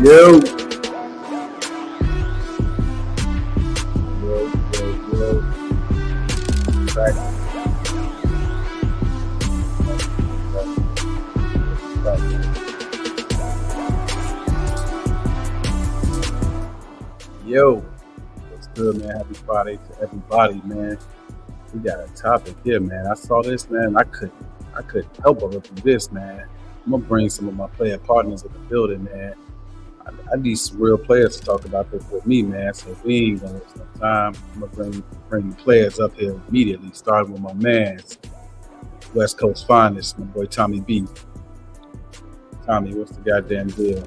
Yo. Yo. Right. Yo. What's good, man? Happy Friday to everybody, man. We got a topic here, man. I saw this, man. I couldn't help but review this, man. I'm gonna bring some of my player partners in the building, man. I need some real players to talk about this with me, man. So if we ain't gonna waste no time, I'm gonna bring the players up here immediately, starting with my man's West Coast finest, my boy Tommy B. Tommy, what's the goddamn deal?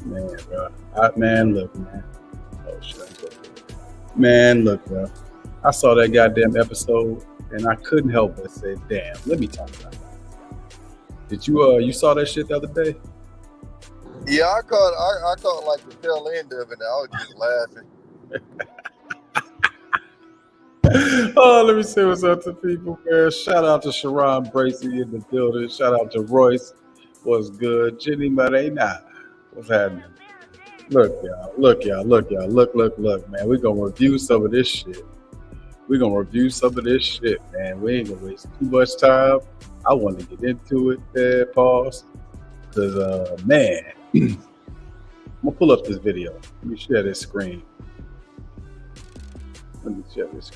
Man, bro. Look, man. Oh shit. Man, look, bro. I saw that goddamn episode and I couldn't help but say, damn, let me talk about it. Did you saw that shit the other day? Yeah, I caught like the tail end of it. I was just laughing. Oh, let me say what's up to people, man. Shout out to Sharon Bracey in the building. Shout out to Royce. What's good? Jenny Marina. What's happening? Look, y'all. Look, man. We're gonna review some of this shit. Man. We ain't gonna waste too much time. I want to get into it there, pause. Because, man, I'm going to pull up this video. Let me share this screen. Let me turn this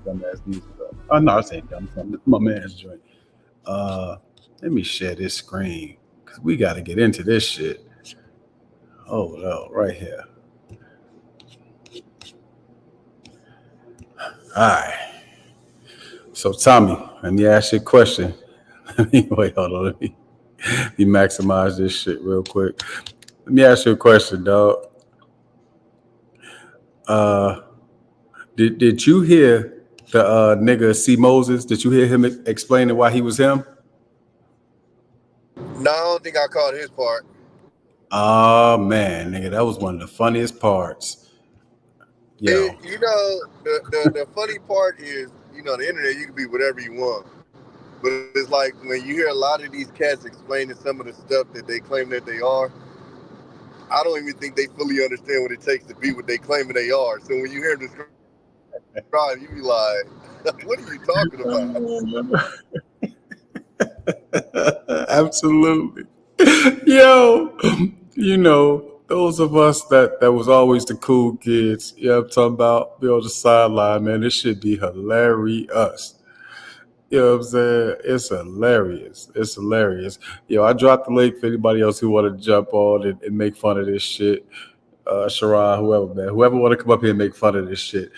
dumbass music up. Oh, no, this ain't dumb. This is my man's joint. Let me share this screen. Because we got to get into this shit. Oh, no, right here. All right. So, Tommy, let me ask you a question. Wait, hold on. Let me maximize this shit real quick. Let me ask you a question, dog. Did you hear the nigga C. Moses? Did you hear him explaining why he was him? No, I don't think I caught his part. Oh, man, nigga, that was one of the funniest parts. Yo. The funny part is, the internet, you can be whatever you want. But it's like when you hear a lot of these cats explaining some of the stuff that they claim that they are, I don't even think they fully understand what it takes to be what they claiming they are. So when you hear them describe, you be like, what are you talking about? Absolutely. Yo, those of us that was always the cool kids, I'm talking about, be on the sideline, man, this should be hilarious. You know what I'm saying? It's hilarious. I dropped the link for anybody else who want to jump on and make fun of this shit. Sharon, whoever want to come up here and make fun of this shit.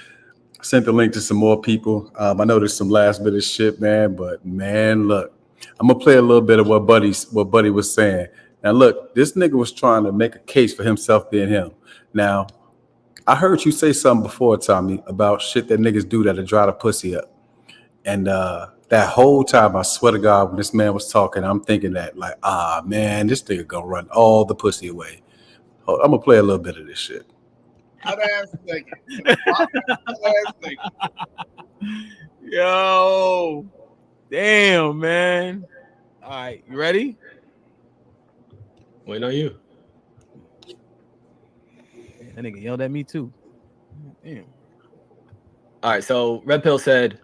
I sent the link to some more people. I know there's some last minute shit, man, but man, look, I'm gonna play a little bit of what Buddy was saying. Now, look, this nigga was trying to make a case for himself being him. Now, I heard you say something before, Tommy, about shit that niggas do that'll dry the pussy up. And that whole time, I swear to God, when this man was talking, I'm thinking that, like, man, this nigga gonna run all the pussy away. I'm gonna play a little bit of this shit. Yo, damn, man. All right, you ready? Wait on you. That nigga yelled at me too. Damn. All right, so Red Pill said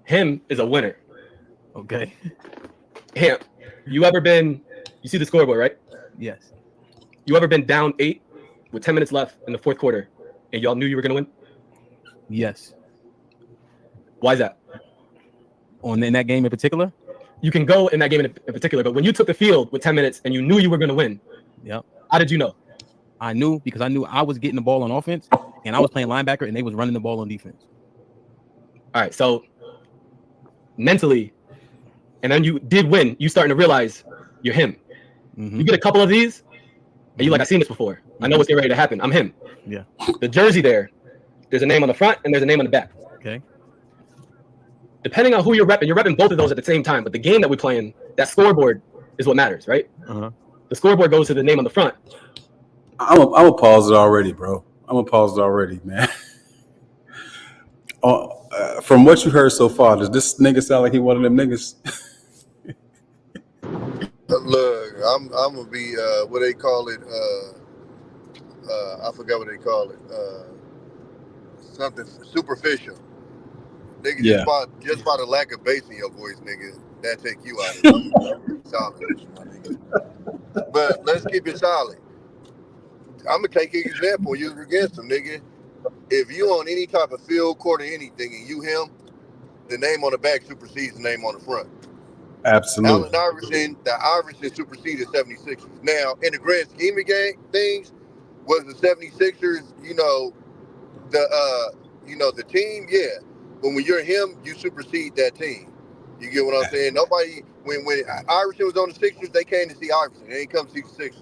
him is a winner. Okay. Him. You see the scoreboard, right? Yes. You ever been down 8 with 10 minutes left in the fourth quarter and y'all knew you were going to win? Yes. Why is that? In that game in particular? You can go in that game in particular, but when you took the field with 10 minutes and you knew you were going to win, yep. How did you know? I knew because I knew I was getting the ball on offense and I was playing linebacker and they was running the ball on defense. All right, so mentally, and then you did win, you starting to realize you're him. Mm-hmm. You get a couple of these, and you're like, I've seen this before. I know what's getting ready to happen. I'm him. Yeah. The jersey there's a name on the front and there's a name on the back. Okay. Depending on who you're repping both of those at the same time. But the game that we play in, that scoreboard is what matters, right? Uh-huh. The scoreboard goes to the name on the front. I'm gonna pause it already, bro. Man. From what you heard so far, does this nigga sound like he one of them niggas? Look, I'm gonna be what they call it. I forgot what they call it. Something superficial. Nigga, Yeah, just by the lack of bass in your voice, nigga, that take you out of it. I'm solid with you, my nigga. But let's keep it solid. I'm gonna take an example. You against him, nigga. If you on any type of field, court, or anything, and you him, the name on the back supersedes the name on the front. Allen absolutely. Iverson, the Iverson superseded 76ers. Now, in the grand scheme of things, was the 76ers, the team, yeah. But when you're him, you supersede that team. You get what I'm saying? Nobody, when Iverson was on the Sixers, they came to see Iverson. They didn't come to see the Sixers.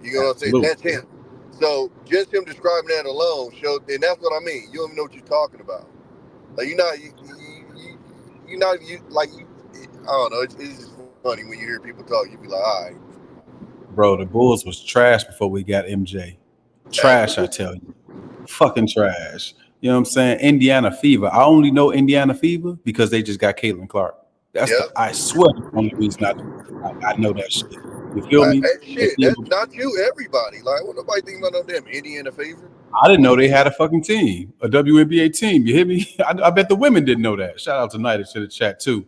You know what I'm saying? Absolutely. That's him. So just him describing that alone showed, and that's what I mean. You don't even know what you're talking about. Like I don't know. It's just funny when you hear people talk. You be like, all right, Bro, the Bulls was trash before we got MJ. Trash, I tell you. Fucking trash. You know what I'm saying? Indiana Fever. I only know Indiana Fever because they just got Caitlin Clark. I swear that's the only reason I know that shit. You feel me? Shit, that's not you. Everybody, like, what nobody think about no damn Indiana Fever? I didn't know they had a fucking team, a WNBA team. You hear me? I bet the women didn't know that. Shout out to Nida to the chat too.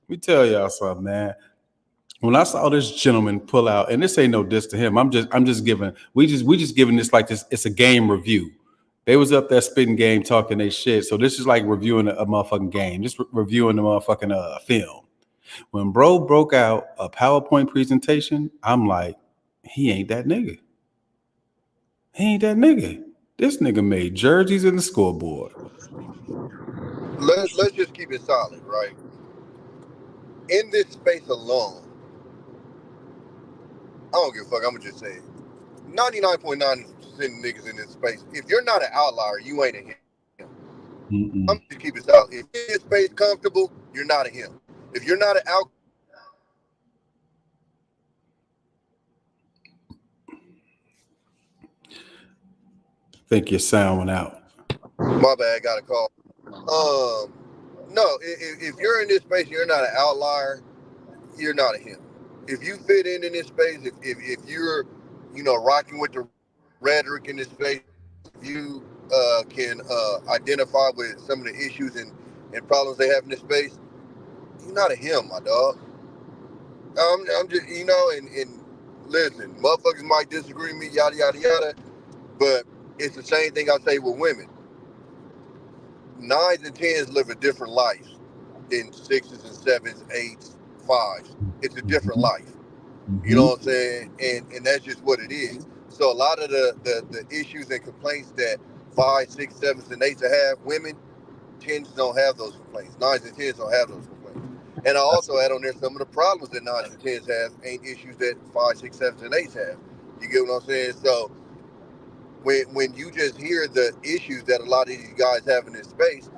Let me tell y'all something, man. When I saw this gentleman pull out, and this ain't no diss to him, I'm just giving we just giving this like this. It's a game review. They was up there spitting game, talking they shit. So this is like reviewing a motherfucking game, just reviewing the motherfucking film. When bro broke out a PowerPoint presentation, I'm like, he ain't that nigga. He ain't that nigga. This nigga made jerseys in the scoreboard. Let's just keep it solid, right? In this space alone, I don't give a fuck. I'm gonna just say it. 99.9% of niggas in this space. If you're not an outlier, you ain't a him. Mm-mm. I'm just keep it solid. If you're in this space comfortable, you're not a him. If you're not an out. Think your sound went out. My bad, got a call. No, if you're in this space, you're not an outlier. You're not a him. If you fit in this space, if you're, rocking with the rhetoric in this space, if you can identify with some of the issues and problems they have in this space, you're not a him, my dog. I'm just, and listen, motherfuckers might disagree with me, yada, yada, yada, but it's the same thing I say with women. 9s and 10s live a different life than 6s and 7s, 8s, 5s. It's a different life. You know what I'm saying? And that's just what it is. So a lot of the issues and complaints that 5s, 6s, 7s, and 8s have, women, 10s don't have those complaints. 9s and 10s don't have those complaints. And I also add on there some of the problems that 9s and 10s have ain't issues that 5s, 6s, 7s, and 8s have. You get what I'm saying? So when you just hear the issues that a lot of these guys have in this space,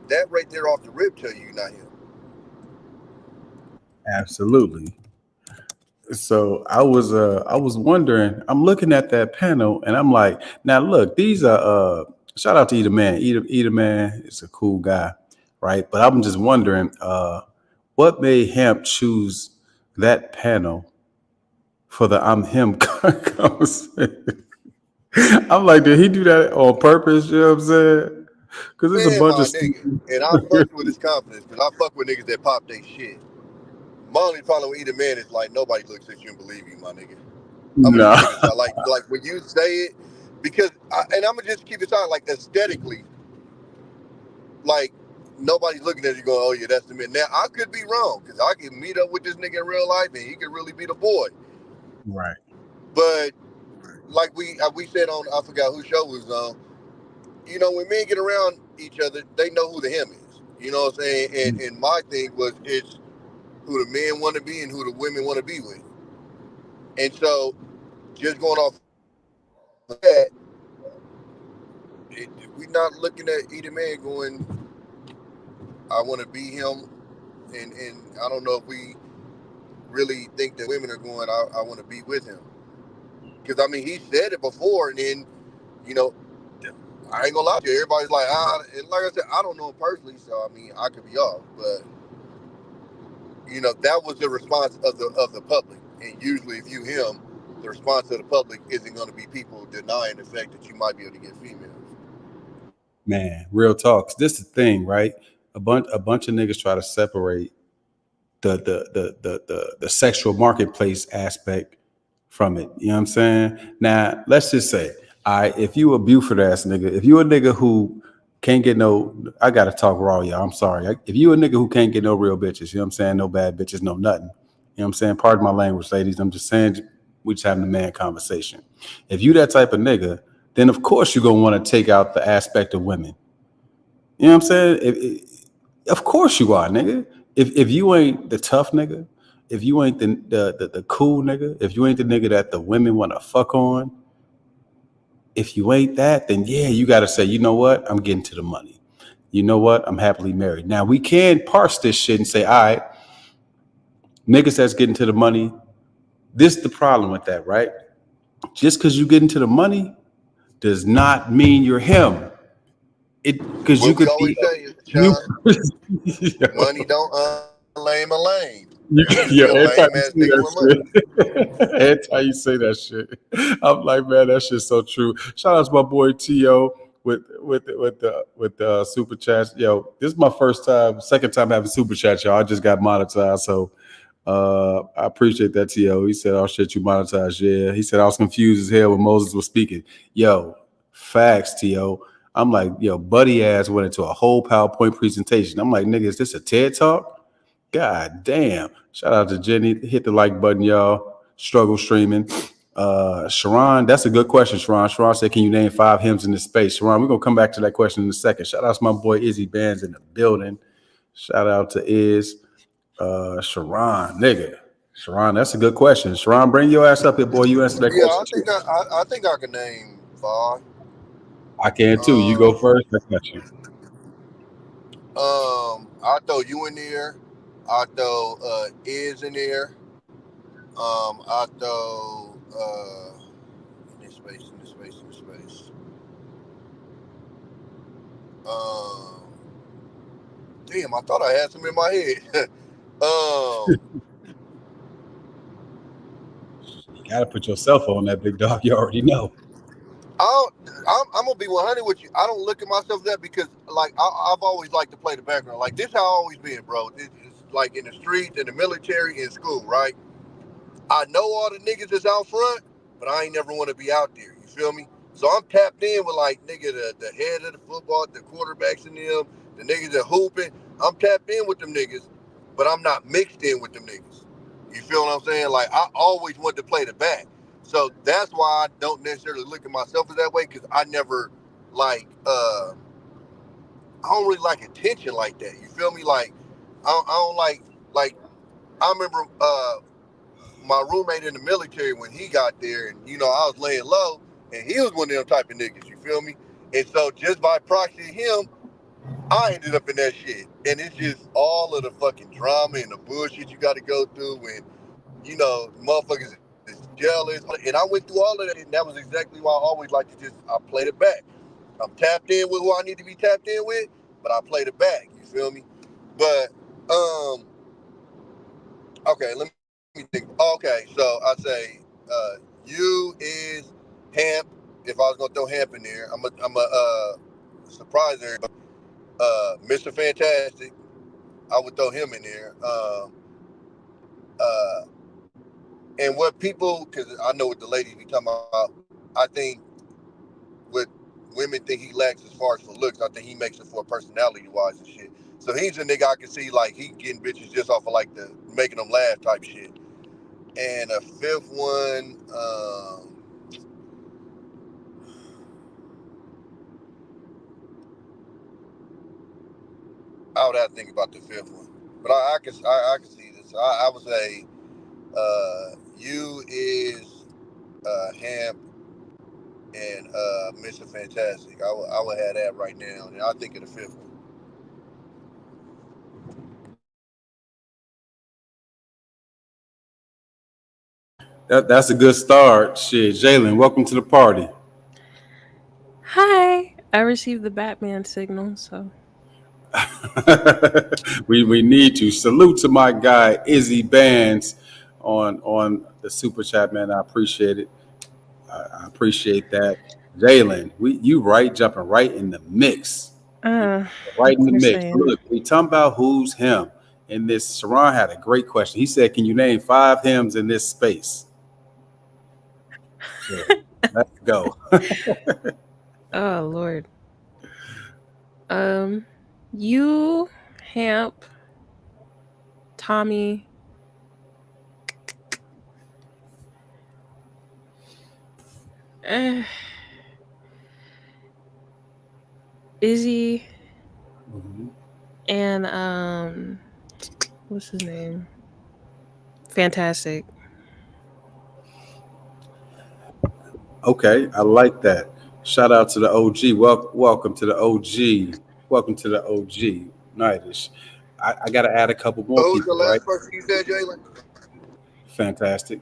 that right there off the rip tell you you're not him. Absolutely. So I was wondering, I'm looking at that panel and I'm like, now look, these are shout out to Eda Man. Eda Man is a cool guy, right? But I'm just wondering, what made Hemp choose that panel for the I'm Him conversation? I'm like, did he do that on purpose? You know what I'm saying? Because there's a bunch of nigga, and I fuck with his confidence because I fuck with niggas that pop their shit. My only problem with Eda Man is like nobody looks at you and believe you, my nigga. Like when you say it, because and I'm gonna just keep it on like aesthetically, like nobody's looking at you going, oh yeah, that's the man. Now I could be wrong because I could meet up with this nigga in real life and he could really be the boy. Right. But like we said on, I forgot whose show was on. When men get around each other, they know who the him is. You know what I'm saying? And my thing was it's who the men want to be and who the women want to be with. And so, just going off of that, we're not looking at either man going, I want to be him. And I don't know if we really think that women are going, I want to be with him. Because, I mean, he said it before, and then, I ain't gonna lie to you. Everybody's like, and like I said, I don't know him personally, so I mean, I could be off, but that was the response of the public. And usually, if you him, the response of the public isn't going to be people denying the fact that you might be able to get females. Man, real talk. This is the thing, right? A bunch of niggas try to separate the sexual marketplace aspect from it. You know what I'm saying? Now, let's just say, if you a Buford ass nigga, if you a nigga who can't get no, I gotta talk raw, y'all. I'm sorry. If you a nigga who can't get no real bitches, you know what I'm saying? No bad bitches, no nothing. You know what I'm saying? Pardon my language, ladies. I'm just saying, we just having a man conversation. If you that type of nigga, then of course you're gonna want to take out the aspect of women. You know what I'm saying? Of course you are, nigga. If you ain't the tough nigga, if you ain't the cool nigga, if you ain't the nigga that the women want to fuck on, if you ain't that, then yeah, you got to say, you know what? I'm getting to the money. You know what? I'm happily married. Now, we can parse this shit and say, all right, niggas that's getting to the money, this is the problem with that, right? Just because you get into the money does not mean you're him. Because you could always say is, Sean, money don't unlame a lane. Yeah, every time you say that shit, I'm like, man, that shit's so true. Shout out to my boy T.O. with the super chats. Yo, this is my second time having super chats, y'all. I just got monetized, so I appreciate that, T.O. He said, "Oh shit, you monetized." Yeah, he said I was confused as hell when Moses was speaking. Yo, facts, T.O. I'm like, yo, buddy ass went into a whole PowerPoint presentation. I'm like, nigga, is this a TED talk? God damn. Shout out to Jenny. Hit the like button, y'all. Struggle streaming. Sharon, that's a good question, Sharon. Sharon said, can you name 5 hymns in this space? Sharon, we're going to come back to that question in a second. Shout out to my boy Izzy Bands in the building. Shout out to Iz. Sharon, nigga. Sharon, that's a good question. Sharon, bring your ass up here, boy. You answer that question. I think I can name 5. I can too. You go first. I got you. I'll throw you in there. I'll throw Iz in there. I'll throw in this space. Damn, I thought I had some in my head. You gotta put yourself on that, big dog. You already know. I'm gonna be 100 with you. I don't look at myself that because, like, I've always liked to play the background. Like, this how I always been, bro. It's like in the streets, in the military, in school, right? I know all the niggas that's out front, but I ain't never want to be out there. You feel me? So I'm tapped in with, like, nigga, the head of the football, the quarterbacks in them, the niggas that hooping. I'm tapped in with them niggas, but I'm not mixed in with them niggas. You feel what I'm saying? Like, I always wanted to play the back. So that's why I don't necessarily look at myself as that way, because I never, like, I don't really like attention like that. You feel me? Like, I don't like, I remember my roommate in the military when he got there, and, you know, I was laying low, and he was one of them type of niggas, you feel me? And so just by proxy of him, I ended up in that shit. And it's just all of the fucking drama and the bullshit you got to go through, and, you know, motherfuckers is jealous. And I went through all of that, and that was exactly why I always like to I played it back. I'm tapped in with who I need to be tapped in with, but I played it back, you feel me? But, okay, let me think. Okay, so I say you is Hamp. If I was gonna throw Hamp in there, I'm a surprise everybody. Mr. Fantastic, I would throw him in there. And what people, because I know what the ladies be talking about, I think what women think he lacks as far as for looks, I think he makes it for personality wise and shit. So he's a nigga I can see, like, he getting bitches just off of, like, the making them laugh type shit. And a 5th one, I would have to think about the 5th one, but I can see this. I would say you is Hamp and Mr. Fantastic. I would have that right now, and I think of the 5th one. That's a good start. Shit, Jalen, welcome to the party. Hi. I received the Batman signal, so. we need to salute to my guy Izzy Bands on the super chat, man. I appreciate it. I appreciate that. Jalen, you right, jumping right in the mix. Right in the you're mix. saying. Look, we talking about who's him. And this Sharon had a great question. He said, "Can you name 5 hymns in this space?" So, let's go. Oh Lord. You, Hamp, Tommy. Izzy and what's his name? Fantastic. Okay, I like that. Shout out to the OG. Welcome to the OG. Welcome to the OG. Nightish. I got to add a couple more Who was the people, last right? person you said, Jalen? Fantastic.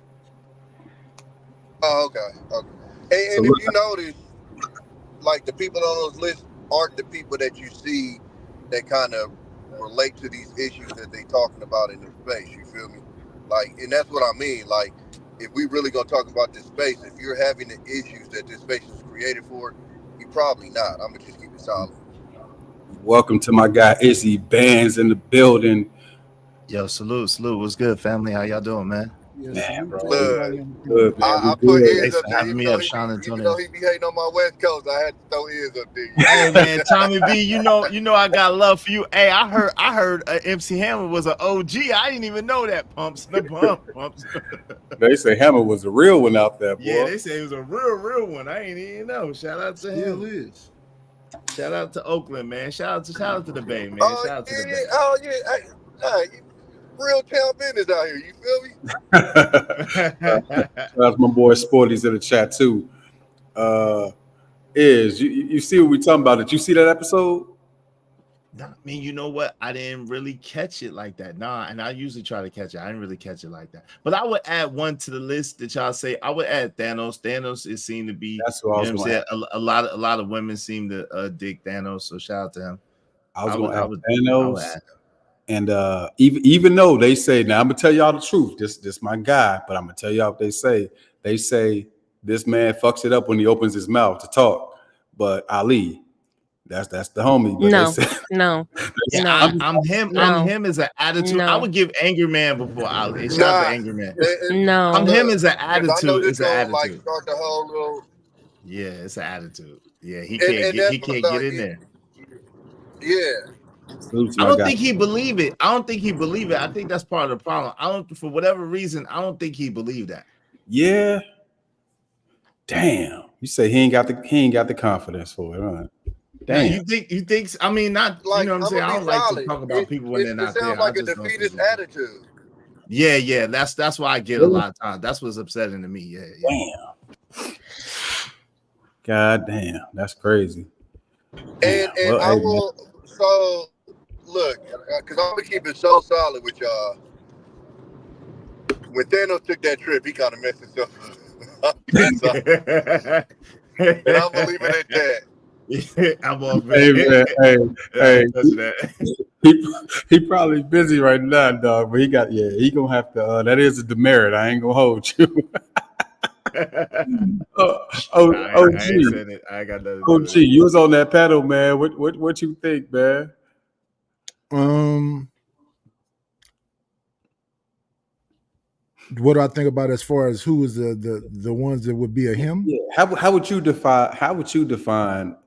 Oh, okay. And So if look, you notice, like the people on those lists aren't the people that you see that kind of relate to these issues that they talking about in the space. You feel me? Like, and that's what I mean. Like, if we really gonna talk about this space, if you're having the issues that this space was created for, you probably not. I'm gonna just keep it solid. welcome to my guy Izzy Bands in the building. Yo, salute. What's good, family? How y'all doing, man? Man, bro. Good. Good, man. I We put good. ears Thanks up for there. having me up, Sean Antonio. Even though he be hating on my West Coast, I had to throw ears up there. Hey man, Tommy B, you know I got love for you. Hey, I heard MC Hammer was an OG. I didn't even know that. Pumps. They say Hammer was the real one out there, boy. Yeah, they say it was a real one. I ain't even know. Shout out to him. Shout out to Oakland, man. Shout out to the Bay, man. Shout out to the Bay. Oh yeah. Real town business out here. You feel me? That's my boy Sporty's in the chat too. You see what we talking about? Did you see that episode? I mean, you know what? I didn't really catch it like that. Nah, and I usually try to catch it. I didn't really catch it like that. But I would add one to the list that y'all say. I would add Thanos. Thanos is seen to be. That's what I was saying. A lot of women seem to dig Thanos. So shout out to him. I was going to add Thanos. And even though they say, now I'm gonna tell y'all the truth. This my guy, but I'm gonna tell y'all what they say. They say this man fucks it up when he opens his mouth to talk. But Ali, that's the homie. But No. I'm him as an attitude. No. I would give Anger Man before Ali. Shout out to Anger Man. No. I'm him as an attitude. It's an attitude. Like start the whole little. Yeah, it's an attitude. Yeah, he can't get in there. Yeah. I don't think he believe it. I think that's part of the problem. For whatever reason, I don't think he believed that. Yeah. Damn. You say he ain't got the confidence for it, huh? Damn. You think I mean not like, you know what I'm saying? I don't like to talk about people when they're not there. It sounds like a defeatist attitude. Yeah. That's why I get a lot of times. That's what's upsetting to me. Yeah. Damn. God damn, that's crazy. And I will. So look, because I'm gonna keep it so solid with y'all. When Thanos took that trip, he kind of messed himself up. And I'm believing at that. I'm on He probably busy right now, dog. But he gonna have to. That is a demerit. I ain't gonna hold you. OG, you was on that panel, man. What you think, man? What do I think about as far as who is the ones that would be a him? Yeah. How would you define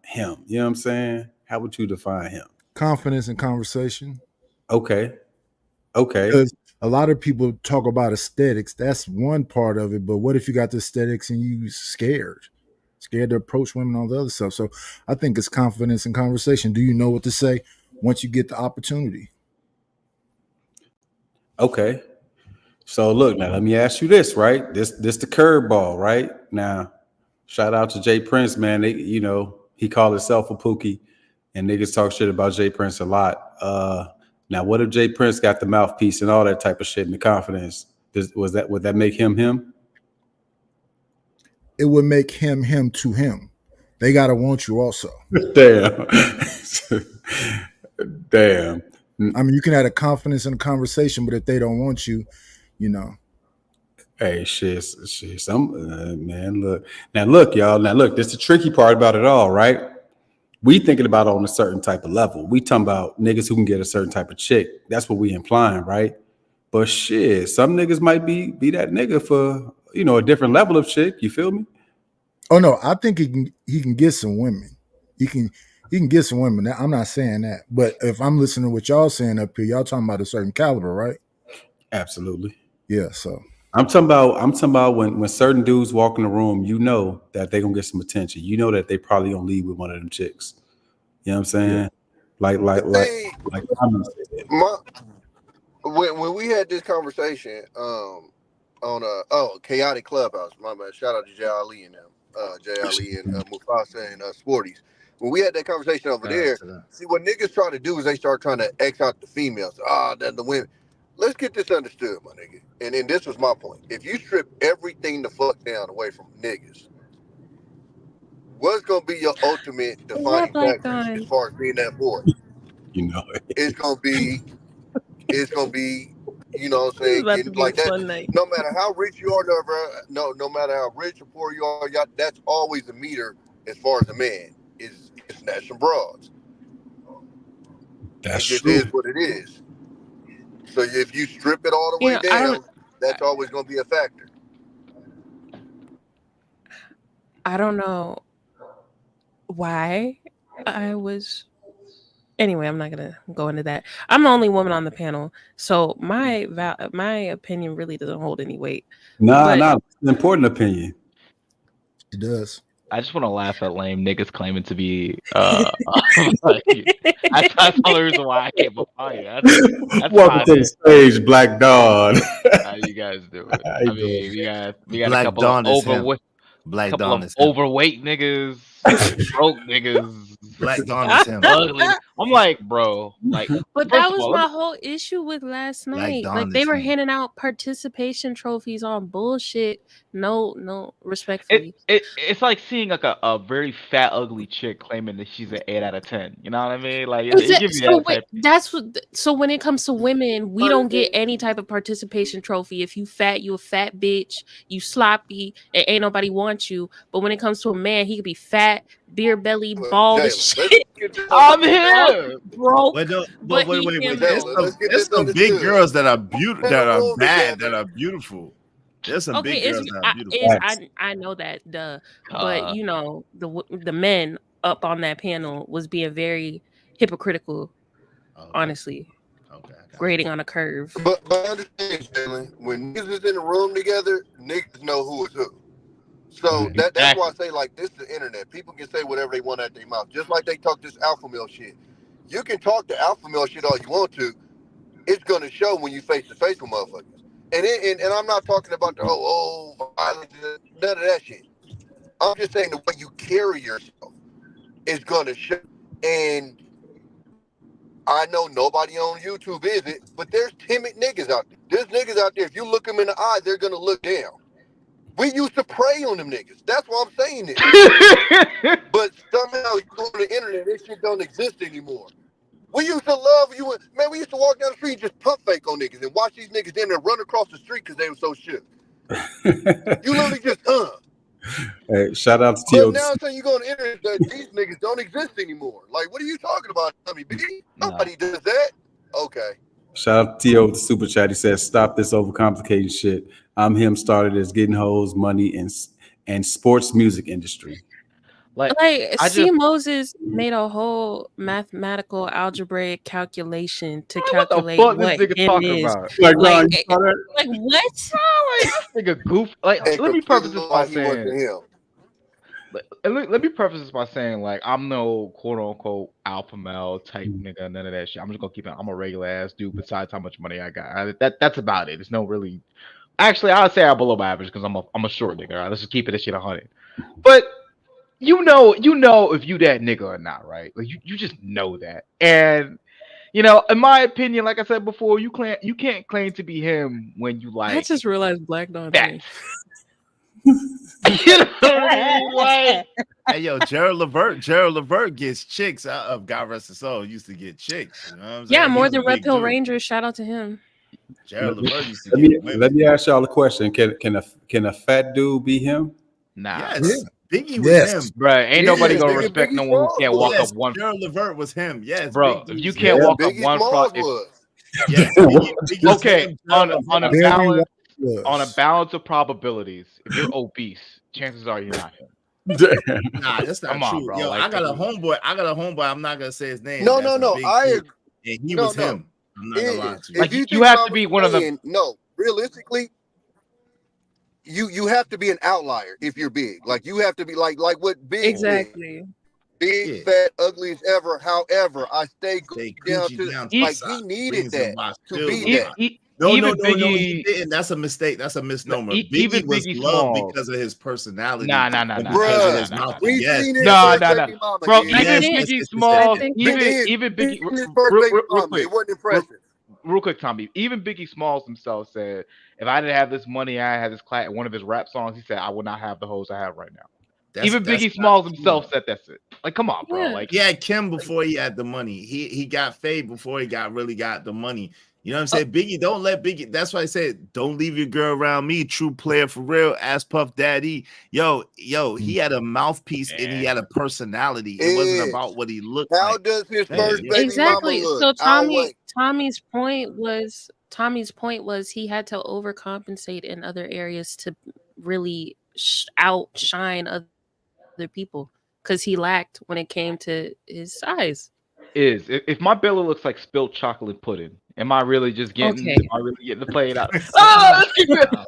him? You know what I'm saying? How would you define him? Confidence and conversation. Okay. Because a lot of people talk about aesthetics. That's one part of it. But what if you got the aesthetics and you scared to approach women, all the other stuff? So I think it's confidence and conversation. Do you know what to say once you get the opportunity? Okay. So look, now let me ask you this, right? This the curveball, right? Now, shout out to Jay Prince, man. He called himself a Pookie, and niggas talk shit about Jay Prince a lot. Now, what if Jay Prince got the mouthpiece and all that type of shit and the confidence? Would that make him him? It would make him to him. They gotta want you also. Damn. Damn. I mean, you can have a confidence in a conversation, but if they don't want you, you know. Hey, shit. Some man, look. Now, look, y'all. Now, look. This is the tricky part about it all, right? We thinking about it on a certain type of level. We talking about niggas who can get a certain type of chick. That's what we implying, right? But shit, some niggas might be that nigga for a different level of chick. You feel me? Oh no, I think he can get some women. He can get some women. Now, I'm not saying that, but if I'm listening to what y'all saying up here, y'all talking about a certain caliber, right? Absolutely. Yeah. So I'm talking about when certain dudes walk in the room, you know that they gonna get some attention. You know that they probably gonna leave with one of them chicks. You know what I'm saying? Yeah. Like when we had this conversation on Chaotic Clubhouse, my man, shout out to Jay Ali and them, Jay Ali and Mufasa and Sporties. When we had that conversation over there, see what niggas try to do is they start trying to X out the females. The women. Let's get this understood, my nigga. And this was my point. If you strip everything the fuck down away from niggas, what's gonna be your ultimate defining factor as far as being that boy? You know, it's gonna be, you know what I'm saying, like that. Night. No matter how rich you are, no matter how rich or poor you are, that's always a meter as far as a man is snatching broads. That's it just true. is what it is. So if you strip it all the way down, that's always going to be a factor. I don't know why I was. Anyway, I'm not gonna go into that. I'm the only woman on the panel, so my opinion really doesn't hold any weight. Nah, it's an important opinion. It does. I just want to laugh at lame niggas claiming to be. That's the only reason why I came up on you. That's Welcome to the stage, Black Dawn. How you guys doing? I mean, we got Black a couple Dawn of overweight, overweight niggas, broke niggas. Black Dawn is him. Ugly. I'm like, bro, like. But that was my whole issue with last night. Like they were handing out participation trophies on bullshit. No, respectfully. It's like seeing like a very fat, ugly chick claiming that she's an 8 out of 10. You know what I mean? Like it gives you that type. So when it comes to women, we don't get any type of participation trophy. If you fat, you a fat bitch. You sloppy, and ain't nobody want you. But when it comes to a man, he could be fat, beer belly, bald as shit. I'm here, bro. Wait. There's some big girls that are beautiful, that are bad, that are beautiful. There's some big girls that are beautiful. I know that, duh. But you know, the men up on that panel was being very hypocritical, honestly. Grading on a curve. But understand, Jalen, when niggas is in the room together, niggas know who is who. So that's why I say, like, this is the internet. People can say whatever they want out their mouth. Just like they talk this alpha male shit. You can talk the alpha male shit all you want to. It's going to show when you face to face with motherfuckers. And I'm not talking about the none of that shit. I'm just saying the way you carry yourself is going to show. And I know nobody on YouTube is it, but there's timid niggas out there. There's niggas out there, if you look them in the eye, they're going to look down. We used to prey on them niggas. That's why I'm saying it. But somehow on the internet, this shit don't exist anymore. We used to love you. Man, we used to walk down the street and just pump fake on niggas and watch these niggas in there run across the street because they were so shook. You literally just, Hey, shout out to But T.O. now I'm saying you go on the internet that these niggas don't exist anymore. Like, what are you talking about, Tommy B? Nobody does that. Okay. Shout out to T.O. with the super chat. He says, stop this overcomplicating shit. I'm him started as getting hoes, money, and sports music industry. Like Moses made a whole mathematical algebraic calculation to calculate what this nigga talking about. Like what? Nigga goof. Like, let me preface this by saying. Let me preface this by saying, like, I'm no quote unquote alpha male type nigga, none of that shit. I'm just gonna keep it. I'm a regular ass dude. Besides how much money I got, that's about it. It's no really. Actually, I'd say I'm below average because I'm a short nigga. Right? Let's just keep it this shit 100. But you know if you that nigga or not, right? Like you just know that. And you know, in my opinion, like I said before, you can't claim to be him when you like. I just realized Black Dawn. You know what I mean? Like, Hey, yo, Gerald Levert gets chicks out of God rest his soul. Used to get chicks. You know what I'm saying? Yeah, more He's a than Red big Pill dude. Rangers. Shout out to him. Gerald Levert used to Let get me women. let me ask y'all a question. Can a fat dude be him? Nah, Yes, Biggie was Yes. him. bro. Ain't Yeah, nobody gonna nigga, respect Biggie no one who Smalls can't was. walk Yes, up one. Gerald Levert was him. Yes, Bro, Big if you dudes, can't yeah. walk up Biggie one Smalls front, was. Yes, Biggie was okay, him, on Gerald a Levert. Barry balance, White on a was. balance of probabilities, if you're obese, chances are you're not him. Damn. Nah, that's not Come on, true. bro. Yo, Like, I got a homeboy. I'm not gonna say his name. No, That's no, a no. big I dude. agree. And he No, was no. him. I'm not gonna lie Is to you. Like, if you you think have about to be one of the. saying, no, realistically, you have to be an outlier if you're big. Like you have to be like what Big Exactly. big, Yeah. fat, ugly as ever. However, I stay Stay down coochie to down to like the he side. needed Rings and that watch to pills be a that. lot. He No, even he Biggie, didn't. That's a mistake. That's a misnomer. even Biggie was Biggie loved Smalls. because of his personality Nah. and because of Bruh, his mouth. we Yes, seen his Nah, first nah. baby mama. Bro, Did. I even didn't. Biggie yes, Smalls, think even Biggie, his first baby real mama. quick, It wasn't impressive. real quick, Tommy. Even Biggie Smalls himself said, "If I didn't have this money, I had this class." One of his rap songs, he said, "I would not have the hoes I have right now." Even Biggie Smalls himself said that's it. Like, come on, bro. Yeah. Like, He had Kim before he had the money. He got Faye before he really got the money. You know what I'm saying? Biggie, don't let Biggie. That's why I said, don't leave your girl around me. True player for real. Ask Puff Daddy. Yo, he had a mouthpiece and he had a personality. It wasn't about what he looked How like. does his Yeah, first yeah. baby Exactly. mama look? So I'll wait. Tommy's point was he had to overcompensate in other areas to really outshine other people because he lacked when it came to his size. if my belly looks like spilled chocolate pudding, am I really just getting? Okay. Am I really getting to play it out?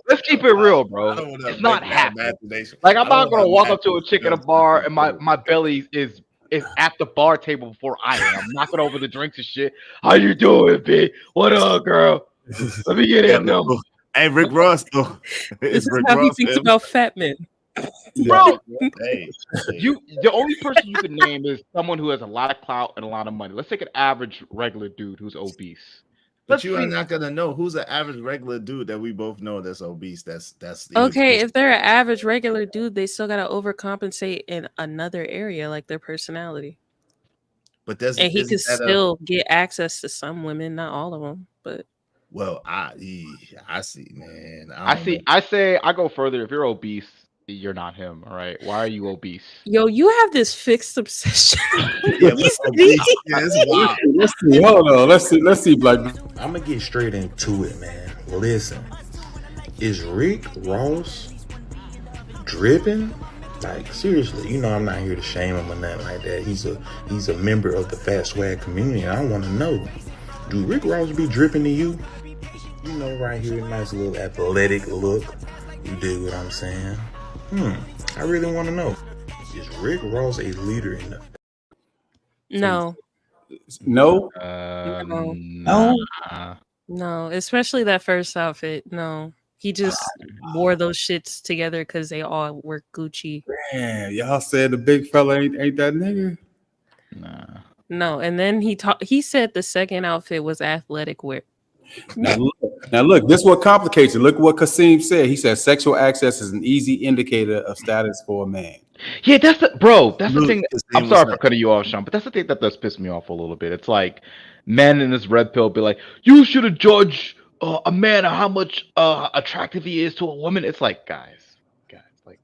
Let's keep it real, bro. It's not happening. Like, I'm not gonna walk up to a chick at a bar and my belly is at the bar table before I am, knocking over the drinks and shit. How you doing, B? What up, girl? Let me get in them. Hey, Rick Ross, though. This is Rick how he Ross, thinks him. about fat men. Bro, Hey, the only person you can name is someone who has a lot of clout and a lot of money. Let's take an average regular dude who's obese. but you are not gonna know who's an average regular dude that we both know that's obese. That's Okay, if they're an average regular dude, they still gotta overcompensate in another area, like their personality. But does And he isn't could that still get access to some women, not all of them, but well, I see, man. I say I go further. If you're obese, you're not him. All right. Why are you obese? yo, you have this fixed obsession. Yeah, but obese, yeah, it's wild. Let's see. Hold on. Let's see, Black. I'm gonna get straight into it, man. Listen, is Rick Ross dripping? Like, seriously, you know I'm not here to shame him or nothing like that. He's a member of the Fat Swag community, and I want to know, do Rick Ross be dripping to you? You know, right here, nice little athletic look. You dig what I'm saying? I really want to know, is Rick Ross a leader in the? No. No. No, especially that first outfit. No. He just wore those shits together because they all were Gucci. Man, y'all said the big fella ain't that nigga. Nah. No, and then he said the second outfit was athletic wear. Now look, this is what complicates it. Look what Kasim said. He said sexual access is an easy indicator of status for a man. Yeah, that's the Luke, thing. Kasim, I'm what's sorry for up? cutting you off, Sean, but that's the thing that does piss me off a little bit. It's like men in this red pill be like, you should have judged a man on how much attractive he is to a woman. It's like, guys, like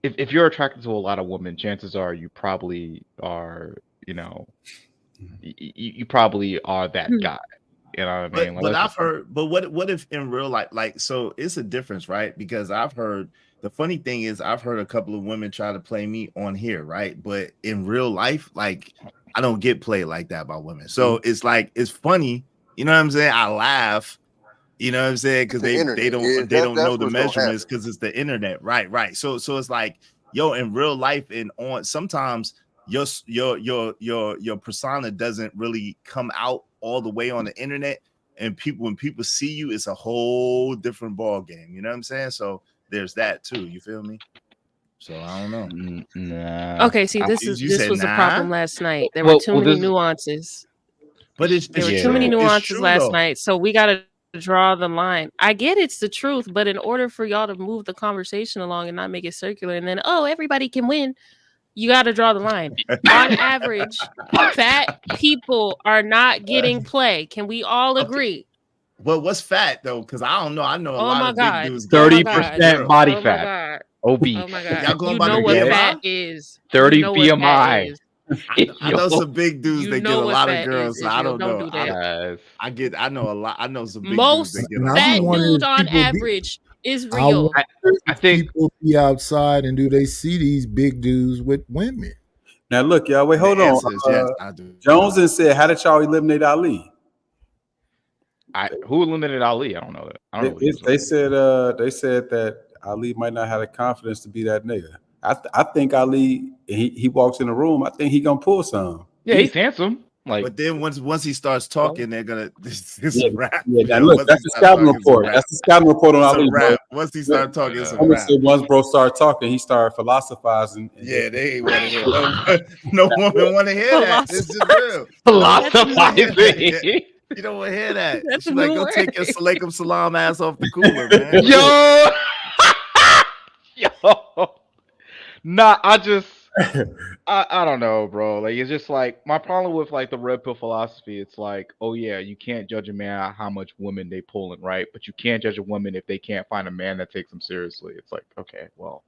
if you're attracted to a lot of women, chances are you probably are, you probably are that guy. You know what I mean? But I've heard, but what if in real life, like, so it's a difference, right? Because I've heard, the funny thing is I've heard a couple of women try to play me on here, right? But in real life, like, I don't get played like that by women. So it's like, it's funny, you know what I'm saying? I laugh, you know what I'm saying? Because they don't know the measurements because it's the internet, right? So it's like, yo, in real life and on sometimes your persona doesn't really come out all the way on the internet, and when people see you, it's a whole different ball game. You know what I'm saying? So there's that too. You feel me? So I don't know. Nah. Okay, see, this was the problem last night. There were too many nuances. But there were too many nuances last night, so we got to draw the line. I get it's the truth, but in order for y'all to move the conversation along and not make it circular, and then everybody can win, You got to draw the line. On average, fat people are not getting play. Can we all agree? Well, what's fat though? Because I don't know. I know a lot of big dudes. 30% body Oh my fat. God. Obese. Oh my God. Y'all going You by know the what BMI? fat is. 30 You know what fat BMI. is. I know some big dudes You that get know a what lot of fat girls. is, So I Israel. don't know. Don't do that. Yes. I know a lot. I know some big Most dudes that get And a I lot. fat be wondering dudes if on people be- average is I real. wonder I if think people be outside and do they see these big dudes with women? Now look, y'all. Wait, hold The on. answer is yes, I do. Jones and said, "How did y'all eliminate Ali?" who eliminated Ali? I don't know that. I don't know. What he was They said that Ali might not have the confidence to be that nigga. I think Ali, he walks in the room. I think he gonna pull some. Yeah, he's handsome. Like, But then once he starts talking, they're gonna this is a rap. Yeah, now Yo, look, once that's he the starts scouting talking, it's a report. rap. That's the scouting report on It's a Ali, bro. rap. Once he started talking, it's a I'm gonna rap. say once bro started talking, he started philosophizing. Yeah, they ain't want to hear. No woman want to hear that. This is real. philosophizing. You don't want to hear that. That's She's a like, new go take your word. Salaikum Salam ass off the cooler, man. Yo, yo, nah. I don't know, bro. Like, it's just like my problem with like the red pill philosophy. It's like, oh yeah, you can't judge a man on how much women they pulling, right? But you can't judge a woman if they can't find a man that takes them seriously. It's like, okay, well,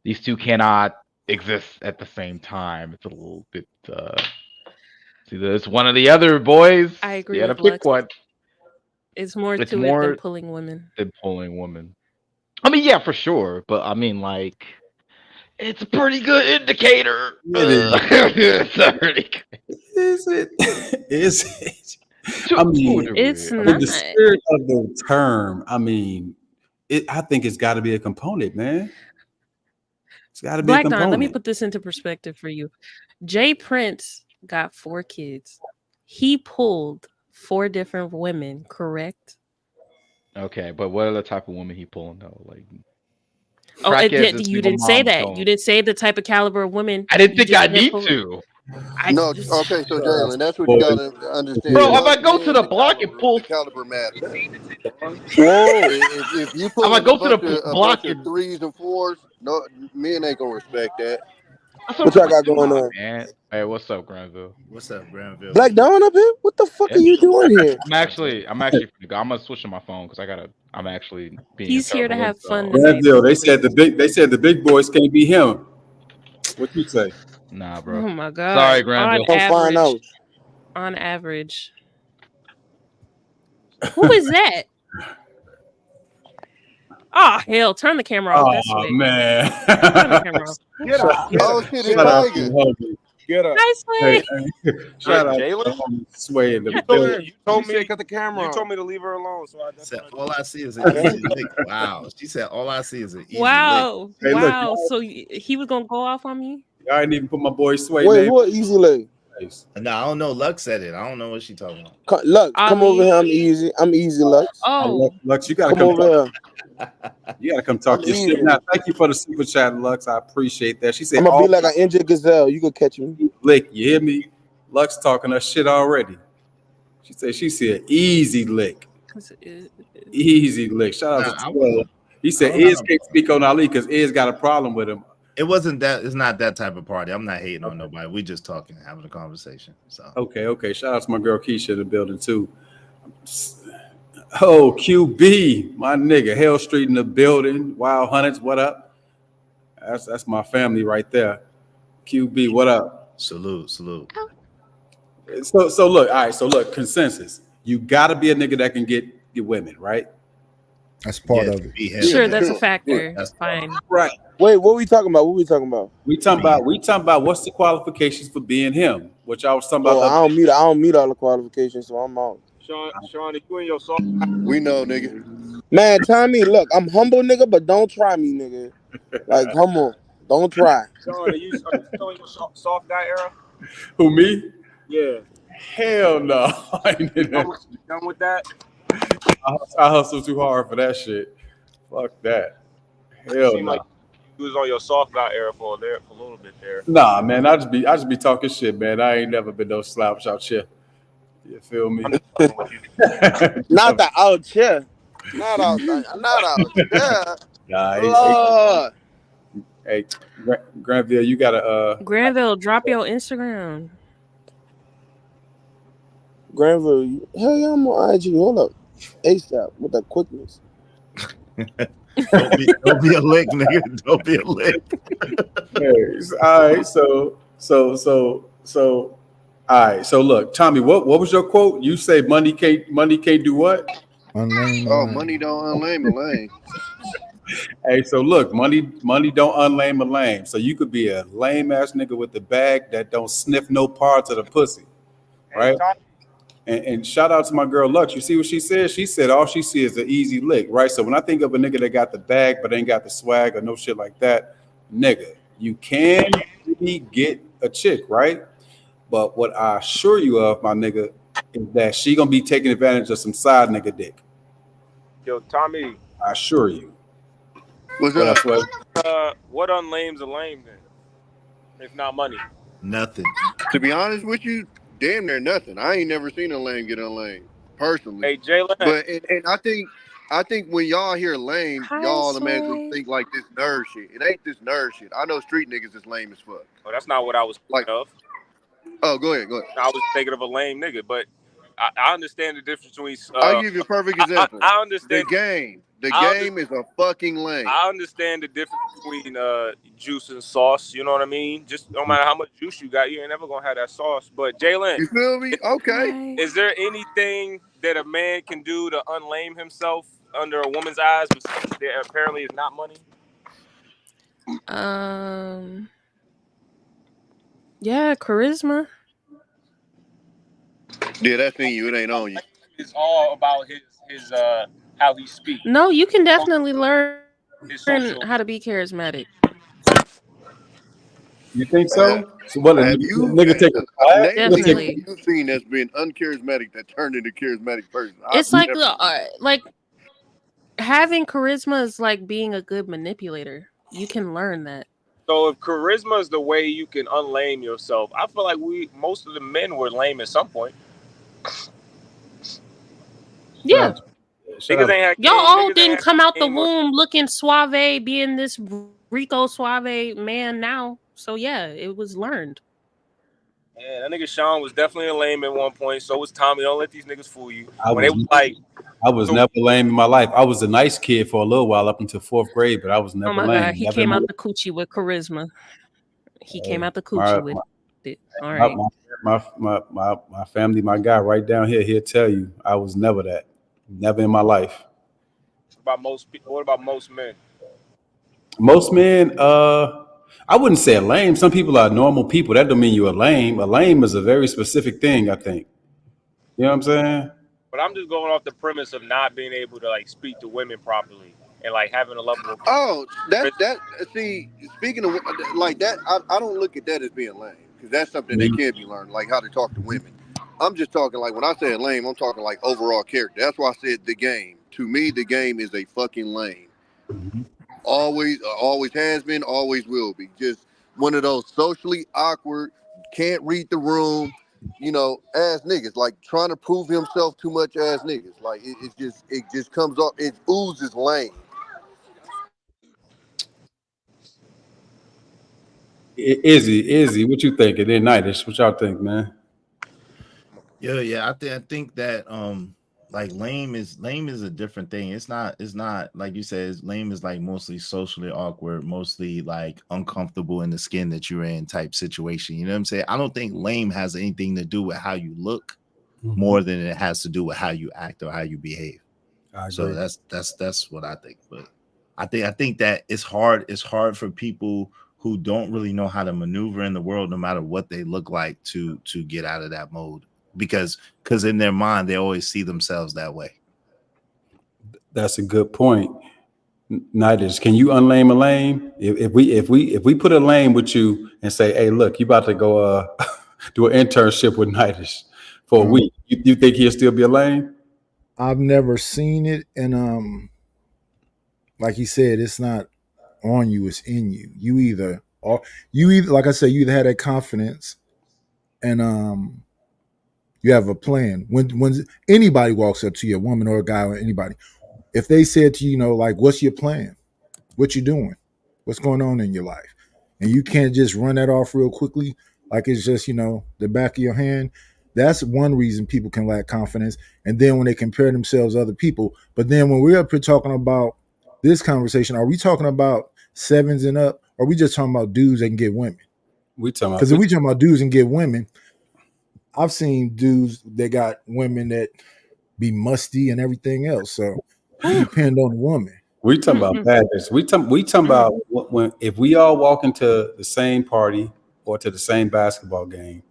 these two cannot exist at the same time. It's a little bit. It's either it's one or the other, boys. I agree You gotta with pick Lux. one. It's more It's to it more than pulling women. than pulling women. I mean, yeah, for sure. But I mean, like, it's a pretty good indicator. It's a pretty good. Is it? Is it? To I a mean, degree. It's in not. the spirit of the term, I mean, I think it's got to be a component, man. It's got to be a Black Don, component. let me put this into perspective for you. Jay Prince got 4 kids. He pulled 4 different women, correct? Okay, but what other type of woman he pulling though? Like, Oh, crackheads, you single didn't say moms that. don't. You didn't say the type of caliber of women. I didn't You think I just said need pull- to. No, okay, so Jalen, that's what you gotta understand. Bro, if I Lux go and to the block and pull, the caliber matters. Whoa. If you pull if I a go to the bunch block of and 3s and 4s, no, men ain't gonna respect that. What y'all got going on? man. Hey, what's up, Granville? What's up, Granville? Black Dawn up here? What the fuck are you doing here? I'm actually finna go. I'm gonna switch to my phone because I'm actually being. He's here to terrible have with, fun Granville, they said the big boys can't be him. What you say? Nah, bro. Oh my god. Sorry, Granville. Come find out. On average. Who is that? Oh hell, turn the camera off. That's Oh sweet. man. Turn the camera off. Get up. Oh shit, it's Shout out to Tiger. Hubby. Get up. Nice Hey, way. shout out to Jalen? Sway in the You building. told me cut the camera. You on. told me to leave her alone, so I Said, definitely. all I see is an easy lick. Wow. She said, all I see is an easy lick. Wow. Hey, look, Wow. So he was gonna go off on me? I didn't even put my boy Sway Wait, name. who are easy leg? No, I don't know. Lux said it. I don't know what she talking about. Lux, come Ali. over here. I'm easy. I'm easy, Lux. Oh, Lux, you gotta Come come. over here. You gotta come talk I'm your shit. easy. Now, thank you for the super chat, Lux. I appreciate that. She said, I'm gonna "All be like an injured gazelle. You could catch me. lick." You hear me? Lux talking her shit already. She said easy lick, easy lick. Shout out to Twilla. He said Iz can't speak on Ali because Iz got a problem with him. It wasn't that. It's not that type of party. I'm not hating on nobody. We just talking, having a conversation. So Okay. Shout out to my girl Keisha in the building too. Oh, QB, my nigga, Hell Street in the building. Wild Hunters, what up? That's my family right there. QB, what up? salute. So look, all right. So look, consensus. You gotta be a nigga that can get women, right? That's part Yeah, of it. be him. sure, that's a factor. That's Fine. Right. Wait, what we talking about? We talking about what's the qualifications for being him, which I was talking about. Oh, I don't meet all the qualifications, so I'm out. Sean, you and your soft. We know, nigga. Man, Tommy, look, I'm humble, nigga, but don't try me, nigga. Like, come on, don't try. Sean, are you still in your soft guy era? Who, me? Yeah. Hell no. I ain't in that. Done with that? I hustle too hard for that shit. Fuck that. Hell Seemed no. like you was on your soft guy era for a little bit there. Nah, man, I just be talking shit, man. I ain't never been no slouch out here. You feel me? Not the out here. Not out. Not out. Yeah. Nah, Lord. hey, Granville, you gotta Granville, drop your Instagram. Granville, hell yeah, I'm on IG. Hold up. ASAP with that quickness. Don't be a lick, nigga. Don't be a lick. all right, so all right, so look, Tommy, what was your quote? You say money can't do what? Unlame. Oh, money don't unlame a lame. Hey, so look, money don't unlame a lame. So you could be a lame ass nigga with the bag that don't sniff no parts of the pussy, right? And shout out to my girl Lux. You see what she said? She said all she sees is an easy lick, right? So when I think of a nigga that got the bag but ain't got the swag or no shit like that, nigga, you can really get a chick, right? But what I assure you of, my nigga, is that she gonna be taking advantage of some side nigga dick. Yo, Tommy. I assure you. What's up? What unlames a lame then? If not money. Nothing. To be honest with you, damn near nothing. I ain't never seen a lame get unlame, personally. Hey, Jalen. But and I think when y'all hear lame, y'all automatically think like this nerd shit. It ain't this nerd shit. I know street niggas is lame as fuck. Oh, that's not what I was thinking of. Oh, go ahead. I was thinking of a lame nigga, but I understand the difference between. I'll give you a perfect example. I understand the game. The game is a fucking lame. I understand the difference between juice and sauce. You know what I mean? Just no matter how much juice you got, you ain't never gonna have that sauce. But Jalen, you feel me? Okay. Is there anything that a man can do to unlame himself under a woman's eyes, but there apparently is not money? Yeah, charisma. Yeah, that's in you. It ain't on you. It's all about his how he speaks. No, you can definitely learn how to be charismatic. You think so? So what? Have you nigga take a class? Definitely. You've seen that's been uncharismatic that turned into a charismatic person. It's like having charisma is like being a good manipulator. You can learn that. So if charisma is the way you can unlame yourself, I feel like most of the men were lame at some point. Yeah. Y'all all didn't come out the game womb looking suave, being this Rico Suave man now. So yeah, it was learned. Yeah, that nigga Sean was definitely a lame at one point. So was Tommy. Don't let these niggas fool you. I was never lame in my life. I was a nice kid for a little while up until 4th grade, but I was never oh my lame. God, he never came out the coochie with charisma. He came out the coochie with it. All right. My family, my guy right down here, he'll tell you I was never that. Never in my life. What about most men? Most men, I wouldn't say a lame. Some people are normal people. That don't mean you're a lame. A lame is a very specific thing, I think. You know what I'm saying? But I'm just going off the premise of not being able to like speak to women properly and like having a level of. Oh, that see, speaking of like that, I don't look at that as being lame because that's something that can be learned, like how to talk to women. I'm just talking like when I say lame, I'm talking like overall character. That's why I said the game. To me, the game is a fucking lame. Always has been, always will be. Just one of those socially awkward, can't read the room, ass niggas. Like trying to prove himself too much ass niggas. Like it just comes off. It oozes lame. Izzy, what you think? It ain't nightish. What y'all think, man? Yeah. I think that like lame is a different thing. It's not like you said, lame is like mostly socially awkward, mostly like uncomfortable in the skin that you're in type situation. You know what I'm saying? I don't think lame has anything to do with how you look more than it has to do with how you act or how you behave. So that's what I think. But I think that it's hard for people who don't really know how to maneuver in the world, no matter what they look like, to get out of that mode. Because in their mind they always see themselves that way. That's a good point. Nightish, can you unlame a lame? If we put a lame with you and say, hey, look, you about to go do an internship with Nightish for a week, you think he'll still be a lame? I've never seen it, and like he said, it's not on you, it's in you. You either like I said, you either had that confidence and you have a plan. When anybody walks up to you, a woman or a guy or anybody, if they said to you, like, what's your plan? What you doing? What's going on in your life? and you can't just run that off real quickly, like it's just, the back of your hand. That's one reason people can lack confidence. And then when they compare themselves to other people, but then when we're up here talking about this conversation, are we talking about 7s and up, or are we just talking about dudes that can get women? We talking about, because if we talking about dudes and get women, I've seen dudes that got women that be musty and everything else. So it depends on the woman. We talking about badness. We talking about when if we all walk into the same party or to the same basketball game,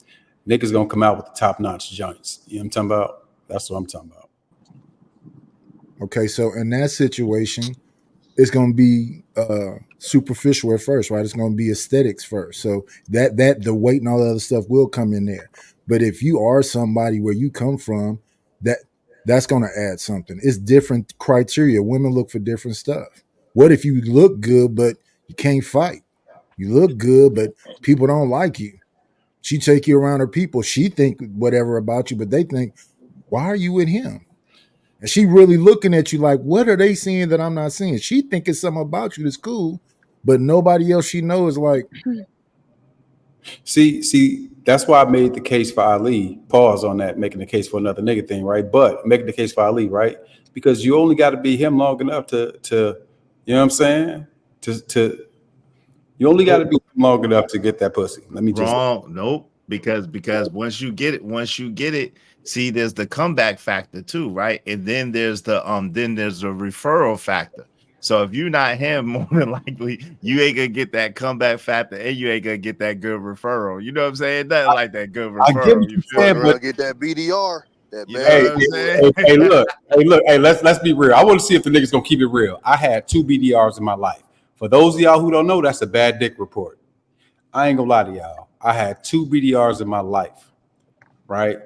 niggas gonna come out with the top notch joints. You know what I'm talking about? That's what I'm talking about. Okay, so in that situation, it's gonna be superficial at first, right? It's gonna be aesthetics first. So that the weight and all the other stuff will come in there. But if you are somebody where you come from, that's going to add something. It's different criteria. Women look for different stuff. What if you look good, but you can't fight? You look good, but people don't like you. She take you around her people. She think whatever about you, but they think, why are you with him? And she really looking at you like, what are they seeing that I'm not seeing? She thinking something about you that's cool, but nobody else she knows is like. See, that's why I made the case for Ali. Pause on that, making the case for another nigga thing, right? But making the case for Ali, right? Because you only got to be him long enough to you know what I'm saying? You only got to be him long enough to get that pussy. Let me just Nope. Because once you get it, see, there's the comeback factor too, right? And then there's the referral factor. So if you're not him, more than likely you ain't gonna get that comeback factor, and you ain't gonna get that good referral. You know what I'm saying? Nothing like that good referral. I get what you're saying, but get that BDR. Hey, let's be real. I want to see if the niggas gonna keep it real. I had 2 BDRs in my life. For those of y'all who don't know, that's a bad dick report. I ain't gonna lie to y'all. I had 2 BDRs in my life, right?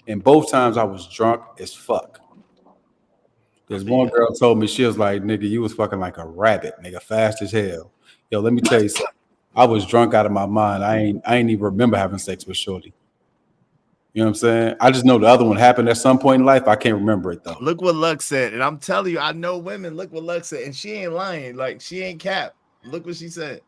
And both times I was drunk as fuck. There's one girl told me, she was like, nigga, you was fucking like a rabbit, nigga, fast as hell. Yo, let me tell you something. I was drunk out of my mind. I ain't even remember having sex with shorty. You know what I'm saying? I just know the other one happened at some point in life. I can't remember it though. Look what Luck said. And I'm telling you, I know women. Look what Luck said. And she ain't lying. Like, she ain't cap. Look what she said.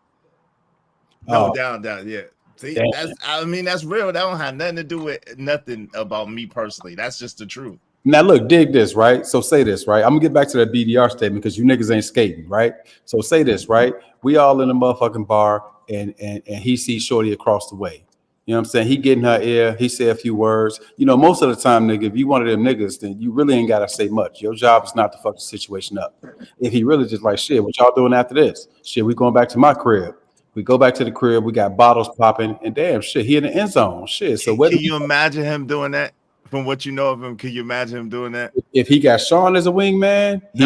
No, down. Yeah. See, that's real. That don't have nothing to do with nothing about me personally. That's just the truth. Now look, dig this, right? So say this, right? I'm gonna get back to that BDR statement because you niggas ain't skating, right? So say this, right? We all in a motherfucking bar and he sees shorty across the way. You know what I'm saying? He get in her ear, he say a few words. You know, most of the time, nigga, if you one of them niggas, then you really ain't gotta say much. Your job is not to fuck the situation up. If he really just like, shit, what y'all doing after this? Shit, we going back to my crib. We go back to the crib, we got bottles popping, and damn shit, he in the end zone. Shit. So can you imagine him doing that? From what you know of him, can you imagine him doing that? If he got Sean as a wingman, he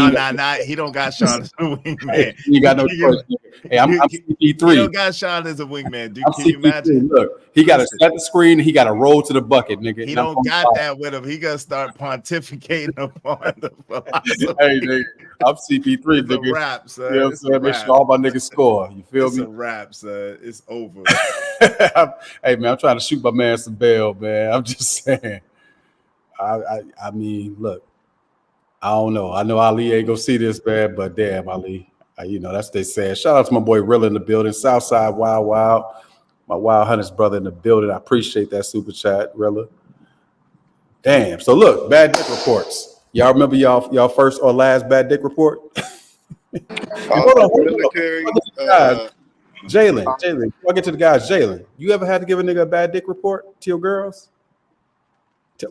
don't got Sean as a wingman. You got no choice. Hey, I'm CP3. He don't got Sean as a wingman. Dude, can you imagine? Look, he got to set the screen. He got to roll to the bucket, nigga. He don't got that with him. He gonna start pontificating upon the philosophy. Hey, nigga, I'm CP3, it's nigga. A rap, son. You know what I'm saying? Make sure all my niggas score. You feel me? It's a rap, son. It's over. Hey, man, I'm trying to shoot my man some bail, man. I'm just saying. I mean, look, I don't know. I know Ali ain't gonna see this, man, but damn, Ali, you know, that's what they said. Shout out to my boy Rilla in the building, Southside Wild, my Wild Hunters brother in the building. I appreciate that super chat, Rilla. Damn. So look, bad dick reports. Y'all remember y'all first or last bad dick report? Hold on. Jalen, before I get to the guys, Jalen, you ever had to give a nigga a bad dick report to your girls?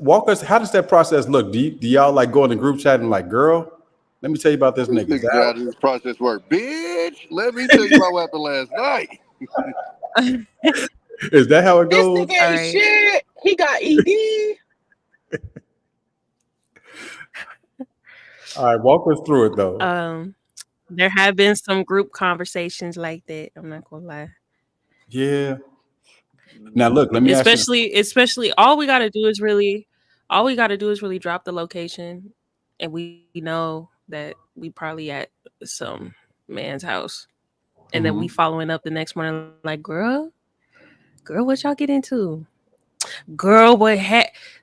Walk us. How does that process look? Do y'all like go in the group chat and like, girl, let me tell you about this nigga. How does this process work, bitch? Let me tell you about what happened last night. Is that how it goes? This nigga ain't shit. He got ED. All right, walk us through it though. There have been some group conversations like that. I'm not gonna lie. Yeah. Now look, let me especially all we gotta do is really drop the location, and we know that we probably at some man's house, and then we following up the next morning like, girl, what y'all get into? Girl,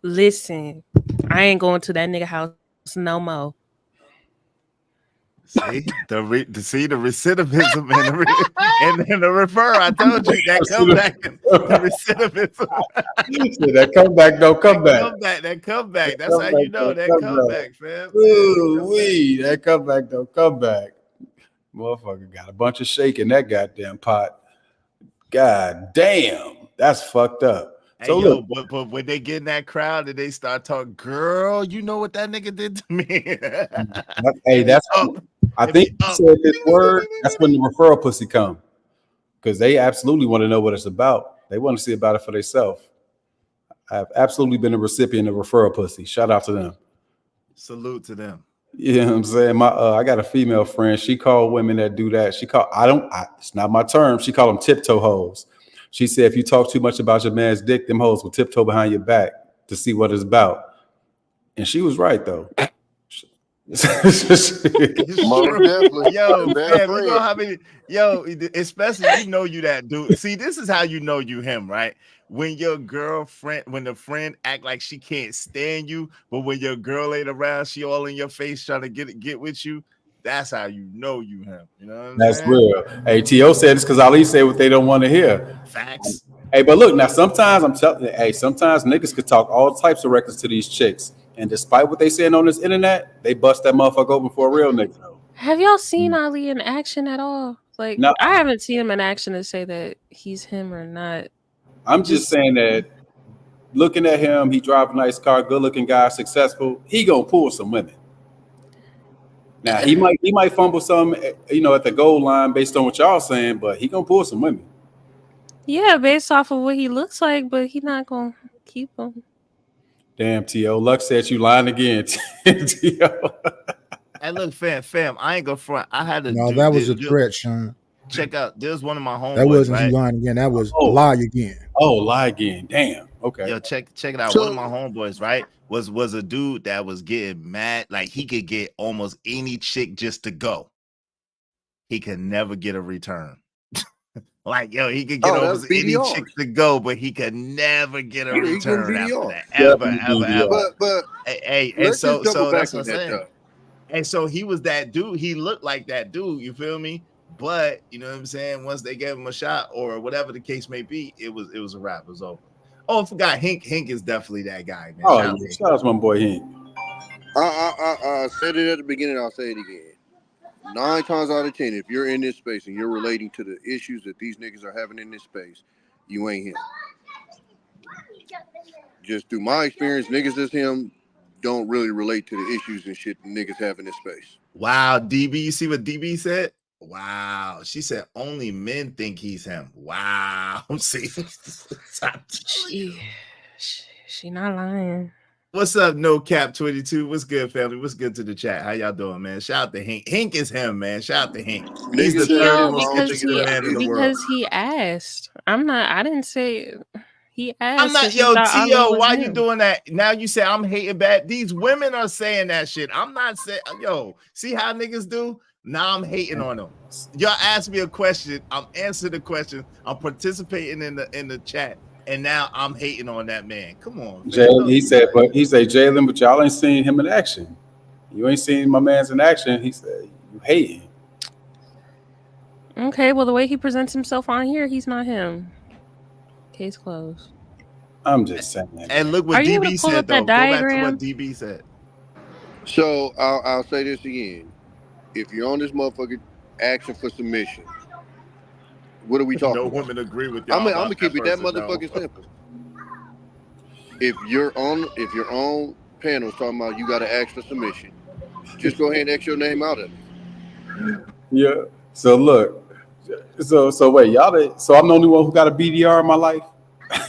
listen, I ain't going to that nigga house no more. See the recidivism and then the refer. I told you that comeback, the recidivism. That comeback don't come back. That comeback. That's how you know that comeback, fam. Ooh-wee, that comeback don't come back. Motherfucker got a bunch of shake in that goddamn pot. God damn, that's fucked up. Hey, So yo, look, but when they get in that crowd and they start talking, girl, you know what that nigga did to me. hey, that's I think you said this word. That's when the referral pussy come, because they absolutely want to know what it's about. They want to see about it for themselves. I've absolutely been a recipient of referral pussy. Shout out to them. Salute to them. You know what I'm saying? I got a female friend. She called women that do that. It's not my term. She called them tiptoe hoes. She said, if you talk too much about your man's dick, them hoes will tiptoe behind your back to see what it's about. And she was right, though. Definitely. Yo, man, you know how many, especially you that dude. See, this is how you know you him, right? When your girlfriend, when the friend act like she can't stand you, but when your girl ain't around, she all in your face trying to get with you. That's how you know you him. You know what I'm That's saying? real. Hey, T.O. said it's because Ali said what they don't want to hear. Facts. Hey, but look, now sometimes I'm telling you, sometimes niggas could talk all types of records to these chicks. And despite what they saying on this internet, they bust that motherfucker open for a real nigga. Have y'all seen Ali in action at all? Like, No. I haven't seen him in action to say that he's him or not. I'm just saying that looking at him, he drive a nice car, good looking guy, successful. He gonna pull some women. Now he might fumble some, at the goal line based on what y'all saying, but he gonna pull some women. Yeah, based off of what he looks like, but he not gonna keep them. Damn, T.O. Luck said you lying again. T.O. Hey, look, fam, I ain't gonna front. I had to. No, that was a threat, Sean. Check out. There's one of my homeboys. That wasn't right? you lying again. That was lie again. Oh, lie again. Damn. Okay. Yo, check it out. One of my homeboys, right, was a dude that was getting mad. Like he could get almost any chick just to go. He could never get a return. Like, yo, he could get almost any chick to go, but he could never get a return after that. Ever. But hey, and so that's what I'm saying. And so he was that dude. He looked like that dude. You feel me? But you know what I'm saying? Once they gave him a shot or whatever the case may be, it was a wrap. It was over. Oh, I forgot. Hink is definitely that guy, man. Oh, shout out to my boy Hink. I said it at the beginning. I'll say it again. 9 times out of 10, if you're in this space and you're relating to the issues that these niggas are having in this space, you ain't him. Just through my experience, niggas that's him don't really relate to the issues and shit niggas have in this space. Wow, DB, you see what DB said? Wow, she said only men think he's him. Wow, I'm seeing. She not lying. What's up, No Cap 22? What's good, family? What's good to the chat? How y'all doing, man? Shout out to Hink. Hink is him, man. Shout out to Hink. He's the third most interesting man in the world. Because he asked. I didn't say he asked. I'm not, yo, T.O., why you doing that? Now you say I'm hating bad. These women are saying that shit. I'm not saying, yo, see how niggas do? Now I'm hating on them. Y'all asked me a question. I'm answering the question. I'm participating in the chat. And now I'm hating on that man. Come on. Jalen, he said, Jalen, but y'all ain't seen him in action. You ain't seen my man's in action. He said, you hating. Okay, well, the way he presents himself on here, he's not him. Case closed. I'm just saying. And look what DB said, though. Go back to what DB said. So I'll say this again. If you're on this motherfucker asking for submission, what are we talking about? No women agree with you. I'm gonna keep it that motherfucking simple. If you're on panels talking about you gotta ask for submission, just go ahead and X your name out of it. Yeah. So look. So wait, y'all. So I'm the only one who got a BDR in my life.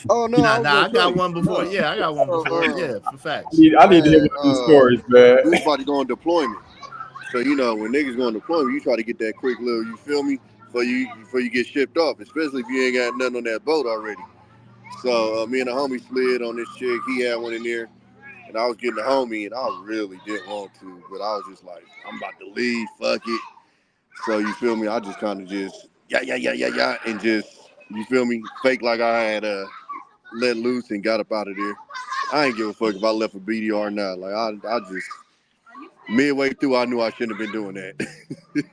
Oh no, I got one before. Yeah, I got one before. Yeah, for facts. I need to hear some stories, man. This about to go on deployment. So when niggas go on deployment, you try to get that quick little, you feel me? Before you get shipped off, especially if you ain't got nothing on that boat already. So me and the homie slid on this chick. He had one in there, and I was getting the homie, and I really didn't want to, but I was just like, I'm about to leave. Fuck it. So you feel me? I just kind of just yeah, and just you feel me? Fake like I had let loose and got up out of there. I ain't give a fuck if I left a BDR or not. Like I midway through, I knew I shouldn't have been doing that.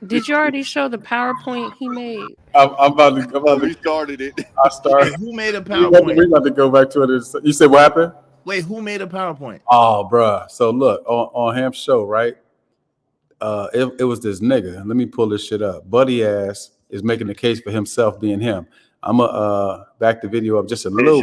Did you already show the PowerPoint he made? I'm about to. We started it. I started. Wait, who made a We PowerPoint? about to go back to it. You said what happened? Wait, who made a PowerPoint? Oh, bruh. So look on Ham's show, right? It was this nigga. Let me pull this shit up. Buddy ass is making the case for himself being him. I'm gonna back the video up just a little.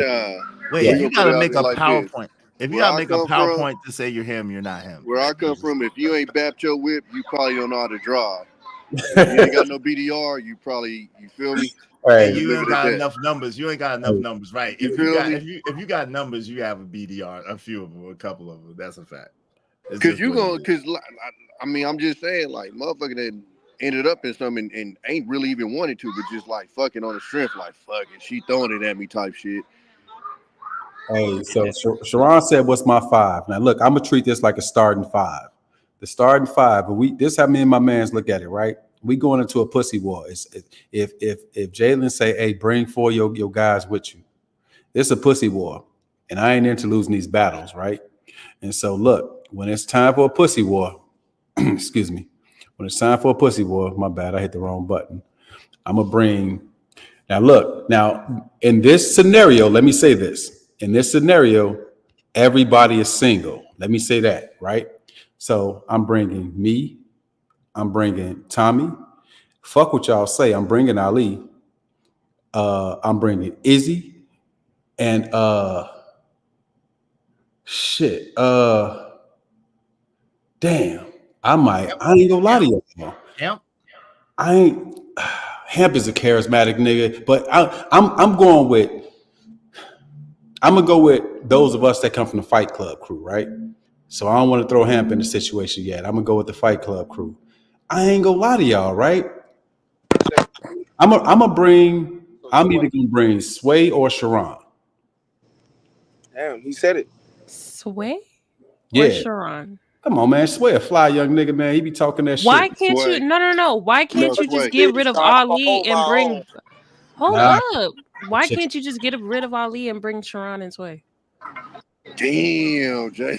Wait, Yeah. if you gotta make a like PowerPoint. this. If you Where gotta I make a come from- PowerPoint to say you're him, you're not him. Where I come from, if you ain't bapped your whip, you probably don't know how to drive. If you ain't got no BDR, you feel me? Hey, You ain't Leave it got at that. enough numbers. You ain't got enough numbers, right? You If feel you got me? if you got numbers, you have a BDR, a few of them, a couple of them. That's a fact. It's Because just you what gonna, it is. because I mean, I'm just saying, like, motherfucker that ended up in something and ain't really even wanted to, but just like fucking on the strength, like fucking, she throwing it at me type shit. Hey, so Sharon said, "What's my 5?" Now, look, I'm gonna treat this like a starting 5. The starting 5, but this how me and my mans look at it, right? We going into a pussy war. If Jalen say, "Hey, bring 4 your guys with you," it's a pussy war, and I ain't into losing these battles, right? And so, look, when it's time for a pussy war, excuse me, when it's time for a pussy war, my bad, I hit the wrong button. I'm gonna bring. Now, look, now in this scenario, let me say this. In this scenario, everybody is single. Let me say that, right? So I'm bringing me. I'm bringing Tommy. Fuck what y'all say. I'm bringing Ali. I'm bringing Izzy. And shit. Damn. I ain't gonna lie to you. Hemp? Hemp is a charismatic nigga, but I'm gonna go with those of us that come from the Fight Club crew, right? So I don't want to throw Hemp in the situation yet. I'm gonna go with the Fight Club crew. I ain't gonna lie to y'all, right? I'm either gonna bring Sway or Sharon. Damn, he said it. Sway? Yeah. Or Sharon? Come on, man. Sway a fly young nigga, man. He be talking that Why shit. can't Sway. you? No. Why can't No, you just Sway. get rid of Ali and bring? Hold Nah. up. Why Shit. can't you just get rid of Ali and bring Sharon and Sway? Damn, Jay.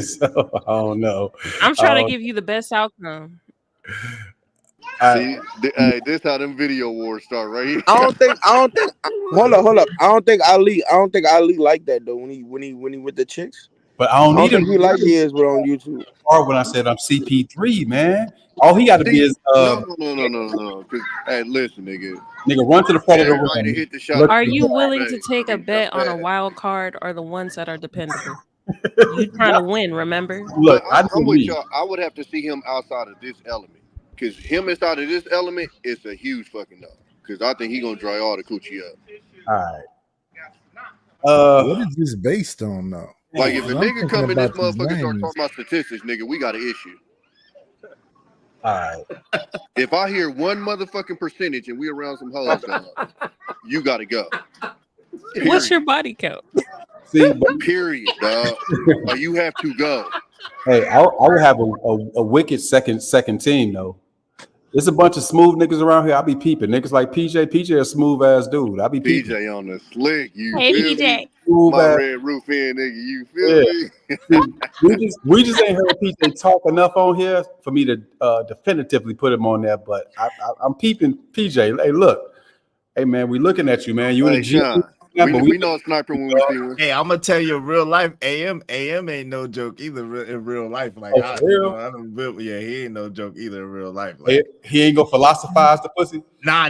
So I don't know. I'm trying to give you the best outcome. See, hey, this how them video wars start right here. I don't think. Hold up. I don't think Ali like that though. When he with the chicks. But I don't need him. Think he like his with on YouTube. Or when I said I'm CP3, man. All he got to be is No. Cause, hey, listen, nigga. run to the front of the Everybody room. hit the shot. Are you willing Hey, to take I a mean, bet on a that's wild card or the ones that are dependable? You trying to win, remember? Look, I'm do with me. y'all. I would have to see him outside of this element. Because him inside of this element is a huge fucking no. Because I think he gonna dry all the coochie up. All right. What is this based on, though? Like if a I'm nigga thinking come in this about these motherfucker start names. talking about statistics, nigga, we got an issue. All right. If I hear one motherfucking percentage and we around some hoes, dog, you gotta go. What's your body count? See, but, Period, dog. Like you have to go. hey, I would have a wicked second team though. There's a bunch of smooth niggas around here. I be peeping. Niggas like PJ. PJ a smooth ass dude. I be peeping. PJ on the slick, you Hey, feel PJ. me? Smooth My ass. red roof in, nigga, you feel me? We just ain't heard PJ talk enough on here for me to definitively put him on there. But I'm peeping PJ. Hey, look. Hey man, we looking at you, man. You in Hey, the gym. Sean, Yeah, we, but we know a sniper when we see one. Hey, I'm gonna tell you, real life, AM ain't no joke either in real life. Like, Oh, for real? I don't build, yeah, he ain't no joke either in real life. Like, he ain't gonna philosophize the pussy. Nah.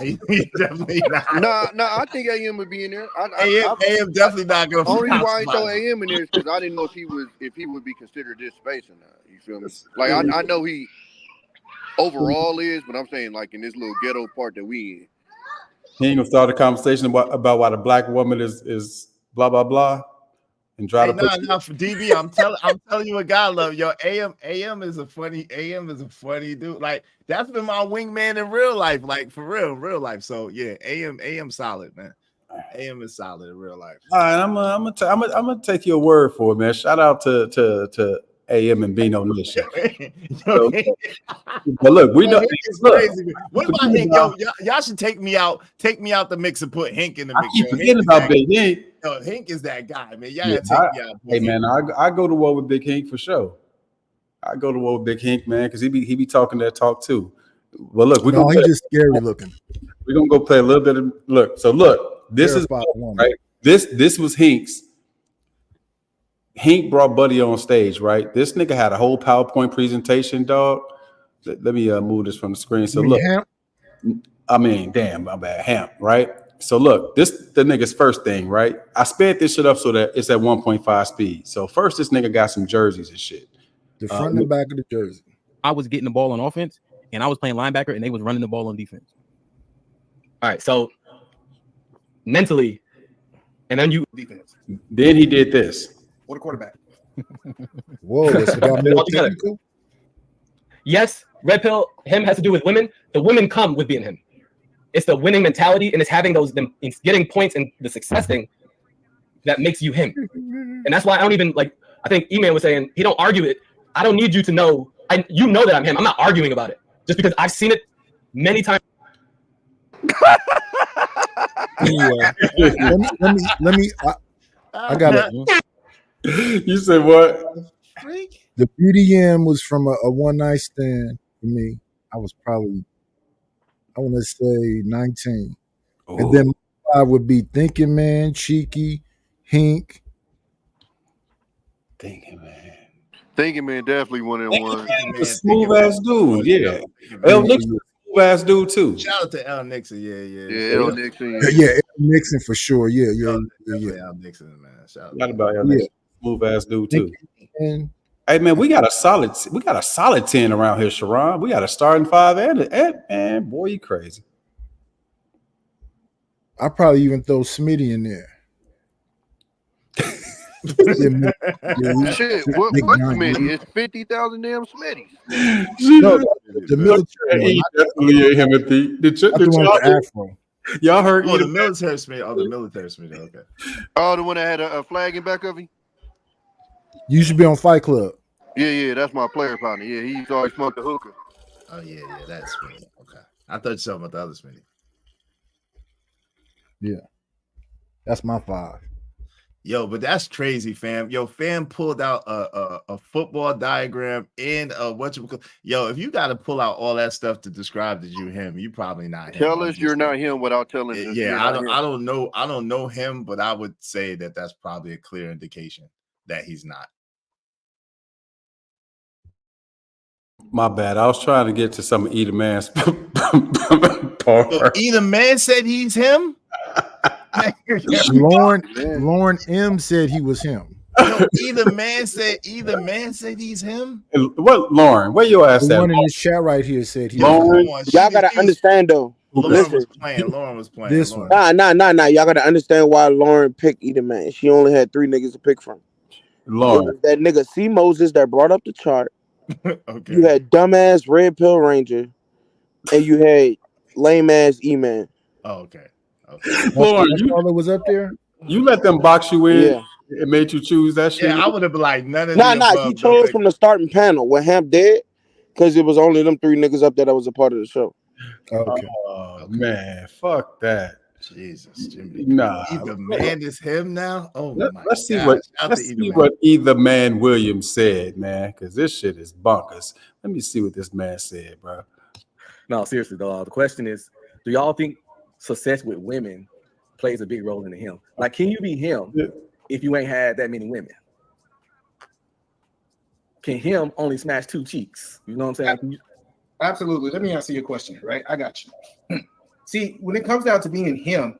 He definitely not. Nah, I think AM would be in there. AM definitely not gonna. Only reason why I ain't throw philosophize. AM in there is because I didn't know if he would be considered this space or not. You feel me? Like I know he overall is, but I'm saying like in this little ghetto part that we in. He ain't gonna start a conversation about why the black woman is blah blah blah and try Hey, to put nah, for DB, I'm telling you what God love. Yo, AM is a funny dude. Like that's been my wingman in real life, like for real life. So yeah, AM solid, man. AM is solid in real life. All right, I'm gonna take your word for it, man. Shout out to AM and Bino Nation. So, but look, we know. Hink is Look, crazy. What about Hink? Yo, y'all should take me out the mix and put Hink in the mix. I keep forgetting about Big Hink. Yo, Hink is that guy, man. Y'all Yeah, gotta take me out. hey man, I go to war with Big Hink for sure. I go to war with Big Hink, man, because he be talking that talk too. Well, look, we're gonna he's just scary looking. We're gonna go play a little bit of look. So look, this Terrified is woman. right. This was Hink's. Hink brought Buddy on stage, right? This nigga had a whole PowerPoint presentation, dog. Let me move this from the screen. So look, I mean, damn, my bad, Hamp, right? So look, this the nigga's first thing, right? I sped this shit up so that it's at 1.5 speed. So first, this nigga got some jerseys and shit. The front and the back of the jersey. I was getting the ball on offense, and I was playing linebacker, and they was running the ball on defense. All right, so mentally, and then you defense. Then he did this. What a quarterback. Whoa, that's got more technical. Yes, red pill, him has to do with women. The women come with being him. It's the winning mentality, and it's having it's getting points and the success thing that makes you him. And that's why I don't even I think E-Man was saying he don't argue it. I don't need you to know. You know that I'm him. I'm not arguing about it just because I've seen it many times. Anyway, let me. I got it. You said what? The BDM was from a one night stand for me. I was probably, I want to say 19, and then I would be Thinking Man, Cheeky, Hink. Thinking Man. Thinking Man definitely one of them ones. A smooth ass dude, yeah. El Nixon, smooth ass dude too. Shout out to El Nixon, Yeah, El Nixon. Yeah, El Nixon for sure. Yeah. El Nixon, man. Shout Not about El Nixon. Smooth ass dude too. And hey man, we got a solid 10 around here, Sharon. We got a starting 5 and boy, you crazy. I probably even throw Smitty in there. Shit, what Smitty? It's 50,000 damn Smitties. No, the military. He definitely ain't him at the one with the afro. Y'all heard the military Smitty. Oh, the military Smitty. Okay. Oh, the one that had a flag in back of him? You should be on Fight Club. Yeah, that's my player partner. Yeah, he used to always smoke the hookah. Oh, yeah, that's Smitty. Okay. I thought you were talking about the other Smitty. Yeah. That's my 5. Yo, but that's crazy, fam. Yo, fam pulled out a football diagram and yo, if you got to pull out all that stuff to describe that you him, you probably not him. Tell us you're not him without telling us. Yeah, I don't know him, but I would say that that's probably a clear indication that he's not. My bad. I was trying to get to some of Either Man's part. So Either Man said he's him. Lauren M said he was him. No, Either Man said he's him. What, Lauren? Where your ass The at? one in this chat right here said he Lauren. was Y'all gotta understand though. Lauren was playing. This one. Nah. Y'all gotta understand why Lauren picked Either Man. She only had 3 niggas to pick from. Lauren. That nigga C. Moses that brought up the chart. Okay. You had dumbass Red Pill Ranger, and you had lame ass E-Man. Oh, okay. Lauren, all that was up there. You let them box you in. Yeah. It made you choose that shit. Yeah, I would have been like none of Nah. He chose from the starting panel when Hamp did, because it was only them 3 niggas up there that was a part of the show. Okay. Oh man, fuck that. Jesus, Jimmy. Nah. Either Man is him now. Oh my Let's see God. what Either Man Williams said, man, because this shit is bonkers. Let me see what this man said, bro. No, seriously though. The question is, do y'all think success with women plays a big role in him? Like, can you be him if you ain't had that many women? Can him only smash 2 cheeks? You know what I'm saying? Absolutely. Let me answer your question, right? I got you. See, when it comes down to being him,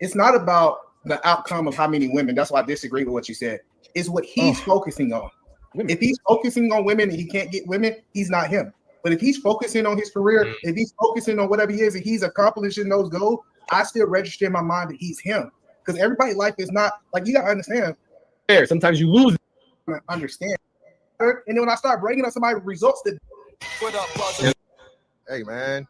it's not about the outcome of how many women. That's why I disagree with what you said. It's what he's focusing on. If he's focusing on women and he can't get women, he's not him. But if he's focusing on his career, if he's focusing on whatever he is, and he's accomplishing those goals, I still register in my mind that he's him. Because everybody's life is not like, you gotta understand. Sometimes you lose. Understand. And then when I start bringing up somebody's results, that hey man,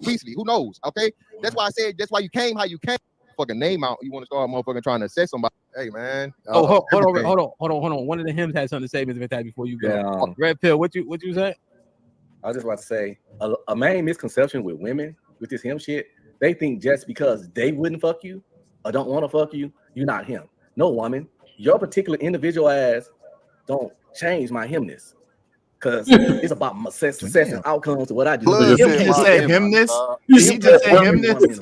Beasley, who knows? Okay, that's why I said that's why you came how you came. Fucking name out. You want to start motherfucking trying to assess somebody? Hey man. Hold everything. on. One of the hymns had something to say, Mr. Vintage, before you go. Yeah. Red Pill, what you say? I was just about to say a main misconception with women with this him shit. They think just because they wouldn't fuck you or don't want to fuck you, you're not him. No, woman, your particular individual ass don't change my himness. Because it's about my success and outcomes to what I do. He just said himness. He just said himness.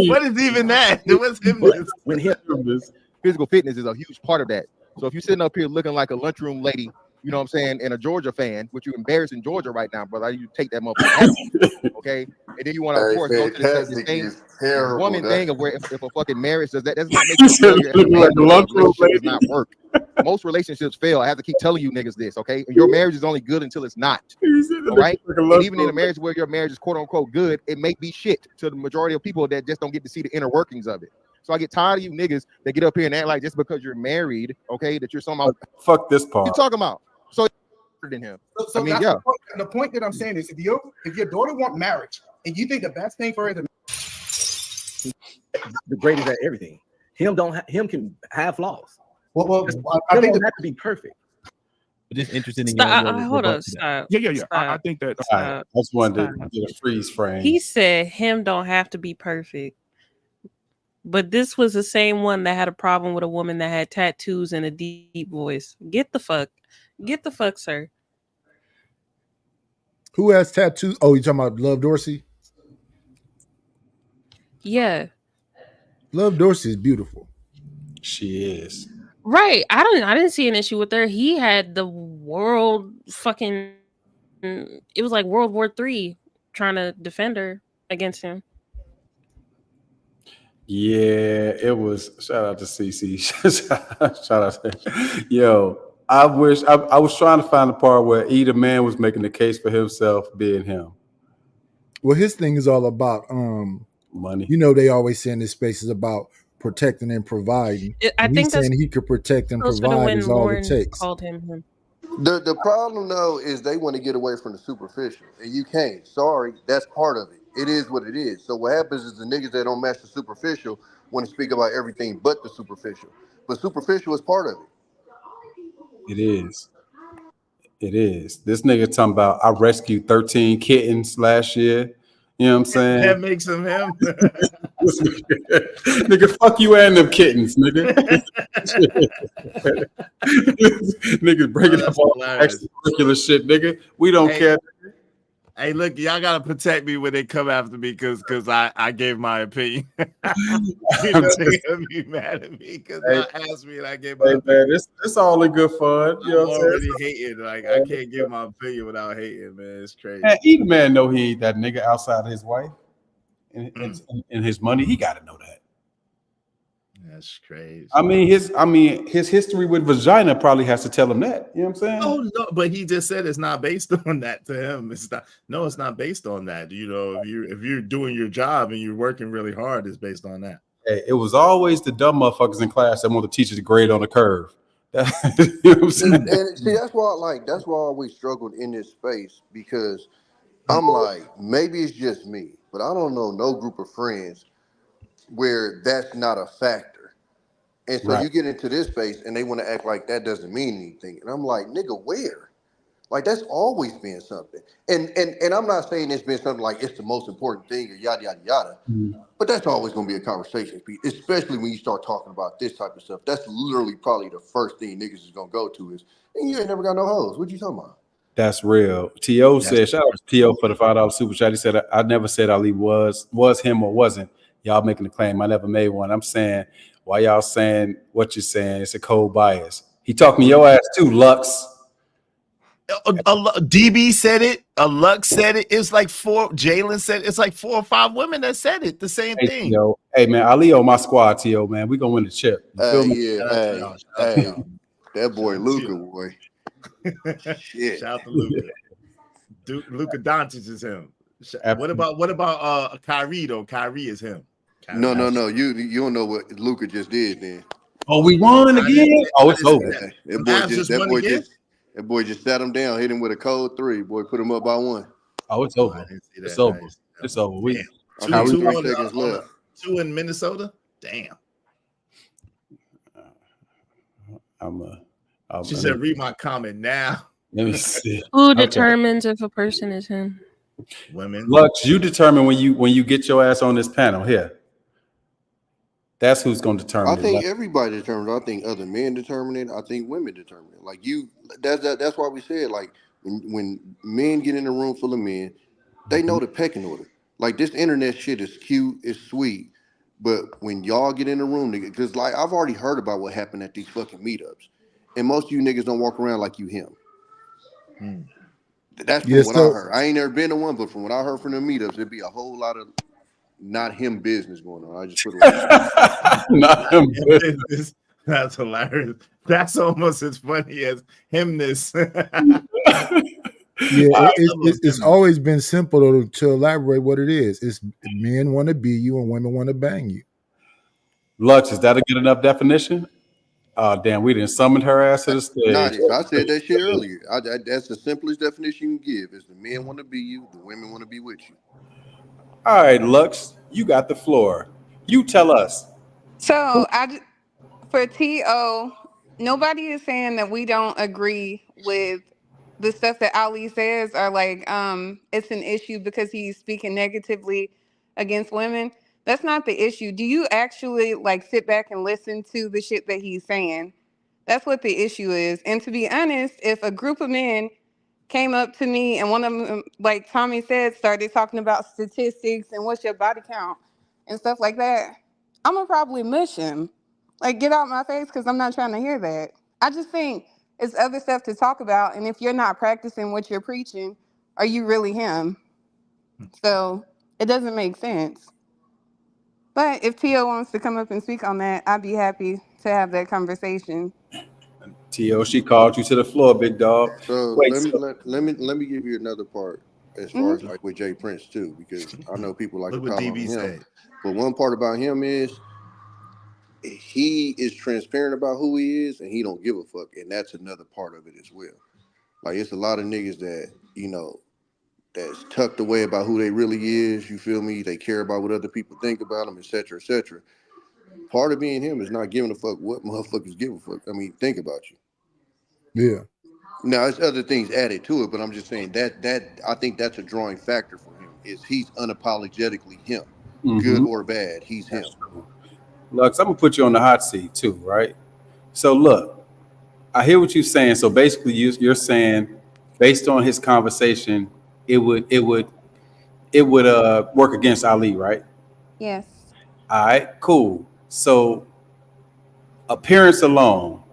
What is even that? What's himness? When him physical fitness is a huge part of that. So if you're sitting up here looking like a lunchroom lady, you know what I'm saying, and a Georgia fan, which you're embarrassing Georgia right now, brother. You take that motherfucker, okay? And then you want to, of course, go to the same woman thing of where if a fucking marriage does that, does not make you failure. Relationship does not work. Most relationships fail. I have to keep telling you niggas this, okay? Your marriage is only good until it's not. All right? And even in a marriage where your marriage is quote unquote good, it may be shit to the majority of people that just don't get to see the inner workings of it. So I get tired of you niggas that get up here and act like just because you're married, okay, that you're somehow fuck this part. What you talking about? So than him. So I mean, yeah. The point that I'm saying is if your daughter want marriage and you think the best thing for her is the greatest at everything. Him can have flaws. Well I think don't have to be perfect. But just interested in hold up, stop. Yeah. Stop. I think that I just wanted to get a freeze frame. He said him don't have to be perfect. But this was the same one that had a problem with a woman that had tattoos and a deep voice. Get the fuck, sir. Who has tattoos? Oh, you talking about Love Dorsey? Yeah. Love Dorsey is beautiful. She is. Right. I didn't see an issue with her. He had the world fucking. It was like World War III trying to defend her against him. Yeah, it was. Shout out to CC. Shout out to yo. I wish I was trying to find the part where either man was making the case for himself being him. Well, his thing is all about money. You know, they always say in this space is about protecting and providing. I think he's saying he could protect and provide is all it takes. Called him. The problem though is they want to get away from the superficial, and you can't. Sorry, that's part of it. It is what it is. So what happens is the niggas that don't match the superficial want to speak about everything but the superficial. But superficial is part of it. It is. It is. This nigga talking about I rescued 13 kittens last year. You know what I'm saying? That makes him him. Nigga, fuck you and them kittens, nigga. Niggas breaking up all extracurricular shit, nigga. We don't care. Hey, look, y'all gotta protect me when they come after me because I gave my opinion. You know, they're gonna be mad at me because y'all asked me and I gave my opinion. Man, it's all in good fun. You know I'm what I'm already saying? hating. Like I can't give my opinion without hating, man. It's crazy. Man, either man know he ain't that nigga outside of his wife and his money. He got to know that. That's crazy. I mean, his history with vagina probably has to tell him that. You know what I'm saying? Oh no, but he just said it's not based on that to him. It's not based on that. You know, if you're doing your job and you're working really hard, it's based on that. Hey, it was always the dumb motherfuckers in class that want the teacher to grade on the curve. You know what I'm saying? And see, that's why I always struggled in this space because I'm like, maybe it's just me, but I don't know no group of friends where that's not a factor. And so you get into this space and they want to act like that doesn't mean anything. And I'm like, nigga, where? Like that's always been something. And I'm not saying it's been something like it's the most important thing or yada yada yada. But that's always gonna be a conversation, especially when you start talking about this type of stuff. That's literally probably the first thing niggas is gonna go to is, and you ain't never got no hoes. What you talking about? That's real. T.O. said, shout out to T.O. for the $5 super chat. He said, I never said Ali was him or wasn't. Y'all making a claim. I never made one. I'm saying, why y'all saying what you're saying? It's a cold bias. He talking to your ass too, Lux. DB said it. Lux said it. It's like Jalen said it. It's like 4 or 5 women that said it. The same thing. T.O. Hey, man, Ali on my squad, T.O., man. We going to win the chip. Hey, that boy Luka, boy. Shit. Shout out to Luka. Luka Doncic is him. What about Kyrie though? Kyrie is him. No. You don't know what Luka just did then. Oh, we won again? Oh, it's over. That boy just sat him down, hit him with a cold 3. Boy, put him up by 1. Oh, it's over. It's over. It's over. We 2 seconds left. 2 in Minnesota. Damn. She said, "Read my comment now." Let me see. Who determines if a person is him? Women. Lux, you determine when you get your ass on this panel here. That's who's going to determine I think it. everybody determines. I think other men determine it. I think women determine it. Like you, that's why we said like when men get in a room full of men, they know the pecking order. Like this internet shit is cute, it's sweet, but when y'all get in the room, nigga, because like I've already heard about what happened at these fucking meetups, and most of you niggas don't walk around like you him. That's from what I heard. I ain't never been to one, but from what I heard from the meetups, it'd be a whole lot of not him business going on. I just put it like not him business. That's hilarious. That's almost as funny as himness. Yeah, it's always been simple to elaborate what it is. It's men want to be you and women want to bang you. Lux, is that a good enough definition? Oh, damn, we didn't summon her ass to the stage. Nah, I said that shit earlier. That's the simplest definition you can give. Is the men want to be you, the women want to be with you. All right, Lux, you got the floor. You tell us. So for T.O., nobody is saying that we don't agree with the stuff that Ali says, or like it's an issue because he's speaking negatively against women. That's not the issue. Do you actually like sit back and listen to the shit that he's saying? That's what the issue is. And to be honest, if a group of men came up to me and one of them, like Tommy said, started talking about statistics and what's your body count and stuff like that, I'm gonna probably mush him. Like, get out my face, because I'm not trying to hear that. I just think it's other stuff to talk about, and if you're not practicing what you're preaching, are you really him? So it doesn't make sense. But if T.O. wants to come up and speak on that, I'd be happy to have that conversation. T.O., she called you to the floor, big dog. So Wait, let me give you another part as far as like with Jay Prince too, because I know people like to Look what call on DB him. said. But one part about him is he is transparent about who he is, and he don't give a fuck, and that's another part of it as well. Like it's a lot of niggas that that's tucked away about who they really is. You feel me? They care about what other people think about them, etc., etc. Part of being him is not giving a fuck what motherfuckers give a fuck. I mean, think about you. Yeah. Now, there's other things added to it, but I'm just saying that I think that's a drawing factor for him. Is he's unapologetically him, good or bad, he's him. Lux, I'm gonna put you on the hot seat too, right? So look, I hear what you're saying. So basically, you're saying, based on his conversation, it would work against Ali, right? Yes. All right, cool. So appearance alone,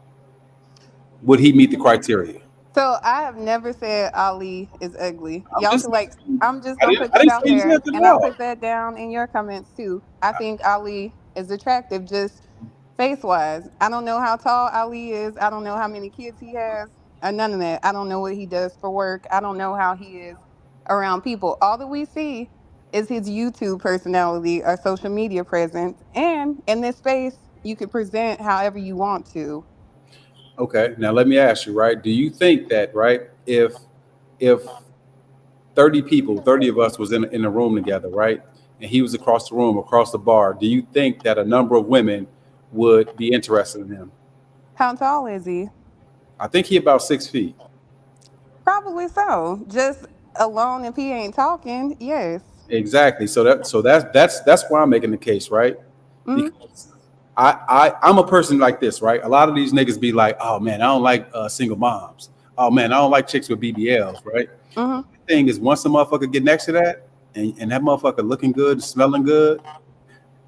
would he meet the criteria? So I have never said Ali is ugly. I'm Y'all just- feel like I'm just I gonna didn't- put I that didn't out say you there, said that and at I'll all. put that down in your comments too. I think Ali is attractive, just face wise. I don't know how tall Ali is. I don't know how many kids he has. None of that. I don't know what he does for work. I don't know how he is around people. All that we see is his YouTube personality or social media presence. And in this space, you can present however you want to. Okay, now let me ask you, right? Do you think that, right, if 30 of us was in a room together, right, and he was across the room, across the bar, do you think that a number of women would be interested in him? How tall is he? I think he about 6 feet. Probably so. Just alone, if he ain't talking, yes. Exactly. So that's why I'm making the case, right? Because I'm a person like this, right? A lot of these niggas be like, oh man, I don't like single moms. Oh man, I don't like chicks with BBLs, right? The thing is, once a motherfucker get next to that, and that motherfucker looking good, smelling good,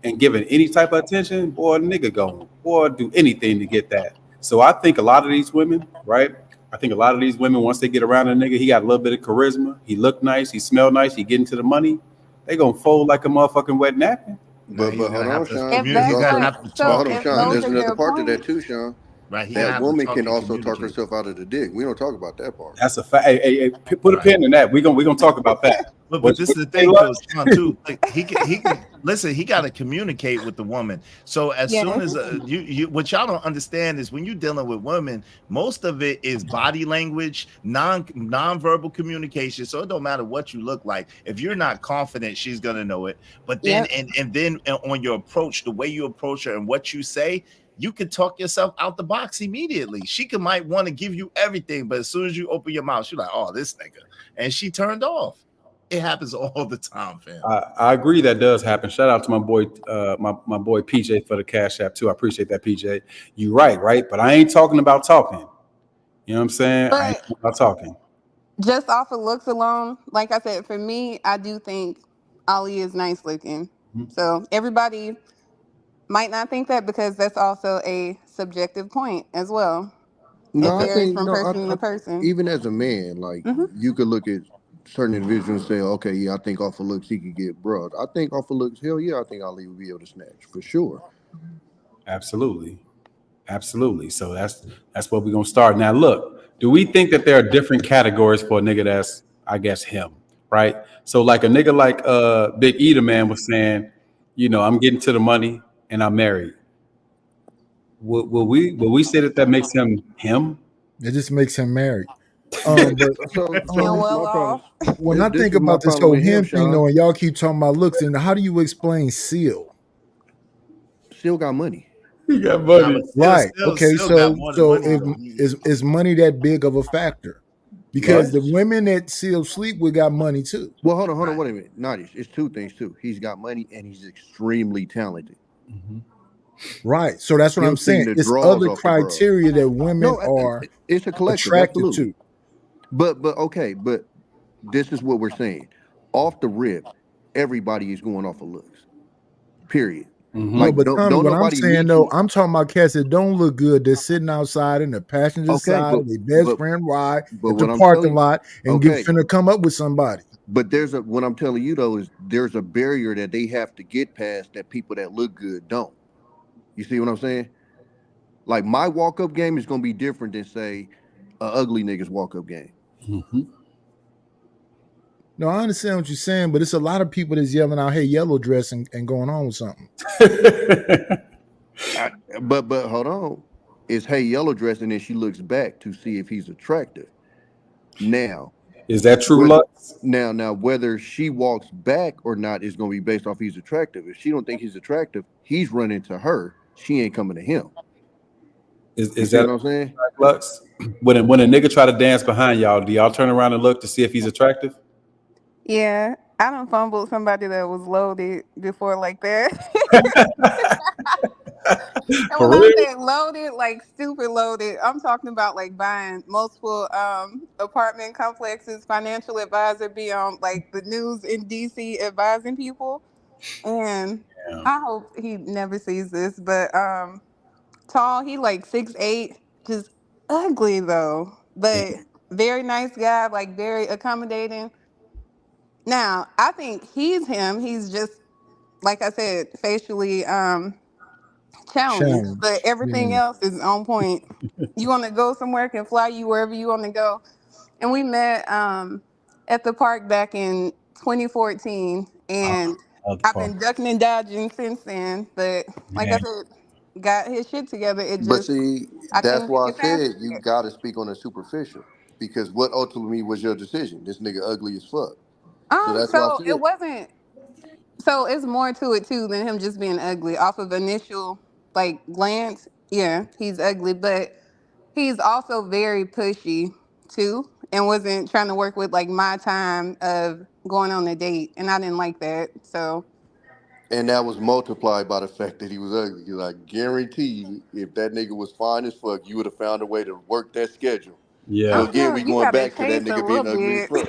and giving any type of attention, boy, nigga going, boy, do anything to get that. So I think a lot of these women, right? I think a lot of these women, once they get around a nigga, he got a little bit of charisma, he look nice, he smell nice, he get into the money, they gonna fold like a motherfucking wet napkin. But hold on, Sean. If that's what- so Hold on, if Sean. those There's are another your part to points- that too, Sean. Right, he gonna That have to woman talk can and also talk communicate. herself out of the dick. We don't talk about that part. That's a fact. Hey, put a pin in that. We're gonna talk about that. But this is the thing, Coach Sean, too. Like, he can listen. He got to communicate with the woman. So as soon as you, what y'all don't understand is when you're dealing with women, most of it is body language, non-verbal communication. So it don't matter what you look like. If you're not confident, she's gonna know it. But then and then on your approach, the way you approach her and what you say, you can talk yourself out the box immediately. She might want to give you everything, but as soon as you open your mouth, she's like, "Oh, this nigga," and she turned off. It happens all the time, fam. I agree that does happen. Shout out to my boy, my boy PJ for the Cash App too. I appreciate that, PJ. You right? But I ain't talking about talking. You know what I'm saying? I ain't talking about talking. Just off of looks alone, like I said, for me, I do think Ali is nice looking. So everybody might not think that because that's also a subjective point as well. No, It varies from person to person. Even as a man, like you could look at certain individuals and say, okay, yeah, I think off of looks he could get broad. I think off of looks, hell yeah, I think Ali would be able to snatch for sure. Absolutely. So that's what we're gonna start. Now look, do we think that there are different categories for a nigga that's, I guess, him, right? So like a nigga like Big Eater Man was saying, you know, I'm getting to the money and I'm married. Will we say that makes him him? It just makes him married. But when I think about this whole him thing, though, and y'all keep talking about looks, and how do you explain Seal? Seal got money. He got money, right? Okay, so is money that big of a factor? Because the women that Seal sleep with got money too. Well, hold on, wait a minute. Nadish, it's two things too. He's got money and he's extremely talented. Right. So that's what I'm saying. It's other criteria that women are it's a collective, attracted to. But this is what we're saying. Off the rip, everybody is going off of looks. Period. Like, but Tommy, what I'm saying though, I'm talking about cats that don't look good. They're sitting outside in the passenger side of their best friend ride at the parking lot and get finna come up with somebody. But what I'm telling you though is there's a barrier that they have to get past that people that look good don't. You see what I'm saying? Like my walk-up game is gonna be different than say a ugly nigga's walk-up game. No, I understand what you're saying, but it's a lot of people that's yelling out, "Hey, yellow dress," and going on with something. But hold on, it's hey yellow dress, and then she looks back to see if he's attractive. Now, is that true, Lux? Now, whether she walks back or not is going to be based off he's attractive. If she don't think he's attractive, he's running to her. She ain't coming to him. Is that what I'm saying, Lux? When a nigga try to dance behind y'all, do y'all turn around and look to see if he's attractive? Yeah, I done fumbled somebody that was loaded before like that. And when I say loaded, like stupid loaded, I'm talking about like buying multiple apartment complexes, financial advisor, be on like the news in DC advising people. And I hope he never sees this, but tall, he like 6'8", just ugly though, but very nice guy, like very accommodating. Now, I think he's him. He's just, like I said, facially challenged, but everything else is on point. You want to go somewhere, can fly you wherever you want to go. And we met at the park back in 2014, and I've been ducking and dodging since then. But like I said, got his shit together. But see, that's why I said you got to speak on the superficial, because what ultimately was your decision? This nigga ugly as fuck. So it wasn't. So it's more to it too than him just being ugly. Off of initial like glance, yeah, he's ugly, but he's also very pushy too, and wasn't trying to work with like my time of going on a date, and I didn't like that. So. And that was multiplied by the fact that he was ugly. Because I guarantee you, if that nigga was fine as fuck, you would have found a way to work that schedule. Yeah. So again, we going back to that nigga being ugly as fuck.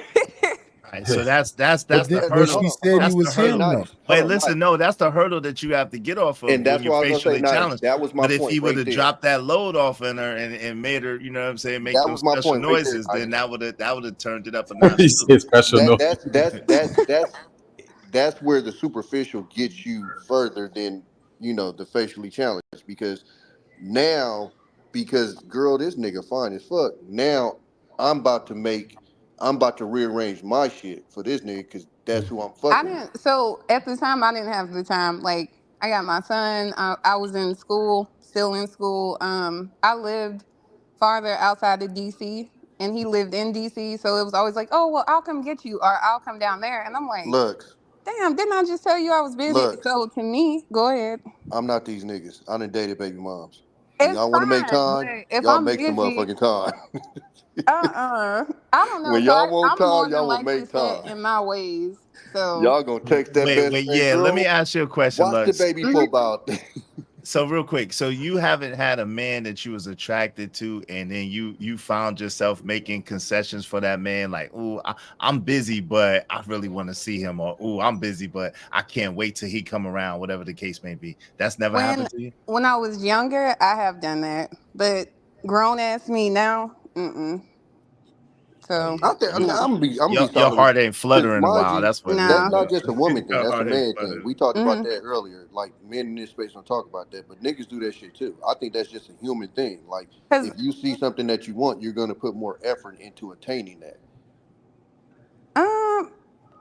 Right, so that's the hurdle. She said he was him. Wait, listen, no, that's the hurdle that you have to get off of. And that's when why you're I was gonna say, facially challenged. that was my point. point. But if he would have right dropped that load off on her and made her, you know what I'm saying, make that those was my special point right noises, there. then that would have turned it up a notch. He said special noises. That's where the superficial gets you further than, you know, the facially challenged, because girl, this nigga fine as fuck. Now I'm about to make I'm about to rearrange my shit for this nigga because that's who I'm fucking with. So at the time, I didn't have the time. Like, I got my son. I was in school, still in school. I lived farther outside of DC, and he lived in DC. So it was always like, oh, well, I'll come get you, or I'll come down there. And I'm like, Lux, damn, didn't I just tell you I was busy? Lux, So to me, go ahead. I'm not these niggas. I done dated baby moms. It's Y'all want to make fine, time? but if Y'all I'm make some busy, motherfucking time. I don't know. When So y'all want I'm more time, than y'all will likely make set time. in my ways. So Y'all gonna text that best friend Yeah. Let girl? me ask you a question, Watch Lux. the baby for about. So real quick, so you haven't had a man that you was attracted to, and then you found yourself making concessions for that man, like, ooh, I'm busy, but I really want to see him, or ooh, I'm busy, but I can't wait till he come around, whatever the case may be. That's never happened to you? when I was younger, I have done that, but grown ass me now, So I'm gonna be Your solid. heart ain't fluttering Mind wild. you, That's what it that's is. not just a woman thing. Your That's a heart ain't man thing. fluttering. We talked about Mm-hmm. that earlier. Like men in this space don't talk about that, but niggas do that shit too. I think that's just a human thing. Like if you see something that you want, you're gonna put more effort into attaining that.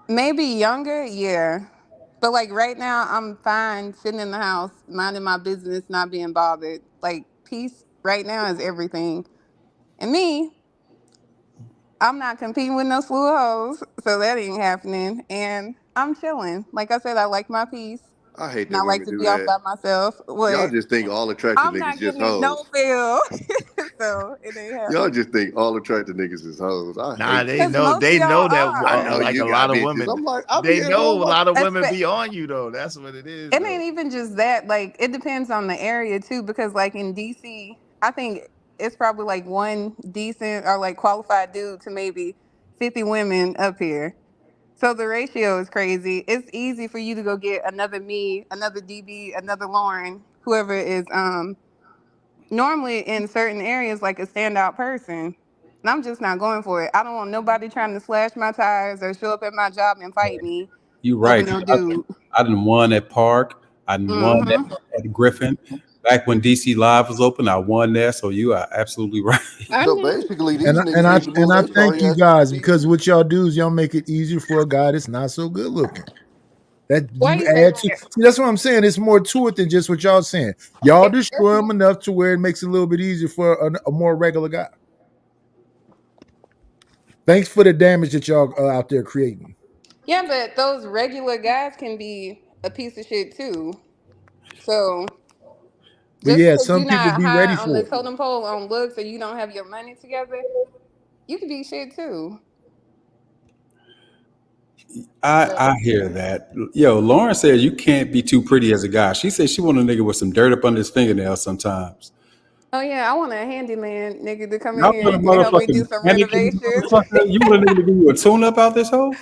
Maybe younger, yeah. But like right now, I'm fine sitting in the house, minding my business, not being bothered. Like peace right now is everything. And me, I'm not competing with no slew of hoes, so that ain't happening. And I'm chilling. Like I said, I like my peace. I hate And I that like women to do be off that. by myself. Y'all What? just think all attractive I'm niggas not just getting it no hoes. feel. So it ain't Y'all happening. just think all attractive niggas is hoes. I Nah, hate they that. know. They know that. I know Like you a lot got of bitches. women, I'm like, I be they at know home a lot of watching. women be on you though. That's what it is. It Though. ain't even just that. Like, it depends on the area too, because like in DC, I think it's probably like one decent or like qualified dude to maybe 50 women up here. So the ratio is crazy. It's easy for you to go get another me, another DB, another Lauren, whoever is normally in certain areas like a standout person. And I'm just not going for it. I don't want nobody trying to slash my tires or show up at my job and fight me You over right. no dude. I done won at Park. I done won at Griffin. Back when DC Live was open, I won there. So you are absolutely right. So basically, these And niggas need to move I their thank sorry you ass. guys because what y'all do is y'all make it easier for a guy that's not so good looking. That Why you you say add to. See, that's what I'm saying. It's more to it than just what y'all saying. Y'all destroy him enough to where it makes it a little bit easier for a more regular guy. Thanks for the damage that y'all are out there creating. Yeah, but those regular guys can be a piece of shit too. So But just yeah, because some you're people not be high ready on the for it. totem pole on looks or you don't have your money together, you can be shit too. I hear that. Yo, Lauren says you can't be too pretty as a guy. She said she want a nigga with some dirt up under his fingernails sometimes. Oh yeah, I want a handyman nigga to come in I here want a and help me do motherfucking some mannequin renovations. motherfucker. You want a nigga to give you a tune up out this hole?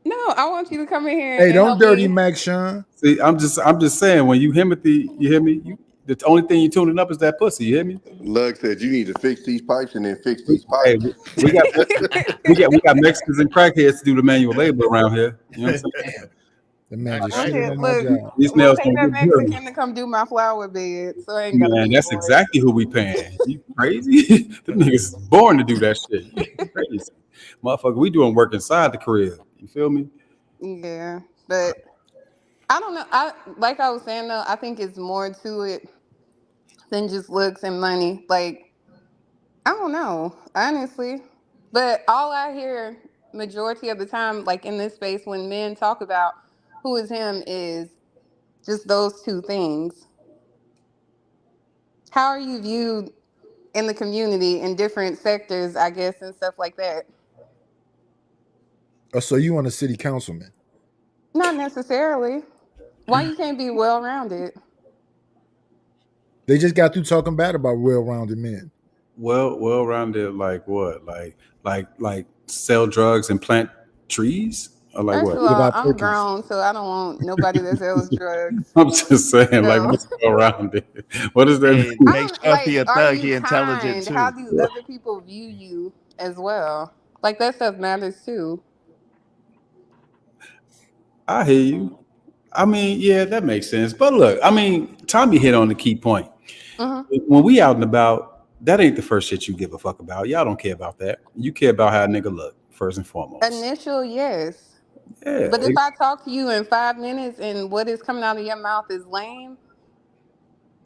No, I want you to come in here Hey, and don't help dirty me. Mac Sean. See, I'm just saying when you Himothy, you hear me? The only thing you tuning up is that pussy, you hear me? Lug said you need to fix these pipes and then fix these Hey, pipes. we got Mexicans and crackheads to do the manual labor around here. You know what I'm saying? The man just Okay, shit on my look, job. These we'll nails pay gonna that get dirty. Mexican to come do my flower bed, so I ain't gotta Man, pay that's for it. exactly who we paying. You crazy? The niggas is born to do that shit. You crazy. Motherfucker, we doing work inside the crib. You feel me? Yeah, but I don't know. Like I was saying though, I think it's more to it than just looks and money. Like I don't know, honestly. But all I hear majority of the time, like in this space, when men talk about who is him, is just those two things. How are you viewed in the community in different sectors, I guess, and stuff like that? Oh, so you want a city councilman? Not necessarily. Why you can't be well rounded? They just got through talking bad about well-rounded men. Well-rounded, like what? Like sell drugs and plant trees? Or like First what? of all, I'm grown, so I don't want nobody that sells drugs. I'm just saying, like, So what's well-rounded? What does that Hey, mean? make sure if he like, a are thug, you he intelligent kind? How too. do other people view you as well? Like that stuff matters too. I hear you. I mean, yeah, that makes sense. But look, I mean, Tommy hit on the key point. When we out and about, that ain't the first shit you give a fuck about. Y'all don't care about that. You care about how a nigga look. first and foremost. Initial, yes. Yeah. But if I talk to you in 5 minutes and what is coming out of your mouth is lame,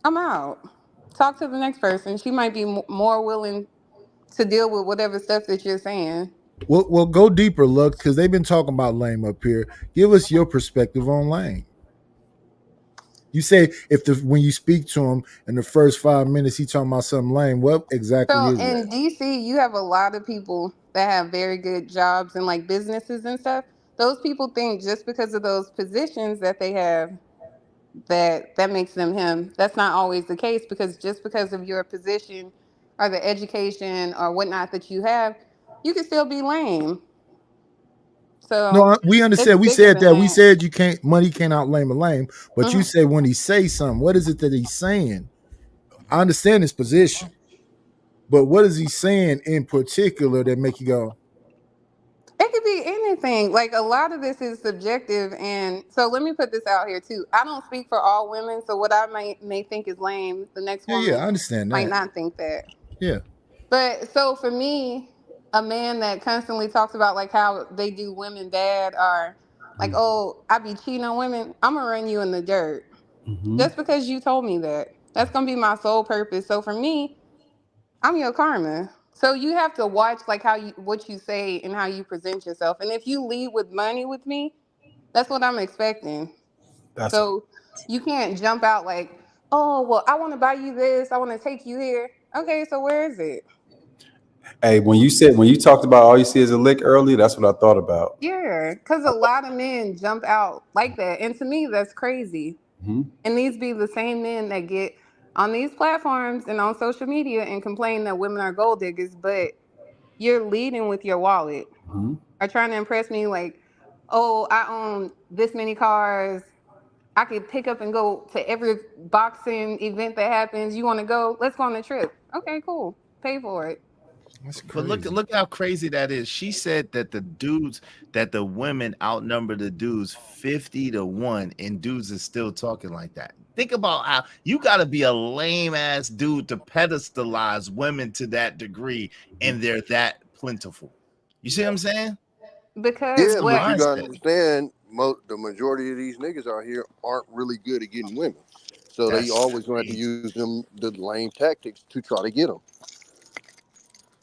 I'm out. Talk to the next person. She might be more willing to deal with whatever stuff that you're saying. Well, go deeper, Lux, because they've been talking about Lame up here. Give us your perspective on Lame. You say when you speak to him in the first 5 minutes, he talking about something lame. What exactly So is in that? DC, you have a lot of people that have very good jobs and like businesses and stuff. Those people think just because of those positions that they have, that makes them him. That's not always the case, because just because of your position or the education or whatnot that you have, you can still be lame. So No, we understand. We bigger said than that. We said money can't outlame a lame. But you Mhm. say when he says something, what is it that he's saying? I understand his position, but what is he saying in particular that make you go? It could be anything. Like, a lot of this is subjective, and so let me put this out here too. I don't speak for all women, so what I may think is lame, the next woman I understand might that. not think that. Yeah. But so for me, a man that constantly talks about like how they do women bad, or like, oh, I be cheating on women, I'm gonna run you in the dirt. Just because you told me that. That's gonna be my sole purpose. So for me, I'm your karma. So you have to watch like what you say and how you present yourself. And if you lead with money with me, that's what I'm expecting. So you can't jump out like, oh, well, I want to buy you this, I want to take you here. Okay, so where is it? Hey, when you talked about all you see is a lick earlier, that's what I thought about. Yeah, because a lot of men jump out like that. And to me, that's crazy. And these be the same men that get on these platforms and on social media and complain that women are gold diggers, but you're leading with your wallet. Are trying to impress me like, oh, I own this many cars. I could pick up and go to every boxing event that happens. You want to go? Let's go on a trip. Okay, cool. Pay for it. But look how crazy that is. She said that the women outnumber the dudes 50-1, and dudes is still talking like that. Think about how you got to be a lame ass dude to pedestalize women to that degree, and they're that plentiful. You see what I'm saying? Because yeah, but you gotta understand, the majority of these niggas out here aren't really good at getting women, so they always going to have to use the lame tactics to try to get them.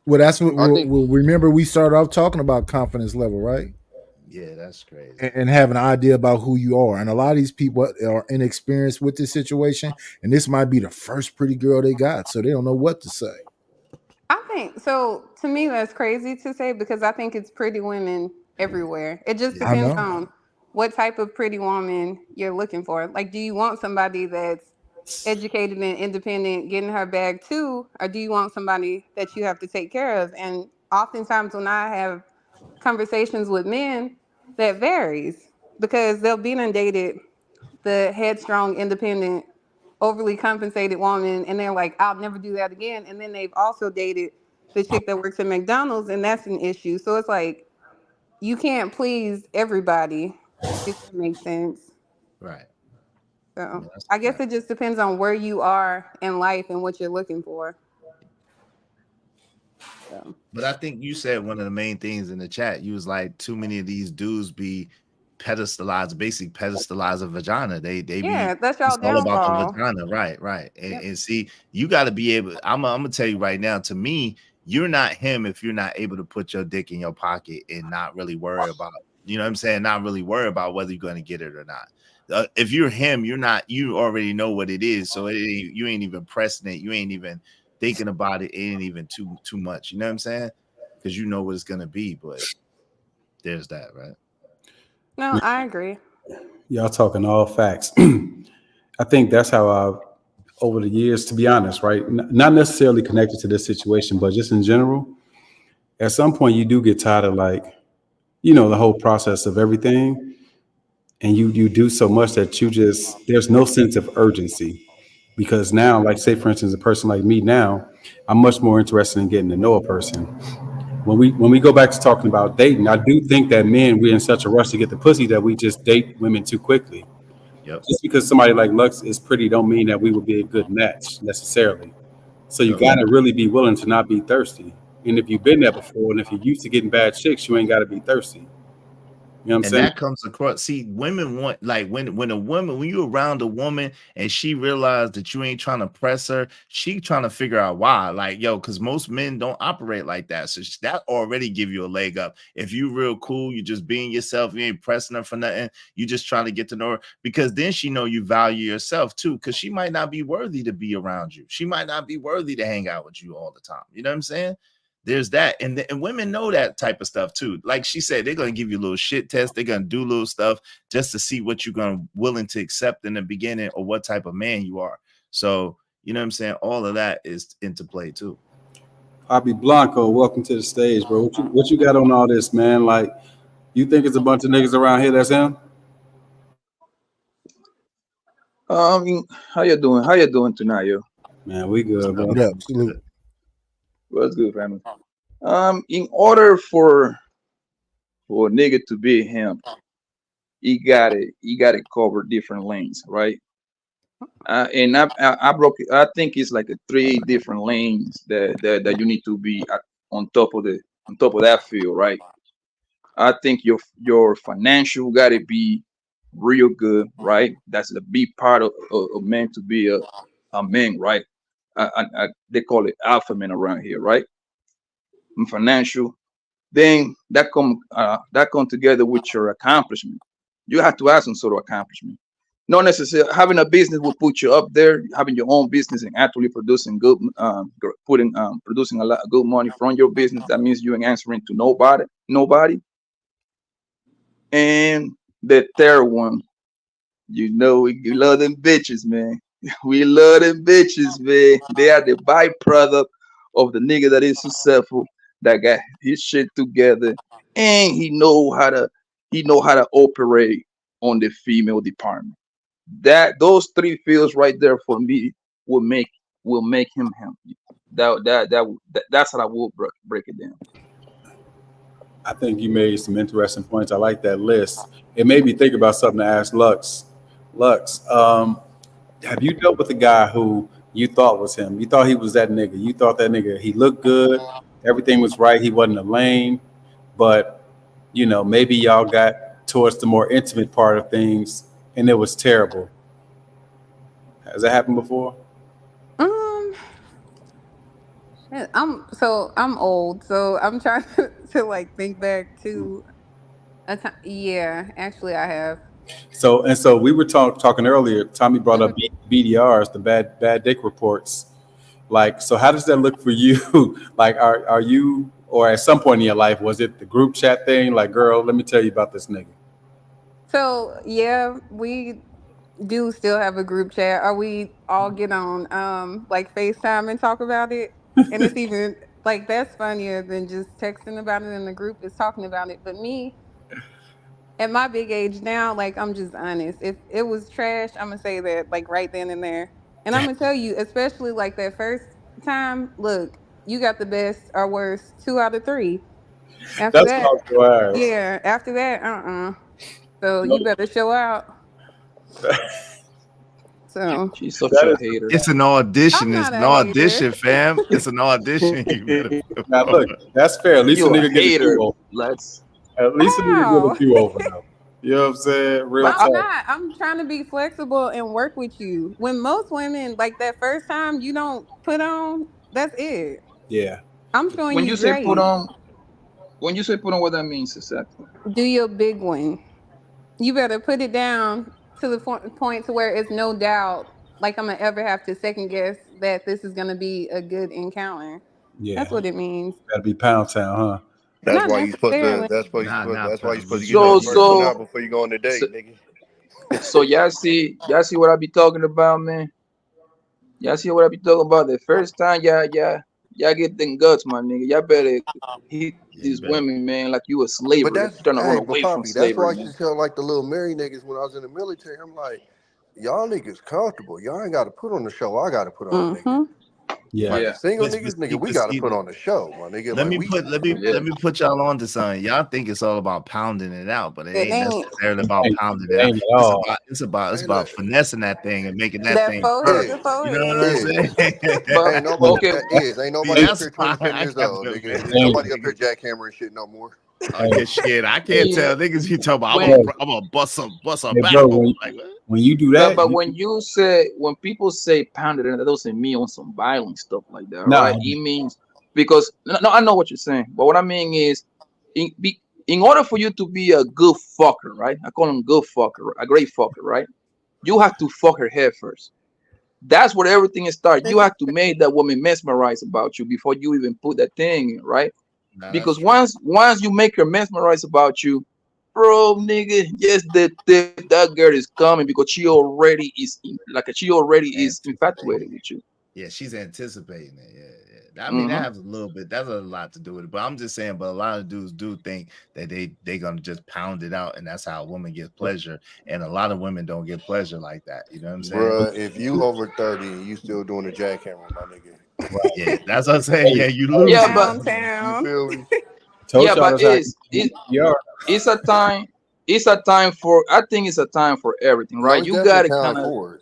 Well, that's what we'll remember. We started off talking about confidence level, right? Yeah, that's crazy. And having an idea about who you are. And a lot of these people are inexperienced with this situation, and this might be the first pretty girl they got, so they don't know what to say. I think so. To me, that's crazy to say, because I think it's pretty women everywhere. It just depends on what type of pretty woman you're looking for. Like, do you want somebody that's educated and independent, getting her bag too, or do you want somebody that you have to take care of? And oftentimes when I have conversations with men, that varies, because they'll be inundated the headstrong, independent, overly compensated woman, and they're like, I'll never do that again. And then they've also dated the chick that works at McDonald's, and that's an issue. So it's like, you can't please everybody, if that makes sense. Right. So I guess it just depends on where you are in life and what you're looking for. So. But I think you said one of the main things in the chat. You was like, too many of these dudes be pedestalize a vagina. They yeah, be, that's y'all it's all about downfall. the vagina, right. And see, you got to be able. I'm gonna tell you right now. To me, you're not him if you're not able to put your dick in your pocket and not really worry about. You know what I'm saying? Not really worry about whether you're going to get it or not. If you're him, you're not. You already know what it is, so you ain't even pressing it. You ain't even thinking about it. It ain't even too much. You know what I'm saying? Because you know what it's gonna be. But there's that, right? No, I agree. Y'all talking all facts. I think that's how I've, over the years, to be honest, right? Not necessarily connected to this situation, but just in general, at some point you do get tired of the whole process of everything. And you do so much that there's no sense of urgency, because now, like say for instance, a person like me now, I'm much more interested in getting to know a person. When we go back to talking about dating, I do think that men, we're in such a rush to get the pussy that we just date women too quickly. Yep. Just because somebody like Lux is pretty don't mean that we would be a good match necessarily. So you got to really be willing to not be thirsty. And if you've been there before, and if you're used to getting bad chicks, you ain't got to be thirsty. You know what I'm And saying? that comes across. See, women want, like, when you around a woman and she realized that you ain't trying to press her, she trying to figure out why. Like, yo, because most men don't operate like that. So that already give you a leg up. If you real cool, you just being yourself, you ain't pressing her for nothing. You just trying to get to know her, because then she know you value yourself too. Because she might not be worthy to be around you. She might not be worthy to hang out with you all the time. You know what I'm saying? There's that, and women know that type of stuff too. Like she said, they're gonna give you a little shit test. They're gonna do little stuff just to see what you're gonna willing to accept in the beginning, or what type of man you are. So you know what I'm saying. All of that is into play too. Poppy Blanco, welcome to the stage, bro. What you got on all this, man? Like, you think it's a bunch of niggas around here that's him? How you doing? How you doing tonight, yo? Man, we good, bro. What up? Salute. What's good, family? In order for a nigga to be him, he got to cover different lanes, right? And I broke it. I think it's like 3 different lanes that you need to be on top of that field, right? I think your financial got to be real good, right? That's the big part of man to be a man, right? They call it alpha man around here, right? And financial, then that come together with your accomplishment. You have to have some sort of accomplishment. Not necessarily having a business will put you up there. Having your own business and actually producing good, producing a lot of good money from your business, that means you ain't answering to nobody. And the third one, you know, we love them bitches, man. We love them bitches, man. They are the byproduct of the nigga that is successful, that got his shit together, and he know how to operate on the female department. Those 3 fields right there for me will make him him. That's how I will break it down. I think you made some interesting points. I like that list. It made me think about something to ask Lux. Lux, have you dealt with a guy who you thought was him? You thought he was that nigga. You thought that nigga, he looked good. Everything was right. He wasn't a lame. But, you know, maybe y'all got towards the more intimate part of things and it was terrible. Has that happened before? I'm old, so I'm trying to like think back to a time. Yeah, actually, I have. So we were talking earlier. Tommy brought up BDRs, the bad dick reports. Like, so how does that look for you? Like, are you, or at some point in your life, was it the group chat thing? Like, girl, let me tell you about this nigga. So yeah, we do still have a group chat, or we all get on like FaceTime and talk about it. And it's even like, that's funnier than just texting about it in the group, is talking about it. But me, at my big age now, like, I'm just honest. If it was trash, I'm gonna say that like right then and there. And I'm gonna tell you, especially like that first time, look, you got the best or worst 2 out of 3. After That's that, what I was. yeah, after that, So you better show out. So she's such a hater. It's an audition. I'm It's not an a audition, hater. fam. It's an audition. Now look, that's fair. At least You a nigga a get a hater. do-over. Let's. At least a nigga Wow. get a do-over though. You know what I'm saying? Real I'm talk. not. I'm trying to be flexible and work with you. When most women, like that first time you don't put on, that's it. Yeah. I'm showing When you you say grace. put on, what that means exactly? Do your big one. You better put it down to the point to where it's no doubt, like, I'm gonna ever have to second guess that this is gonna be a good encounter. Yeah. That's what it means. Gotta be Pound Town, huh? That's Not why you supposed to. necessarily. That's why you Nah, supposed. nah, That's why you fam. supposed to get So that first one out before you go on the date, nigga. So y'all see what I be talking about, man. Y'all see what I be talking about? The first time y'all get them guts, my nigga. Y'all better hit these women, man, like you a slaver. But that's Trying to run hey, but away from Poppy, that's why I slavery, man. used to tell like the little Mary niggas when I was in the military. I'm like, y'all niggas comfortable. Y'all ain't got to put on the show. I got to put on, nigga. Yeah. Like Yeah. the single But niggas, nigga, see, we but gotta see, put on the show, my nigga. let Like me we put let me put y'all on to something. Y'all think it's all about pounding it out, but it It ain't ain't. necessarily about pounding it out. Ain't at all. It's Hey, about look, finessing that thing and making that That thing forehead to perfect. is, You know what I'm forehead. saying? But ain't nobody okay, ain't See, nobody up that's here why 27 I years got old, to nigga. man. Ain't nobody up here jackhammering shit no more. Yeah, shit, I can't yeah, tell niggas. You talking about when I'm gonna bust a Hey, back bro, open like what? when you do but that, when people say pounded, that doesn't mean on some violent stuff like that, nah, right? It means because no, I know what you're saying, but what I mean is, in order for you to be a good fucker, right? I call him good fucker, a great fucker, right? You have to fuck her head first. That's where everything starts. You have to make that woman mesmerized about you before you even put that thing in, right? Nah, that's Because true. once you make her mesmerized about you, bro, nigga, yes, that girl is coming because she already is infatuated with you. Yeah, she's anticipating it. Yeah. I mean, that Hmm. has a little bit. That's a lot to do with it. But I'm just saying. But a lot of dudes do think that they gonna just pound it out, and that's how a woman gets pleasure. And a lot of women don't get pleasure like that. You know what I'm saying? Bruh, if you over 30 and you still doing the jackhammer, my nigga. Yeah, that's what I'm saying. Yeah, you Yeah, losing. but You Downtown. feel me? told yeah, y'all but that's how you are. it's a time. It's a time for. I think it's a time for everything, No, right? it's You definitely gotta time kind of for it.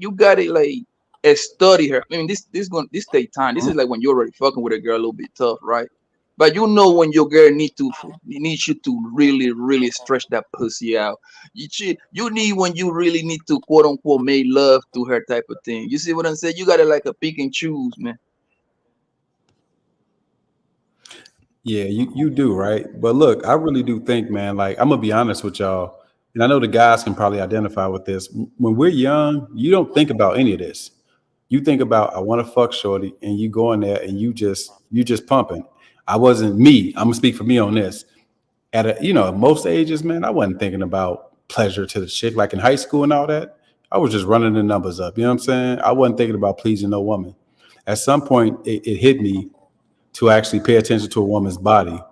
you gotta like study her. I mean, this take time. This is like when you're already fucking with a girl a little bit tough, right? But you know when your girl needs you to really really stretch that pussy out. You need when you really need to quote unquote make love to her type of thing. You see what I'm saying? You gotta like a pick and choose, man. Yeah, you do, right? But look, I really do think, man, like I'm gonna be honest with y'all, and I know the guys can probably identify with this. When we're young, you don't think about any of this. You think about I want to fuck shorty, and you go in there and you just pumping. I wasn't me. I'm gonna speak for me on this. At most ages, man, I wasn't thinking about pleasure to the chick. Like in high school and all that, I was just running the numbers up. You know what I'm saying? I wasn't thinking about pleasing no woman. At some point, it hit me to actually pay attention to a woman's body. You know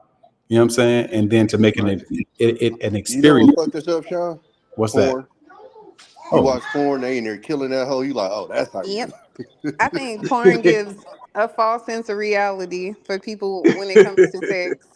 what I'm saying? And then to make an You know experience. what fucked us up, Sean? What's that? Porn. You Oh, watch porn, they in there killing that hoe. You like, oh, that's how you Yep. do. I think porn gives a false sense of reality for people when it comes to sex.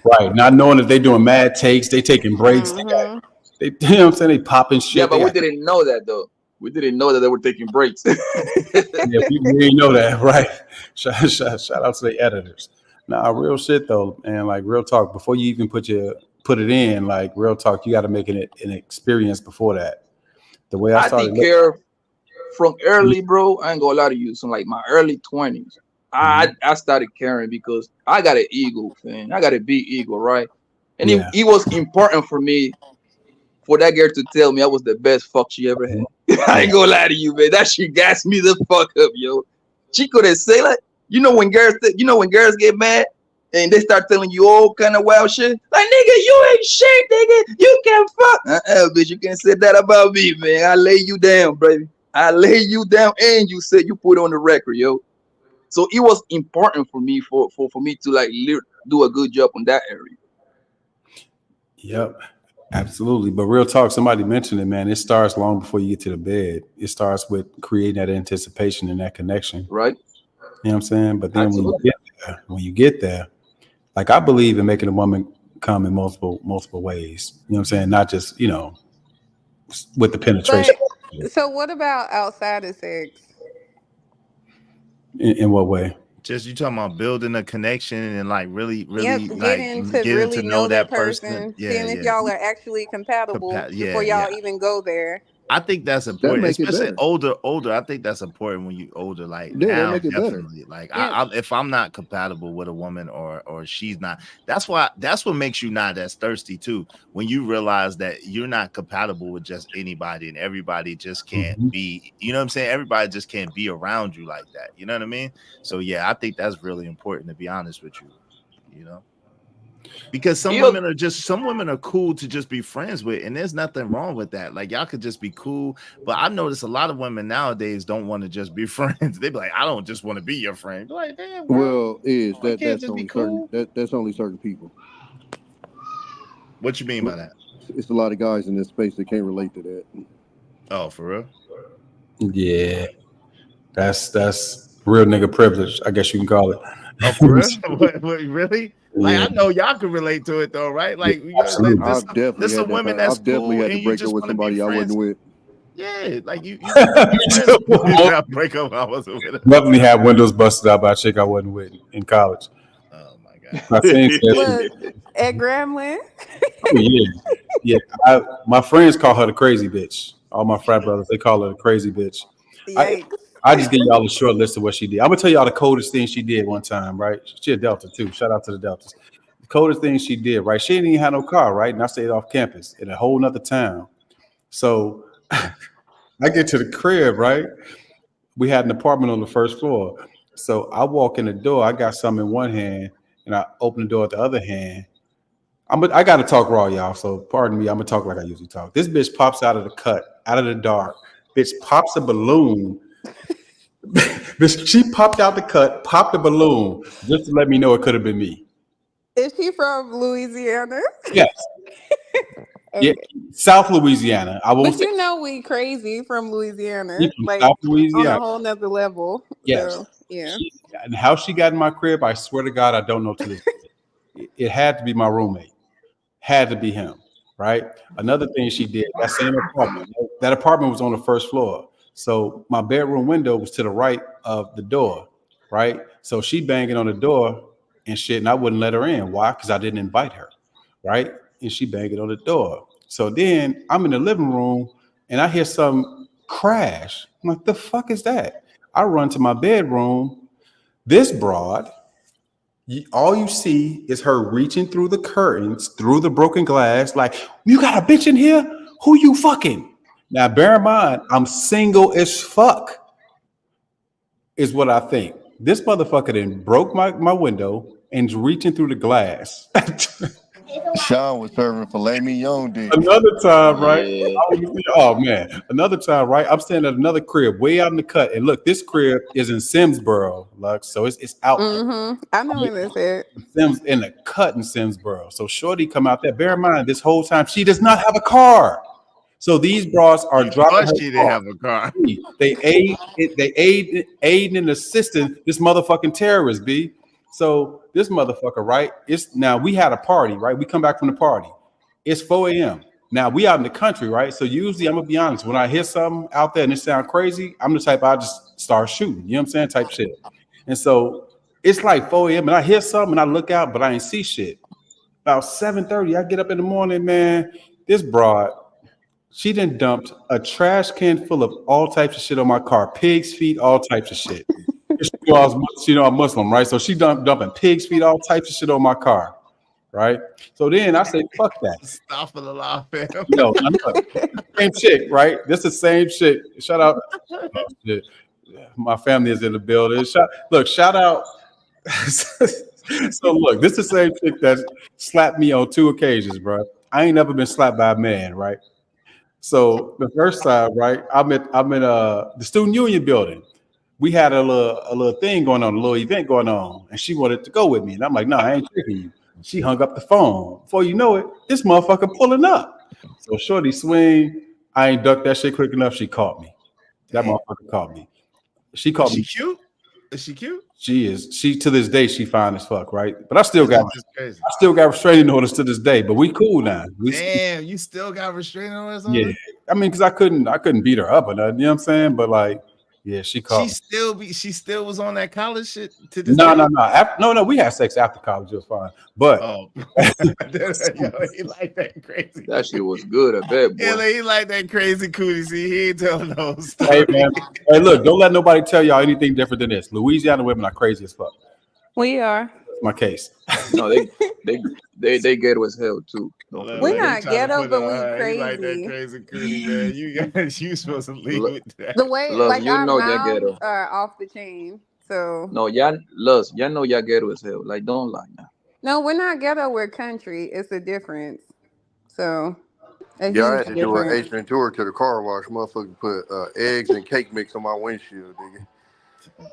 right. Not knowing if they doing mad takes, they taking breaks, Hmm. they you know what I'm saying? They popping Yeah, shit. but They we got didn't know that though. We didn't know that they were taking breaks. yeah, we ain't know that, right? Shout out to the editors. Nah, real shit though, and like real talk. Before you even put it in, like real talk, you got to make it an experience before that. The way I I started take looking. care from early, bro. I ain't gonna lie to you. So like my early 20s, I started caring because I got an ego, man. I got a big ego, right? And Yeah. it was important for me for that girl to tell me I was the best fuck she ever had. I ain't gonna lie to you, man. That shit gassed me the fuck up, yo. She could have said like, when when girls get mad and they start telling you all kind of wild shit, like nigga, you ain't shit, nigga. You can fuck. Bitch, you can't say that about me, man. I lay you down, baby. I lay you down, and you said you put on the record, yo. So it was important for me for me to like do a good job on that area. Yep. Absolutely. But real talk, somebody mentioned it, man. It starts long before you get to the bed. It starts with creating that anticipation and that connection. Right. You know what I'm saying? But then Absolutely. when you get there, like I believe in making a woman come in multiple ways. You know what I'm saying? Not just, with the penetration. But so what about outside of sex? In what way? Just you talking about building a connection and like really, Yep, really like getting to getting to really know know that that person. person, Yeah, seeing if yeah. y'all are actually compatible before Yeah. y'all even go there. I think that's That important, make it especially better. older. I think that's important when you older. Like Yeah, that now, make it better. definitely. Like Yeah. if I'm not compatible with a woman or she's not, that's what makes you not as thirsty too. When you realize that you're not compatible with just anybody and everybody just can't be. You know what I'm saying? Everybody just can't be around you like that. You know what I mean? So yeah, I think that's really important, to be honest with you. You know. Because some women are cool to just be friends with, and there's nothing wrong with that. Like y'all could just be cool, but I've noticed a lot of women nowadays don't want to just be friends. They be like, I don't just want to be your friend. Be like, damn, bro, Well, can't that's just be only cool. that's only certain people. What you mean by that? It's a lot of guys in this space that can't relate to that. Oh, for real? Yeah. That's real nigga privilege, I guess you can call it. Oh, for real? What, really? Like, I know y'all can relate to it though, right? Like, absolutely. there's some women that's I've definitely cool had to and you break just up with want to be somebody I friends. wasn't with. Yeah, like you not break up. I wasn't with her. Definitely had windows busted out by a chick I wasn't with in college. Oh my god! I seen Look, at Gremlin. Oh, yeah. My friends call her the crazy bitch. All my frat brothers, they call her the crazy bitch. I just give y'all a short list of what she did. I'm gonna tell y'all the coldest thing she did one time, right? She a Delta too. Shout out to the Deltas. The coldest thing she did, right? She didn't even have no car, right? And I stayed off campus in a whole nother town. So I get to the crib, right? We had an apartment on the first floor. So I walk in the door, I got something in one hand, and I open the door with the other hand. I gotta talk raw, y'all. So pardon me, I'm gonna talk like I usually talk. This bitch pops out of the cut, out of the dark. Bitch pops a balloon. Bitch, she popped out the cut, popped a balloon, just to let me know it could have been me. Is she from Louisiana? Yes. Okay. Yeah, South Louisiana. I won't But say you know we crazy from Louisiana, she from like South on Louisiana. a whole nother level. Yes. So, yeah. And how she got in my crib, I swear to God, I don't know to this day. It had to be my roommate. Had to be him, right? Another thing she did, that same apartment. That apartment was on the first floor. So my bedroom window was to the right of the door, right? So she banging on the door and shit, and I wouldn't let her in. Why? Because I didn't invite her, right? And she banging on the door. So then I'm in the living room and I hear some crash. I'm like, the fuck is that? I run to my bedroom. This broad, all you see is her reaching through the curtains, through the broken glass, like, you got a bitch in here? Who you fucking? Now, bear in mind, I'm single as fuck, is what I think. This motherfucker then broke my window and's reaching through the glass. Sean was serving filet mignon dick. Another time, right? Oh man, another time, right? I'm staying at another crib way out in the cut, and look, this crib is in Simsboro, Lux, so it's out there. Mm-hmm. I know where this at. Sims in the cut in Simsboro. So Shorty come out there. Bear in mind, this whole time she does not have a car. So these bras are dropping. She didn't have a car. They aid and assisting this motherfucking terrorist, B. So this motherfucker, right? It's now we had a party, right? We come back from the party. It's 4 a.m. Now we out in the country, right? So usually I'm gonna be honest, when I hear something out there and it sound crazy, I'm the type I just start shooting. You know what I'm saying? Type shit. And so it's like 4 a.m. and I hear something and I look out, but I ain't see shit. About 7:30, I get up in the morning, man. This broad, she done dumped a trash can full of all types of shit on my car, pig's feet, all types of shit. She know I'm Muslim, right? So she dumping pig's feet, all types of shit on my car, right? So then I said, fuck that. Stop for the law, fam. Yo, same chick, right? This is the same chick. Shout out. My family is in the building. Shout out. So look, this is the same chick that slapped me on 2 occasions, bro. I ain't never been slapped by a man, right? So the first time, right, I'm in the student union building. We had a little thing going on, a little event going on, and she wanted to go with me. And I'm like, no, I ain't taking you. She hung up the phone. Before you know it, this motherfucker pulling up. So shorty swing. I ain't ducked that shit quick enough. She caught me. That motherfucker caught me. She caught me. Cute? Is she cute? She is. She to this day she fine as fuck, right? But I still got restraining orders to this day. But we cool now. Damn, you still got restraining orders on Yeah. her? I mean, because I couldn't beat her up or nothing. You know what I'm saying? But like, yeah, she caught me. She still was on that college shit to this No. day? No. We had sex after college. It was fine. But Yo, he like that crazy. That shit was good, I bet, boy. Yeah, he like that crazy cootie. See, he ain't telling no story. hey man, hey look, don't let nobody tell y'all anything different than this. Louisiana women are crazy as fuck. We are. That's my case. No, they ghetto as hell too. We're not ghetto, but we crazy. He like that crazy cootie, man. You supposed to leave with that. The way, Love, like you our know y'all ghetto. mouths are off the chain. So No, y'all know y'all ghetto as hell. Like, don't lie now. no, we're not ghetto. We're country. It's a difference. So a Yeah, I huge had to do an difference. Ace Ventura to the car wash. Motherfucker put eggs and cake mix on my windshield, nigga.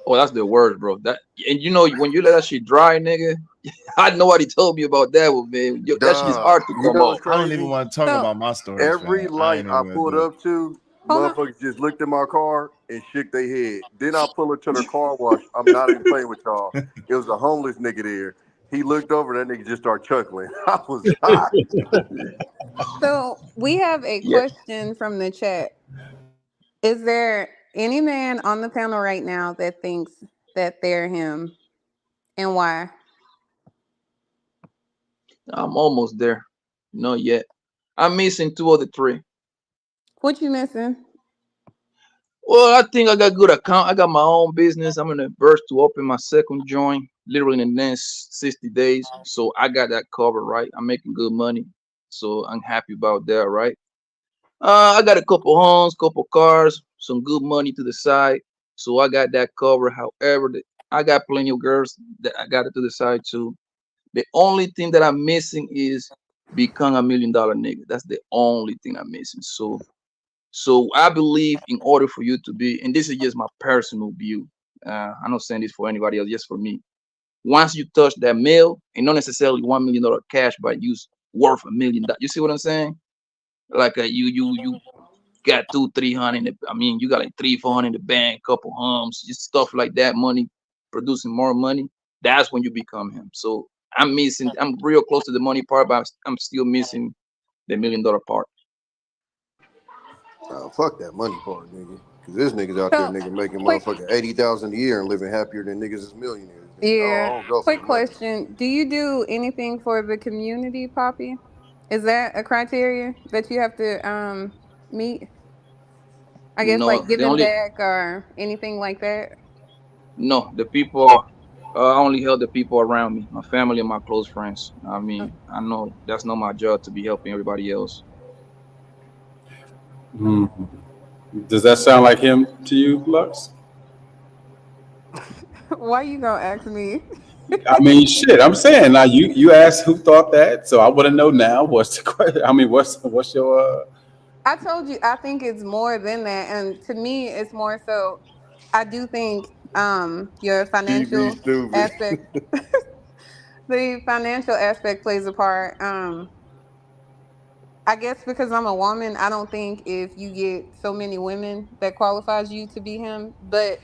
Oh, that's the worst, bro. That, and you know, when you let that shit dry, nigga, I know what he told me about that one, man. That shit's hard to come off. I don't even want to talk about my story. Every light I pulled up to, Motherfuckers just looked at my car and shook their head. Then I pull her to the car wash. I'm not even playing with y'all. It was a homeless nigga there. He looked over, that nigga just started chuckling. I was hot. So we have a question from the chat. Is there any man on the panel right now that thinks that they're him, and why? I'm almost there. Not yet. I'm missing 2 of the 3. What you missing? Well, I think I got good account. I got my own business. I'm in the verse to open my second joint literally in the next 60 days. So I got that covered, right? I'm making good money. So I'm happy about that, right? I got a couple homes, couple cars, some good money to the side. So I got that covered. However, I got plenty of girls that I got it to the side too. The only thing that I'm missing is become $1 million nigga. That's the only thing I'm missing. So I believe in order for you to be, and this is just my personal view, I'm not saying this for anybody else, just for me. Once you touch that mill, and not necessarily $1 million cash, but you worth $1 million. You see what I'm saying? Like you got 200-300. I mean, you got like 300-400 in the bank, couple homes, just stuff like that. Money, producing more money. That's when you become him. So I'm real close to the money part, but I'm still missing the $1 million part. Fuck that money part, nigga. Cause this niggas out there, nigga, making motherfucking $80,000 a year and living happier than niggas is millionaires. Yeah. Quick question. Do you do anything for the community, Poppy? Is that a criteria that you have to meet? I guess No, like the giving only back or anything like that? no, the people I only help the people around me, my family and my close friends. I mean, I know that's not my job to be helping everybody else. Does that sound like him to you, Lux? Why you gonna ask me? I mean, shit. I'm saying now. You asked who thought that, so I want to know now. What's the question? I mean, what's your? I told you I think it's more than that, and to me, it's more so. I do think your financial aspect, the financial aspect plays a part. I guess because I'm a woman, I don't think if you get so many women that qualifies you to be him. But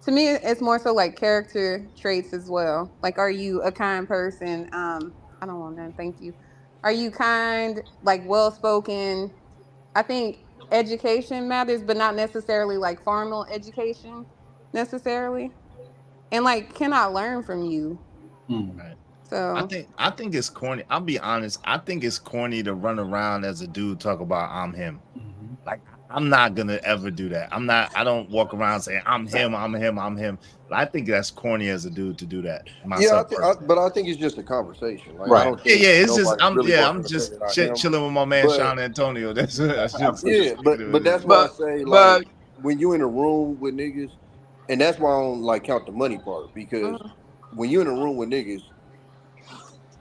to me, it's more so like character traits as well. Like, are you a kind person? I don't want that. Thank you. Are you kind, like well-spoken? I think education matters, but not necessarily like formal education necessarily. And like, can I learn from you? Right. So I think it's corny. I'll be honest. I think it's corny to run around as a dude talk about I'm him. Like I'm not gonna ever do that. I don't walk around saying I'm him. I think that's corny as a dude to do that. Myself, but I think it's just a conversation. Like, right? I don't think It's just I'm just chilling with my man Sean Antonio. That's just but that's why I say like when you in a room with niggas, and that's why I don't like count the money part, because when you in a room with niggas,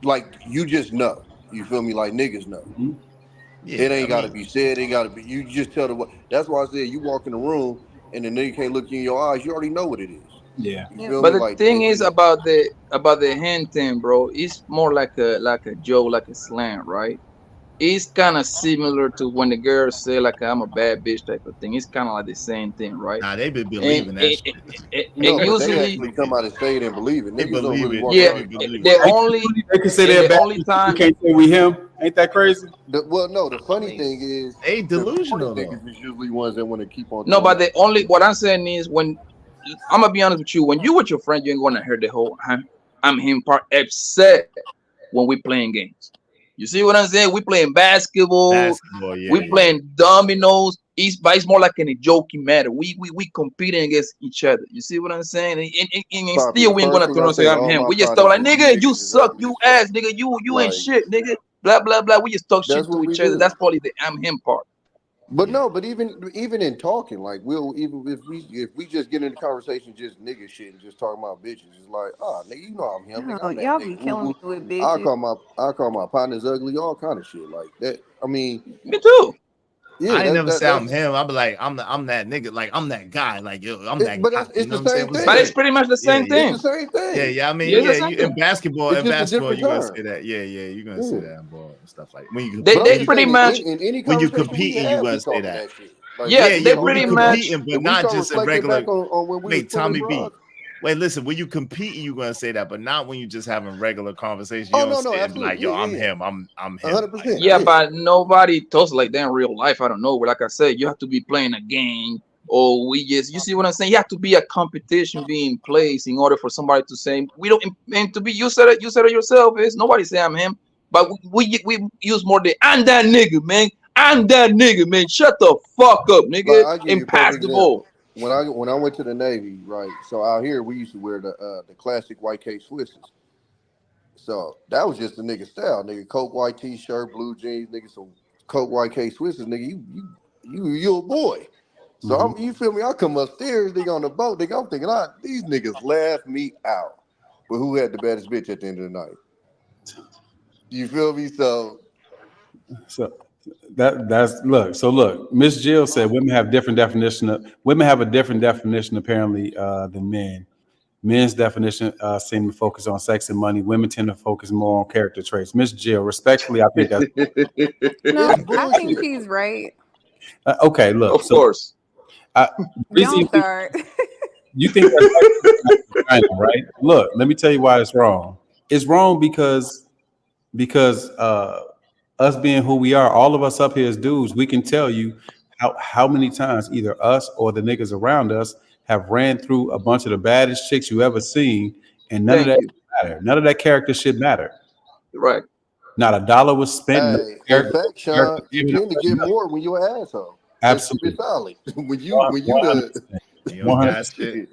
like you just know, you feel me? Like niggas know. It ain't gotta be said. It gotta be. You just tell the what. That's why I said you walk in the room and the nigga can't look you in your eyes. You already know what it is. Yeah. But the thing is about the hand thing, bro. It's more like a joke, like a slang, right? It's kind of similar to when the girls say like I'm a bad bitch type of thing. It's kind of like the same thing, right? Nah, they be believing that shit. No, but usually they actually come out and say it and believe it. They Niggas don't really believe walk it. around. They can say they're bad. You can't say we him. Ain't that crazy? Well, no. The funny thing is, they delusional. Niggas is usually ones that want to keep on. No, but what I'm saying is when I'm gonna be honest with you, when you with your friend, you ain't gonna hear the whole I'm him part, except when we playing games. You see what I'm saying? We playing basketball, we playing dominoes. It's more like in a joking matter. We competing against each other. You see what I'm saying? And still we ain't gonna turn and say I'm him. We just talk like nigga, you suck, you ass, nigga, you ain't shit, nigga. Blah blah blah. We just talk shit to each other. That's probably the I'm him part. But no, but even in talking, like if we just get into conversation, just nigga shit and just talking about bitches, it's like, nigga, you know I'm him. Nigga, I'm that y'all nigga. be killing me with bitches. I call my partners ugly, all kind of shit like that. I mean, me too. Yeah, I ain't never say I'm him. I'll be like, I'm that nigga, like I'm that guy, like yo, I'm that. But guy. it's the same thing. But it's pretty much the same thing. It's the same thing. Yeah. I mean, Yeah, you in basketball, It's just a you're different gonna term. say that. Yeah, you're gonna say that in ball and stuff like when you They pretty much in any when you conversation we competing, have, you we gonna say talking that. shit. Like, Yeah, Yeah, they when pretty you much. competing, if but we not start just a reflecting regular. back on when we Wait, was Tommy pulling B. bras. Wait, listen. When you competing, you're gonna say that, but not when you just having regular conversation. You Oh don't no, sit and be like, absolutely, "Yo, yeah, I'm yeah, him. I'm him." 100%, Yeah, yeah. but nobody talks like that in real life. I don't know. Like I said, you have to be playing a game, or we just. You see what I'm saying? You have to be a competition being placed in order for somebody to say we don't. And to be, you said it. You said it yourself. Is nobody say I'm him, but we use more than I'm that nigga, man. I'm that nigga, man. Shut the fuck up, Like nigga, I'll give you and a pass perfect the example. ball. When I went to the Navy, right? So out here we used to wear the classic white K Swisses. So that was just the nigga style, nigga. Coke white T-shirt, blue jeans, nigga. Some Coke white K Swisses, nigga. You a boy. So Mhm. you feel me? I come upstairs, nigga, on the boat, nigga. I'm thinking, these niggas laugh me out. But who had the baddest bitch at the end of the night? You feel me? So So that's look. Miss Jill said women have a different definition apparently than men. Men's definition seem to focus on sex and money. Women tend to focus more on character traits. Miss Jill, respectfully, I think that's No, it's I think bullshit. he's right. okay. Look, Of course. reason Don't start. you think that's right, right? Look, let me tell you why it's wrong. It's wrong because us being who we are, all of us up here as dudes, we can tell you how many times either us or the niggas around us have ran through a bunch of the baddest chicks you ever seen, and none of Thank that you. matter. None of that character shit matter. Right. Not a dollar was spent. No Hey, in character, fact, Sean, you given tend to up, get nothing. more when you're an asshole. Let's keep it Absolutely. solid. when you the 100%. You don't got 100%. shit.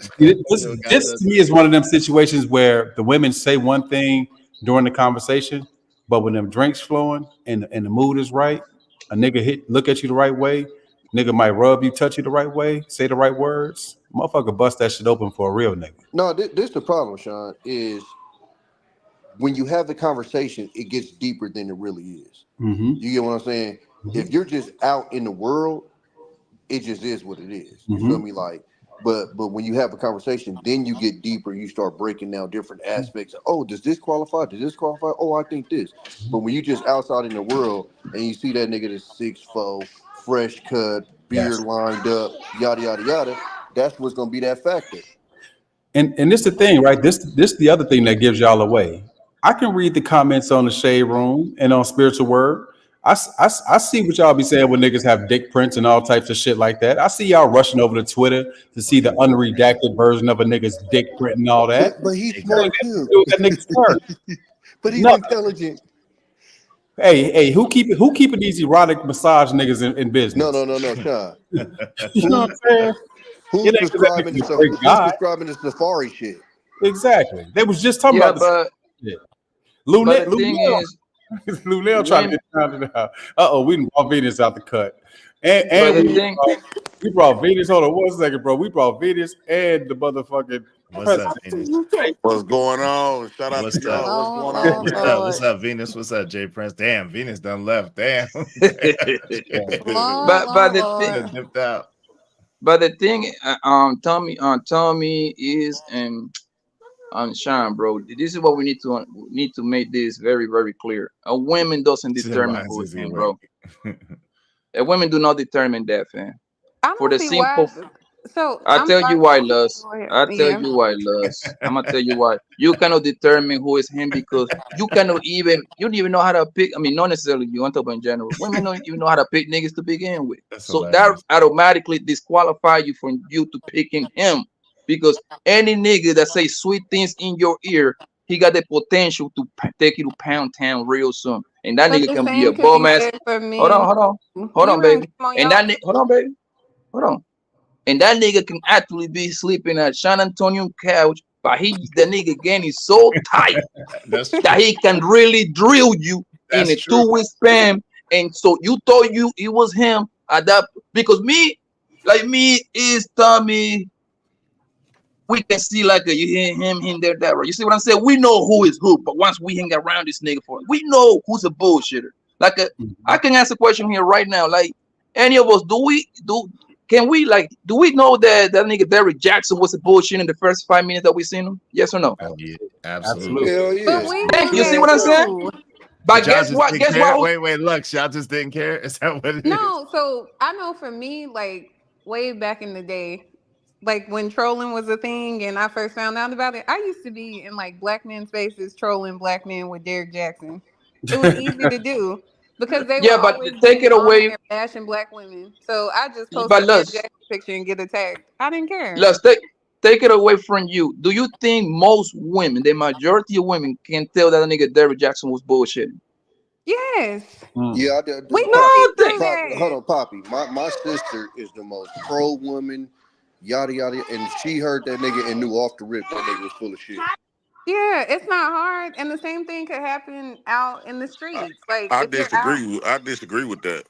This to me is one of them situations where the women say one thing during the conversation, but when them drinks flowing and the mood is right, a nigga look at you the right way, nigga might rub you, touch you the right way, say the right words, motherfucker bust that shit open for a real nigga. No, this the problem, Sean, is when you have the conversation, it gets deeper than it really is. Mm-hmm. You get what I'm saying? If you're just out in the world, it just is what it is. You feel me? Like, but when you have a conversation, then you get deeper. You start breaking down different aspects. Oh, does this qualify? Does this qualify? Oh, I think this. But when you just outside in the world and you see that nigga that's 6'4", fresh cut, beard lined up, yada yada yada, that's what's gonna be that factor. And this the thing, right? This the other thing that gives y'all away. I can read the comments on the Shade Room and on Spiritual Word. I see what y'all be saying when niggas have dick prints and all types of shit like that. I see y'all rushing over to Twitter to see the unredacted version of a nigga's dick print and all that. But he's smart too. That nigga's smart. But he's No. intelligent. Hey, who keeping these erotic massage niggas in business? No, Sean. You know what I'm saying? Who's It ain't 'cause that prescribing nigga's the a great guy. safari shit? Exactly. They was just talking Yeah, about this shit. but the thing is, Lunel trying to get rounded out. We brought Venus out the cut. but And the we thing, brought Venus. Hold on 1 second, bro. We brought Venus and the motherfucking What's up, Venus? What's going on? Shout out What's to y'all. up? What's going on, What's man? up? What's up, Venus? What's up, Jay Prince? Damn, Venus done left. Damn. but the thing, Dipped out. but the thing, Tommy is Sean, bro. This is what we need to make this very, very clear. A woman doesn't determine who is him, bro. A women do not determine that, fam. I For don't the see why. simple, So I'll I'm tell sorry. you why, Luz. Go ahead. I'll tell Yeah. you why, Luz. I'm gonna tell you why. You cannot determine who is him because you don't even know how to pick. I mean, not necessarily you. I'm talking about in general. Women don't even know how to pick niggas to begin with. So that automatically disqualify you from you to picking him because any nigga that say sweet things in your ear, he got the potential to take you to Pound Town real soon. And that But nigga the can be a same could bum be ass. said for men. Hold on, Women baby. come on And y'all. hold on, baby. Hold on. And that nigga can actually be sleeping at San Antonio couch, but the nigga again is so tight that he can really drill you in a 2-week span. And so you thought it was him at that because me is Tommy. We can see like you hear him there, that right. You see what I'm saying? We know who is who, but once we hang around this nigga for it, we know who's a bullshitter. Like I can ask a question here right now. Like any of us, do we know that nigga Derrick Jackson was a bullshit in the first 5 minutes that we seen him? Yes or no? Absolutely. Hell yeah. But we Thank knew you. See that what I'm saying? too. But guess what? Guess what? Wait, look, y'all just didn't care. Is that what it is? No, so I know for me, like way back in the day, like when trolling was a thing and I first found out about it, I used to be in like black men spaces trolling black men with Derek Jackson. It was easy to do because they were but always take it on away. there bashing black women. So I just But posted a look, Derek Jackson picture and get attacked. I didn't care. let's take it away from you. Do you think most women, the majority of women, can tell that a nigga Derrick Jackson was bullshitting? Yes. Yeah, I did. We Poppy, can see that. hold on, Poppy. My sister is the most pro woman, yada yada, and she heard that nigga and knew off the rip that nigga was full of shit. Yeah, it's not hard, and the same thing could happen out in the streets. Like I if you're out, disagree with that.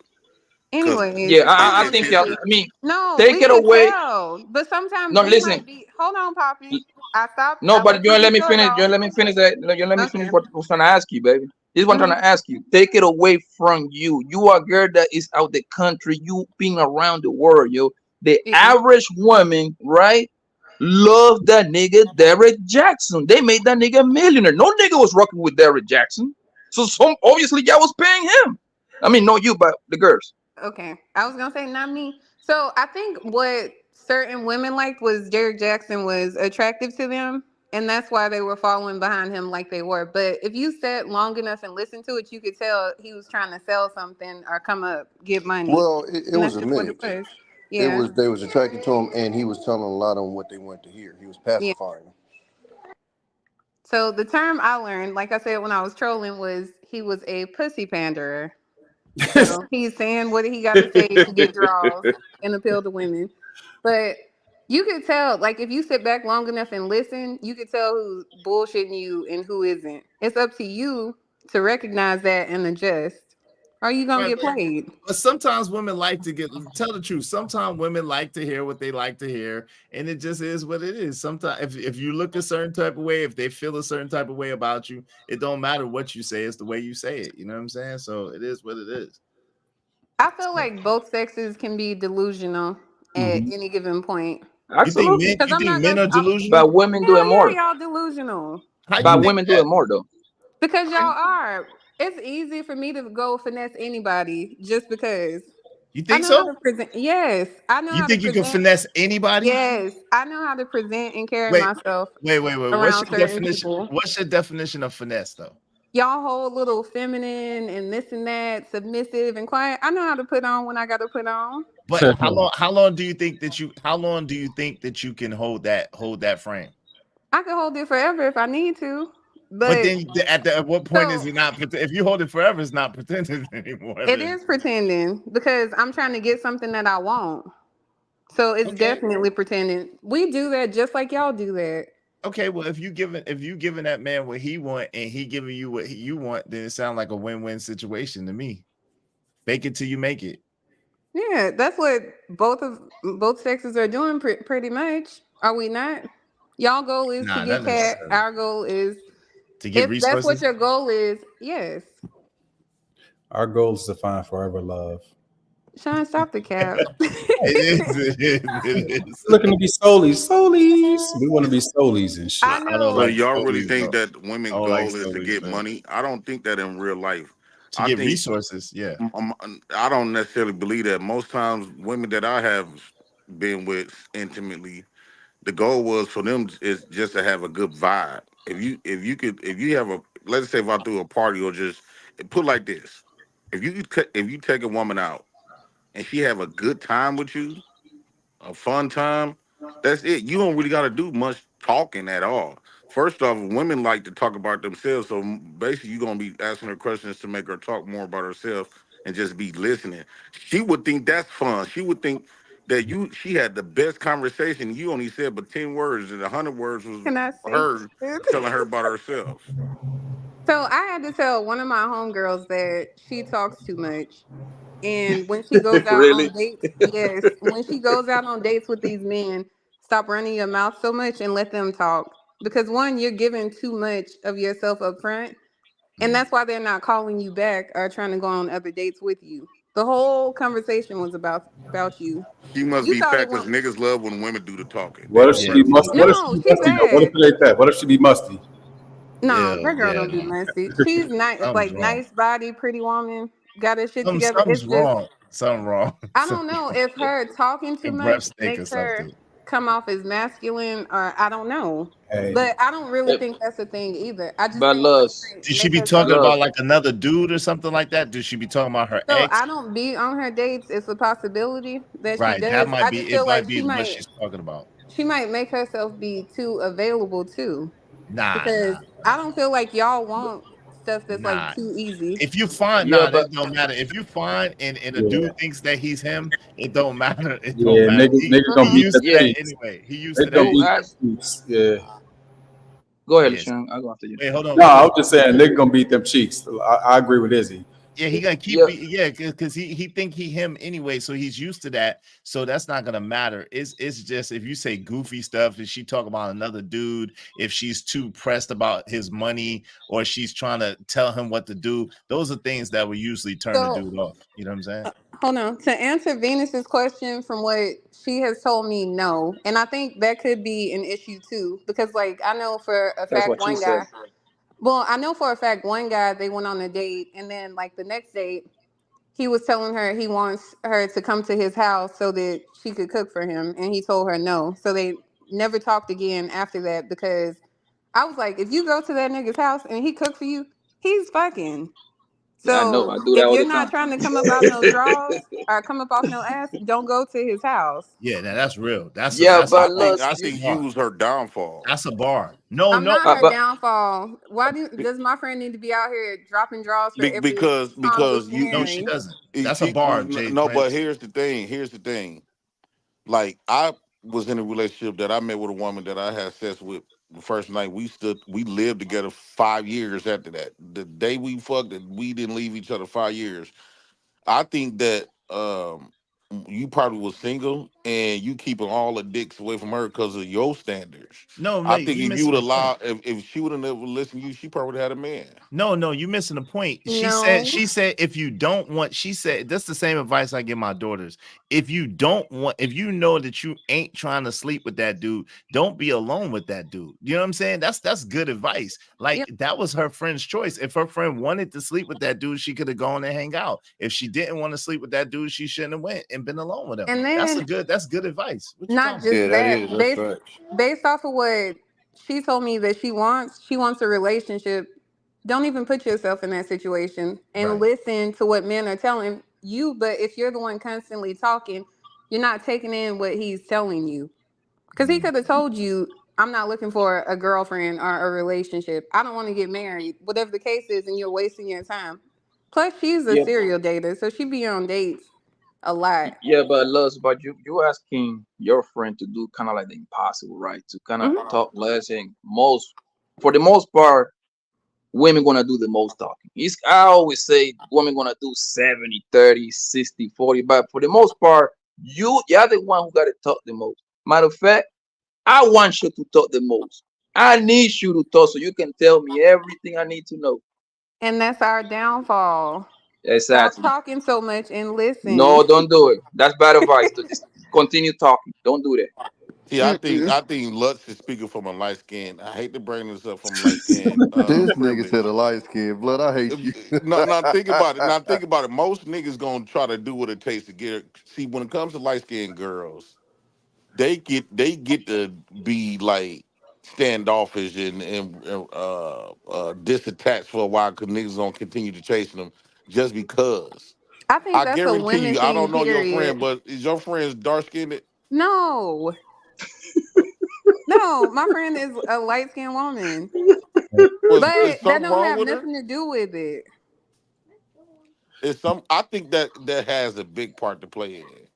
anyways. Yeah, I think y'all. I mean, No, take we it could away. tell, but sometimes No, we listen. might be. Hold on, Poppy. I stopped. No, I but you you ain't let me get finish. yours You ain't let me finish that. You let me Okay. finish what I was trying to ask you, baby. This is what I'm trying to ask you. Take it away from you. You are a girl that is out the country. You being around the world, yo. The average woman, right? Love that nigga Derrick Jackson. They made that nigga a millionaire. No nigga was rocking with Derrick Jackson. So some obviously y'all was paying him. I mean, not you, but the girls. Okay, I was gonna say not me. So I think what certain women liked was Derrick Jackson was attractive to them, and that's why they were following behind him like they were. But if you sat long enough and listened to it, you could tell he was trying to sell something or come up, get money. Well, it And was that's a just what it mix. was. Yeah. They was attracted to him, and he was telling a lot of them what they wanted to hear. He was Yeah. pacifying them. So the term I learned, like I said when I was trolling, was he was a pussy panderer. So he's saying what he got to say to get draws and appeal to women. But you could tell, like if you sit back long enough and listen, you could tell who's bullshitting you and who isn't. It's up to you to recognize that and adjust. Or you gonna get played. But sometimes women like to tell the truth. Sometimes women like to hear what they like to hear, and it just is what it is. Sometimes if you look a certain type of way, if they feel a certain type of way about you, it don't matter what you say, it's the way you say it. You know what I'm saying? So it is what it is. I feel like both sexes can be delusional at any given point. Absolutely. You think men are delusional? But women do it more. Y'all delusional. But women do it more though. Because y'all are. It's easy for me to go finesse anybody just because. You think I know so? How to present. Yes, I know. You how think to you can present. finesse anybody? Yes, I know how to present and carry Wait, myself. Wait. Around What's your certain definition? people. What's your definition of finesse, though? Y'all whole little feminine and this and that, submissive and quiet. I know how to put on when I got to put on. But how long do you think that you can hold that frame? I can hold it forever if I need to. But then at what point is it not? If you hold it forever, it's not pretending anymore. It is pretending because I'm trying to get something that I want. So it's definitely pretending. We do that just like y'all do that. Okay, well, if you giving that man what he want and he giving you what you want, then it sounds like a win-win situation to me. Fake it till you make it. Yeah, that's what both sexes are doing pretty much. Are we not? Y'all goal is to get cat. Our goal is to get resources. That's what your goal is. Yes. Our goal is to find forever love. Sean, stop the cap. It is. Looking to be soulies. We want to be soulies and shit. I know. So y'all really think that women's goal is to get money? I don't think that in real life. To get resources, yeah. I don't necessarily believe that. Most times, women that I have been with intimately, the goal was for them is just to have a good vibe. If you have a, let's say if I threw a party or just put like this, if you take a woman out and she have a good time with you, a fun time, that's it. You don't really got to do much talking at all. First off, women like to talk about themselves, so basically you're going to be asking her questions to make her talk more about herself and just be listening. She would think that's fun. She would think that she had the best conversation. You only said but 10 words, and 100 words was her telling her about herself. So I had to tell one of my homegirls that she talks too much. And when she goes out Really? on dates, yes, when she goes out on dates with these men, stop running your mouth so much and let them talk. Because one, you're giving too much of yourself up front. And that's why they're not calling you back or trying to go on other dates with you. The whole conversation was about you. She must be fat because niggas love when women do the talking. What if she be musty? What if she be musty? What if it ain't that? What if she be musty? No, Yeah, that girl yeah, don't do no. messy. She's nice, Something's like wrong. nice body, pretty woman, got her shit together. Something's It's just wrong. Something wrong. I don't know if her talking too A breath much stink or makes her something. come off as masculine, or I don't know. Hey, But I don't really Eh, think that's a thing either. I just But think Luz, she Did she make be herself. talking Luz, about like another dude or something like that? Did she be talking about her So ex? I don't be on her dates. It's a possibility that she Right. That does. might I be just it. feel Might like be what she's talking about. she might make herself be too available too, Nah, because I don't feel like y'all want stuff that's like nah. too easy. If you find yeah, that don't matter. If you find and a yeah, dude thinks that he's him, it don't matter. It don't yeah, matter. niggas gonna He beat used them to that cheeks. anyway. He used to Niggas gonna that. you beat Anyway. them ask. cheeks. Yeah. Go ahead, Yes. Sean. I'll go after you. Wait, hold on. No, Let I me. was just saying niggas gonna beat them cheeks. I agree with Izzy. Yeah, he gonna keep Yeah, because he think he him anyway, so he's used to that. So that's not gonna matter. It's just if you say goofy stuff, if she talk about another dude, if she's too pressed about his money, or she's trying to tell him what to do, those are things that will usually turn the So dude off. You know what I'm saying? hold on. To answer Venus's question, from what she has told me, no, and I think that could be an issue too, because like I know for a that's fact what she one said. guy. Well, I know for a fact one guy, they went on a date, and then like the next date, he was telling her he wants her to come to his house so that she could cook for him, and he told her no. So they never talked again after that, because I was like, if you go to that nigga's house and he cook for you, he's fucking. Yeah, I know. So I do that if all you're the not time. trying to come up out no draws or come up off no ass, don't go to his house. Yeah, that's real. Yeah, A but Luz, I that's a think you bar. was her downfall. That's a bar. No, I'm not her but downfall. Why does my friend need to be out here dropping draws for every Tom, Dick, Because and no, she Harry? doesn't. That's a bar, Jay no, but Prince. here's the thing. Here's the thing. Like I was in a relationship that I met with a woman that I had sex with the first night. We lived together 5 years after that. The day we fucked, and we didn't leave each other 5 years. I think that you probably was single and you keeping all the dicks away from her because of your standards. No, I mate, think you if you missing would the point. allow, if she would have never listened to you, she probably would have had a man. No, you missing the point. No. She said, if you don't want, she said, that's the same advice I give my daughters. If you know that you ain't trying to sleep with that dude, don't be alone with that dude. You know what I'm saying? That's good advice. Like Yep. that was her friend's choice. If her friend wanted to sleep with that dude, she could have gone and hang out. If she didn't want to sleep with that dude, she shouldn't have went and been alone with him. And That's then good advice. What you not talking just about? that, That's facts. based off of what she told me that she wants a relationship. Don't even put yourself in that situation and Right. listen to what men are telling you. But if you're the one constantly talking, you're not taking in what he's telling you. Because he could have told you, I'm not looking for a girlfriend or a relationship. I don't want to get married, whatever the case is, and you're wasting your time. Plus, she's a yeah, serial dater, so she be on dates a lot. yeah, but Luz, but you asking your friend to do kind of like the impossible, right? To kind of Mhm. talk less and for the most part, women gonna do the most talking. I always say women gonna do 70, 30, 60, 40, but for the most part, you're the one who gotta talk the most. Matter of fact, I want you to talk the most. I need you to talk so you can tell me everything I need to know. And that's our downfall. Stop Exactly. talking so much and listen. No, don't do it. That's bad advice. To just continue talking. Don't do that. See, Mm-mm. I think Lutz is speaking from a light skin. I hate to bring this up from a light skin This nigga privilege. said a light skin blood. I hate you. Now think about it. Now think about it. Most niggas gonna try to do what it takes to get her. See, when it comes to light skinned girls, they get to be like standoffish and disattached for a while because niggas gonna continue to chase them just because. I think I that's a guarantee women you, I thing, don't know your friend, period. but is your friend dark skinned? No. No, my friend is a light skinned woman. Is But that something don't wrong have with her? nothing to do with it. I think that has a big part to play in it.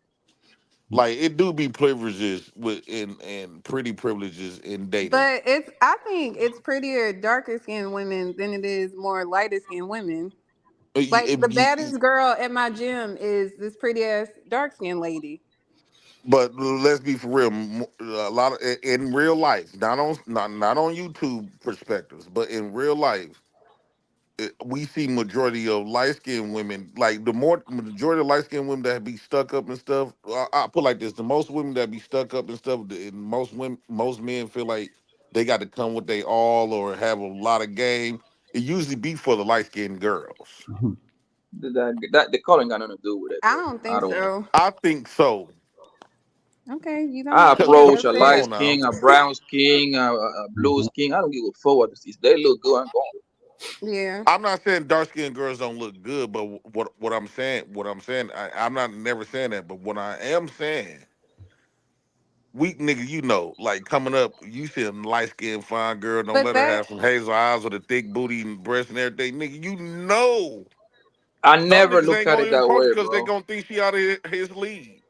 Like it do be privileges and pretty privileges in dating. But I think it's prettier darker skinned women than it is more lighter skinned women. Like the baddest girl at my gym is this pretty ass dark skinned lady. But let's be for real. A lot of in real life, not on YouTube perspectives, but in real life, we see majority of light skinned women. Like majority of light skinned women that be stuck up and stuff. I put like this: the most women that be stuck up and stuff, and most men feel like they got to come with they all or have a lot of game. It usually be for the light skinned girls. That the color got nothing to do with it. I Bro. don't think so. I think so. Okay, you don't I think approach a that's light it? skin, a brown skin, a blue skin. I don't give a fuck what this is. They look good. I'm going. Yeah. I'm not saying dark skinned girls don't look good, but what I'm saying, I'm not never saying that, but what I am saying, weak nigga, you know, like coming up, you see a light skinned fine girl, don't But let her that have some hazel eyes with a thick booty and breast and everything, nigga. You know, I some never niggas look ain't at gonna it even that approach way, because they bro. gonna think she out of his league.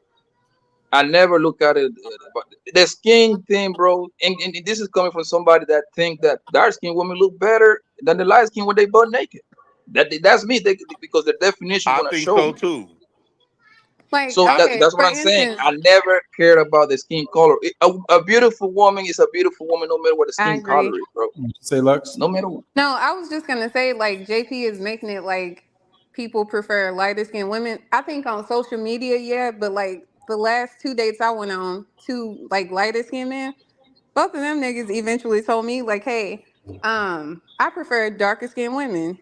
I never look at it. But the skin thing, bro, and this is coming from somebody that think that dark skinned women look better than the light skin when they butt naked. That's me. Because the definition I gonna think show so me. too. Like, So okay, that's for what I'm saying. instance, I never cared about the skin color. A beautiful woman is a beautiful woman, no matter what the I skin color agree. is, bro. Say Lux. No matter what. No, I was just gonna say, like, JP is making it like people prefer lighter skinned women. I think on social media, yeah, but like the last 2 dates I went on, two like lighter skinned men, both of them niggas eventually told me, like, hey, I prefer darker skinned women.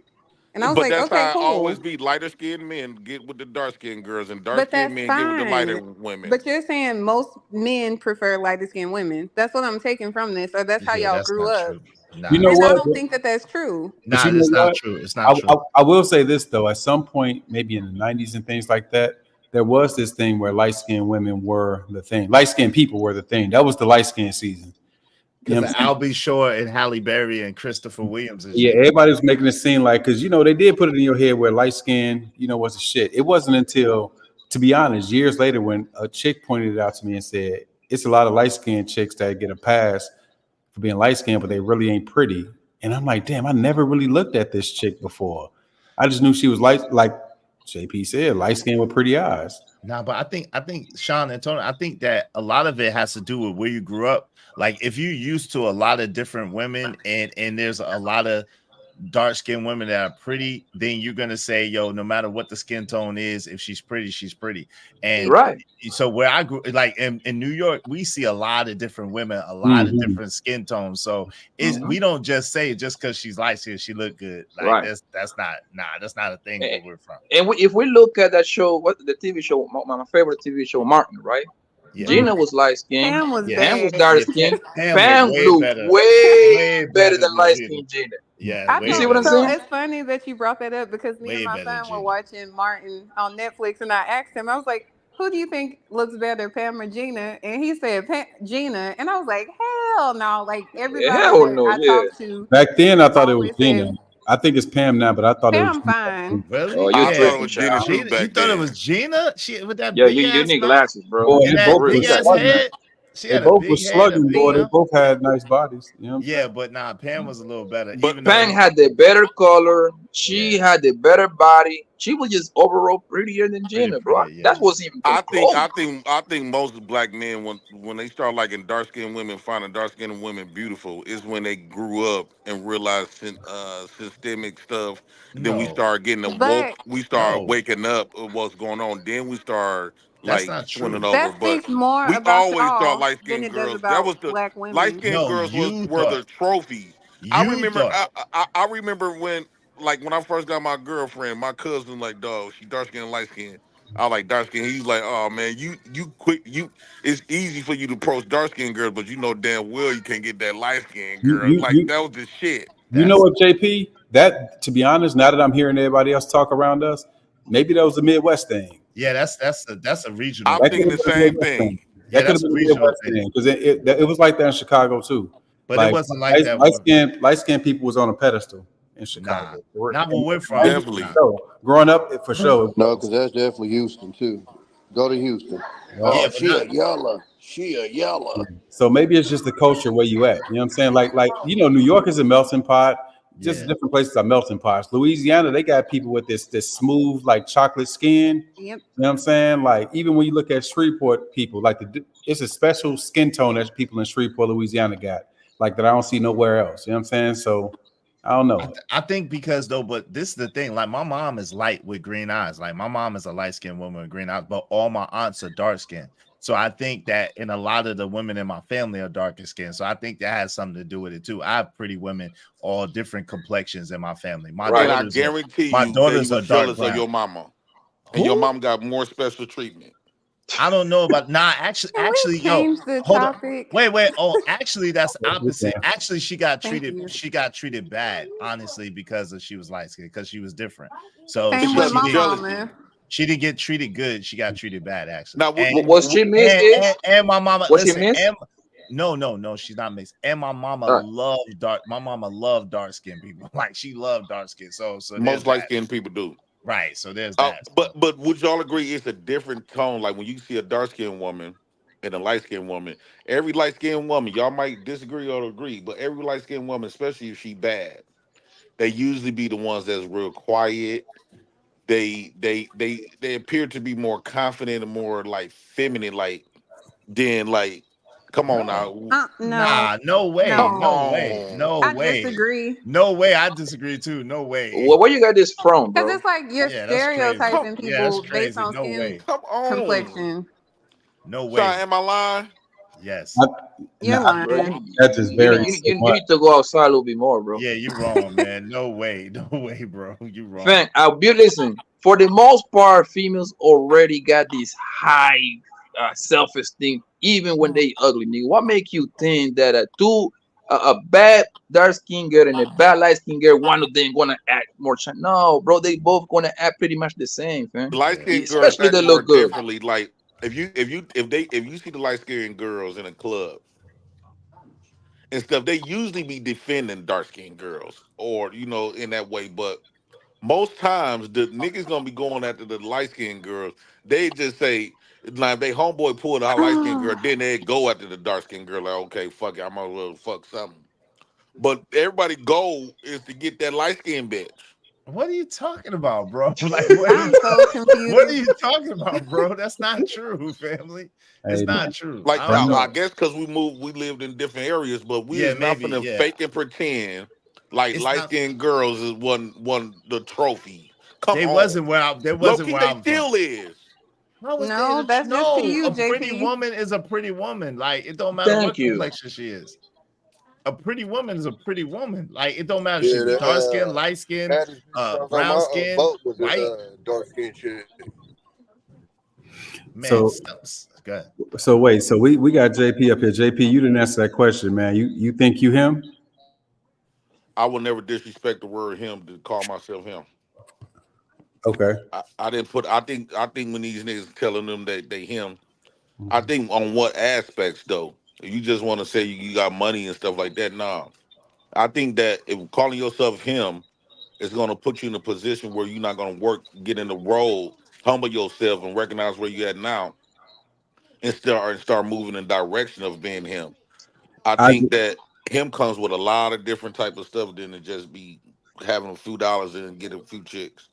And I was But like, that's how okay, I always cool. be. Lighter skinned men get with the dark skinned girls, and dark But skinned that's men get with the lighter fine. women. But you're saying most men prefer lighter skinned women. That's what I'm taking from this, or that's how Yeah, y'all that's grew not up. true. Nah, You know that's And I what? not don't true. think that that's true. But Nah, you know that's not what? true. It's not true. I will say this though. At some point, maybe in the '90s and things like that, there was this thing where light skinned women were the thing. Light skinned people were the thing. That was the light skinned season. You know Because what I'm of saying? Albie Shore and Halle Berry and Christopher Williams and Yeah, shit. everybody was making it seem like, because you know they did put it in your head where light skin, was the shit. It wasn't until, to be honest, years later when a chick pointed it out to me and said, "It's a lot of light skinned chicks that get a pass for being light skinned, but they really ain't pretty." And I'm like, damn, I never really looked at this chick before. I just knew she was light, like JP said, light skinned with pretty eyes. Nah, but I think Sean and Tony, I think that a lot of it has to do with where you grew up. Like if you're used to a lot of different women and there's a lot of dark-skinned women that are pretty, then you're gonna say, yo, no matter what the skin tone is, if she's pretty, she's pretty. And Right. so where I grew, like in New York, we see a lot of different women, a lot of different skin tones. So we don't just say just because she's light skinned, she look good. Like Right. that's not a thing where we're from. And if we look at that show, what the TV show, my favorite TV show, Martin, right? Yeah. Gina was light skinned. Pam was Pam was bad. dark Yeah, skinned. Pam Pam looked way looked better. way Way better better than than light Gina. skinned Gina. Yeah, I way You see think what I'm better. so. saying? It's funny that you brought that up because me Way and my better than son were Gina. watching Martin on Netflix, and I asked him, I was like, "Who do you think looks better, Pam or Gina?" And he said, Gina. And I was like, "Hell no!" Like everybody Hell that no, I yeah. talked to Back then, I thought it was always Gina. said, I think it's Pam now, but I thought it was "Pam fine." Really? Oh, you I thought it tripping, was Gina child. too Gina, you back thought it then. was Gina? She with that Yeah, big you ass need mouth glasses, bro. boy, and they that both big were ass slugging. head. She They had a both were big head, a slugging, big boy. They mouth. both had nice bodies. You know what I'm Yeah, but nah, Pam was a little better. But Even though Pam had the better color. She had the better body. She was just overall prettier than Gina, bro. prettier, That wasn't even I close. think most black men when they start liking dark skinned women, finding dark skinned women beautiful, is when they grew up and realized systemic stuff. And then we no, start getting awoke. But We start waking up of what's going on. Then we start that's like not swinging true. over. that But speaks more we about always thought y'all light than skinned it does girls. That about was the black light women. skinned No, girls you were the thought. trophies. I You remember. thought. I remember when I first got my girlfriend, my cousin like, dog, she dark skinned, light skinned. I like dark skin. He's like, oh man, you quick. It's easy for you to approach dark skinned girls, but you know damn well you can't get that light skinned girl. Like that was the shit. You know what, JP? That, to be honest, now that I'm hearing everybody else talk around us, maybe that was a Midwest thing. Yeah, that's a regional I'm That thing. could thinking have the been a same Midwest thing. thing. Yeah, That could have that's a been a regional Midwest thing. thing because it was like that in Chicago too. But Like it wasn't like that. light skinned people was on a pedestal in Chicago. Not where we're from. Definitely. So, growing up, for sure. No, because that's definitely Houston too. Go to Houston. Well, Oh, she a yellow. She a yellow. So maybe it's just the culture where you at. You know what I'm saying? Like New York is a melting pot. Just different places are melting pots. Louisiana, they got people with this smooth, like chocolate skin. Yep. You know what I'm saying? Like even when you look at Shreveport people, like it's a special skin tone that people in Shreveport, Louisiana got, like that I don't see nowhere else. You know what I'm saying? So I don't know. I think because though, but this is the thing. Like my mom is light with green eyes. Like my mom is a light skinned woman with green eyes, but all my aunts are dark skinned. So I think that, and a lot of the women in my family are darker skinned. So I think that has something to do with it too. I have pretty women, all different complexions in my family. My And I daughters, guarantee my you that daughters you are was dark jealous brown. of your mama. And your mom got more special treatment. I don't know about actually, yo, change the hold on. topic? Wait. Oh, actually, that's opposite. Yeah. Actually, she got Thank treated. you. She got treated bad, honestly, because she was light skinned, because she was different. So Same she, with she my didn't- mama. She didn't get treated good. She got treated bad, actually. Now, Was she mixed? And my mama. Was she Listen, mixed? no, she's not mixed. And my mama loved dark. My mama loved dark skinned people. Like she loved dark skin. So most light skinned people do. Right. So there's that. But would y'all agree it's a different tone? Like when you see a dark skinned woman and a light skinned woman, every light skinned woman, y'all might disagree or agree, but every light skinned woman, especially if she bad, they usually be the ones that's real quiet. They appear to be more confident and more like feminine, like than like. Come on now. No. Nah, no way. No. No way. No I way. disagree. No way. I disagree too. No way. Well, where you got this from, Because bro? it's like you're Yeah, that's crazy. stereotyping Yeah, that's people based crazy. on No skin way. Come on. complexion. No way. Sorry, am I lying? Yes. You're lying. That is very. You need to go outside a little bit more, bro. Yeah, you're wrong, man. No way. No way, bro. You wrong. Fan, I'll be listen. For the most part, females already got this high self-esteem, even when they ugly. Nigga, what make you think that a bad dark skin girl and a bad light skin girl, one of them gonna act more? No, bro, they both gonna act pretty much the same, man. Light skinned girls Especially they act more look good. differently. Like if you see the light skinned girls in a club and stuff, they usually be defending dark skinned girls or in that way. But most times the niggas gonna be going after the light skinned girls. They just say like they homeboy pulled out light skinned girl, then they go after the dark skinned girl. Like, okay, fuck it, I might as well fuck something. But everybody goal is to get that light skinned bitch. What are you talking about, bro? Like, I'm so confused. What are you talking about, bro? That's not true, family. It's not true. Like I don't know. I guess because we lived in different areas, but we is not gonna fake and pretend like light skinned girls is won the trophy. Come They on. wasn't where I. They wasn't Low-key, where they I'm still from. is. No, that's just to you, a pretty JP. woman is a pretty woman. Like it don't matter Thank what you. complexion she is. A pretty woman is a pretty woman. Like it don't matter if Yeah, she's dark skin, light skin, brown skin, white. Dark skin shit. Man, So- good. So wait, so we got JP up here. JP, you didn't answer that question, man. You think you him? I would never disrespect the word him to call myself him. Okay. I didn't put. I think when these niggas telling them that they him, I think on what aspects though. If you just want to say you got money and stuff like that, nah. I think that if calling yourself him is going to put you in a position where you're not going to work, get in the role, humble yourself, and recognize where you're at now, and start moving in the direction of being him. I think that him comes with a lot of different type of stuff than to just be having a few dollars and get a few chicks.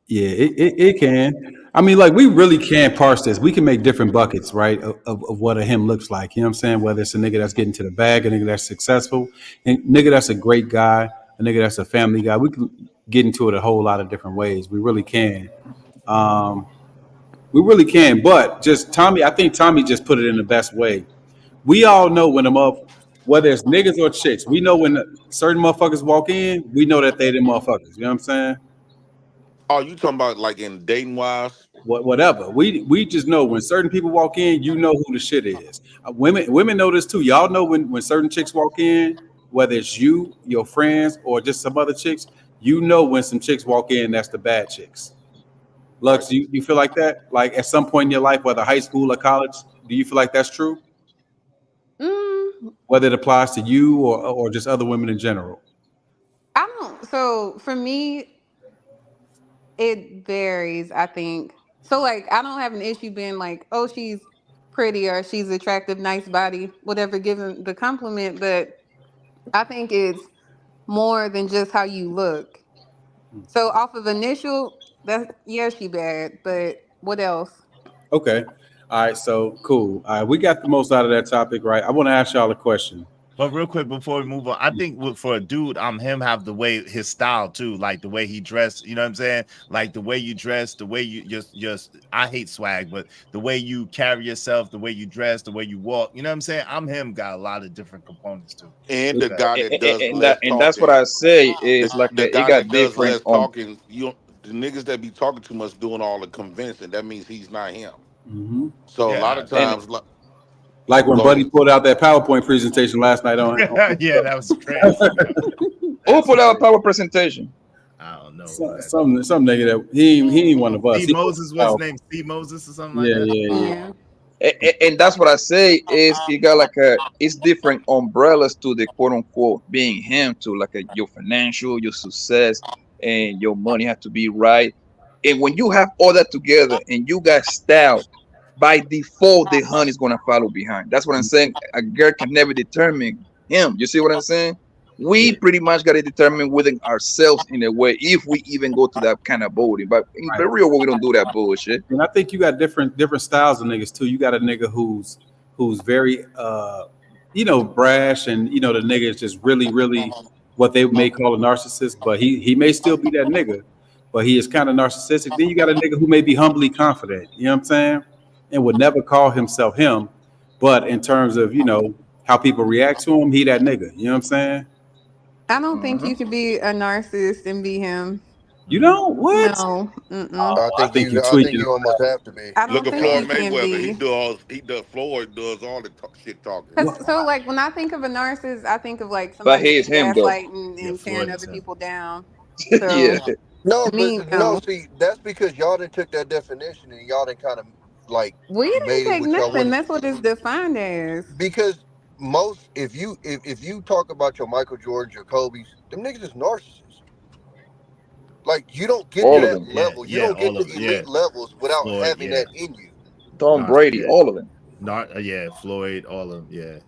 Yeah, it can. I mean, like we really can parse this. We can make different buckets, right, of what a him looks like. You know what I'm saying? Whether it's a nigga that's getting to the bag, a nigga that's successful, and nigga that's a great guy, a nigga that's a family guy. We can get into it a whole lot of different ways. We really can. But just Tommy, I think Tommy just put it in the best way. We all know when whether it's niggas or chicks, we know when certain motherfuckers walk in, we know that they the motherfuckers. You know what I'm saying? Oh, you talking about like in dating wise? Whatever. We just know when certain people walk in, you know who the shit is. Women know this too. Y'all know when certain chicks walk in, whether it's you, your friends, or just some other chicks, you know when some chicks walk in, that's the bad chicks. Lux, you feel like that? Like at some point in your life, whether high school or college, do you feel like that's true? Whether it applies to you or just other women in general? I don't. So for me, it varies, I think. So like I don't have an issue being like, oh, she's pretty or she's attractive, nice body, whatever, giving the compliment, but I think it's more than just how you look. So off of initial, she bad, but what else? Okay. All right, so cool. All right, we got the most out of that topic, right? I want to ask y'all a question. But real quick before we move on, I think for a dude, him have the way his style too, like the way he dressed. You know what I'm saying? Like the way you dress, the way you just. I hate swag, but the way you carry yourself, the way you dress, the way you walk. You know what I'm saying? Him got a lot of different components too. And the guy that does and less that's what I say is the, like the it guy got that does different less on. talking, the niggas that be talking too much doing all the convincing, that means he's not him. Mm-hmm. So a lot of times, like when Buddy pulled out that PowerPoint presentation last night on yeah, that was crazy. Who put out a power presentation? I don't know. some nigga that he ain't one of us. Steve Moses, what's his name? Steve Moses or something like that? Yeah. And that's what I say is you got like it's different umbrellas to the quote unquote being him to like your financial, your success, and your money have to be right. And when you have all that together and you got style, by default the honey's gonna follow behind. That's what I'm saying. A girl can never determine him. You see what I'm saying? We pretty much got to determine within ourselves in a way if we even go to that kind of voting. But in the real world, we don't do that bullshit. And I think you got different styles of niggas too. You got a nigga who's very brash, and the nigga is just really what they may call a narcissist, but he may still be that nigga, but he is kind of narcissistic. Then you got a nigga who may be humbly confident, you know what I'm saying? And would never call himself him, but in terms of, how people react to him, he that nigga, you know what I'm saying? I don't think you could be a narcissist and be him. You don't? What? No. I think you almost have to be. I don't Look at think Floyd you can Mayweather. Floyd does all the shit talking. So like when I think of a narcissist, I think of like But somebody he's him, though. gaslighting and tearing other people down. So, Yeah. No, Me, but no. no, see, that's because y'all didn't took that definition and y'all didn't kind of like we didn't made it take what y'all nothing. wanted. That's what it's defined as. Because most, if you talk about your Michael Jordan, your Kobe's, them niggas is narcissists. Like you don't get All to of that them. level. You don't get to elite levels without Floyd, having that in you. Tom Brady, all of them. Floyd, all of them.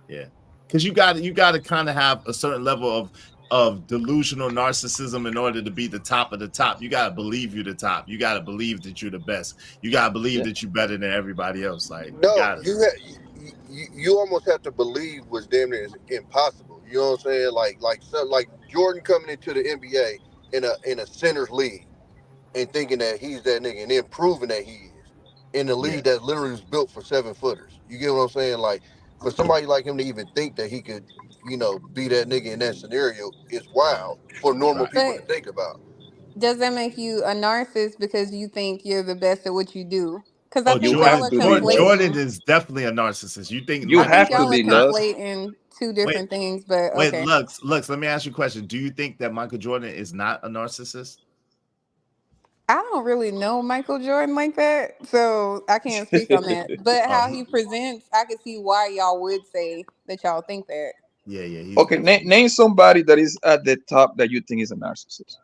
Yeah. Because you got to kind of have a certain level of delusional narcissism in order to be the top of the top. You got to believe you're the top. You got to believe that you're the best. You got to believe that you're better than everybody else. Like No, you almost have to believe was damn near impossible. You know what I'm saying? Like Jordan coming into the NBA in a center's league and thinking that he's that nigga, and then proving that he is in a league that literally was built for 7-footers. You get what I'm saying? Like for somebody like him to even think that he could, be that nigga in that scenario is wild for normal people to think about. Does that make you a narcissist because you think you're the best at what you do? Because I think y'all are conflating. Jordan is definitely a narcissist. You think you I have think y'all to be, are conflating two different things, but okay. Wait, Lux, let me ask you a question. Do you think that Michael Jordan is not a narcissist? I don't really know Michael Jordan like that, so I can't speak on that. But how he presents, I can see why y'all would say that y'all think that. Yeah. Okay, name somebody that is at the top that you think is a narcissist.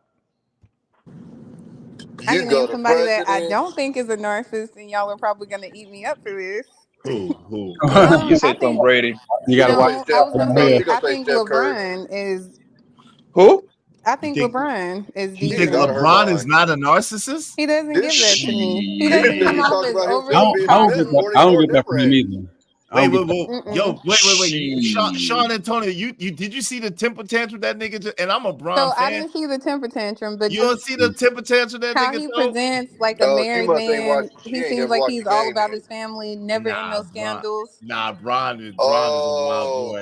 I can name somebody that I don't think is a narcissist, and y'all are probably gonna eat me up for this. Who? You say Tom Brady. You gotta watch. I was gonna say I think LeBron is. Who? I think LeBron is. You think LeBron is not a narcissist? He doesn't give that to me. He doesn't come off as over. I don't get that from him either. Wait. Sean Antonio, you did you see the temper tantrum that nigga? And I'm a Bron So fan. I didn't see the temper tantrum, but You don't see the temper tantrum that how nigga he throw? presents like a married man. He seems like he's all about his family, never in no scandals. Bron is a wild boy.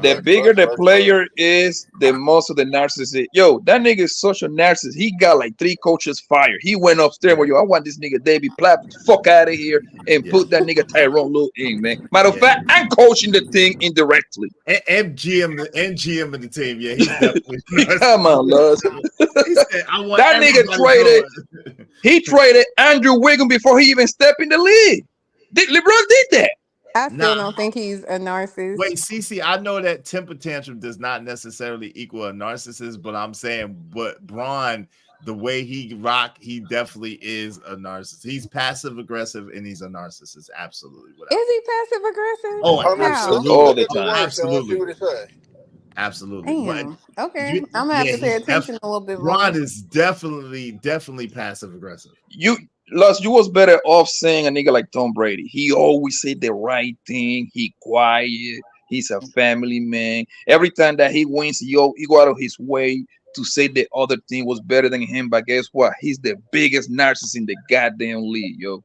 The bigger the player is, the most of the narcissist. Yo, that nigga is such a narcissist. He got like 3 coaches fired. He went upstairs where I want this nigga David Platt fuck out of here and put that nigga Tyrone Lue in, man. Matter of fact, I'm coaching the thing indirectly. And GM of the team. Yeah, he's definitely come on, Luz. That nigga traded. He traded Andrew Wiggins before he even stepped in the league. LeBron did that. I still don't think he's a narcissist. Wait, CC, I know that temper tantrum does not necessarily equal a narcissist, but I'm saying, but Bron, the way he rock, he definitely is a narcissist. He's passive aggressive and he's a narcissist. Absolutely. Is he passive aggressive? Oh, absolutely. All the time. Absolutely. Damn. Okay, I'm gonna have to pay attention a little bit more. Bron is definitely passive aggressive. Plus, you was better off saying a nigga like Tom Brady. He always say the right thing. He quiet. He's a family man. Every time that he wins, he go out of his way to say the other team was better than him. But guess what? He's the biggest narcissist in the goddamn league, yo.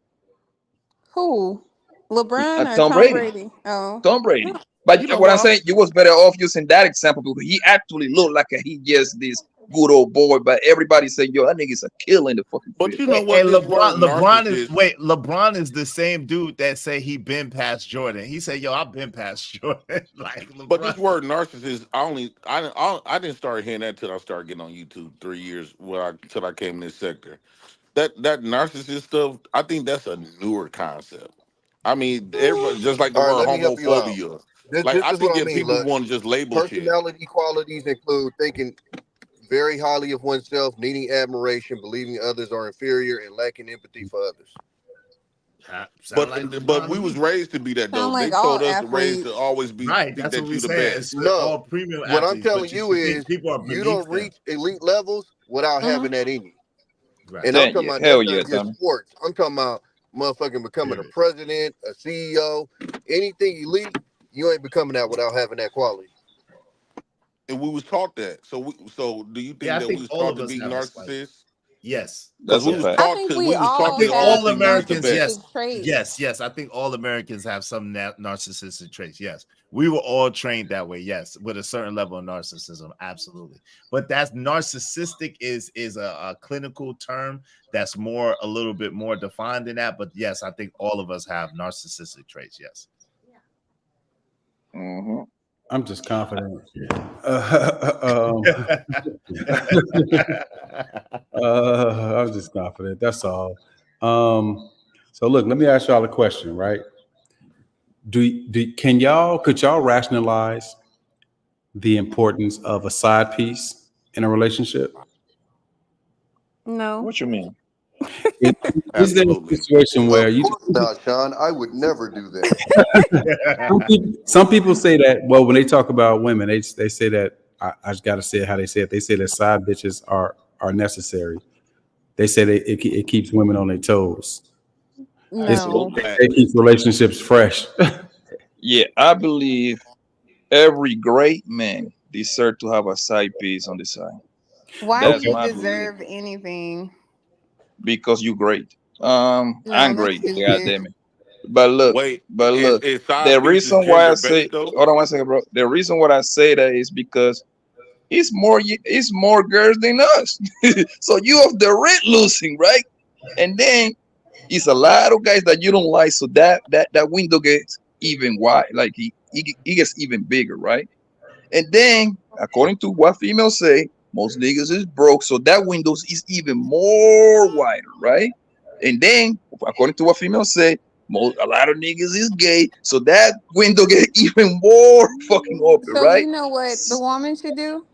Who? LeBron or Tom Tom Brady. Brady? Oh. Tom Brady. But You know what I'm what? saying, you was better off using that example because he actually looked like he just this good old boy. But everybody say, yo, that nigga's a killer in the fucking field. But you know And what? This word LeBron is narcissist. LeBron is the same dude that say he been past Jordan. He said, "Yo, I've been past Jordan." Like LeBron. But this word narcissist, I didn't start hearing that till I started getting on YouTube 3 years till I came in this sector. That narcissist stuff, I think that's a newer concept. I mean, everybody, just like the All right, word let me help you out. homophobia. This Like I is think what I that mean. people Lux. want to just label shit. Personality qualities include thinking very highly of oneself, needing admiration, believing others are inferior, and lacking empathy for others. But we was raised to be that though. Sound like They told all us to raise to athletes. always be Right, think that's that what you we the said. best. It's all No, premium what I'm athletes, but telling you think is people are you beneath don't them. reach elite levels without having that in you. Right. And I'm Thank talking you. about Hell that's yeah, not just Tommy. sports. I'm talking about motherfucking becoming a president, a CEO, anything elite. You ain't becoming that without having that quality. And we was taught that. So do you think Yeah, I that we think was all taught of to us be have a slight. narcissists? Yes. Because That's a we was fact. I taught think to we we was I taught all think to have always all think we was the Americans, yes. narcissistic traits. Yes. I think all Americans have some narcissistic traits. Yes. We were all trained that way. Yes. With a certain level of narcissism. Absolutely. But that's narcissistic is a clinical term that's a little bit more defined than that. But yes, I think all of us have narcissistic traits. Yes. Mm-hmm. I'm just confident. I'm just confident. That's all. So look, let me ask y'all a question, right? Could y'all rationalize the importance of a side piece in a relationship? No. What you mean? Is there a situation where Of course not, Sean. I would never do that. some people say that, well, when they talk about women, they say that, I just got to say it how they say it. They say that side bitches are necessary. They say it keeps women on their toes. No. It keeps relationships fresh. Yeah, I believe every great man deserves to have a side piece on the side. Why That's do you my belief. deserve anything? Because you're great. No, I'm that's great. God stupid. damn it. But look, Is side the pieces reason why I gender say, based though? hold on one second, bro. The reason why I say that is because it's more girls than us. So you have the rent losing, right? And then it's a lot of guys that you don't like. So that window gets even wide, like he gets even bigger, right? And then according to what females say, most niggas is broke, so that window is even more wider, right? And then according to what females say, a lot of niggas is gay, so that window get even more fucking open, So right? you know what the woman should do?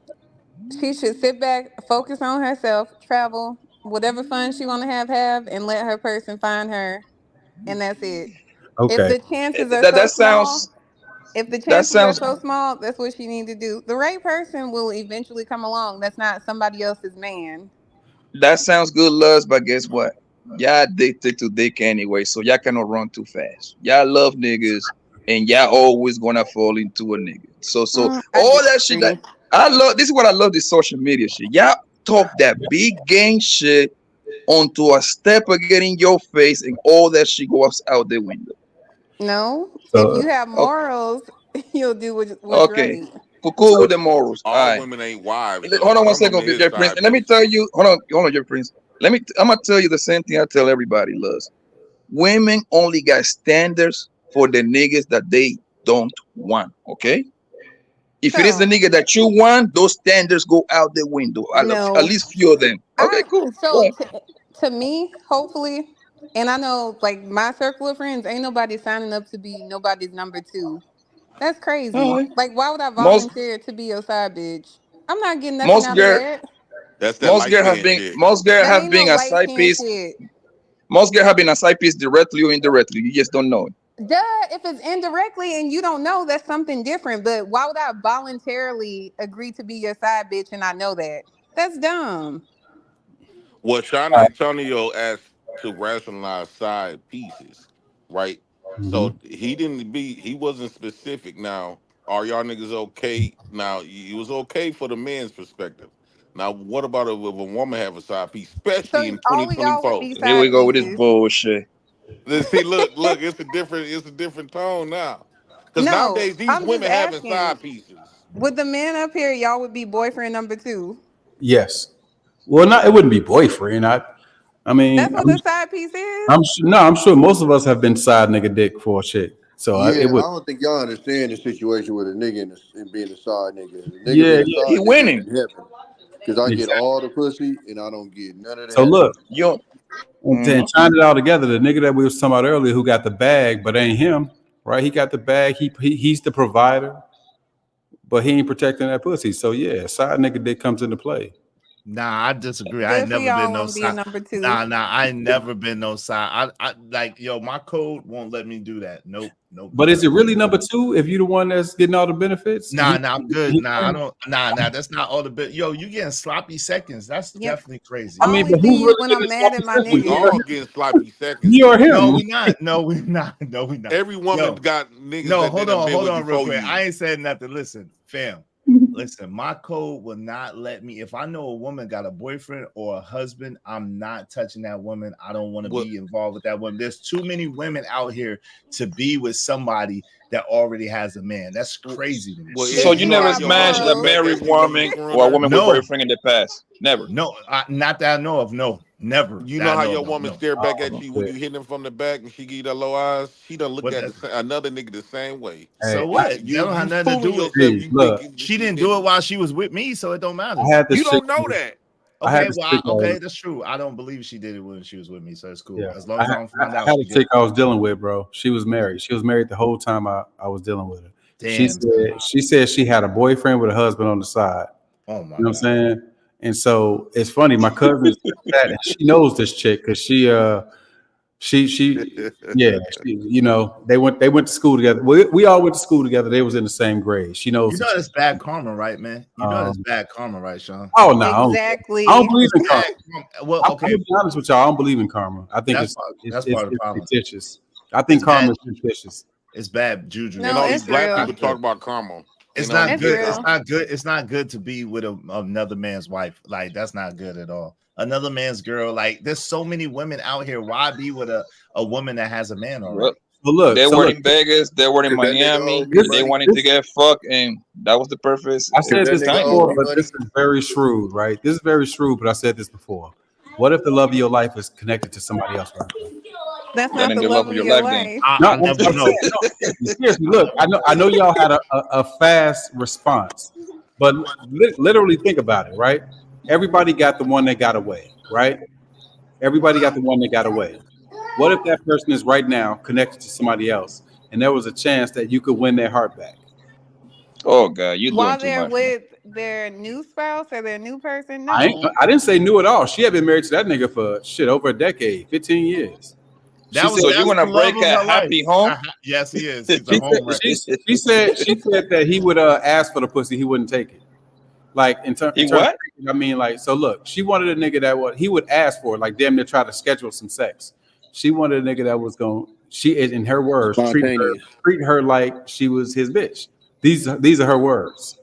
She should sit back, focus on herself, travel, whatever fun she want to have, and let her person find her, and that's it. If Okay. the chances are That so small, sounds so small, that's what she need to do. The right person will eventually come along. That's not somebody else's man. that sounds good, Luz, but guess what? Y'all addicted to dick anyway, so y'all cannot run too fast. Y'all love niggas, and y'all always gonna fall into a nigga. So I all that shit disagree. that I love. This is what I love. This social media shit. Y'all talk that big gang shit onto a step of getting your face, and all that shit goes out the window. No, if you have morals, you'll do what's Okay, right. cool with the morals. All All right. women ain't wives though. Hold on one Some of second, them is Jerry Prince. side And let me pieces. tell you, hold on, Jerry Prince. I'm gonna tell you the same thing I tell everybody, Luz. Women only got standards for the niggas that they don't want. Okay. If it is the So nigga that you want, those standards go out the window. At no, least few of them. Okay, cool. Go so ahead. to me, hopefully, and I know like my circle of friends, ain't nobody signing up to be nobody's number two. That's crazy. Alright. Like, why would I Most volunteer to be your side bitch? I'm not getting nothing most out of girl that. That's that light skin shit. most girl That have ain't no been a light side skin piece. shit. Most girl have been a side piece directly or indirectly. You just don't know it. Duh, if it's indirectly and you don't know, that's something different. But why would I voluntarily agree to be your side bitch and I know that? That's dumb. Well, Sean Antonio asked to rationalize side pieces, right? So he wasn't specific. Now, are y'all niggas okay? Now, it was okay for the man's perspective. Now, what about if a woman have a side piece, especially in all of y'all would 2024? be Here we side go with this pieces. bullshit. See, look, it's a different tone now. Because No, nowadays these I'm just women having asking. side pieces. With the men up here, y'all would be boyfriend number 2. Yes. Well, not it wouldn't be boyfriend. I mean, That's what a side piece is. I'm sure most of us have been side nigga dick for a chick. So Yeah, it would. I don't think y'all understand the situation with a nigga and being a side nigga. A nigga Yeah, being a yeah. side He nigga winning. is in heaven. Because I get Exactly. all the pussy and I don't get none of So that. look, You and tying it all together, the nigga that we was talking about earlier who got the bag, but ain't him, right? He got the bag. He's the provider, but he ain't protecting that pussy. So yeah, side nigga dick comes into play. Nah, I disagree. I ain't Good for never been y'all no on being side. number 2. Nah, I ain't never been no side. I like, yo, my code won't let me do that. Nope. But is it really number 2 if you the one that's getting all the benefits? Nah, I'm good. Nah, I don't. Nah, that's not all the bit. Yo, you getting sloppy seconds? That's Yep. definitely crazy. I mean, Only but who's leave really when I'm getting mad at my sloppy We seconds? all niggas. getting sloppy seconds. Me or him? No, we not. No, we not. No, we not. Every woman Yo, got niggas no, that hold done on, been hold with on, real before quick. you. I ain't said nothing. Listen, fam. Listen, my code will not let me. If I know a woman got a boyfriend or a husband, I'm not touching that woman. I don't want to What? be involved with that woman. There's too many women out here to be with somebody that already has a man. That's crazy to me. Well, so if you you know never how your woman smashed a look back married at you when you woman screwing or a her, woman with No, boyfriend in the past? Never. no, not that I know of. No, never. you know That I how know your of. No, woman no. stare back at Oh, you when shit. you hit them from the back and she give you that low eyes. She done looked What at that? another nigga the same way. Hey, So what? That don't have You nothing to fooling do with. yourself. You look, thinking She she didn't hit. do it while she was with me, so it don't matter. I had You this chick. don't know that. I had Okay, this well, chick. okay, that's true. I don't believe she did it when she was with me, so it's cool. Yeah, As long as I don't find I out, had a she chick good. I was dealing with, bro. She was married. She was married the whole time I was dealing with her. Damn. She said she had a boyfriend with a husband on the side. Oh my You know what god. I'm saying? And so it's funny. My cousin is that, and she knows this chick because she you know they went to school together. We all went to school together. They was in the same grade. She knows You the know chick. that's bad karma, right, man? You know that's Um, bad karma, right, Sean? oh no, I Exactly. don't believe in karma. Bad karma. Well, I'm okay, gonna be honest with y'all. I don't believe in karma. I think that's part of it's the problem. fictitious. I think It's karma bad. is fictitious. It's bad juju. And No, all It's these it's black real. people not talk good. about karma. It's And all not these It's good. niggas. It's real. not good. It's not good to be with another man's wife. Like that's not good at all. Another man's girl. Like there's so many women out here. Why be with a woman that has a man already? Well, But look, they so were look, in Vegas, they were in If that nigga Miami, owe me this, they money, wanted to this get fucked, and that was the purpose. I It said was that this just nigga timing, owe before, me bro. but money, this is very shrewd, right? This is very shrewd, but I said this before. What if the love of your life is connected to somebody else right now? That's That not ain't the the love love of of your your life, then. life. No, I I'm never saying, know. no, seriously, look, I know y'all had a fast response, but literally think about it, right? Everybody got the one that got away, right? Everybody got the one that got away. What if that person is right now connected to somebody else, and there was a chance that you could win their heart back? Oh god, you doing While too they're much, man. with their new spouse or their new person, no. I didn't say new at all. She had been married to that nigga for shit over a decade, 15 years. She said, So you That's wanna the love break of a her life. happy home? Yes, he is. He's a home wrecker. she said that he would ask for the pussy, he wouldn't take it. Like in terms, He what? I mean, like, so look, she wanted a nigga that he would ask for it, like damn near try to schedule some sex. She wanted a nigga that was going. She is, in her words, spontaneous. treat her like she was his bitch. These are her words.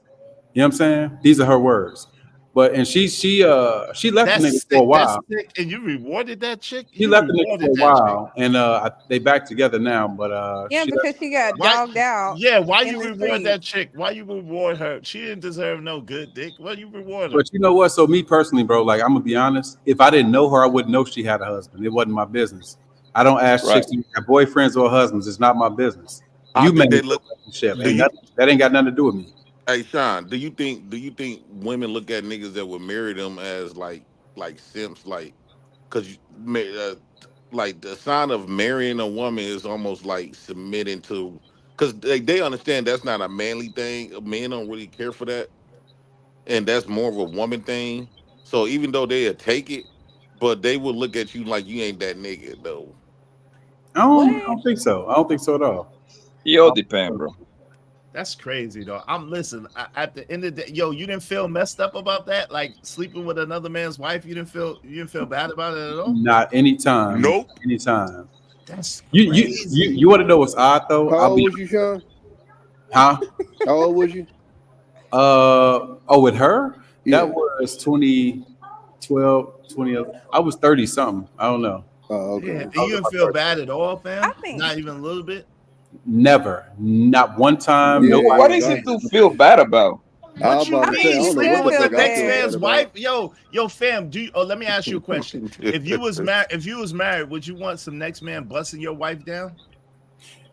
You know what I'm saying? These are her words. But and she left the That's nigga for sick. a That's while. sick. And you rewarded that chick. She You left the nigga for rewarded a that chick. while, and they back together now. But Yeah, she because she got Why? dogged out Yeah. Why in you the reward that streets. chick? Why you reward her? She didn't deserve no good dick. Why you reward her? But you know what? So me personally, bro, like I'm gonna be honest. If I didn't know her, I wouldn't know she had a husband. It wasn't my business. I don't ask Right. chicks to have boyfriends or husbands. It's not my business. I You think manage they your look. relationship. Do you? That ain't got nothing to do with me. Hey Sean, do you think women look at niggas that would marry them as like simps, like because like the sign of marrying a woman is almost like submitting to, because they understand that's not a manly thing. Men don't really care for that, and that's more of a woman thing. So even though they'll take it, but they will look at you like you ain't that nigga though. I What? don't think so. I don't think so at all. It all depend, bro. That's crazy though. At the end of the day, yo, you didn't feel messed up about that? Like sleeping with another man's wife, you didn't feel bad about it at all? Not anytime. Nope. Anytime. That's you want to know what's odd though? How old was you, Sean? Huh? How old was you? With her? Yeah. That was 2012, 20. I was 30 something. I don't know. Oh, okay. Yeah. And you didn't feel bad at all, fam? Not even a little bit? Never. Not one time. Yeah, Nobody. what is it to feel bad about? What you about to say, I mean? don't know Sleeping what with the the fuck I next feel man's bad wife? Yo, fam. Let me ask you a question. If you was married, would you want some next man busting your wife down?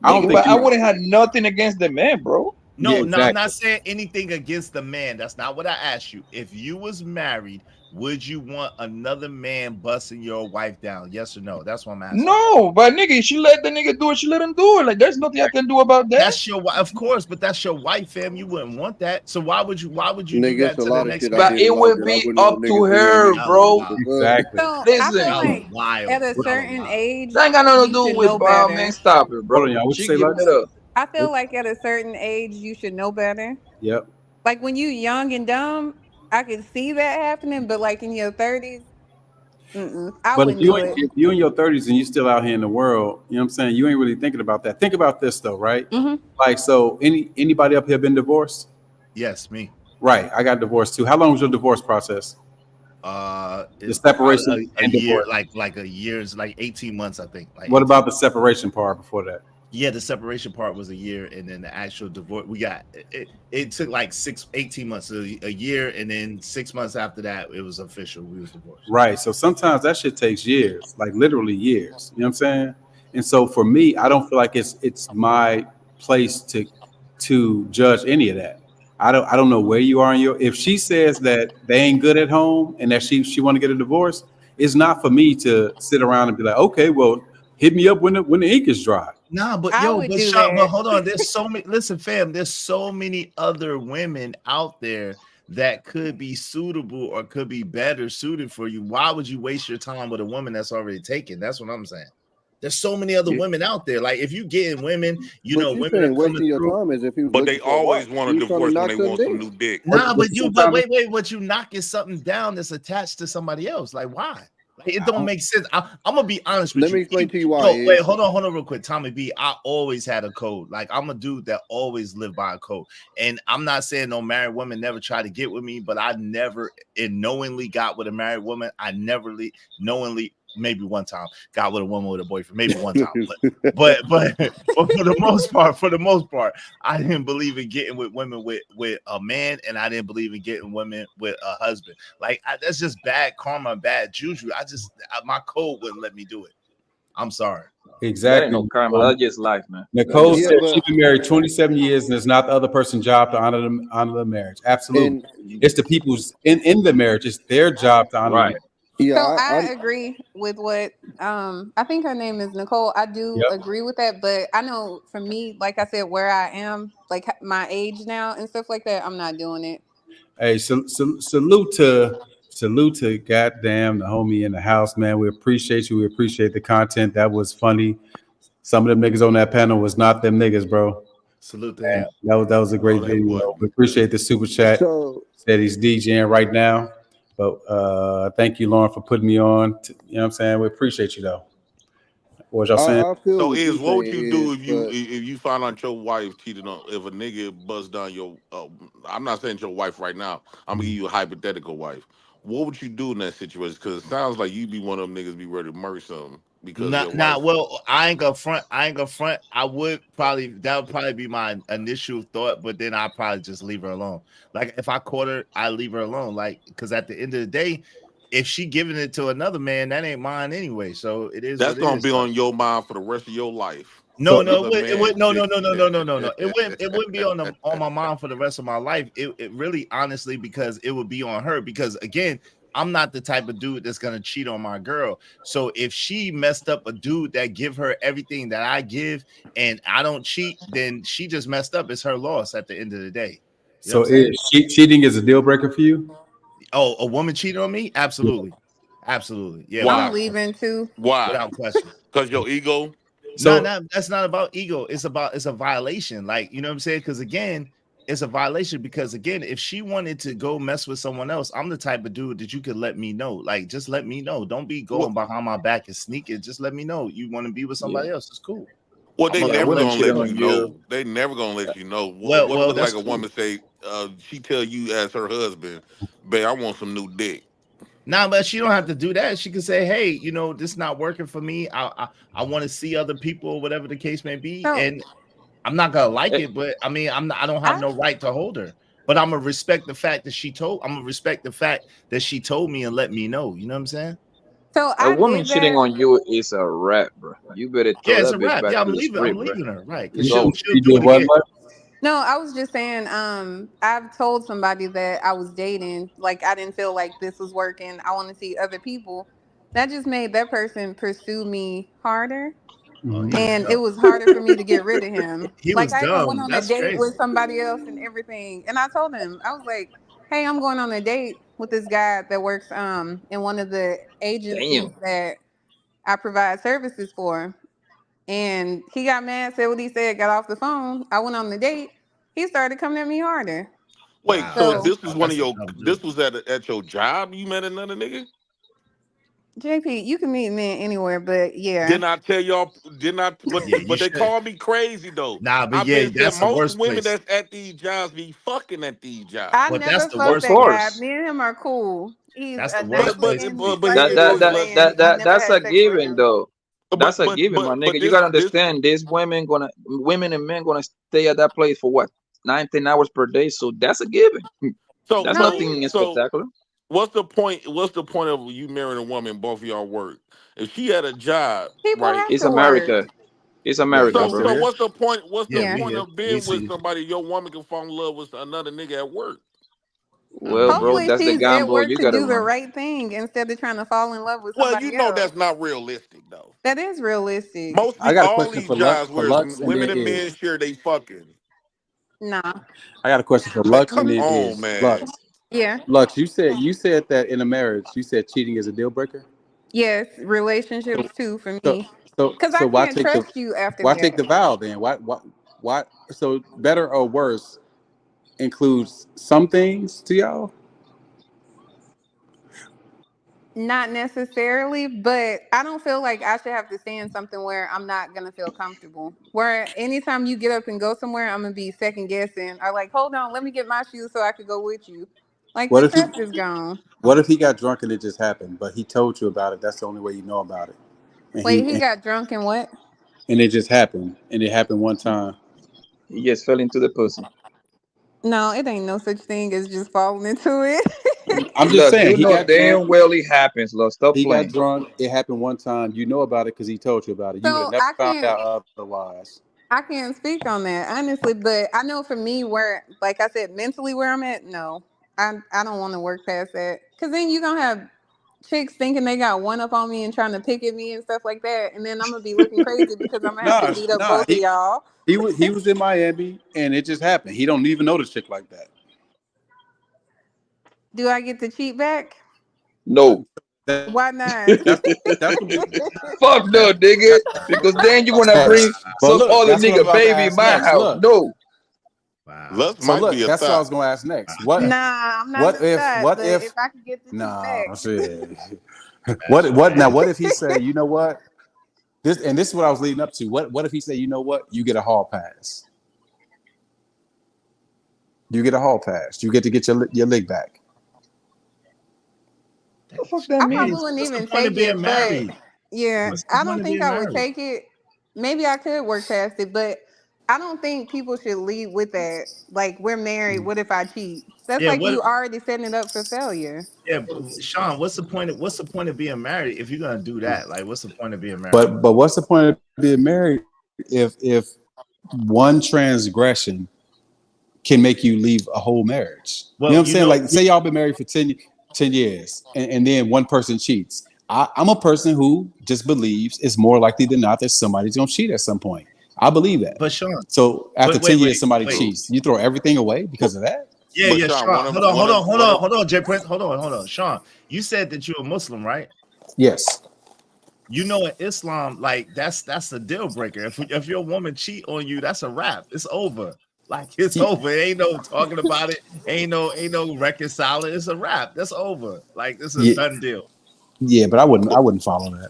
I wouldn't have nothing against the man, bro. No, Yeah, no, I'm exactly. not saying anything against the man. That's not what I asked you. If you was married, would you want another man busting your wife down? Yes or no? That's what I'm asking. No, but nigga, she let the nigga do it. She let him do it. Like, there's nothing I can do about that. That's your wife, of course, but that's your wife, fam. You wouldn't want that. So why would you do Nigga, that it's a to lot the of next shit I man? But did it in life would that I be wouldn't up want to niggas her, doing. bro. Exactly. So I Listen, feel That was like wild. at a certain age, that ain't got nothing to you do should with know better. man. Stop it, bro. Hold on, y'all. What you She say, giving Lex? it up. I feel like at a certain age, you should know better. Yep. Like when you young and dumb, I could see that happening, but like in your 30s, I But if wouldn't do it. if you in your 30s and you still out here in the world, you know what I'm saying? You ain't really thinking about that. Think about this though, right? Like, so anybody up here been divorced? Yes, me. Right. I got divorced too. How long was your divorce process? The It's separation a and year, divorce. like a year. It's like 18 months, I think. Like What 18 about the separation part before that? Yeah, the separation part was a year, and then the actual divorce it took like 18 months, a year, and then 6 months after that it was official. We was divorced. Right. So sometimes that shit takes years, like literally years. You know what I'm saying? And so for me, I don't feel like it's my place to judge any of that. I don't know where you are in your. If she says that they ain't good at home and that she want to get a divorce, it's not for me to sit around and be like, okay, well, hit me up when the ink is dry. Nah, but I would do Sean, but that. hold on. There's so many. Listen, fam. There's so many other women out there that could be suitable or could be better suited for you. Why would you waste your time with a woman that's already taken? That's what I'm saying. There's so many other women out there. Like if you getting women, But you women saying are wasting coming your through. time as if he was But looking they for a always wife. want a He was trying to divorce when knock they something want some down. new dick. Nah, but wait. What you knocking something down that's attached to somebody else? Like why? Like, it don't make sense. I'm gonna be honest with you. Let me explain to you why. No, wait, hold on real quick. Tommy B, I always had a code. Like I'm a dude that always lived by a code. And I'm not saying no married woman never tried to get with me, but I never knowingly got with a married woman. I never knowingly, maybe one time, got with a woman with a boyfriend, maybe one time. But for the most part, I didn't believe in getting with women with a man, and I didn't believe in getting women with a husband. Like that's just bad karma and bad juju. My code wouldn't let me do it. I'm sorry. Exactly. That ain't no karma. That's just life, man. Nicole Yeah, said but- she's been married 27 years and it's not the other person's job to honor the marriage. Absolutely. It's the people's in the marriage. It's their job to honor the marriage. Yeah, So I agree with what I think her name is Nicole. I do agree with that, but I know for me, like I said, where I am, like my age now and stuff like that, I'm not doing it. Hey, salute to goddamn the homie in the house, man. We appreciate you. We appreciate the content. That was funny. Some of them niggas on that panel was not them niggas, bro. Salute to him. That was a great video. We appreciate the super chat. Said he's DJing right now. But thank you, Lauren, for putting me on. You know what I'm saying? We appreciate you though. What was y'all saying? So what would you do if you find out your wife cheated on? If a nigga busts down your, I'm not saying your wife right now. I'm gonna give you a hypothetical wife. What would you do in that situation? Because it sounds like you be one of them niggas be ready to murder something because your wife. Well, I ain't gonna front. That would probably be my initial thought, but then I'd probably just leave her alone. Like if I caught her, I leave her alone. Like because at the end of the day, if she giving it to another man, that ain't mine anyway. So it is. That's gonna be on your mind for the rest of your life. No, it wouldn't be on my mind for the rest of my life. It really, honestly, because it would be on her. Because again, I'm not the type of dude that's gonna cheat on my girl. So if she messed up a dude that give her everything that I give, and I don't cheat, then she just messed up. It's her loss at the end of the day. You know So cheating is a deal breaker for you? Oh, a woman cheated on me? Absolutely, absolutely. Yeah, I'm leaving too. Why? Without question. Because your ego. So that's not about ego. It's a violation. Like, you know what I'm saying? Because again, it's a violation because again, if she wanted to go mess with someone else, I'm the type of dude that you could let me know. Like, just let me know. Don't be going behind my back and sneaking. Just let me know you want to be with somebody else. It's cool. Well, they I never wouldn't gonna cheat let on you you. know. They never gonna let you know. Well, What that's like a cool. woman say? She tell you as her husband, "Babe, I want some new dick." Nah, but she don't have to do that. She can say, "Hey, you know, this is not working for me. I want to see other people, or whatever the case may be." So And I'm not gonna like it, but I mean, I don't have no right to hold her. But I'm gonna respect the fact that she told. I'm gonna respect the fact that she told me and let me know. You know what I'm saying? so A I woman did cheating that. on you is a rap, bro. You better Yeah, throw it's that a bitch wrap. back Yeah, to I'm the leaving street, bro. her, right? Because It's she'll over. do it again. No, I was just saying, I've told somebody that I was dating, like I didn't feel like this was working. I want to see other people. That just made that person pursue me harder. Oh, he was And it dumb. was harder for me to get rid of him. He Like was I even went dumb. on a That's date crazy. with somebody else and everything. And I told him, I was like, hey, I'm going on a date with this guy that works in one of the agencies Damn. that I provide services for. And he got mad, said what he said, got off the phone. I went on the date. He started coming at me harder. Wait, Wow, so So this was one of your? This was at your job? You met another nigga? JP, you can meet men anywhere, but yeah. Didn't I tell y'all? Didn't I? Yeah, you But they should. called me crazy though. Nah, but I've yeah, been said that's the most worst women place. that's at these jobs be fucking at these jobs. I But that's never the fucked Of worst that place. guy. course. Me and him are cool. He's That's a the nice worst place to looking, be. bright That skinned that young that man. that I that never that's had a sex with given him. though. That's a given, my But nigga. You this gotta understand these women and men gonna stay at that place for what 9-10 hours per day. So that's a given. so That's so nothing so spectacular. what's the point? What's the point of you marrying a woman? Both of y'all work. If she had a job, People right? have It's to work. America. It's America, So bro. what's the point? What's the Yeah, we Yeah. point here. of We being with see. somebody your woman can fall in love with another nigga at work? Well, bro, Hopefully that's the she's at gamble work you to gotta do the run. right thing instead of trying to fall in love with Well, you somebody know else. that's not realistic though. That is realistic. Most I the got a all question these for Lux, jobs where it's and women then and men is. share they fucking. Nah. I got a question for Man, Lux, and come then on, is man. Lux. Yeah. Lux, you said that in a marriage, you said cheating is a deal breaker. Yes. Relationships too for So me. Because I why can't take the trust you after why take that. the vow then? Why? So better or worse includes some things to y'all. Not necessarily, but I don't feel like I should have to stay in something where I'm not gonna feel comfortable. Where anytime you get up and go somewhere, I'm gonna be second guessing or like, hold on, let me get my shoes so I could go with you. Like What the if he trust is gone. What if he got drunk and it just happened, but he told you about it? That's the only way you know about it, and Wait, he got drunk and what? and it just happened, and it happened one time. He just fell into the pussy. No, it ain't no such thing as just falling into it. I'm just Look, saying you he know got drunk. damn well it happens. Look, stop He got playing. drunk. It happened one time. You know about it because he told you about it. You would have So never found out otherwise. I can't speak on that honestly, but I know for me where, like I said, mentally where I'm at, no, I don't want to work past that because then you're gonna have chicks thinking they got one up on me and trying to pick at me and stuff like that, and then I'm gonna be looking crazy because I'm gonna have to beat up Nah. both of y'all. He was in Miami and it just happened. He don't even know the chick like that. Do I get to cheat back? No. Why not? That's Fuck no, nigga. Because then you wanna bring But some look, other that's what I'm nigga about to baby in ask my next. house. Look. No. Lust So might look, be a that's what I was thought. gonna ask next. What Nah, I'm not a thot, but if I could get the cheat nah back. shit. What if he say, you know what? This is what I was leading up to. What if he say, you know what? You get a hall pass. You get a hall pass. You get to get your leg back. What the fuck that I means? probably wouldn't What's the even point of take being it, but married? yeah, What's the I point don't of think being I would married? take it. Maybe I could work past it, but I don't think people should lead with that. Like, we're married. What if I cheat? That's Yeah, like what? you already setting it up for failure. Yeah, Sean, what's the point of being married if you're gonna do that? Like, what's the point of being married? But what's the point of being married if one transgression can make you leave a whole marriage? Well, You know what I'm saying? Like, say y'all been married for 10 years and then one person cheats. I'm a person who just believes it's more likely than not that somebody's gonna cheat at some point. I believe that. But Sean, So after 10 years, somebody wait. cheats. You throw everything away because of that? Yeah, But yeah, Sean, Sean. Hold on, Jay Prince. Hold on. You said that you're a Muslim, right? Yes. You know, in Islam, like that's a deal breaker. If your woman cheat on you, that's a wrap. It's over. Like it's over. It ain't no talking about it. Ain't no reconciling. It's a wrap. That's over. Like this is a done deal. Yeah, but I wouldn't follow that.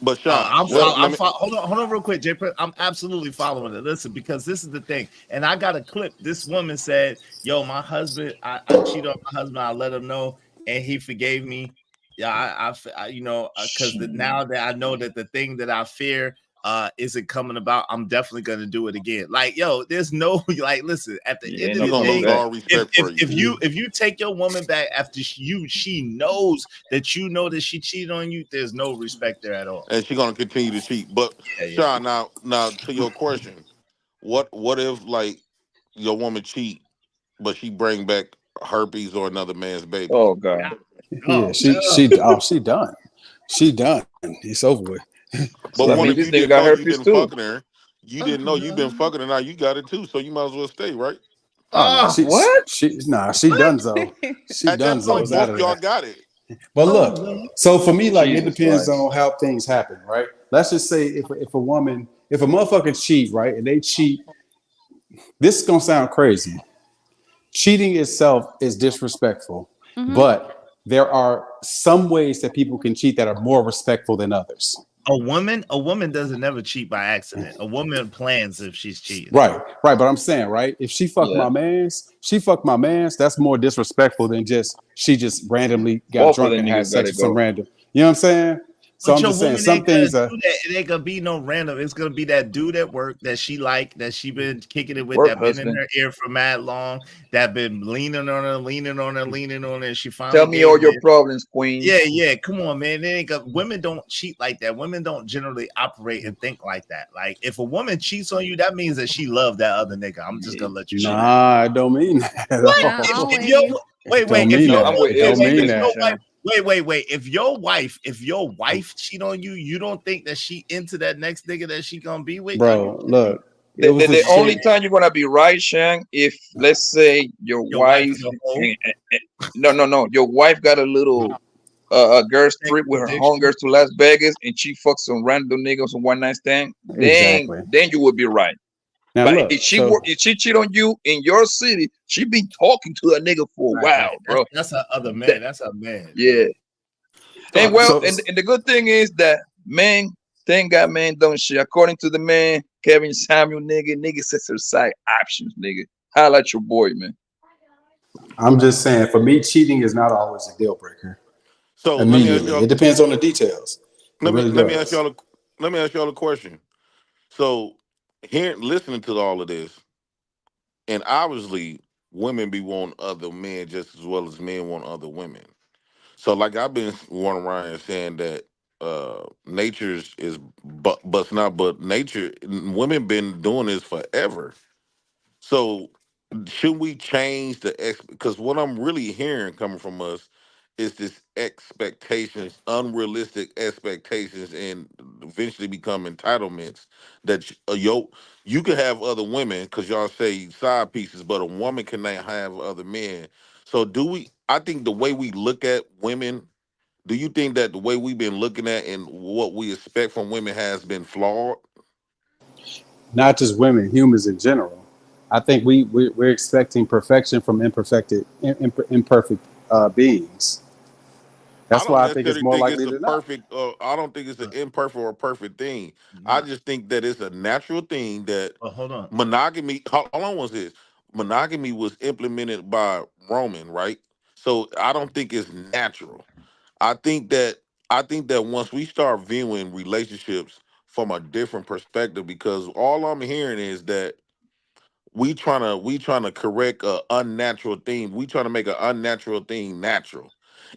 But Sean, hold on real quick, Jay. I'm absolutely following it. Listen, because this is the thing, and I got a clip. This woman said, "Yo, my husband, I cheated on my husband. I let him know, and he forgave me. Yeah, I you know, because now that I know that the thing that I fear isn't coming about, I'm definitely gonna do it again. Like, yo, there's no like, listen, at the end of the day, if you take your woman back after she knows that she cheated on you, there's no respect there at all, and she's gonna continue to cheat. But Sean, now to your question, what if like your woman cheat, but she bring back herpes or another man's baby? Oh God. Yeah, she done. She done. It's over with. But what if you didn't know you've been fucking her? You didn't know you've been fucking her. Now you got it too, so you might as well stay, right? What? She done so. She At done that so. point, both of y'all got it. But look, so for me, like it depends on how things happen, right? Let's just say if a motherfucker cheat, right, and they cheat, this is gonna sound crazy. Cheating itself is disrespectful, but there are some ways that people can cheat that are more respectful than others. A woman doesn't never cheat by accident. A woman plans if she's cheating. Right. But I'm saying, right, if she fucked my man's, that's more disrespectful than she just randomly got drunk and had sex with some random. You know what I'm saying? So I'm just saying some things are. It ain't gonna be no random. It's gonna be that dude at work that she been kicking it with, that been in her ear for mad long, that been leaning on her. And she finally tell me all your problems, queen. Yeah. Come on, man. Women don't cheat like that. Women don't generally operate and think like that. Like if a woman cheats on you, that means that she loved that other nigga. I'm just gonna let you know. Nah, I don't mean that. Wait. If your wife cheat on you, you don't think that she into that next nigga that she gonna be with? Bro, look. The only time you're gonna be right, Shang, if let's say your wife, your wife got a little girls trip with her homegirls to Las Vegas and she fucks some random niggas on one night stand, then you would be right. Now, but look, if she cheat on you in your city, she be talking to that nigga for a while, bro. That's her other man. That's her man. Yeah. And and the good thing is that men, thank God, men don't shit. According to the man, Kevin Samuel, nigga exercise options, nigga. Highlight your boy, man. I'm just saying, for me, cheating is not always a deal breaker. So immediately, it depends on the details. Let me ask y'all a question. So listening to all of this, and obviously women be wanting other men just as well as men want other women. So like I've been running around and saying that nature is but nature, women been doing this forever. So should we change because what I'm really hearing coming from us is this expectations, unrealistic expectations, and eventually become entitlements that you can have other women because y'all say side pieces, but a woman cannot have other men. So I think the way we look at women, do you think that the way we've been looking at and what we expect from women has been flawed? Not just women, humans in general. I think we're expecting perfection from imperfect beings. That's why I think it's more likely than not. I don't think it's an imperfect or a perfect thing. I just think that it's a natural thing that hold on. Monogamy. How long was this? Monogamy was implemented by Roman, right? So I don't think it's natural. I think that once we start viewing relationships from a different perspective, because all I'm hearing is that we trying to correct an unnatural thing. We trying to make an unnatural thing natural,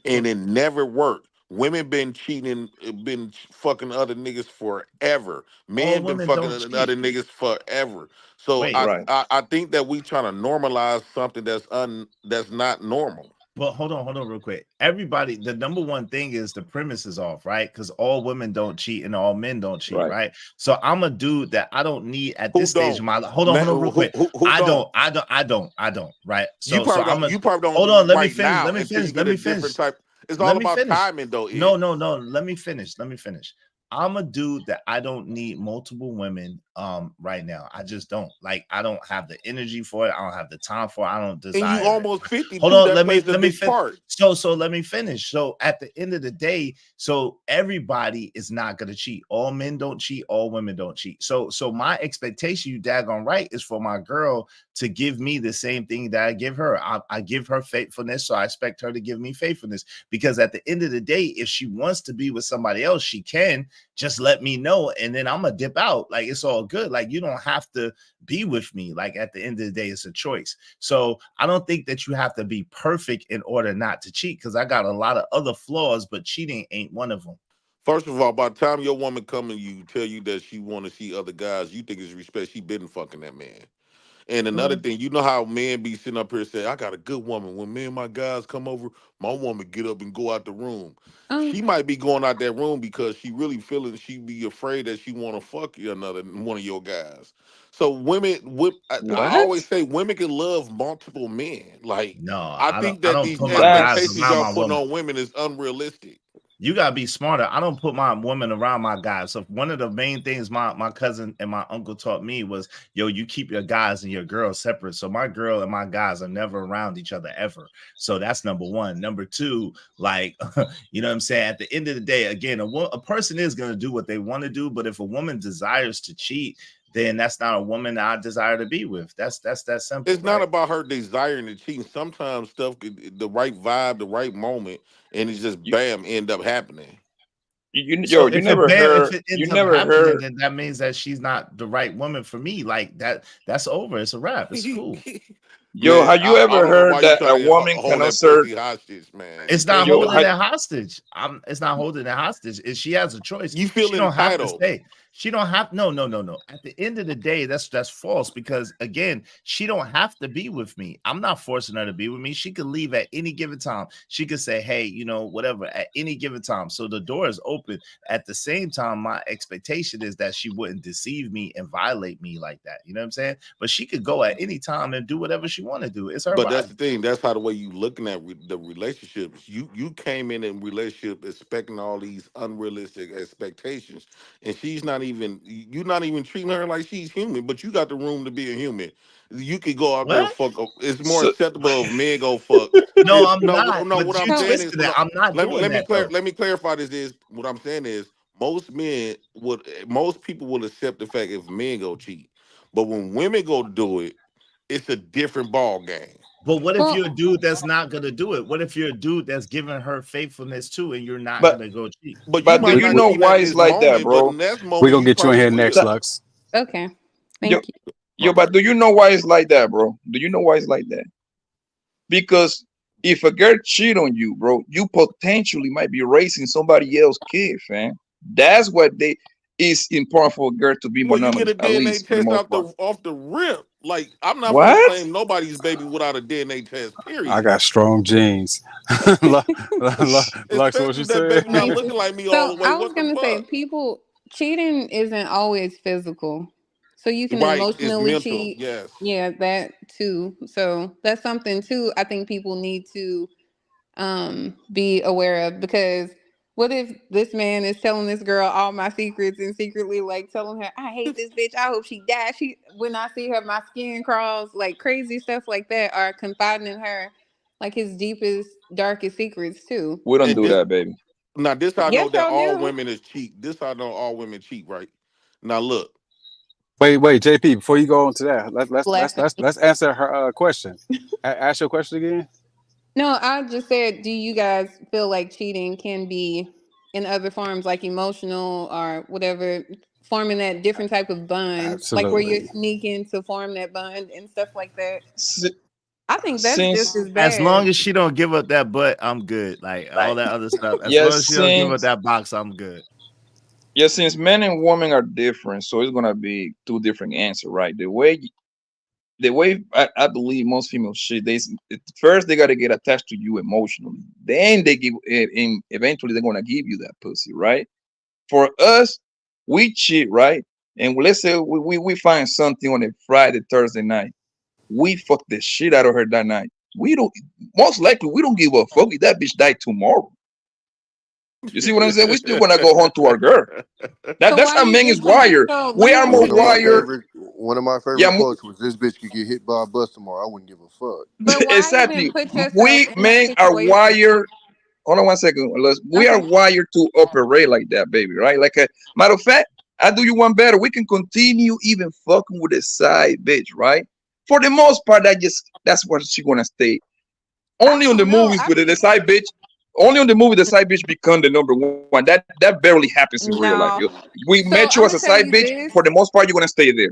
and it never worked. Women been cheating, been fucking other niggas forever. Men been fucking other niggas forever. So I think that we trying to normalize something that's not normal. But hold on real quick. Everybody, the number one thing is the premise is off, right? Because all women don't cheat and all men don't cheat, right? So I'm a dude that I don't need at this stage of my life. Hold on real quick. I don't, right? So you probably don't. Hold on, let me finish. It's all about timing, though. No. Let me finish. I'm a dude that I don't need multiple women right now. I just don't. Like, I don't have the energy for it. I don't have the time for it. I don't desire And you almost 50 Hold too. on, That let plays a me big part. so let me finish. So at the end of the day, so everybody is not gonna cheat. All men don't cheat, all women don't cheat. So my expectation, you daggone right, is for my girl to give me the same thing that I give her. I give her faithfulness, so I expect her to give me faithfulness. Because at the end of the day, if she wants to be with somebody else, she can. Just let me know, and then I'm gonna dip out. Like, it's all good. Like, you don't have to be with me. Like, at the end of the day, it's a choice. So I don't think that you have to be perfect in order not to cheat, because I got a lot of other flaws, but cheating ain't one of them. First of all, by the time your woman come and you tell you that she want to see other guys, you think it's respect. She been fucking that man. And another thing, you know how men be sitting up here saying, I got a good woman. When me and my guys come over, my woman get up and go out the room. She might be going out that room because she really feeling she be afraid that she want to fuck you another one of your guys. So I always say women can love multiple men. Like, No, I I think don't that these put my guys expectations around y'all my putting woman. on women is unrealistic. You gotta be smarter. I don't put my woman around my guys. So one of the main things my cousin and my uncle taught me was, yo, you keep your guys and your girls separate. So my girl and my guys are never around each other ever. So that's number one. Number two, like, you know what I'm saying? At the end of the day, again, a person is gonna do what they want to do, but if a woman desires to cheat, then that's not a woman I desire to be with. That's that simple. It's not about her desiring to cheat. Sometimes stuff could, the right vibe, the right moment, and it's just bam, end up happening. You So you if never heard it you ends up never happening, heard then that means that she's not the right woman for me. Like that's over. It's a wrap. It's cool. Yo, have you I ever don't know why heard you that try a to woman hold cannot that serve? pussy hostage, man. It's not Yo, holding that hostage. It's not holding that hostage. If she has a choice, You feel she don't have to entitled. stay. She don't have no. At the end of the day, that's false, because again, she don't have to be with me. I'm not forcing her to be with me. She could leave at any given time. She could say, hey, you know, whatever, at any given time. So the door is open. At the same time, my expectation is that she wouldn't deceive me and violate me like that. You know what I'm saying? But she could go at any time and do whatever she want to do. It's her But that's body. the thing. That's how the way you looking at the relationships. You came in relationship expecting all these unrealistic expectations, and she's not even. You're not even treating her like she's human. But you got the room to be a human. You could go out there and What? fuck. It's more So, acceptable if men go fuck. No, I'm not. No. But What you I'm saying is, twisted it. I'm not doing that though. let me clarify this. Is what I'm saying is most people will accept the fact if men go cheat, but when women go do it, it's a different ball game. But what if Well, you're a dude that's not gonna do it? What if you're a dude that's giving her faithfulness too, and you're not but gonna go cheat? But you but do might you not know cheat at why it's this like that, moment, but bro? next We're moment gonna you get you in probably here will. next, Lux. okay. Yo, Thank you. yo, but do you know why it's like that, bro? Do you know why it's like that? Because if a girl cheat on you, bro, you potentially might be raising somebody else's kid, fam. That's what it's important for a girl to be Well, you get monogamous, a at DNA least for the test most part. off the rip. Like I'm not gonna What? claim nobody's baby without a DNA test. I Period. got strong genes. Lux, what Especially you if that said? baby not looking like me all So the way. I was What the gonna say, fuck? people cheating isn't always physical. So you can Right? It's emotionally mental. cheat. Yes. Yeah, that too. So that's something too I think people need to be aware of, because what if this man is telling this girl all my secrets and secretly like telling her, I hate this bitch, I hope she dies. When I see her, my skin crawls, like crazy stuff like that, are confiding in her like his deepest, darkest secrets too. We don't And do this that, baby. now this I know Yes, that y'all all do. women is cheat. This I know all women cheat. Right? Now look. Wait, JP. Before you go on to that, Blasphemy. let's answer her question. Ask your question again. No, I just said, do you guys feel like cheating can be in other forms, like emotional or whatever, forming that different type of bond, like where you're Absolutely. sneaking to form that bond and stuff like that? Si- I think that's just Since as As long bad. as she don't give up that butt, I'm good. Like all that other stuff. As long yes, as she don't give up since that box, I'm good. since men and women are different, so it's gonna be two different answers, right? The way I believe most females shit, first they gotta get attached to you emotionally, then they give it, and eventually they're gonna give you that pussy, right? For us, we cheat, right? And let's say we find something on a Friday, Thursday night, we fuck the shit out of her that night. We don't, most likely we don't give a fuck if that bitch died tomorrow. You see what I'm saying? We still gonna go home to our girl. That's how men is So let wired. We me are ask more you this. One of my favorite Yeah, quotes was, "This bitch could get hit by a bus tomorrow. I wouldn't give a fuck." But why even exactly. put yourself We in that men are situation? wired. Hold on one second. We are wired to operate like that, baby. Right? Like a matter of fact, I do you one better. We can continue even fucking with a side bitch, right? For the most part, that's where she gonna stay. Only on the movies with the side bitch. Only on the movie the side bitch become the number one. That barely happens in real life. No. We So met I'm you as gonna a tell side you bitch. this, For the most part, you're gonna stay there.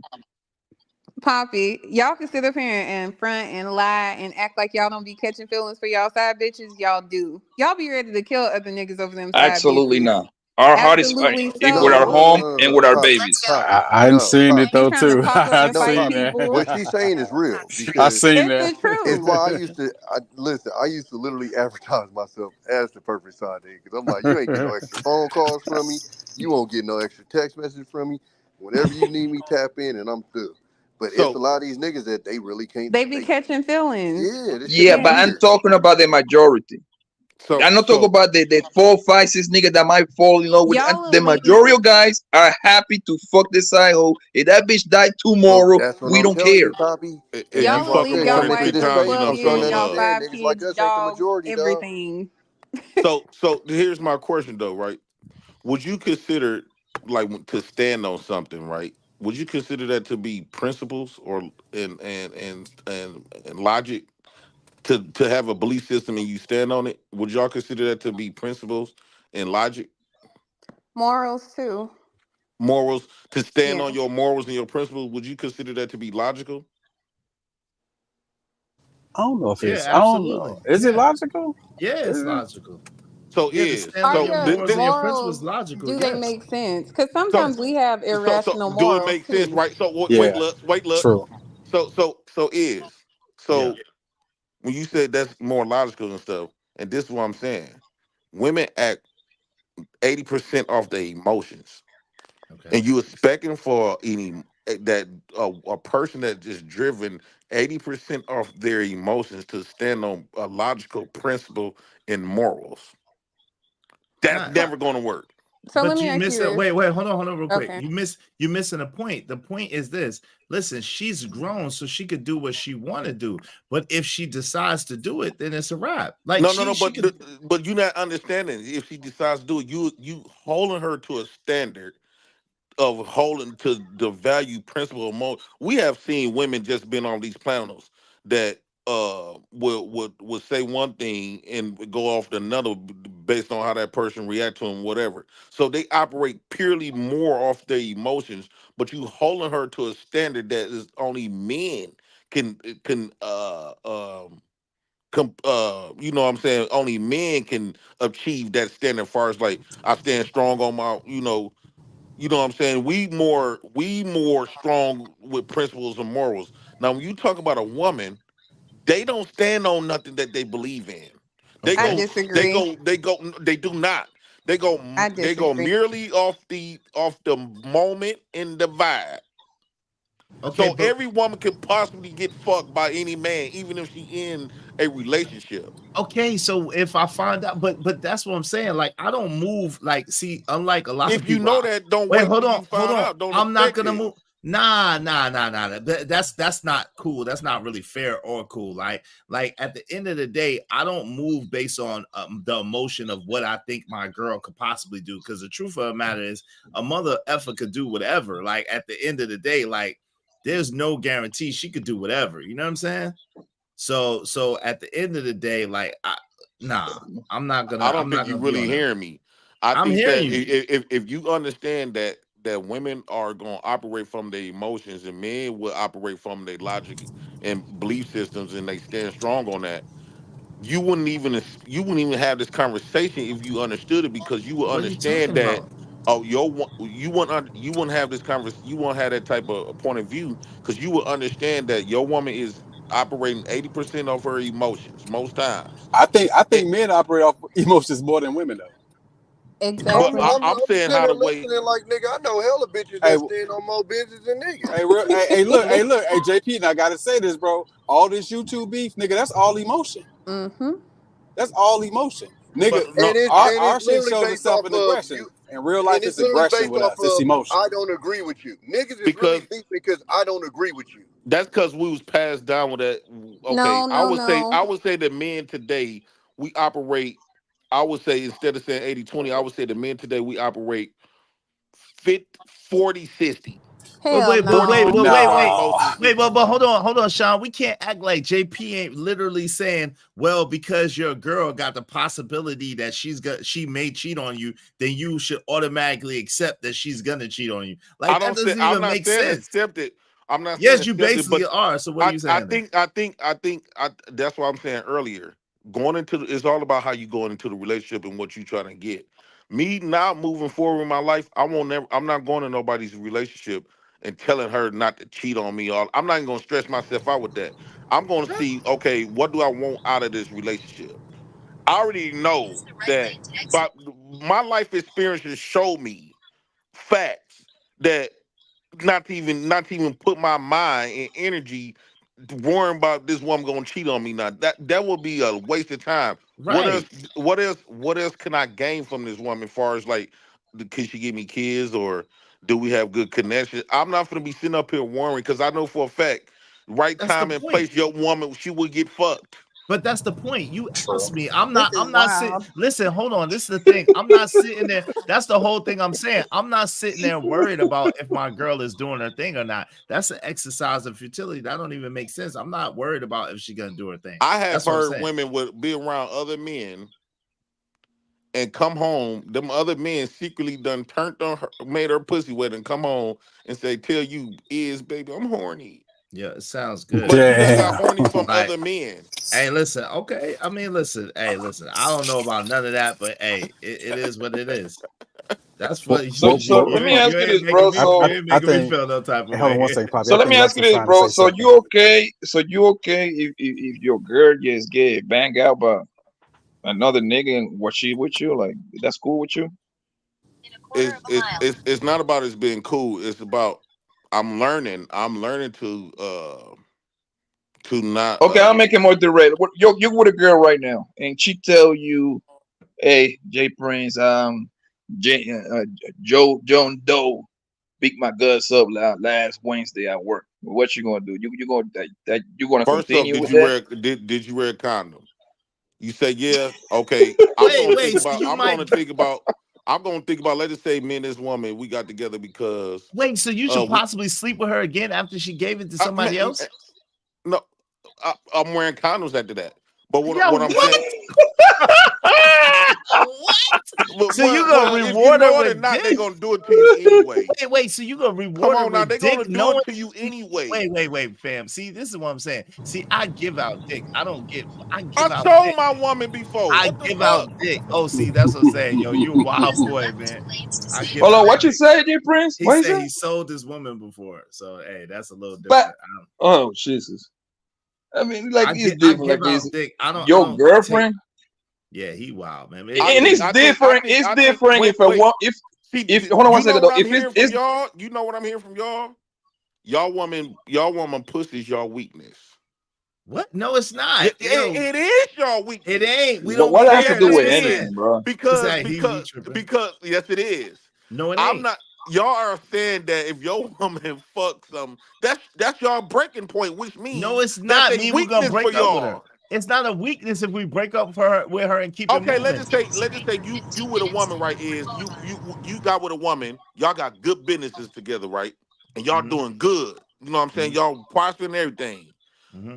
Poppy. Y'all can sit up here and front and lie and act like y'all don't be catching feelings for y'all side bitches. Y'all do. Y'all be ready to kill other niggas over them side Absolutely bitches. not. Our heart is Absolutely with our home and with our Poppy, babies. Poppy, I ain't seen it Be though trying to too. pop up I and fight seen people. what she's saying is real that. I because seen It's the that. it's truth. why I used to literally advertise myself as the perfect side nigga because I'm like, you ain't get no extra phone calls from me, you won't get no extra text message from me. Whenever you need me, tap in and I'm through. But it's a lot of these niggas that they really can't. They be catching feelings. This shit is Yeah, but I'm weird. talking about the majority. I'm not talking about the 4, 5, 6 niggas that might fall in love with. Y'all The elite. majority of guys are happy to fuck this side hoe. If that bitch die tomorrow, That's what we I'm don't telling care. you, Poppy. If And you that's Y'all why I fuck leave them said more y'all than come into 3 wife this to the times, you space. know club, I'm she starting in to kids, y'all love. understand 5 niggas like kids, us ain't the y'all majority, dog. everything. So here's my question though, right? Would you consider like to stand on something, right? Would you consider that to be principles or and logic to have a belief system and you stand on it? Would y'all consider that to be principles and logic, Morals too. morals? To stand Yeah. on your morals and your principles, would you consider that to be logical? I don't know if Yeah, it's. I don't absolutely. know. Is it Yeah. logical? Yeah, Is it's it? logical. So Yeah, to is stand Are on so your your morals and your principles morals, is logical. do they Yes. make sense? Because so sometimes we have so irrational do it morals make sense, too. right? So Yeah. wait, look. True. So is Yeah. so when you said that's more logical and stuff, and this is what I'm saying, women act 80% off their emotions, Okay. and you expecting for that a person that is driven 80% off their emotions to stand on a logical principle and morals. That's Not, never going to work. So let but me you ask you miss it. this. Wait, hold on, real quick. Okay. You're missing a point. The point is this. Listen, she's grown, so she could do what she want to do. But if she decides to do it, then it's a wrap. Like No. she could. But you're not understanding. If she decides to do it, you holding her to a standard of holding to the value principle of we have seen women just been on these panels that would say one thing and go off to another based on how that person react to them, whatever. So they operate purely more off their emotions, but you holding her to a standard that is only men can you know what I'm saying, only men can achieve that standard as far as like I stand strong on my, you know what I'm saying? We more strong with principles and morals. Now, when you talk about a woman, they don't stand on nothing that they believe in. They I Okay. go, disagree. they do not. I They go disagree. merely off the moment and the vibe. Okay, So but every woman can possibly get fucked by any man, even if she in a relationship. okay, so if I find out, but that's what I'm saying. Like I don't move. Like see, unlike a lot of If you people. know that, don't Wait, wait till you hold find on. out. Don't I'm not expect gonna it. move. Nah. That's not cool. That's not really fair or cool. Like at the end of the day, I don't move based on the emotion of what I think my girl could possibly do. Because the truth of the matter is, a mother effer could do whatever. Like at the end of the day, like there's no guarantee she could do whatever. You know what I'm saying? So at the end of the day, like I'm not I gonna don't think you be really on that. hearing me. I I'm think hearing that you. if you understand that women are going to operate from their emotions and men will operate from their logic and belief systems, and they stand strong on that, you wouldn't even have this conversation if you understood it, because you would What are you understand talking that. about? Oh, you wouldn't have this conversation. You won't have that type of point of view, because you would understand that your woman is operating 80% of her emotions most times. I think men operate off emotions more than women though. Well, Exactly. I'm I'm saying sitting how there the way. listening like nigga. I know hella bitches Hey, that stand on more business than niggas. look, hey, JP, and I gotta say this, bro. All this YouTube beef, nigga, that's all emotion. Mm-hmm. That's all emotion. Nigga, our shit shows itself in aggression. In real life, it's aggression with us. It's emotion. I don't agree with you. Niggas is really deep because I don't agree with you. That's because we was passed down with that. Okay, I would say that men today we operate. I would say instead of saying 80-20, I would say the men today we operate 40-60. But hold on, Sean. We can't act like JP ain't literally saying, well, because your girl got the possibility that she may cheat on you, then you should automatically accept that she's gonna cheat on you. Like that doesn't even make sense. Accept it. I'm not. Yes, you basically are. So what are you saying? I think that's what I'm saying earlier. Going into it's all about how you going into the relationship and what you trying to get. Me now moving forward in my life, I'm not going to nobody's relationship and telling her not to cheat on me. I'm not even going to stress myself out with that. I'm going to see, okay, what do I want out of this relationship? I already know that, but my life experiences show me facts that not to even put my mind and energy worrying about this woman going to cheat on me. Now that would be a waste of time. Right. What else can I gain from this woman? As far as like, can she give me kids or do we have good connection? I'm not going to be sitting up here worrying because I know for a fact, time and place, your woman, she will get fucked. But that's the point. You asked me. I'm not sitting. Listen, hold on. This is the thing. I'm not sitting there. That's the whole thing I'm saying. I'm not sitting there worried about if my girl is doing her thing or not. That's an exercise of futility. That don't even make sense. I'm not worried about if she's gonna do her thing. I have heard women would be around other men and come home. Them other men secretly done turned on her, made her pussy wet, and come home and say, "Tell you is, baby, I'm horny." Yeah, it sounds good. But you got horny from other men. Hey, listen, okay. I mean, listen. Hey, listen. I don't know about none of that, but hey, it is what it is. That's what. So let me ask you this, bro. So you ain't making me feel no type of way. Hold on one second, Poppy. So let me ask you this, bro. So you okay? So you okay if your girl just get banged out by another nigga and what she with you? Like that's cool with you? It's not about it being cool. It's about I'm learning to not. Okay, I'll make it more direct. You're with a girl right now, and she tell you, "Hey, Jay Prince, Joe John Doe beat my guts up last Wednesday at work." What you gonna do? You gonna First continue up, with that? Did you wear a condom? You say yeah. Okay. I'm gonna think about. Let's just say me and this woman we got together because. Wait, so you should possibly sleep with her again after she gave it to somebody else? No, I'm wearing condoms after that. But what I'm saying. What? So you gonna reward her with not, they're gonna do it to you anyway. Wait. So you gonna reward her with they're dick? Gonna do it to you anyway. Wait, fam. See, this is what I'm saying. See, I give out dick. I told my woman before. I give out dick. Oh, see, that's what I'm saying, yo. You a wild boy, man. Hold on, what you say, Jay Prince? He said he sold this woman before. So hey, that's a little different. Oh Jesus. I mean, like it's different. Like this. Your girlfriend. Yeah, he wild, man. And it's different. It's different if hold on one second though. If it's y'all, you know what I'm hearing from y'all. Y'all woman pussy is y'all weakness. What? No, it's not. It is y'all weakness. It ain't. We don't. What has to do with anything, bro? Because yes, it is. No, it ain't. I'm not. Y'all are saying that if your woman fucks them, that's y'all breaking point, which means no, it's not. We're gonna break up y'all. with her. It's not a weakness if we break up with her and keep it moving. Let's just say you with a woman, right? Is you got with a woman, y'all got good businesses together, right? And y'all doing good. You know what I'm saying? Y'all prospering everything.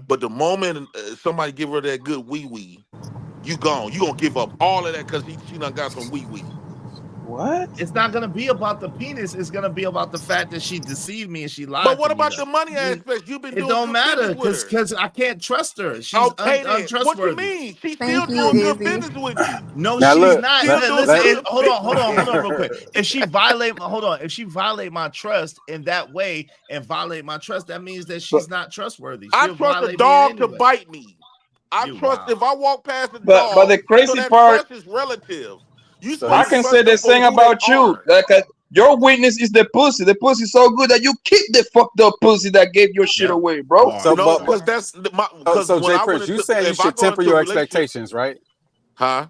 But the moment somebody give her that good wee, you gone. You gonna give up all of that because she done got some wee. What? It's not gonna be about the penis. It's gonna be about the fact that she deceived me and she lied. But what to about me, the money aspect? You've been it doing don't good matter business with her. because I can't trust her. She's untrustworthy. What you mean? She's still doing good business with you. No, Now she's look, not. Listen, hold on real quick. If she violate my trust in that way and violate my trust, that means that she's not trustworthy. I trust a dog to bite me. I trust if I walk past the dog. But the crazy part is relative. I can say the same about you. Like your witness is the pussy. The pussy so good that you keep the fucked up pussy that gave your shit away, bro. So, because that's so Jay Prince, you saying you should temper your expectations, right? Huh?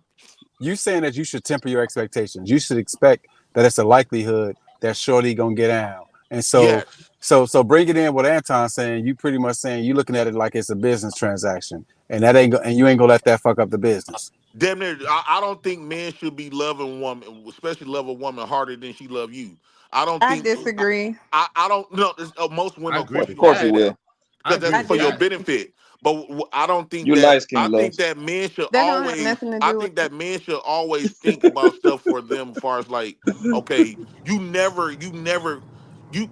you saying that you should temper your expectations. You should expect that it's a likelihood that shorty gonna get down. And so so bring it in what Anton saying. You pretty much saying you looking at it like it's a business transaction, and that ain't and you ain't gonna let that fuck up the business. Damn near, I don't think men should be loving woman, especially love a woman harder than she love you. I don't I think. disagree. I don't know. Most women, of course, Of course you will. because that's for your benefit. But I don't think You that. light skin, I think Loves. that men should That don't have always. nothing to I do think with that men should always think about stuff for them. As far as like, okay, you never. You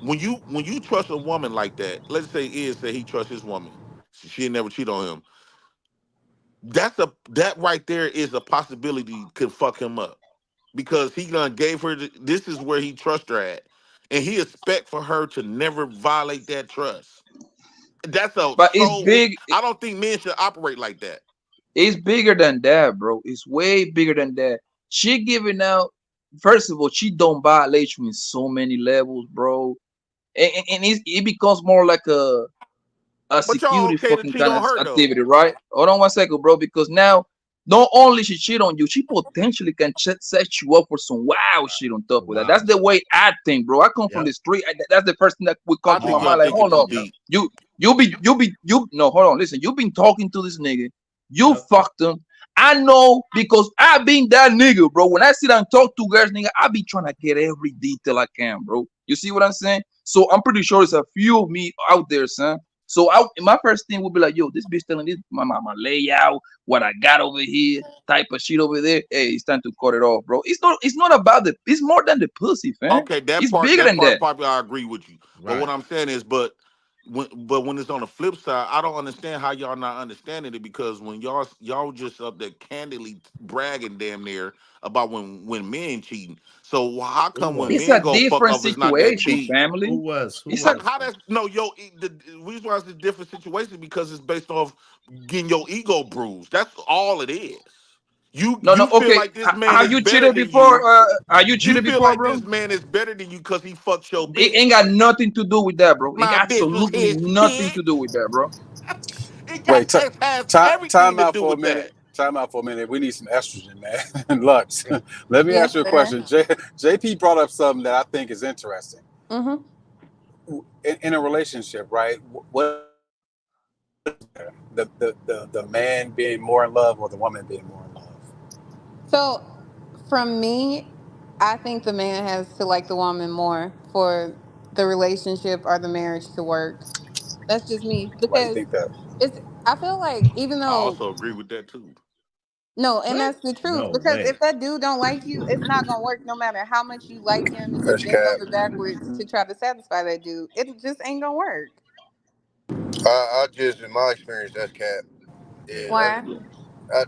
when you trust a woman like that. Let's say say he trusts his woman. She'll never cheat on him. That right there is a possibility could fuck him up because he done gave her this is where he trusts her at, and he expect for her to never violate that trust. That's But it's big. I don't think men should operate like that. It's bigger than that, bro. It's way bigger than that. She giving out. First of all, she don't violate you in so many levels, bro. And it becomes more like a But y'all security okay to fucking cheat kind on of her though? activity, right? Hold on one second, bro. Because now, not only she cheat on you, she potentially can set you up for some wild shit on top of that. That's the way I think, bro. I come from the street. That's the first thing that would come I to my think y'all mind. Like, thinking hold too on, deep. no, hold on. Listen, you've been talking to this nigga. You fucked him. I know because I been that nigga, bro. When I sit and talk to girls, nigga, I be trying to get every detail I can, bro. You see what I'm saying? So I'm pretty sure there's a few of me out there, son. So my first thing would be like, yo, this bitch telling this my layout, what I got over here, type of shit over there. Hey, it's time to cut it off, bro. It's not about it's more than the pussy, fam. Okay, It's bigger than that. probably I agree with you. But what I'm saying is, but when it's on the flip side, I don't understand how y'all not understanding it because when y'all just up there candidly bragging damn near about when men cheating. So how come when It's men a go fuck different off, it's not that situation, deep? family. It's like how that's no the reason why it's a different situation because it's based off getting your ego bruised. That's all it is. You feel Okay. like this man Have is you better cheated than before? you. Are you You cheated feel before, like bro? this man is better than you because he fucks your It bitch. ain't got nothing to do with that, bro. It My got bitch was absolutely his nothing bitch. to do with that, bro. Wait, It has everything time to out do for a with minute. that. Time out for a minute. We need some estrogen, man. Lux, let me Yes, ask you a sir. question. JP brought up something that I think is interesting. Mm-hmm. In a relationship, right? What the man being more in love or the woman being more in love? So, from me, I think the man has to like the woman more for the relationship or the marriage to work. That's just me Why do you because think that? it's. I feel like even I though also agree with that too. no, and that's the truth because if that dude don't like you, it's not gonna work. No matter how much you like him and you That's bend cap. over backwards to try to satisfy that dude, it just ain't gonna work. I just, in my experience, that's cap. Yeah, Why?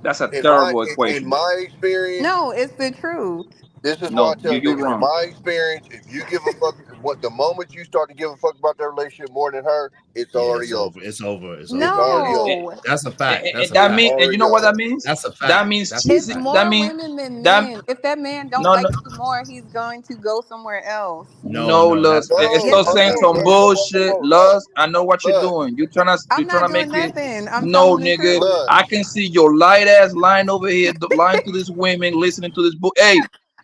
That's a in terrible in equation. my experience, No, it's the truth. this is why I No, tell you're niggas. In wrong. my experience, if you give a fuck, what the moment you start to give a fuck about that relationship more than her, it's already over. It's over. It's It's over. already over. No, That's a fact. That's And a that fact. mean, and you Already know what over. that means? That's a That fact. means That's a it's cheesy. fact. That more mean women than that men. If that man don't no, like no, you more, he's going to go somewhere else. No, no, no, that's Luz. not No, true. Yes, Stop it That's saying not some true. is. bullshit, Love, Luz. I know what you're love, doing. I'm You're trying not to make doing it. nothing. I'm No, telling the nigga. truth. love. I can see your light ass lying over here, lying to this women, listening to this book. Hey,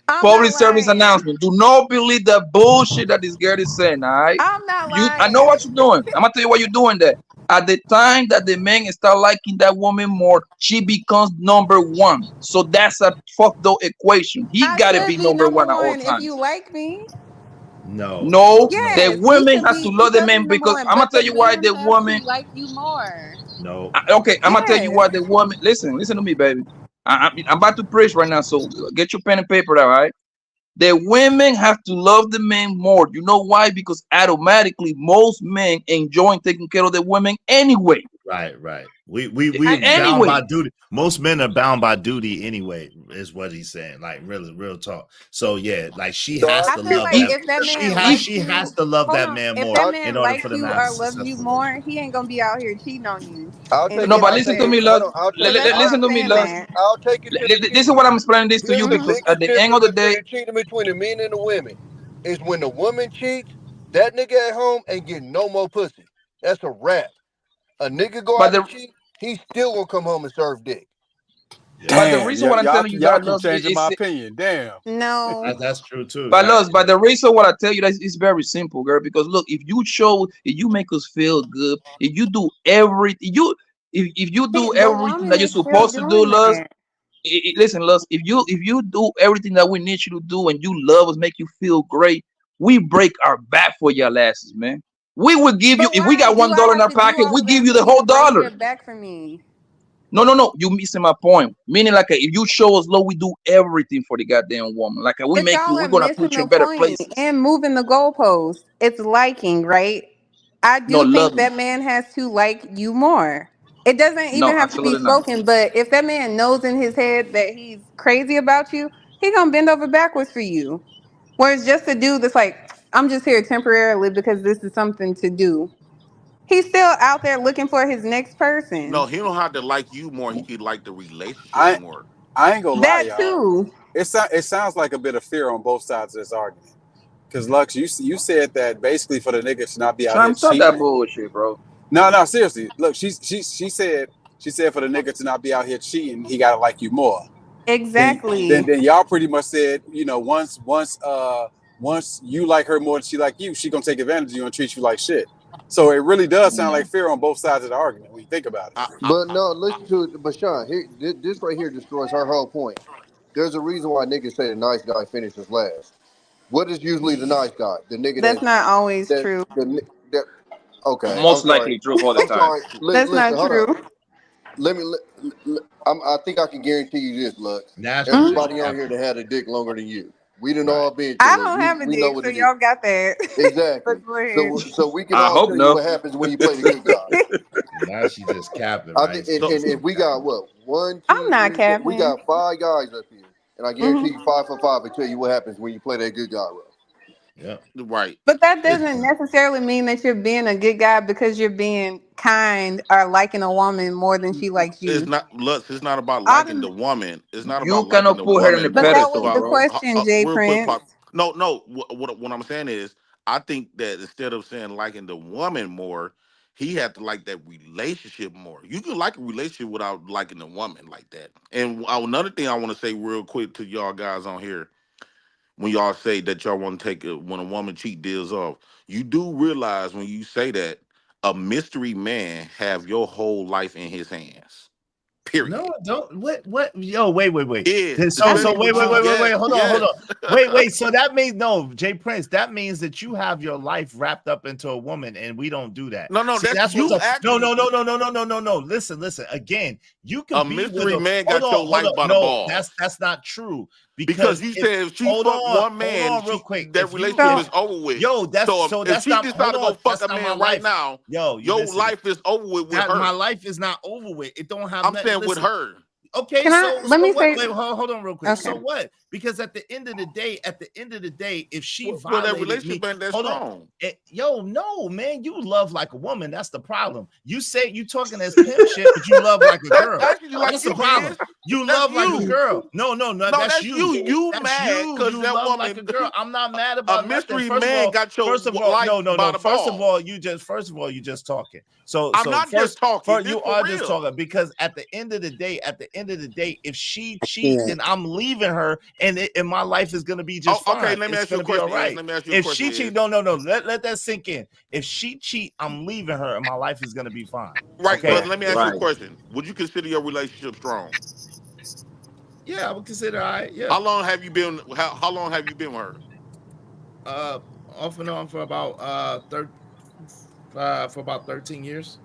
I'm public not service lying. announcement. Do not believe that bullshit that this girl is saying. All right. I'm not I know lying. what you're doing. I'm gonna tell you what you're doing there. At the time that the man start liking that woman more, she becomes number one. So that's a fucked up equation. He I gotta should be be number number one at all one if times. you like me. No, No, no, the Yes, woman has to he love the should be man number because one, I'm gonna but tell the you why man the has to woman. like you more. no. Okay, I'm gonna tell you Yes. why the woman. Listen to me, baby. I'm about to preach right now, so get your pen and paper, all right? The women have to love the men more. You know why? Because automatically most men enjoy taking care of the women anyway. Right, right. We I are bound do. by Anyway, duty. Most men are bound by duty anyway, is what he's saying. Like really, real talk. So yeah, like she So has I to feel love like if that. if that She man has if likes she has you, to love hold that on. man If more that I, in man order for likes them to you have a or loves you successful more, relationship. he ain't gonna be out here cheating on you I'll and take no, it. but I'll skipping listen take to it. me, town. Hold Luz. on. I'll So take it. that's all Listen I'm to me, saying, Luz. man. I'll take it to the This is what I'm explaining this to you Here's the because Mm-hmm. at biggest the end of difference the day, between cheating between the men and the women is when the woman cheats, that nigga at home ain't getting no more pussy. That's a wrap. A nigga go but out and the cheat, he still gonna come home and serve dick. But the reason what I'm telling you y'all that, keep Luz, changing my is opinion. Damn. No. That's true too. but Luz, but the reason what I tell you that is very simple, girl. Because look, if you make us feel good, if you do everything, if you do The everything woman that you're is still supposed to do, doing Luz. that. Listen, Luz, if you do everything that we need you to do and you love us, make you feel great, we break our back for your asses, man. We will give you, But if we why got do $1 I in have our to do pocket, all we of give that you for the you whole to break dollar. your back for me? No, you missing my point. Meaning, like, if you show us love, we do everything for the goddamn woman. Like, we But make you, y'all we're are gonna missing put you the in better point places. and moving the goalpost. It's liking, right? I No, do think love. that man has to like you more. It doesn't No, even have to be absolutely not. spoken, but if that man knows in his head that he's crazy about you, he gonna bend over backwards for you. Whereas just a dude that's like, I'm just here temporarily because this is something to do. He's still out there looking for his next No, person. he don't have to like you more. He could like the relationship I more. ain't gonna lie, That y'all. too. It sounds like a bit of fear on both sides of this argument. Because Lux, you said that basically for the niggas to not be out here Trying to stop that cheating. bullshit, bro. No, seriously. Look, she said for the nigga to not be out here cheating, he gotta like you more. Exactly. Then y'all pretty much said, once you like her more than she like you, she gonna take advantage of you and treat you like shit. So it really does sound like fear on both sides of the argument when you think about it. But no, listen to it. But Sean, here, this right here destroys her whole point. There's a reason why niggas say the nice guy finishes last. What is usually the nice guy? The nigga That's not always that true. that. Okay, Most I'm sorry. likely true all the I'm time. sorry. That's Listen, not hold true. on. I think I can guarantee you this, Lux. That's Everybody on here that had a dick longer than you. We done all been I through don't it. have a We know dick, what so it is. y'all got that. Exactly. But go ahead. So we can I all hope tell you no. what happens when you play the good guy. Now she just capping, I right? think, and if we got what 1, 2, I'm not 3, 4, we capping. got 5 guys up here, and I guarantee you 5 for 5 will tell you what happens when you play that good guy role. Yeah. Right. But that doesn't necessarily mean that you're being a good guy because you're being kind or liking a woman more than she likes It's you. not Lutz. It's not about All liking them- the woman. It's not You about liking cannot the put her in the woman but more. It's that was pedestal, the about bro. question, Jay real quick. Prince. No. What I'm saying is, I think that instead of saying liking the woman more, he had to like that relationship more. You can like a relationship without liking the woman like that. And another thing I want to say real quick to y'all guys on here, when y'all say that y'all want to take when a woman cheat deals off, you do realize when you say that a mystery man have your whole life in his hands. Period. No, don't. What? Yo, wait. Is So especially wait. with you. Yes, Hold on. yes. Wait. So that means no, Jay Prince. That means that you have your life wrapped up into a woman, and we don't do that. No, See, that's what's you up. actually. No. Listen. Again, you can A be with mystery a. man Hold got your on. life by the No, balls. that's not true. Because you said if she fuck one man, real quick. that relationship is over with. Yo, So if she not. decide to go fuck a man right now, Yo, your life is over with her. My life is not over with. It don't have. I'm nothing. saying with her. Okay, Can I let me say? Wait, hold on, real quick. Okay. So what? Because at the end of the day, if she Well, that violated relationship me, ain't that hold strong. on, yo, no, man, you love like a woman. That's the problem. You say you talking as pimp shit, but you love like a girl. That's the problem. You love like a girl. No, that's you. You That's mad because you that love woman, like a girl. I'm not mad about a mystery nothing. man got your First of all, life no. by the First of ball. all, you just talking. So I'm not just talking. You are just talking because at the end of the day, if she cheat, then I'm leaving her, and my life is gonna be just fine. Okay, let me ask you a question. Right. Let me ask you a If question. she cheat, no, let that sink in. If she cheat, I'm leaving her, and my life is gonna be fine. Right, Okay? but let me ask you a question. Would you consider your relationship strong? Yeah, I would consider. Yeah. How long have you been? How long have you been with her? Off and on for about 13 years.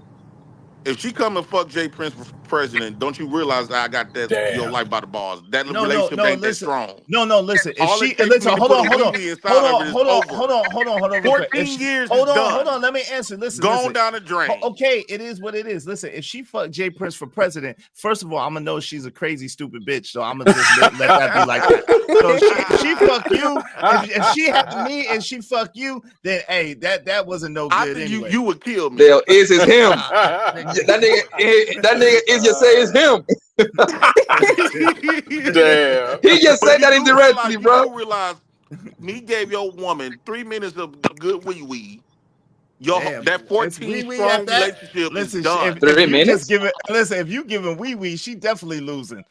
If she come and fuck Jay Prince for president, don't you realize that I got that your life by the balls? That relationship ain't that strong. No, listen. If All she it takes listen, me to hold put on. a weenie inside of it is over. 14 years is done. Hold on. Let me answer. Listen. Gone down the drain. Okay, it is what it is. Listen, if she fuck Jay Prince for president, first of all, I'm gonna know she's a crazy, stupid bitch. So I'm gonna just let that be like that. So if she fuck you, if she had me and she fuck you, then hey, that wasn't no good. I think anyway. you would kill me. Dale, is him. That nigga is just say it's him. Damn. He just said that indirectly, bro. You realize me gave your woman 3 minutes of good wee wee. that 14 Wee strong at that. relationship Listen, is done. If you giving Wee Wee, she definitely losing.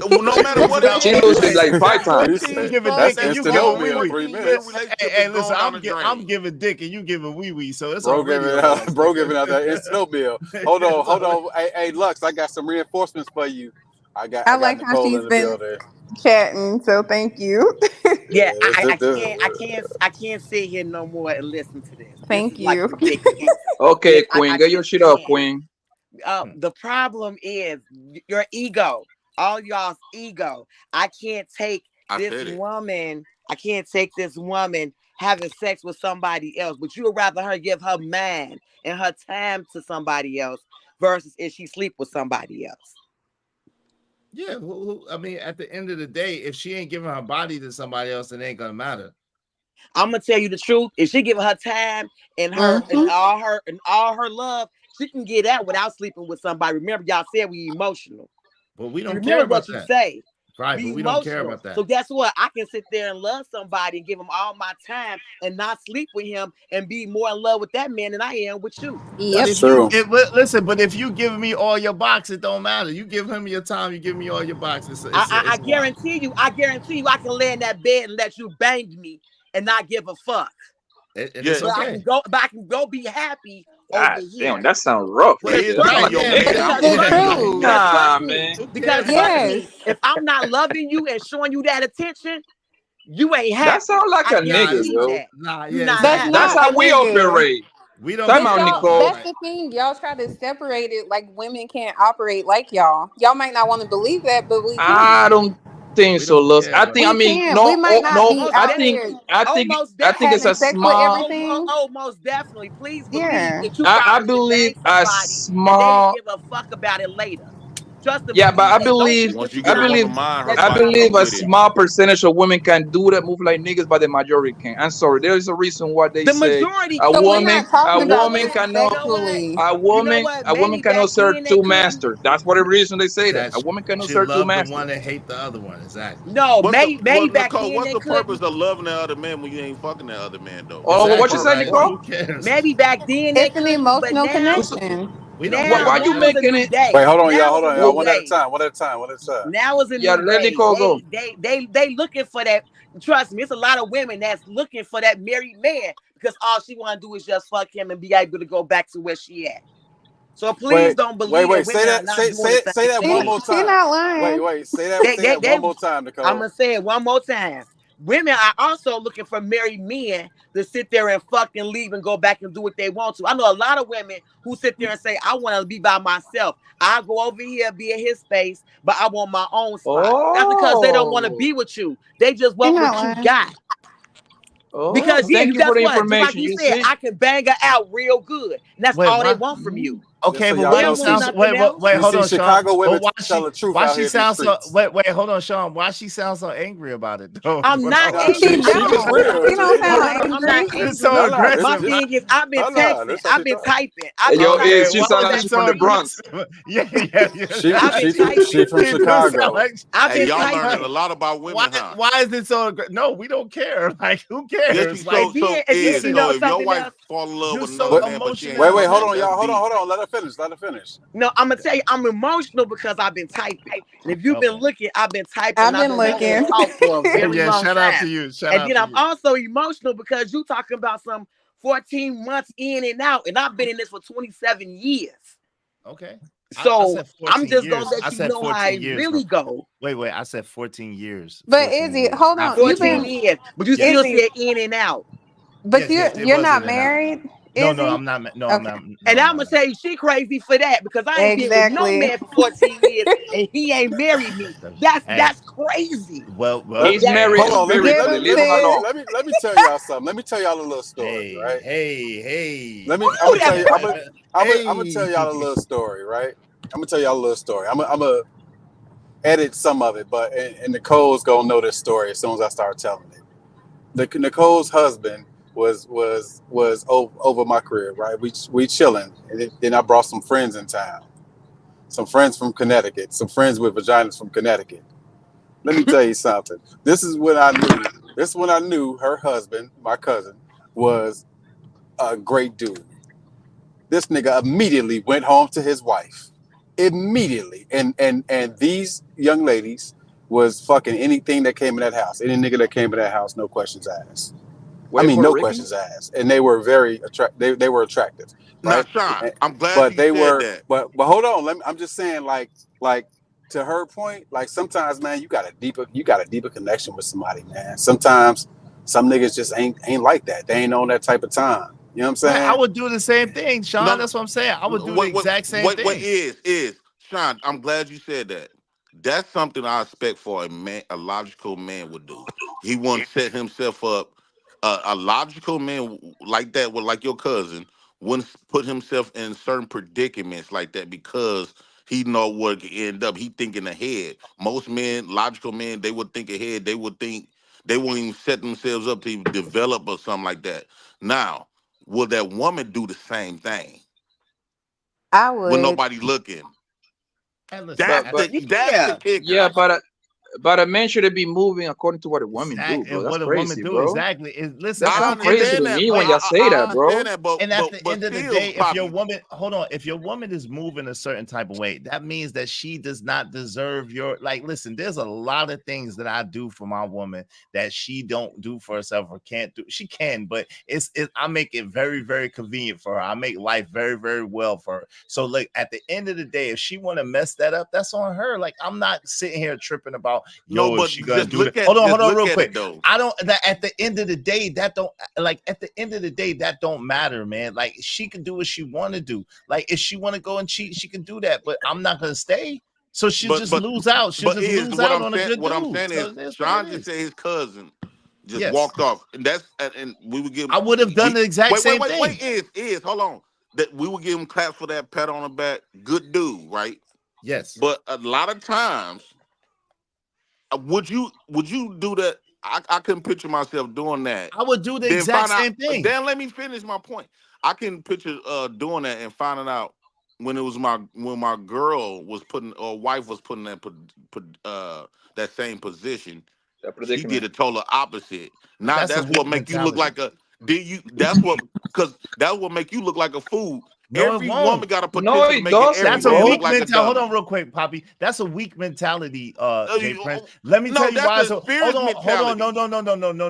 No matter what it She is, loses like 5 times. You giving That's dick and you instant giving oatmeal, Wee 3 Wee. minutes. Hey, listen, I'm giving dick and you giving Wee Wee, so it's Bro already giving a loss. out, bro giving out that instant oatmeal. Hold on. Hey, Lux, I got some reinforcements for you. I got like how Nicole she's in the been building. chatting, so thank you. Yeah, Yeah, I can't sit here no more and listen to this. Thank This is like you. ridiculous. Okay, Yes, Queen, I get your just shit off, can't. Queen. The problem is your ego, all y'all's ego. I can't take this woman. I can't take this woman having sex with somebody else, but you would rather her give her man and her time to somebody else versus if she sleep with somebody else. Yeah, I mean, at the end of the day, if she ain't giving her body to somebody else, it ain't gonna matter. I'm gonna tell you the truth. If she giving her time and her and all her love, she can get out without sleeping with somebody. Remember, y'all said we emotional. But we don't Remember care about what you that. say. Right, Be but we don't care emotional. about that. So guess what? I can sit there and love somebody and give him all my time and not sleep with him and be more in love with that man than I am with you. But listen, but if you give me all your box, it don't matter. You give him your time, you give me all your box. I guarantee you, I can lay in that bed and let you bang me and not give a fuck. It's But okay. I can go be happy God over here. damn, that sounds rough. Well, Right it's there. true. Like your man. Because trust me. Nah, man. Because trust me, if I'm not loving you and showing you that attention, you ain't happy. That sound like I a nigga, guarantee yo. that. Nah, You yeah, not That's happy. That's not how a we nigga. operate. We don't. Time out, Nicole. That's the thing. Y'all try to separate it like women can't operate like y'all. Y'all might not want to believe that, but we can. I don't think so, Luz. I think We can. We might not be out here I think it's having a sex with small. everything. Most definitely. Please believe Yeah. that you I probably can believe bang a somebody and they small. didn't give a fuck about it later. Trust and Yeah, but believe I that. Don't believe, think that you I got believe, one her I body believe come a with it. small percentage of women can do that move like niggas, but the majority can't. I'm sorry. There is a reason why they the say majority. a So woman, a woman cannot, sexually. a woman Maybe cannot back serve then they two couldn't. masters. That's what the reason they say that. A That woman cannot she serve two love the masters. one and hate the other one. Exactly. No, Well, maybe back Nicole, then what's they the couldn't. purpose of loving the other man when you ain't fucking that other man though? Oh, What's the what you say, purpose? Nicole? Who cares? Maybe back then they It's an couldn't, but emotional now, connection. We don't now, care Why about you now is a making new it? day. Wait, hold on, y'all. Now Hold is a on, y'all. new One at a day. time. One at a time. One at a time. Now is a Yeah, new let day. Nicole go. They looking for that. Trust me, it's a lot of women that's looking for that married man because all she want to do is just fuck him and be able to go back to where she at. So please don't believe that Say women are that. not Say doing the same that thing. one more She time. not lying. Wait. Say that one more time, Nicole. I'm gonna say it one more time. Women are also looking for married men to sit there and fuck and leave and go back and do what they want to. I know a lot of women who sit there and say, I want to be by myself. I'll go over here, be in his space, but I want my own spot. That's because they don't want to be with you. They just She want not what you lying. got. Because Thank you guess for the what? Just like information. you You said, see? I can bang her out real good. And that's Wait, all they why? want from you. Okay, so but y'all why know, it sounds nothing wait, else. wait, You hold see, on, Sean. Chicago women But why tell the truth why out she here in these sounds so streets. wait, hold on, Sean. Why she sounds so angry about it though? I'm not Nah, angry. she just real. She don't No, sound I'm not angry. angry. So aggressive. My thing is, I've been texting. That's how I've she been talk. typing. I've been Yo, typing. she Why sound is like it she's so from the Bronx. aggressive? Yeah. I've been typing. She from It do sound Chicago. like- I've Hey, been y'all learning a typing. lot about women, huh? Why is it so aggressive? No, we don't care. Like, who Yes, cares? Like, so And then, is you so know if your something wife else. fall in love you're with so another man, but she ain't Wait, emotional. fucking hold on, that's y'all. Hold deep. on. Let her finish. No, I'm gonna tell you, I'm emotional because I've been typing. And if you've been looking, I've been typing. I've I've been been wanting to looking. talk for a very Yeah, long shout out to time. you. Shout And out then to I'm you. also emotional because you talking about some 14 months in and out, and I've been in this for 27 years. Okay. So said 14 I'm just years. gonna let I you said know how 14 it years, really go. Wait, I said 14 years. But 14 Izzy, years. hold Not on. You've 14 been years, but you still Izzy, said in and out. but Yes, it you're was not in and out. married, No, Izzy? I'm not. No, I'm Okay. not. No, And I'm I'm gonna not. tell you, she crazy for that because I ain't been with no Exactly. man for 14 years and he ain't married me. Hey, That's crazy. well, He's That's married Hold on. crazy. Give spiritually. him Leave him alone. 6. Let me tell y'all something. Let me tell y'all a little story, right? Hey. I'm Ooh, gonna tell that's you. crazy. I'm gonna tell y'all a little story, right? I'm gonna tell y'all a little story. I'm gonna edit some of it, but and Nicole's gonna know this story as soon as I start telling it. Nicole's husband was over my crib, right? We chilling, and then I brought some friends in town, some friends from Connecticut, some friends with vaginas from Connecticut. Let me tell you something. This is when I knew her husband, my cousin, was a great dude. This nigga immediately went home to his wife. Immediately. And these young ladies was fucking anything that came in that house. Any nigga that came in that house, no questions asked. Were I they mean, Puerto no Rican? questions asked. And they were very attractive. They were attractive. Now, Right? Sean, I'm glad But you they said were that. but hold on. I'm just saying, like to her point, like sometimes, man, you got a deeper connection with somebody, man. Sometimes some niggas just ain't like that. They ain't on that type of time. You know what I'm saying? I would do the same thing, Sean. No, That's what I'm saying. I would do the Wait, exact same thing. Is Sean? I'm glad you said that. That's something I expect for a man. A logical man would do. He wouldn't set himself up. A logical man like that, with like your cousin, wouldn't put himself in certain predicaments like that because he know where it could end up. He thinking ahead. Most men, logical men, they would think ahead. They would think they won't even set themselves up to develop or something like that. Now, will that woman do the same thing I with would. nobody looking? That's the kicker. Yeah, but a man should be moving according to what a woman do, bro. That's what a crazy, woman do bro. exactly is listen. That's not crazy to me when y'all say that, bro. And at the end of the day, if your woman, hold on, if your woman is moving a certain type of way, that means that she does not deserve your like. Listen, there's a lot of things that I do for my woman that she don't do for herself or can't do. She can, but I make it very, very convenient for her. I make life very, very well for her. So like at the end of the day, if she want to mess that up, that's on her. Like I'm not sitting here tripping about but she gonna just do look that. at- Hold on, just look real at quick. it, though. I don't. That at the end of the day, that don't like. At the end of the day, that don't matter, man. Like she can do what she want to do. Like if she want to go and cheat, she can do that. But I'm not gonna stay. So she'll just lose out. She'll just lose out on a good What I'm dude. saying So is, that's Sean what it just is. said his cousin just Yes. walked off, and and we would give. I would have done the exact same thing. Wait, hold on. That we would give him claps for that pat on the back. Good dude, right? Yes. But a lot of times, would you do that? I couldn't picture myself doing that. I would do the Then exact find out- same thing. Then let me finish my point. I can picture doing that and finding out when it was when my girl was putting or wife was putting that same position. She predicament. did a total opposite. Now That's a that's what weak make you look like mentality. that's what make you look like a fool. No, Every it won't. woman got a potential to make every That's a man weak look like a mentality. Hold dummy. on, real quick, Poppy. That's a weak mentality, Jay Prince. Let me no, tell you that's why. a So spirit hold on. mentality.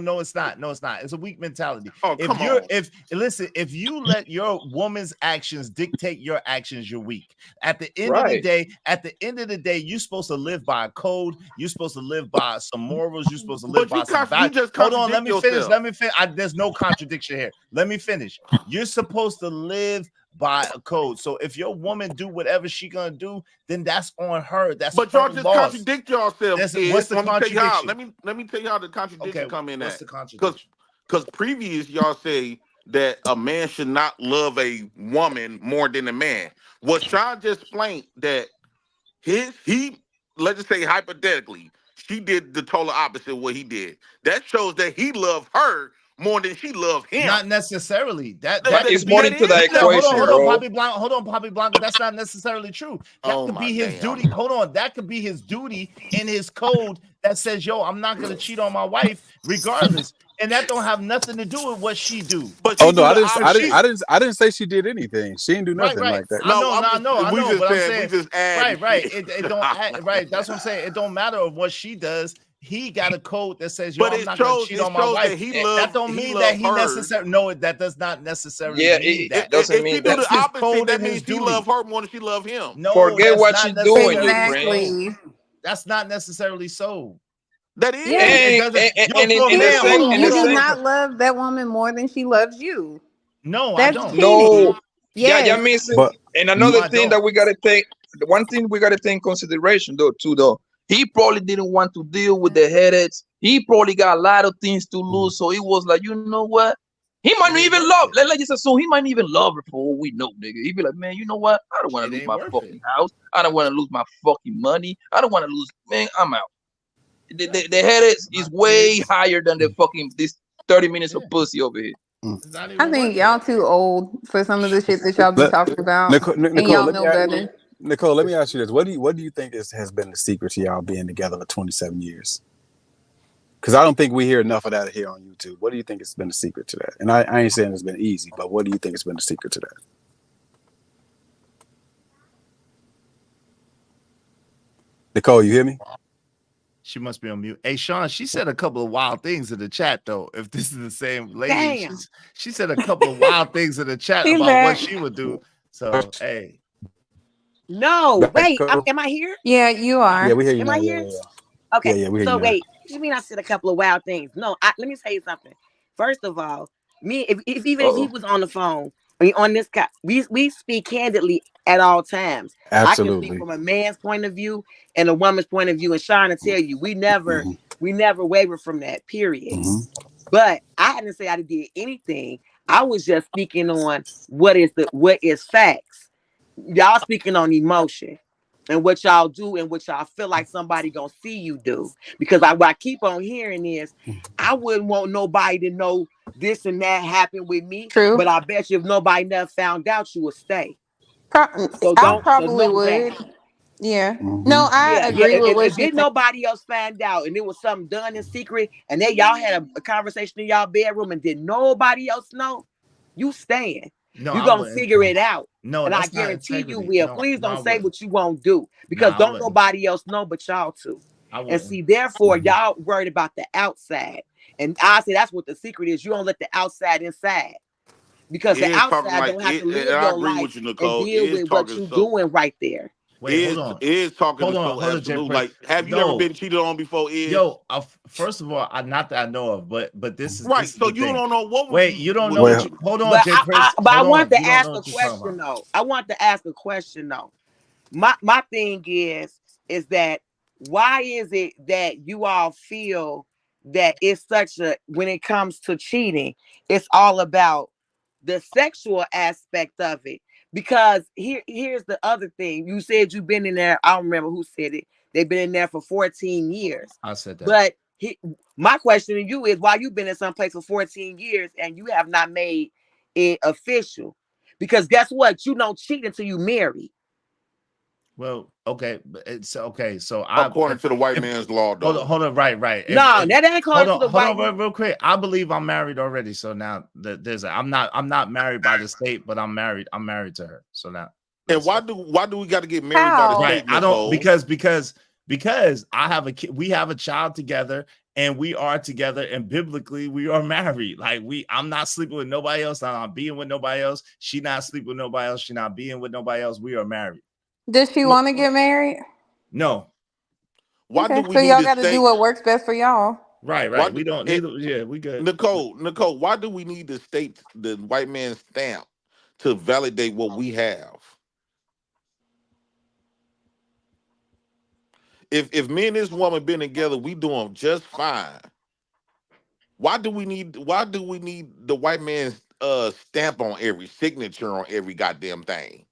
No, it's not. No, it's not. It's a weak mentality. Oh, If come you're on. if you let your woman's actions dictate your actions, you're weak. At the end of the day, you're supposed to live by a code. You're supposed to live by some morals. You're supposed to live by some values. just Hold on, let me contradict finish. yourself. There's no contradiction here. Let me finish. You're supposed to live by a code. So if your woman do whatever she gonna do, then that's on her. That's But her y'all just loss. contradict yourselves. What's the Let me tell you how. contradiction? Let me tell you how the contradiction come in what's at. the contradiction? Because previous y'all say that a man should not love a woman more than a man. What Sean just explained that let's just say hypothetically, she did the total opposite of what he did. That shows that he loved her more than she loved him. Not necessarily. That is could more be- into the No, equation, hold bro. on, Poppy Blanco. That's not necessarily true. That Oh could my be his damn. duty. Hold on, that could be his duty in his code that says, "Yo, I'm not gonna cheat on my wife regardless," and that don't have nothing to do with what she do. But Oh no, I didn't say she did anything. She didn't do nothing like that. I know, but I'm saying, we just add right. It don't right. That's what I'm saying. It don't matter what she does. He got a code that says, "Yo, But I'm it not gonna shows- cheat it on my shows wife." that he That loved- don't he mean loved that he her. necessarily. No, that does not necessarily Yeah, mean it that. doesn't If mean he do that. the his opposite, code that and means his he duty. loved her more than she loved him. No, Forget that's what not you doing, you necessarily friend. so. That's not necessarily so. That is. Yeah. It doesn't. And Yo, in for a the man, sec- hold on, in You the do sec- not love that woman more than she loves you. No, I That's don't. cheating. No, Yes. yeah, missing. But And No, another I thing don't. that we gotta take, the one thing we gotta take in consideration though, he probably didn't want to deal with the headaches. He probably got a lot of things to lose, so it was like, you know what? He might not even love. Let's just assume he might even love her for all we know, nigga. He'd be like, man, you know what? I don't want to lose my fucking house. I don't want to lose my fucking money. I don't want to lose. Man, I'm out. The headaches is way higher than the fucking this 30 minutes of pussy over here. I think y'all too old for some of the shit that y'all be talking about, and y'all know better. Nicole, let me ask you this: what do you think has been the secret to y'all being together for 27 years? Because I don't think we hear enough of that here on YouTube. What do you think has been the secret to that? And I ain't saying it's been easy, but what do you think has been the secret to that? Nicole, you hear me? She must be on mute. Hey, Sean, she said a couple of wild things in the chat, though. If this is the same lady, she said a couple of wild things in the chat She's about back. what she would do. So, hey. No, wait. Am I here? Yeah, you are. Yeah, we hear you Am now. I Yeah, here? yeah. Okay. Yeah, we hear So you now. wait, you mean I said a couple of wild things? No, let me tell you something. First of all, me, if he was on the phone, I mean, on this guy, we speak candidly at all times. I can Absolutely. speak from a man's point of view and a woman's point of view, and Sean to tell you, we never waver from that. Period. But I hadn't said I did anything. I was just speaking on what is facts. Y'all speaking on emotion and what y'all do and what y'all feel like somebody gonna see you do. Because what I keep on hearing is I wouldn't want nobody to know this and that happened with me. True. But I bet you if nobody never found out, you would stay. I probably would. Yeah. No, I agree with what If you did nobody else find out and it was something done in secret and then y'all had a conversation in y'all bedroom and did nobody else know, you staying. No, You're I gonna wouldn't. figure it out. No, and I that's not guarantee you integrity. will. No, Please no, I don't say wouldn't. what you won't do because Nah, I don't wouldn't. nobody else know but y'all two. I And wouldn't. see, therefore, y'all worried about the outside. And I say that's what the secret is. You don't let the outside inside. Because the Is talking outside like don't have it, to live and I your agree life with you, and Nicole. deal Is with what talking you so. doing right there. Wait, hold on. Is talking Hold on, so hold on, absolute. Jay Like, have you ever been cheated on before? Is Yo, first of all, not that I know of, but this is right. this is So the you thing. don't know what. Wait, you don't know Well, what you. Hold on, But Jay Prince. I Hold want on. to You don't ask know a what you're talking question about. though. I want to ask a question though. My thing is that why is it that you all feel that it's such a when it comes to cheating, it's all about the sexual aspect of it? Because here's the other thing. You said you've been in there. I don't remember who said it. They've been in there for 14 years. I said that. But my question to you is why you've been in some place for 14 years and you have not made it official? Because guess what? You don't cheat until you marry. Well, okay, but it's okay. So according to the white man's law, though. Hold on, right. No, that ain't close to the white man. Real quick. I believe I'm married already. So now I'm not married by the state, but I'm married to her. So now. And why do we got to get married by the state? I don't Nicole? because I have a kid. We have a child together, and we are together. And biblically, we are married. Like I'm not sleeping with nobody else. I'm not being with nobody else. She not sleeping with nobody else. She not being with nobody else. We are married. Does she want to get married? No. Why Okay, do we so need y'all to got to stay? do what works best for y'all. Right. Why We don't need. Yeah, we good. Nicole, why do we need the state, the white man's stamp, to validate what we have? If me and this woman been together, we doing just fine. Why do we need the white man's stamp on every signature on every goddamn thing?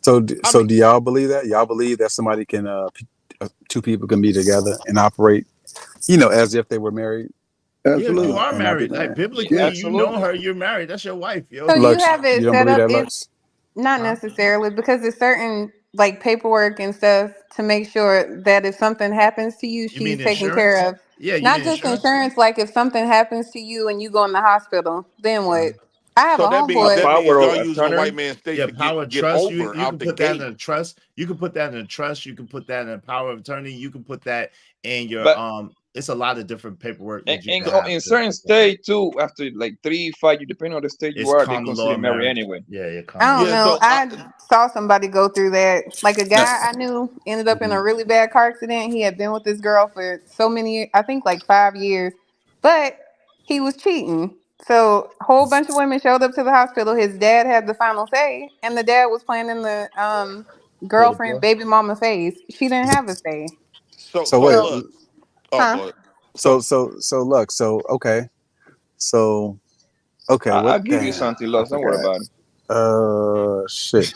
So do y'all believe that? Y'all believe that somebody can two people can be together and operate, as if they were married? Yeah, you are married. Like biblically, you know her. You're married. That's your wife, yo. So you have it you don't set believe up. that, If Lux? not necessarily, because there's certain like paperwork and stuff to make sure that if something happens to you, she's mean taken insurance? care of. Yeah, you Not mean just insurance? insurance. Like if something happens to you and you go in the hospital, then what? I have So a that means homeboy. y'all using a white man's state Yeah, to power of get trust. over You out can the put that in gate. a trust. You can put that in a trust. You can put that in a power of attorney. You can put that in your But- It's a lot of different paperwork that you can And have. in certain state too, after like 3, 5 years, depending on the state you It's are, they common consider law married marriage. anyway. Yeah, I don't know. I saw somebody go through that. Like a guy I knew ended up in a really bad car accident. He had been with this girl for so many, I think like 5 years, but he was cheating. So a whole bunch of women showed up to the hospital. His dad had the final say, and the dad was playing in the girlfriend baby mama phase. She didn't have a say. So wait. Look. Oh, Huh? go ahead. So Lux. So okay. So okay. I'll What? give you Damn, something, I Lux. Don't worry forgot. about it. Shit.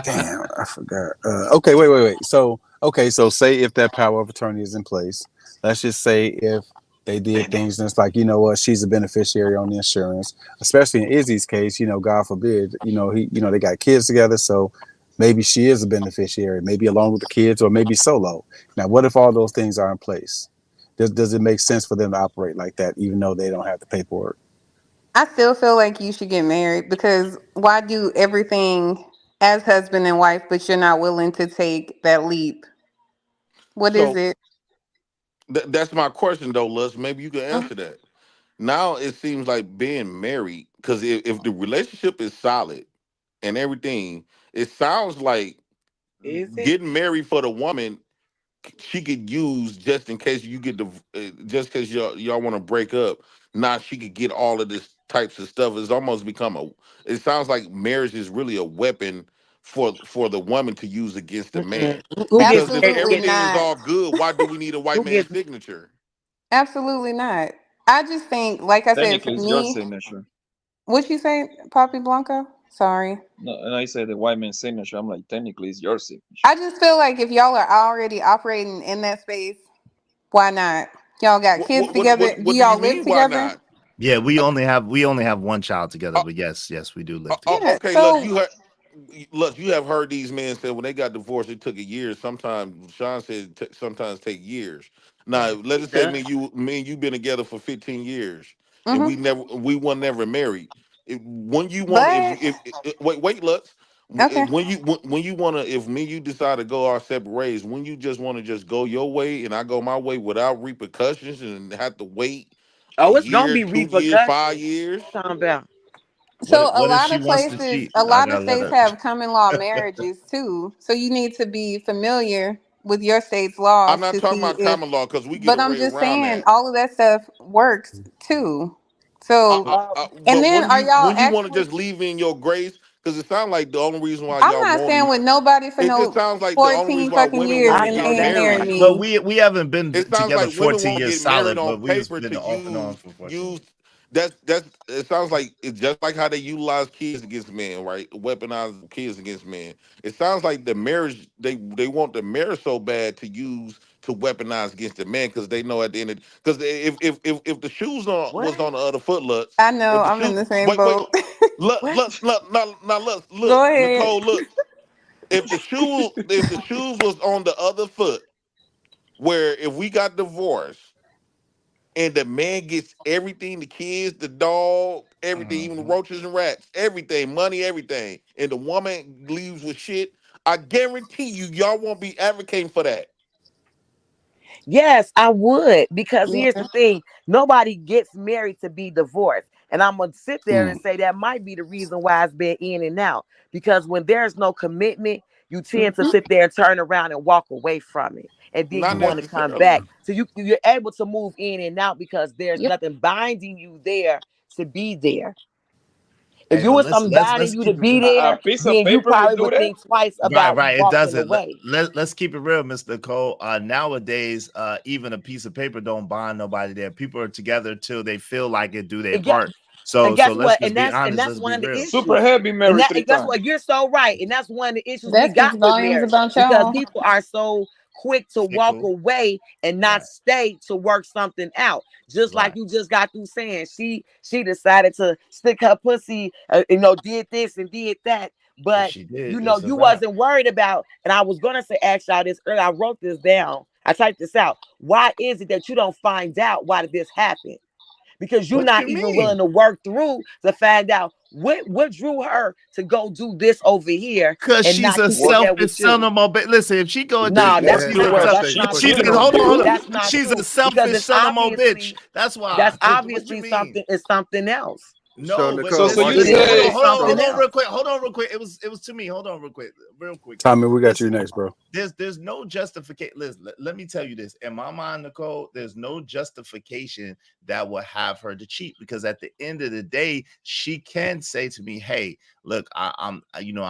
Damn, I forgot. Okay, wait. So say if that power of attorney is in place, let's just say if they did things and it's like, you know what, she's a beneficiary on the insurance, especially in Izzy's case, God forbid, they got kids together. So, Maybe she is a beneficiary, maybe along with the kids, or maybe solo. Now, what if all those things are in place? Does it make sense for them to operate like that, even though they don't have the paperwork? I still feel like you should get married, because why do everything as husband and wife, but you're not willing to take that leap? What is So it? that's my question, though, Luz. Maybe you can answer that. Now it seems like being married, because if the relationship is solid and everything, it sounds like Is it? getting married for the woman, she could use just in case you get the just because y'all want to break up. Now she could get all of this types of stuff. It's almost become a. It sounds like marriage is really a weapon for the woman to use against the man. Who gets Because if married? Absolutely everything is not. all good, why do we need a white Who man's gets? signature? Absolutely not. I just think, like I said, for Technically, it's your me, signature. what you say, Poppy Blanco? Sorry. No, and I say the white man's signature. I'm like, technically, it's your signature. I just feel like if y'all are already operating in that space, why not? Y'all got kids together. Do What do you y'all live mean? Why together? not? Yeah, we only have one child together, but yes, we do live together. Yeah. Okay, So Look, you have heard these men say when they got divorced, it took a year. Sometimes Sean said sometimes take years. Now, let us say me and you been together for 15 years, and we were never married. When you want, But wait, Lutz. okay. When you want to, if me and you decide to go our separate ways, when you just want to just go your way and I go my way without repercussions and have to wait a Oh, it's gonna year, be 2 years, 5 repercussions. years. Talking about. So a What if lot she of wants to places, cheat? a I lot of gotta let states her. have common law marriages too. So you need to be familiar with your state's laws I'm not to talking see about if. common law because we get But I'm just around saying, that. all of that stuff works too. So, and But then are y'all when you want to actually? just leave in your grace, because it sounds like the only reason why I'm y'all not want staying to, with nobody for it no sounds like the only reason 14 why fucking women years, want to and they get ain't married married. But me. we haven't been It sounds together like women 14 want to years get married solid, on but we was paper been to off and on for 14 use. years. That's it sounds like it's just like how they utilize kids against men, right? Weaponize kids against men. It sounds like the marriage they want the marriage so bad to use to weaponize against the man because they know at the end of because if the shoes was on the other foot, Lutz, I know if the I'm in shoe the same wait boat. look Go ahead. Nicole, look, if the shoes was on the other foot, where if we got divorced and the man gets everything, the kids, the dog, everything, even the roaches and rats, everything, money, everything, and the woman leaves with shit, I guarantee you, y'all won't be advocating for that. Yes, I would, because Yeah. here's the thing: nobody gets married to be divorced. And I'm gonna sit there and say that might be the reason why it's been in and out. Because when there's no commitment, you tend to sit there and turn around and walk away from it, and then Not you want to come necessarily. back. So you're able to move in and out because there's nothing binding you there to be there. If Hey, you but was something binding let's you to keep it be real. there, piece of then you paper would probably do would that. think twice Right, about it walking doesn't. away. Let's keep it real, Mr. Cole. Nowadays, even a piece of paper don't bind nobody there. People are together till they feel like it, do their And guess, part. So and guess let's what? just And be that's honest. Let's one be of the real. issues. Super heavy married 3 And guess times. what? You're so right. And that's one of the issues we That speaks got with volumes marriage, about because y'all. people are so quick to walk Fickle. away and not stay to work something out. Just like Right. you just got through saying, she decided to stick her pussy, did this and did that. But She did. you It's a wrap. wasn't worried about. And I was gonna say, ask y'all this earlier. I wrote this down. I typed this out. Why is it that you don't find out why did this happen? Because you're What not you even mean? willing to work through to find out what drew her to go do this over here Cause and she's not a keep it there selfish with son you. of a bitch. Listen, if she go and do Nah, that's she's not a that's not she's true. a hold on. That's not She's true. a selfish Because it's son of a bitch. obviously That's why. What you mean? something else. So No, but Nicole, So you listen, say hold on real quick. Hold on real quick. It was to me. Hold on real quick. Tommy, we got Listen, you next, bro. There's no justification. Listen, let me tell you this. In my mind, Nicole, there's no justification that will have her to cheat, because at the end of the day, she can say to me, "Hey, look, I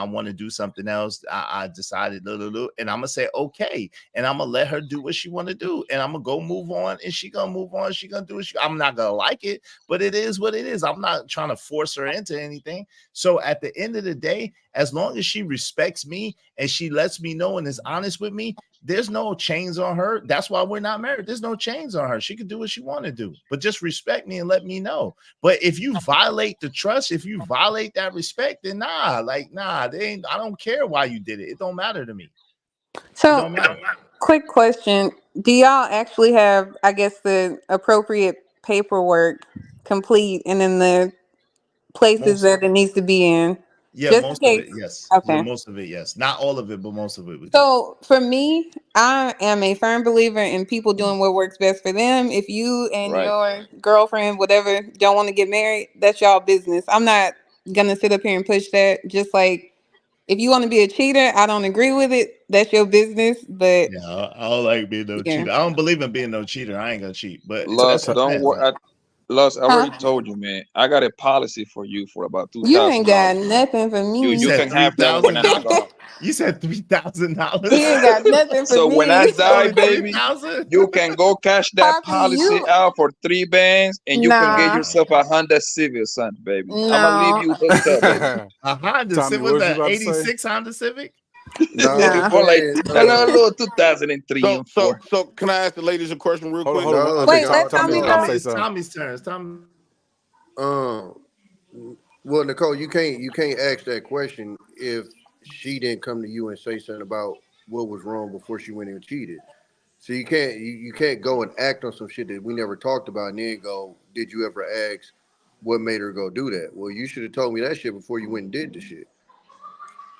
want to do something else. I decided, and I'm gonna say okay, and I'm gonna let her do what she want to do, and I'm gonna go move on, and she gonna move on. She gonna do what I'm not gonna like it, but it is what it is. I'm not trying to force her into anything. So at the end of the day, As long as she respects me and she lets me know and is honest with me, there's no chains on her. That's why we're not married. There's no chains on her. She can do what she want to do, but just respect me and let me know. But if you violate the trust, if you violate that respect, then nah, they ain't. I don't care why you did it. It don't matter to me. So, quick question: do y'all actually have, I guess, the appropriate paperwork complete and in the places that it needs to be in? Yeah, Just most in of case. it, yes. Okay. Yeah, most of it, yes. Not all of it, but most of it. We do. So for me, I am a firm believer in people doing what works best for them. If you and your girlfriend, whatever, don't want to get married, that's y'all business. I'm not gonna sit up here and push that. Just like if you want to be a cheater, I don't agree with it. That's your business. But Yeah, I don't like being no cheater. I don't believe in being no cheater. I ain't gonna cheat. But Lust, that's don't worry. Lust, I already told you, man. I got a policy for you for about you ain't got $2,000. nothing for me. You can have that when I'm gone. You said $3,000. You ain't got nothing for So me. when I die, baby, 3,000? you can go cash that Poppy, policy you out for 3 bands, and you can get nah, yourself a Honda Civic, son, baby. I'm gonna leave no, you hooked up, baby. A Honda Tommy, Civic, what was was you that about to say? 86 Honda Civic? No, More like a man, little 2003 and 4. So can I ask the ladies a question real quick? Hold on. wait, let Tommy go. It's Tommy's turn. It's Tommy. Well, Nicole, you can't ask that question if she didn't come to you and say something about what was wrong before she went and cheated. So you can't go and act on some shit that we never talked about and then go, did you ever ask what made her go do that? Well, you should have told me that shit before you went and did the shit.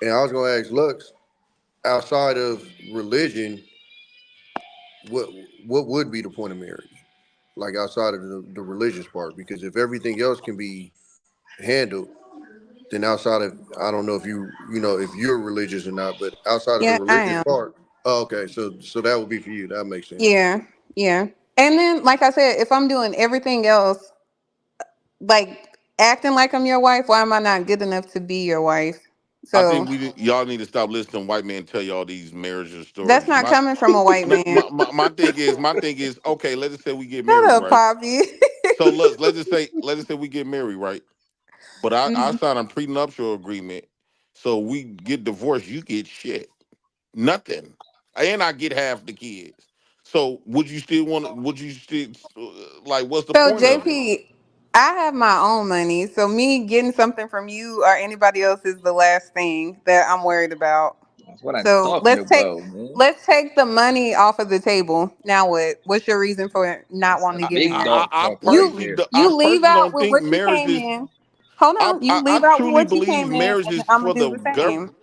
And I was gonna ask Lux, outside of religion, what would be the point of marriage? Like outside of the religious part, because if everything else can be handled, then outside of, I don't know if if you're religious or not, but outside of the Yeah, I religious am. part, okay, so that would be for you. That makes sense. Yeah, yeah. And then, like I said, if I'm doing everything else, like acting like I'm your wife, why am I not good enough to be your wife? I So think y'all need to stop listening to white men tell y'all these marriages that's stories. not coming from a white man. My thing is okay. Let's just say we get Shut married, up, right? Poppy. So let's just say we get married, right? But I Mhm. sign a prenuptial agreement, so we get divorced. You get shit, nothing, and I get half the kids. So would you still want to? Would you still like? What's the So point of it? JP, I have my own money, so me getting something from you or anybody else is the last thing that I'm worried about. That's what I'm So talking about, man. let's take the money off of the table. Now what? What's your reason for not That's wanting to a get big married? dog I talk right personally, there. I You leave personally out don't with think what you marriage came is. in. Hold on. You I leave out with truly what you believe came in, marriage and is I'm gonna for do the the government. same.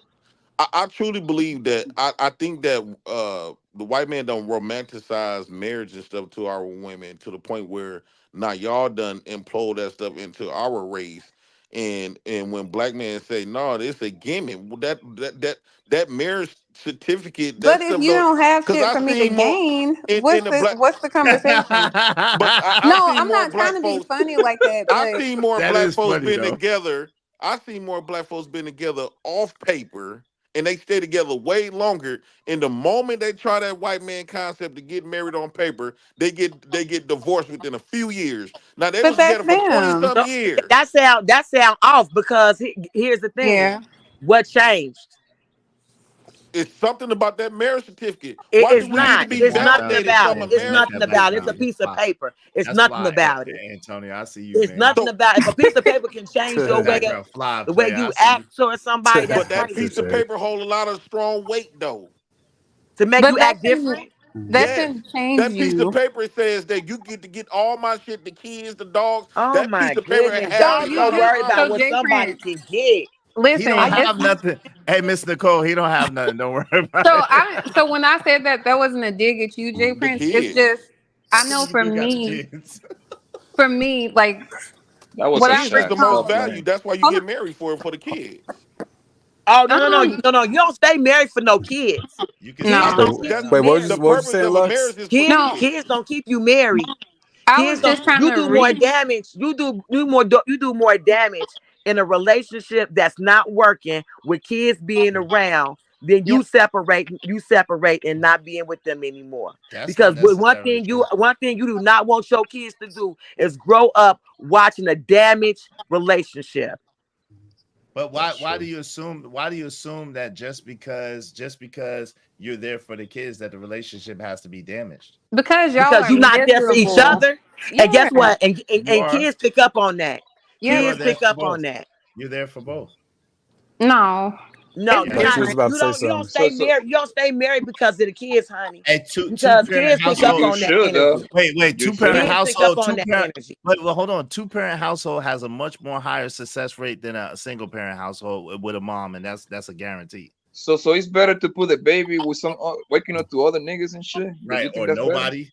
I truly believe that. I think that the white man don't romanticize marriage and stuff to our women to the point where now y'all done implode that stuff into our race. And when black men say no, it's a gimmick. Well, that marriage certificate, that But if stuff you don't. don't have Because shit I for me to seen more gain, in the black. what's the conversation? But I No, seen I'm more not trying black to be folks. funny like that, I but seen more That black is folks funny been though. together. I seen more black folks been together off paper, and they stay together way longer. And the moment they try that white man concept to get married on paper, they get divorced within a few years. Now they was that's together for 20 them. some years. That sound off because here's the thing. Yeah. What changed? It's something about that marriage certificate. It Why is do we need to not. be It's nothing validated about from it. a It's marriage nothing about it. It's a certificate? piece of paper. It's That's nothing why, about it. Antonio, I see you, It's man. nothing about it. If a piece of paper can change your way, Background fly the way player. I you see you. act towards somebody, that's But that crazy. piece of paper hold a lot of strong weight, though. To make But you act different. that Yes. shouldn't change That piece of you. paper says that you get to get all my shit, the kids, the dogs. Oh That my piece of paper goodness. has Y'all the so other worried about So what J options. somebody Prince, can get. He don't listen, have nothing. Hey, Miss Nicole, he don't have nothing. Don't worry about it. so when I said that wasn't a dig at you, J The Prince. It's kids. just I know You do got the kids. for me, like That was what The a I kids is was shot. the most Stop taught. value. playing. That's why you Hold get married for the kids. Oh no, no, no, on. no, no. You don't stay married for no kids. You No. I Kids mean, don't keep that's you Wait, married. the what was you purpose saying, of a Lux? marriage is for the Kids, kids. kids don't keep you married. I Kids was don't. just trying You to do more read. damage. You do more damage in a relationship that's not working with kids being around than you separate and not being with them anymore. That's Because not necessarily true. one thing you do not want your kids to do is grow up watching a damaged relationship. But why do you assume that just because you're there for the kids that the relationship has to be damaged? Because y'all are You're not there for each miserable. other. Yeah. And guess what? And You are. kids pick up on that. Yeah. Kids pick up on that. You're there for both. No. No, It's you're not. different. You don't stay married. You don't stay married because of the kids, honey. Hey, Because kids pick up on that energy. Wait, two-parent household. Wait, hold on. Two-parent household has a much more higher success rate than a single-parent household with a mom, and that's a guarantee. So it's better to put a baby with some waking up to other niggas and shit, right? Or nobody.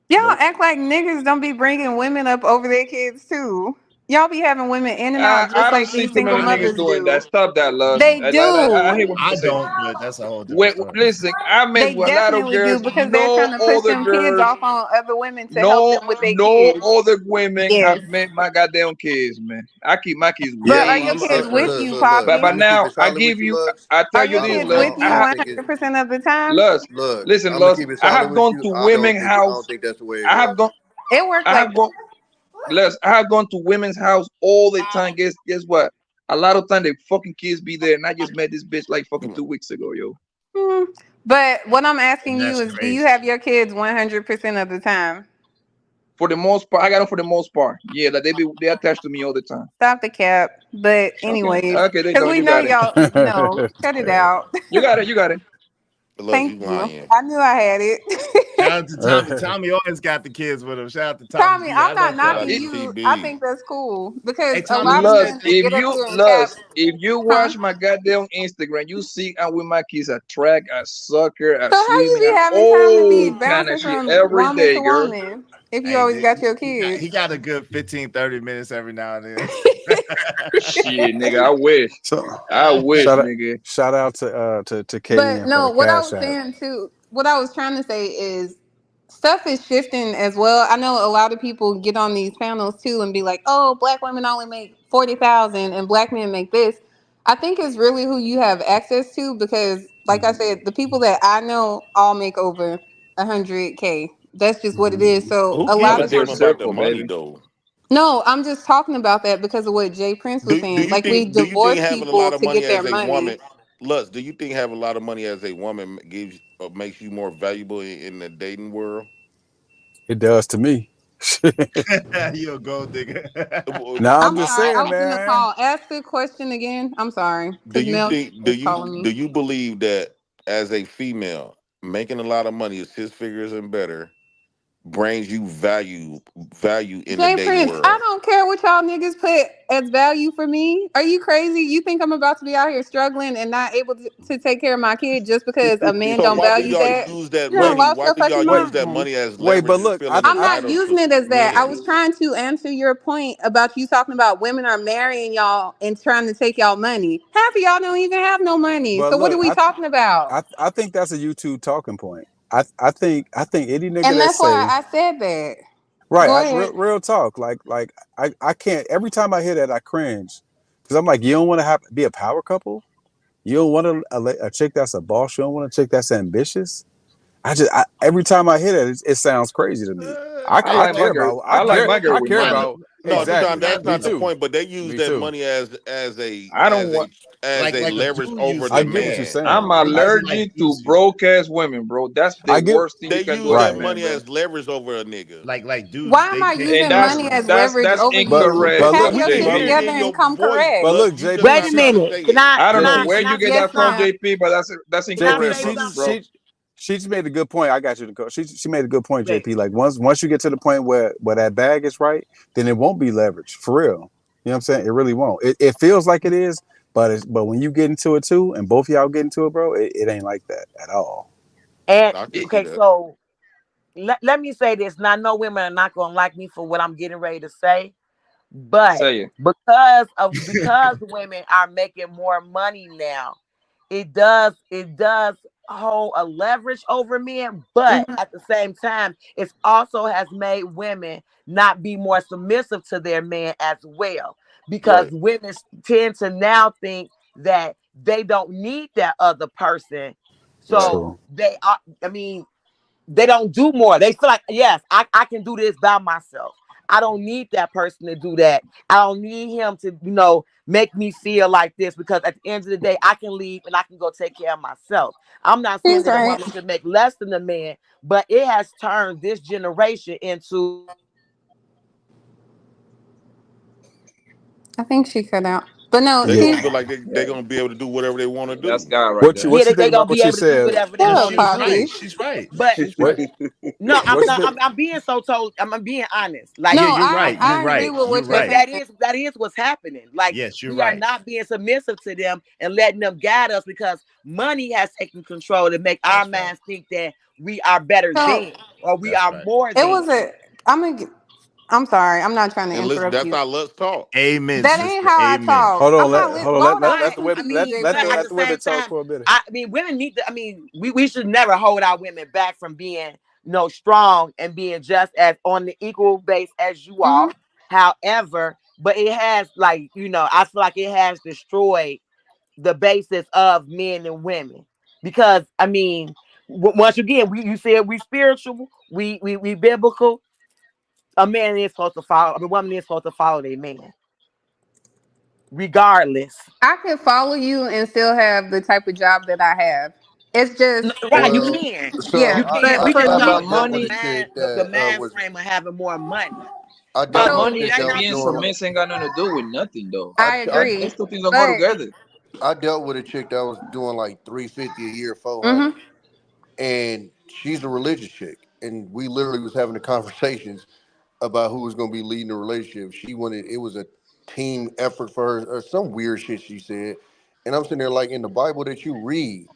Y'all act like niggas don't be bringing women up over their kids too. Y'all be having women in and out just I don't like see these too single many mothers niggas doing do. that. Stop that, love. They do. I hate when I people say don't, but that's a whole different story. Listen, I met They with a lot of definitely girls. do because they're trying to push them kids off on other women to help them with their kids. Other women Yes. have met my goddamn kids, man. I keep my kids But way are your kids with you, Poppy? But now I give you, I tell Are you your this, kids love. with you 100% of the time? Listen, I'm love. keep it I solid have with gone you. to I women's house. don't think that's the way it I have goes. gone. It works I like have gone. Les, I have gone to women's house all the time. Guess what? A lot of time they fucking kids be there, and I just met this bitch like fucking 2 weeks ago, yo. But what I'm asking you That's is, do crazy. you have your kids 100% of the time? For the most part, I got them for the most part. Yeah, like they attached to me all the time. Stop the cap. But anyways, Okay, there you because go. we You know got it. y'all, no, cut it out. You got it. You got it. Thank you. I knew I had it. Shout out to Tommy. Tommy always got the kids with him. Shout out to Tommy. Tommy, B. I'm not I love knocking you. I think that's cool because Hey, a Tommy, lot of Lust, men just get up here and cap. if you watch my goddamn Instagram, you see I'm with my kids at track, at soccer, at So how you swimming, be at having time to be all kind bouncing of shit from every woman day, to girl. woman if you always got your kids? He got a good 15-30 minutes every now and then. Shit, nigga, I wish. I wish, nigga. Shout out to Katie But for no, the what I cash was app. saying too, what I was trying to say is stuff is shifting as well. I know a lot of people get on these panels too and be like, "Oh, black women only make 40,000 and black men make this." I think it's really who you have access to because, like I said, the people that I know all make over 100K. That's just what it is. So Who a gives lot a of damn times, about the money though? no, I'm just talking about that because of what Jay Prince was Do saying. you Like we think divorce having a lot people of to money get their as a money. woman, Lutz, do you think having a lot of money as a woman gives or makes you more valuable in the dating world? It does to me. You a gold digger. No, I'm I'm just sorry, I saying, was in the man. call. Ask the question again. I'm sorry. Do Because you Mel think is calling me. do you believe that as a female making a lot of money, 6 figures and better, brings you value in the Jay dating Prince, I world? don't care what y'all niggas put as value for me. Are you crazy? You think I'm about to be out here struggling and not able to take care of my kid just because a man So don't why do value y'all that? use that You done money? lost Why your do y'all fucking use that mind. money as Wait, but leverage and look, feeling I'm not entitled using to it as that. I men? was trying to answer your point about you talking about women are marrying y'all and trying to take y'all money. Half of y'all don't even have no money. But So what are look, we talking about? I think that's a YouTube talking point. I think any nigga And that that's why say I said that. right, Go ahead. real talk, like I can't. Every time I hear that, I cringe because I'm like, you don't want to be a power couple. You don't want a chick that's a boss. You don't want a chick that's ambitious. Every time I hear that, it sounds crazy to me. I care about. I care about. No, Exactly. that's Me not the too. point. But they use Me that too. money as I don't want leverage over I the get what you're man. saying. I'm allergic to broke ass women, bro. That's the worst thing They you can do use as a that man, money bro. as leverage over a nigga. Like dudes. Why am I using money as leverage that's over you? incorrect. Have your Jay, shit we can together hear your and come voice, correct. But look, you just JP, Wait a not trying to minute. say Can it. I? I don't know Can where I you get say that from, something? JP, but that's Can I incorrect, say something? bro. she just made a good point. I got you to go. She made a good point, JP. Like once you get to the point where that bag is right, then it won't be leverage for real. You know what I'm saying? It really won't. It feels like it is, but when you get into it too, and both of y'all get into it, bro, it ain't like that at all. And I can see okay, that. so let me say this. Now, I know women are not gonna like me for what I'm getting ready to say, but Say it. because women are making more money now, it does hold a leverage over men, but at the same time, it also has made women not be more submissive to their man as well, because women tend to now think that they don't need that other person, so they are. I mean, they don't do more. They feel like, yes, I can do this by myself. I don't need that person to do that. I don't need him to, make me feel like this, because at the end of the day, I can leave and I can go take care of myself. I'm not saying He's that a right. woman should make less than a man, but it has turned this generation into. I think she cut out. But no, They she's gonna feel like they're gonna be able to do whatever they want to do. That's God right What there. you Yeah, they think gonna about be what she able to do said? whatever they Shut want up, to She's do. right. Poppy. She's right. But What? no, What's the? I'm being I'm being honest. Like, Yeah, no, you're right. You're I agree right. with You're what you're right. that is what's happening. Like, Yes, you're we are right. not being submissive to them and letting them guide us, because money has taken control to make our minds think that we are better so than, or we That's are right. more it than. was a I'm sorry, I'm not trying to And listen, interrupt that's you. how let's talk. Amen, That ain't sister. how I Amen. talk. Hold on, I'm not hold on. hold Let on, the women I mean, let But the at let the the women same talk time, for a minute. I mean, women need to. I mean, we should never hold our women back from being, strong and being just as on the equal base as you are. However, but it has, like, I feel like it has destroyed the basis of men and women, because I mean, once again, you said we spiritual, we biblical. A man is supposed to follow. A woman is supposed to follow their man, regardless. I can follow you and still have the type of job that I have. It's just Right, you Well, can. so You can. We for just I talking me, about dealt with the a money, mind, chick the that mind was frame of having more money. I but dealt But with a money chick and that was being doing. submissive ain't got nothing to do with nothing, though. I, I I agree. Those two things don't go But together. I dealt with a chick that was doing like 350 a year, 400, mhm. and she's a religious chick, and we literally was having the conversations about who was going to be leading the relationship. She wanted it was a team effort for her, or some weird shit she said, and I'm sitting there like, in the Bible that you read,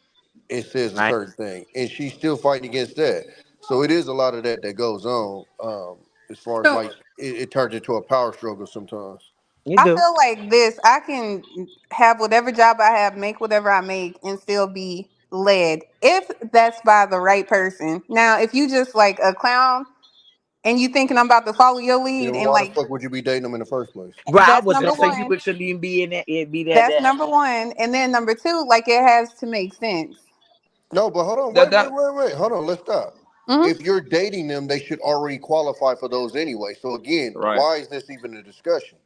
it says a Right. certain thing, and she's still fighting against that. So it is a lot of that goes on. As far as So like it turns into a power struggle sometimes. You I do. feel like this. I can have whatever job I have, make whatever I make, and still be led if that's by the right person. Now, if you just like a clown and you thinking I'm about to follow your Yeah, lead well, and why the like fuck would you be dating them in the first place? Right. I that's was number gonna say you one. shouldn't even be in that. Be That's that. number one. And then number two, like it has to make sense. No, but hold on, That wait. Hold on, let's stop. Hmm. If you're dating them, they should already qualify for those anyway. So again, right. why is this even a discussion?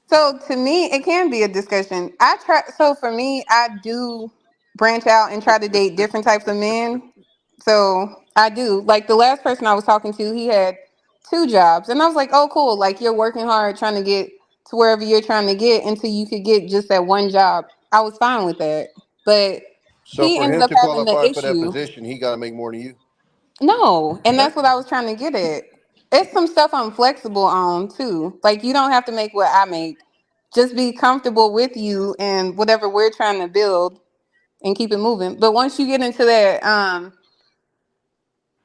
So to me, it can be a discussion. I try. So for me, I do branch out and try to date different types of men. So I do. Like the last person I was talking to, he had two jobs, and I was like, "Oh, cool! Like you're working hard trying to get to wherever you're trying to get until you could get just that one job." I was fine with that, but So he for ended him up to having the qualify for that issue. position, he got to make more than you. No, and That that's what I was trying to get at. It's some stuff I'm flexible on too. Like you don't have to make what I make. Just be comfortable with you and whatever we're trying to build and keep it moving. But once you get into that,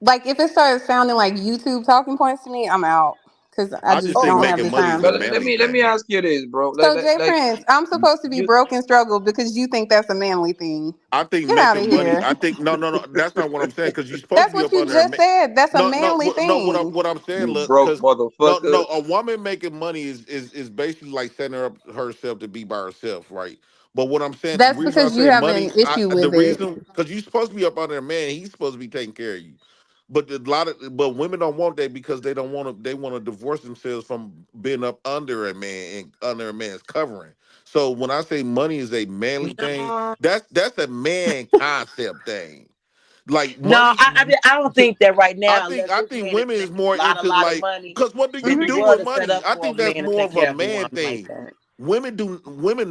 like if it starts sounding like YouTube talking points to me, I'm out because I I just just think don't have making the money is time. a But let manly me thing. ask you this, bro. So Jay Like Prince, I'm supposed to be you, broke and struggle because you think that's a manly thing. I think Get out of making money. here. I think no. That's not what I'm saying. Because you're supposed to That's be what up you under a just man. said. That's a No. manly No. thing. What I'm saying, you look, broke because no. motherfucker. A woman making money is basically like setting her up herself to be by herself, right? But what I'm saying, the That's reason I because you say have an money, issue the with it. reason because you're supposed to be up under a man, he's supposed to be taking care of you. But but women don't want that because they don't want to. They want to divorce themselves from being up under a man and under a man's covering. So when I say money is a manly thing, No, that's a man concept thing. Like no, money, I don't think that right I now. think Unless I this think man is women is making more a into lot of like, money, because what do you then the do world with is set money? up I for a think that's man to more take of a care of a man woman like thing. that. Women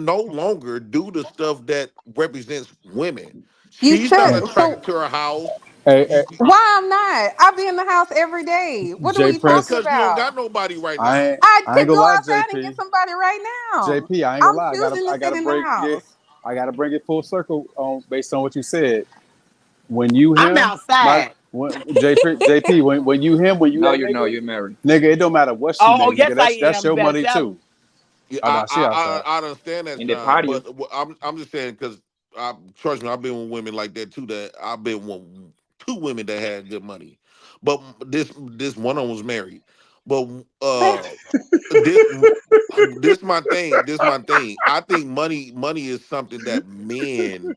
no longer do the stuff that represents women. You She's not should. So attracted to her house. Hey, why I'm not? I be in the house every day. What are Jay we talking Prince, Because you don't about? got nobody right I now. ain't I I ain't could gonna go lie, outside and get JP. somebody right now. JP, I ain't gonna I'm lie. choosing to I sit gotta in the break it. house. I gotta bring it full circle based on what you said. When you I'm him, outside. JP, when you him, when you No, that you're no, nigga, you're married. it don't matter what she Oh, make, nigga. yes, I That's am. You your better money tell him. too. Yeah, Oh no, she outside. I understand that, In the Sean, patio. but I'm just saying because trust me, I've been with women like that too. That I've been with two women that had good money, but this one of them was married. But this this my thing. This my thing. I think money is something that men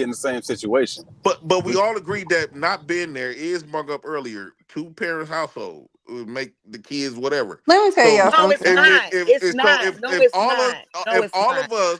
we in the same situation. But we all agreed that not being there is brought up earlier. 2 parents household would make the kids whatever. Let me tell y'all No, something. it's not. It's not. No, it's not. No, If it's all not. of us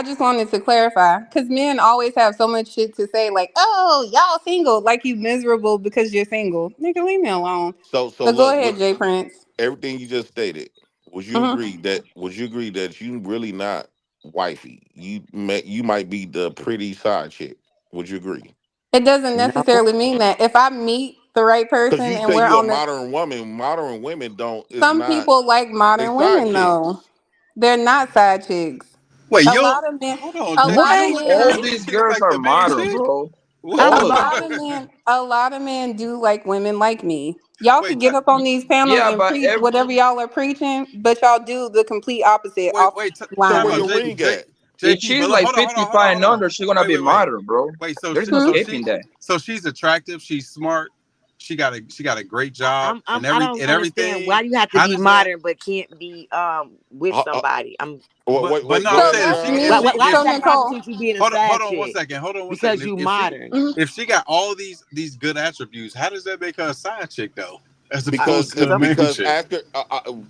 I just wanted to clarify because men always have so much shit to say, like, "Oh, y'all single, like you miserable because you're single." Nigga, leave me alone. So But go look, ahead, Jay Prince. everything you just stated. Would you agree that you really not wifey? You might be the pretty side chick. Would you agree? It doesn't necessarily mean that. If I meet the right person Because you and say we're you're a on the, modern woman. Modern women don't. Is some not. people like They modern side women chicks. though. They're not side chicks. Wait, A yo, lot of men. hold on, A JP. lot of You looking at All men. these these chicks girls like are the main modern, chick? bro. A All of lot them. of men. A lot of men do like women like me. Y'all Wait, can get up on these panels Yeah, and but preach whatever y'all are preaching, but y'all do the complete opposite off wait. So Time where out, line. your ring at? if JP. she's But look, like hold on. 55 and under, she's gonna be Wait. modern, bro. Wait, There's no escaping she's that. so she's attractive. She's smart. She got a great job I and don't understand everything. why you have to How be does that? modern but can't be with somebody. But no, Go I'm So ahead, saying that's Michelle. me. Why does So that Nicole. constitute you being a hold side on one chick? second. Hold on one Because second. you modern. If she got all these good attributes, how does that make her a side chick though, as opposed to a main Because chick? after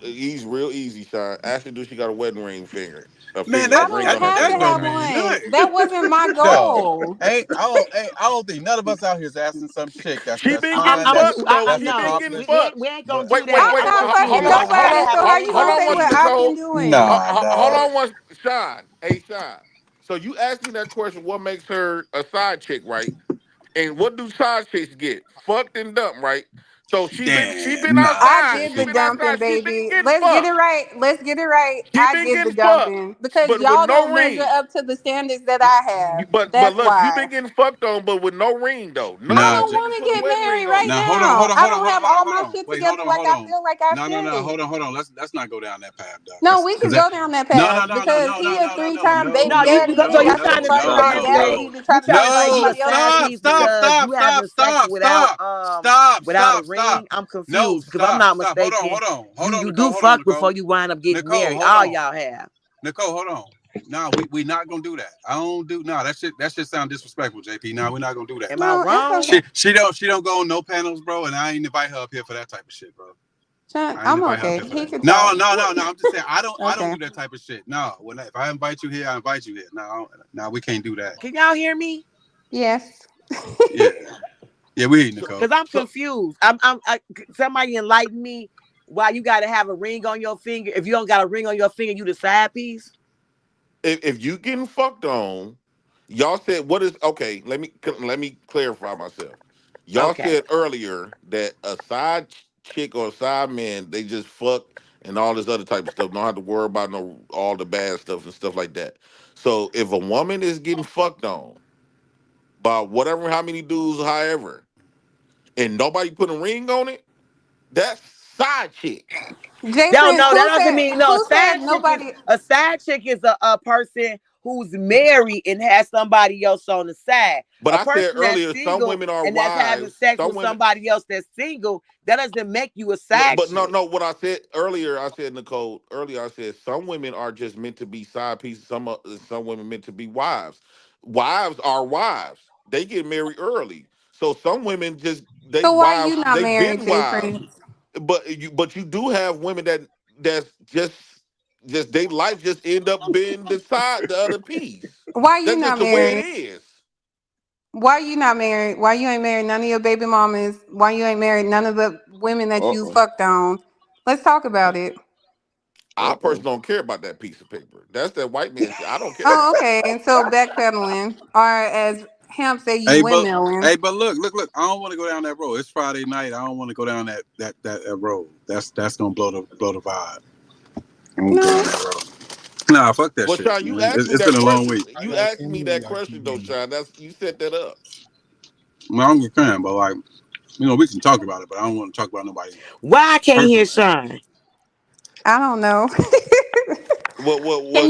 he's real easy, Sean. After do she got a wedding ring finger? A Man, finger, a I ring don't on her have to finger. have one. That wasn't my goal. I don't think none of us out here is asking some chick that's She been getting fine, that's fucked though. She been No, getting we fucked. ain't gonna Wait, do wait, that. wait. I'm not Hold fucking on, hold nobody. on, So how you hold gonna on, say one what I've been Nicole. doing? Hold on, one Sean. Hey, Sean. So you asked me that question. What makes her a side chick, right? And what do side chicks get? Fucked and dumped, right? So she been I outside. did She the been dumping, outside. She been baby. getting Let's get it fucked. right. Let's get it right. She I been did the getting fucked, dumping because but with y'all no don't measure ring. up to the standards that I have. But That's look, you why. been getting fucked on, but with no ring though. I No, don't she want didn't to put a get wedding married ring on right you. now. I don't have all my shit Wait, together like I feel like I should. hold on. Let's not go down that path, though. No, we can go down that path because he a three-time baby No, daddy. so He you got trying some to fucking say that audacity to try you to trying marry to say you a somebody side else. piece because you having sex without a ring? I'm confused because I'm not mistaken. Hold on, You Nicole. do fuck before you wind up getting Nicole, married. hold All on. y'all have. Nicole, hold on. No, we not gonna do that. I don't do that shit sound disrespectful, JP. No, we're not gonna do that. Am I wrong? She don't go on no panels, bro, and I ain't invite her up here for that type of shit, bro. I'm okay. He can No. talk. I'm just saying I don't Okay. do that type of shit. No, if I invite you here, I invite you here. No, we can't do that. Can y'all hear me? Yes. Yeah, we hear Nicole. Because I'm confused. Somebody enlighten me why you got to have a ring on your finger. If you don't got a ring on your finger, you the side piece. If you getting fucked on, y'all said what is okay? Let me clarify myself. Y'all said earlier that a side chick or a side man, they just fuck and all this other type of stuff. Don't have to worry about all the bad stuff and stuff like that. So if a woman is getting fucked on by whatever, how many dudes, however, and nobody put a ring on it, that's side chick. Jason, No, that who doesn't mean no. said nobody? A side chick is a person who's married and has somebody else on the side. But A I said person that's earlier, some single women are and that's having wives. sex Some with women, somebody else that's single, that doesn't make you a side chick. no. What I said earlier, Nicole. Earlier, I said some women are just meant to be side pieces. Some women meant to be wives. Wives are wives. They get married early. So some women they So why wives. you not They've married, been Jay wives. Prince? But you do have women that's just they life just end up being the other piece. Why you That's just not the way it married? is. Why you not married? Why you ain't married none of your baby mamas? Why you ain't married none of the women that you fucked on? Let's talk about it. I personally don't care about that piece of paper. That's that white man shit. I don't care. Oh, okay. And so backpedaling, or as Hemp say, you windmilling. But look. I don't want to go down that road. It's Friday night. I don't want to go down that road. That's gonna blow the vibe. I won't go down that road. Nah, fuck that Well, shit. Sean, you asked me It's that been a long question. week. You asked me that question though, Sean. You set that up. Well, I'm just saying, but like, we can talk about it, but I don't want to talk about nobody. Why I can't hear Sean? I don't know. What,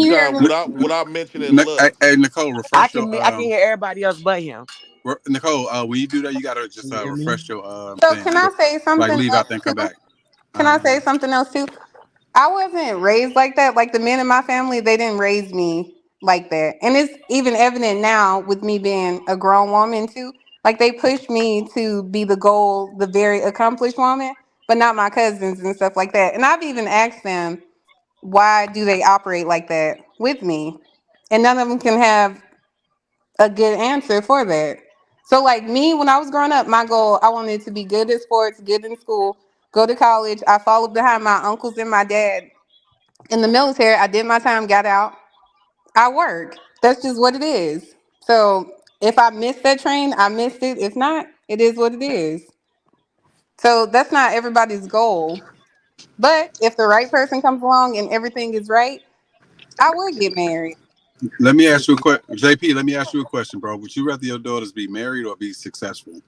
you hear Sean? me? Without mentioning lust. Hey, Nicole, I refresh can hear everybody else but him. Nicole, when you do that, you gotta just refresh your So thing. can I say Like something leave out else there and too? come back. Can I say something else too? I wasn't raised like that. Like the men in my family, they didn't raise me like that. And it's even evident now with me being a grown woman too. Like they push me to be the goal, the very accomplished woman, but not my cousins and stuff like that. And I've even asked them, why do they operate like that with me? And none of them can have a good answer for that. So like me, when I was growing up, my goal, I wanted to be good at sports, good in school, go to college. I followed behind my uncles and my dad in the military. I did my time, got out. I work. That's just what it is. So If I missed that train, I missed it. If not, it is what it is. So that's not everybody's goal. But if the right person comes along and everything is right, I would get married. Let me ask you a question, JP. Let me ask you a question, bro. Would you rather your daughters be married or be successful?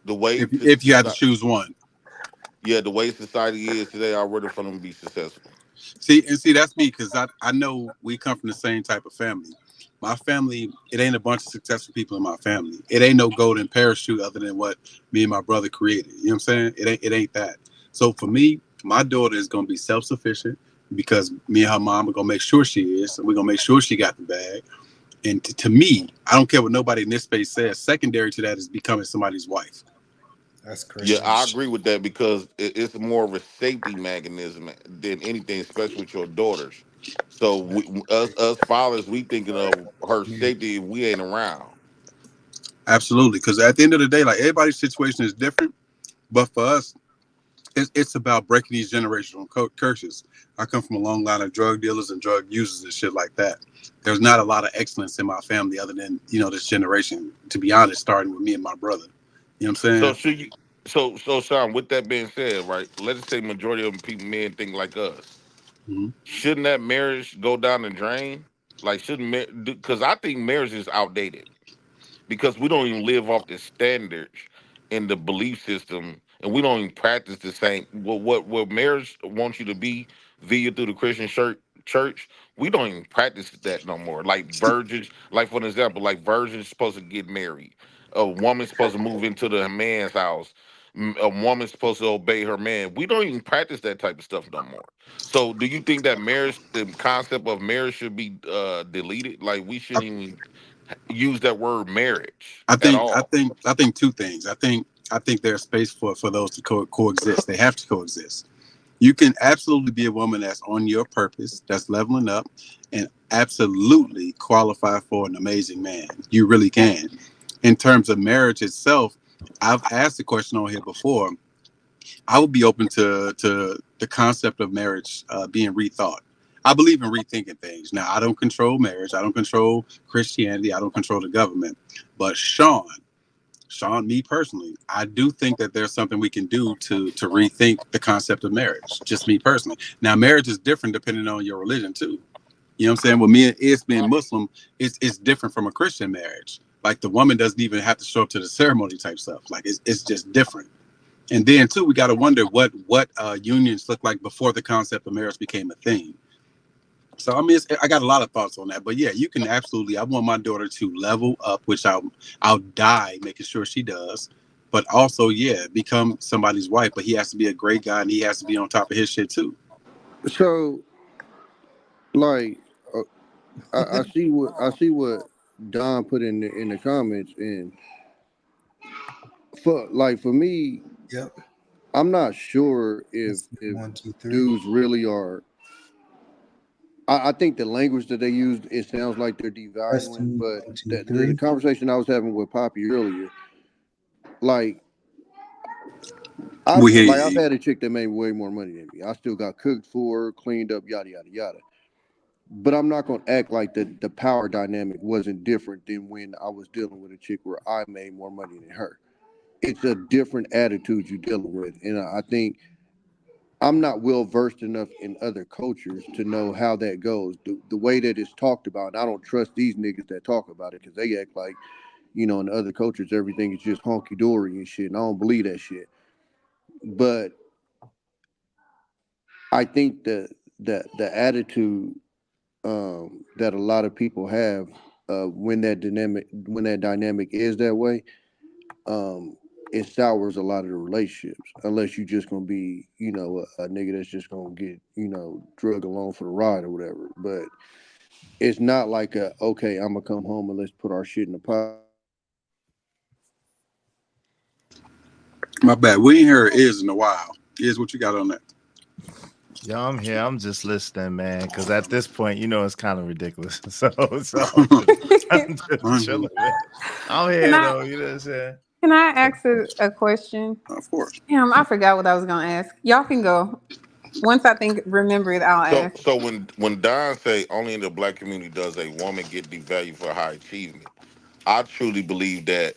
The way If you had to choose one. Yeah, the way society is today, I'd rather for them to be successful. See, that's me, because I know we come from the same type of family. My family, it ain't a bunch of successful people in my family. It ain't no golden parachute other than what me and my brother created. You know what I'm saying? It ain't that. So for me, my daughter is gonna be self-sufficient because me and her mom are gonna make sure she is, and we're gonna make sure she got the bag. And to me, I don't care what nobody in this space says. Secondary to that is becoming somebody's wife. That's crazy. Yeah, I agree with that because it's more of a safety mechanism than anything, especially with your daughters. So us fathers, we thinking of her safety if we ain't around. Absolutely, because at the end of the day, like, everybody's situation is different, but for us, it's about breaking these generational curses. I come from a long line of drug dealers and drug users and shit like that. There's not a lot of excellence in my family other than, this generation, to be honest, starting with me and my brother. You know what I'm saying? So should you? So Sean, with that being said, right? Let's say majority of people, men, think like us. Mm-hmm. Shouldn't that marriage go down the drain? Like, shouldn't because I think marriage is outdated because we don't even live off the standards in the belief system, and we don't even practice the same. What marriage wants you to be via through the Christian church, we don't even practice that no more. Like virgins, like for an example, like virgins supposed to get married. A woman's supposed to move into the man's house. A woman's supposed to obey her man. We don't even practice that type of stuff no more. So, do you think that marriage, the concept of marriage, should be deleted? Like, we shouldn't even use that word marriage I at think all. I think two things. I think there's space for those to coexist. They have to coexist. You can absolutely be a woman that's on your purpose, that's leveling up, and absolutely qualify for an amazing man. You really can. In terms of marriage itself, I've asked the question on here before. I would be open to the concept of marriage being rethought. I believe in rethinking things. Now, I don't control marriage. I don't control Christianity. I don't control the government. But Sean, me personally, I do think that there's something we can do to rethink the concept of marriage. Just me personally. Now, marriage is different depending on your religion too. You know what I'm saying? Well, me and Is being Muslim, it's different from a Christian marriage. Like, the woman doesn't even have to show up to the ceremony type stuff. Like, it's just different. And then too, we got to wonder what unions looked like before the concept of marriage became a thing. So I mean, I got a lot of thoughts on that. But yeah, you can absolutely. I want my daughter to level up, which I'll die making sure she does. But also, yeah, become somebody's wife. But he has to be a great guy, and he has to be on top of his shit too. So, like, I see what Don put in the comments, and for me, yep, I'm not sure if dudes really are. I think the language that they used, it sounds like they're devaluing, but the conversation I was having with Poppy earlier, like, I've had a chick that made way more money than me. I still got cooked for her, cleaned up, yada yada yada. But I'm not gonna act like the power dynamic wasn't different than when I was dealing with a chick where I made more money than her. It's a different attitude you're dealing with, and I think I'm not well versed enough in other cultures to know how that goes. The way that it's talked about, I don't trust these niggas that talk about it because they act like, in other cultures everything is just honky dory and shit. And I don't believe that shit. But I think the attitude that a lot of people have when that dynamic is that way, it sours a lot of the relationships, unless you just gonna be, a nigga that's just gonna get, drug along for the ride or whatever. But it's not like okay, I'm gonna come home and let's put our shit in the pot. My bad. We ain't heard Is in a while. Is what you got on that? Yeah, I'm here. I'm just listening, man. Because at this point, it's kind of ridiculous. So I'm just chilling. Man. I'm here though. You know what I'm saying? Can I ask a question? Of course. Damn, I forgot what I was gonna ask. Y'all can go. Once I think remember it, I'll So ask. so when Don say only in the black community does a woman get devalued for high achievement, I truly believe that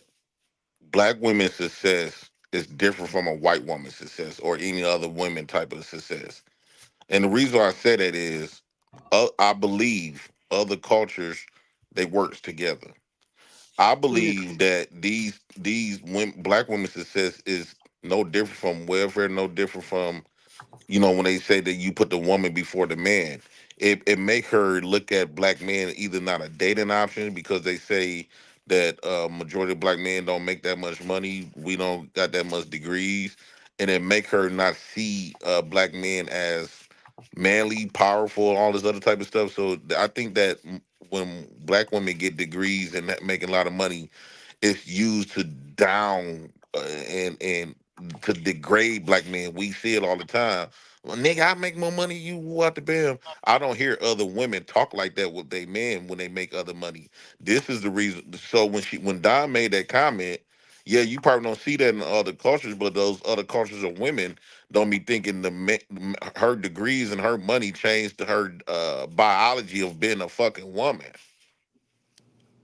black women's success is different from a white woman's success or any other women type of success. And the reason why I say that is, I believe other cultures they works together. I believe that these women, black women's success is no different from welfare, no different from, when they say that you put the woman before the man. It make her look at black men either not a dating option because they say that majority of black men don't make that much money. We don't got that much degrees, and it make her not see black men as manly, powerful, all this other type of stuff. So I think that when black women get degrees and making a lot of money, it's used to down and to degrade black men. We see it all the time. Well, nigga, I make more money. You what the bam? I don't hear other women talk like that with they men when they make other money. This is the reason. So when Don made that comment, yeah, you probably don't see that in other cultures, but those other cultures of women don't be thinking her degrees and her money changed to her biology of being a fucking woman.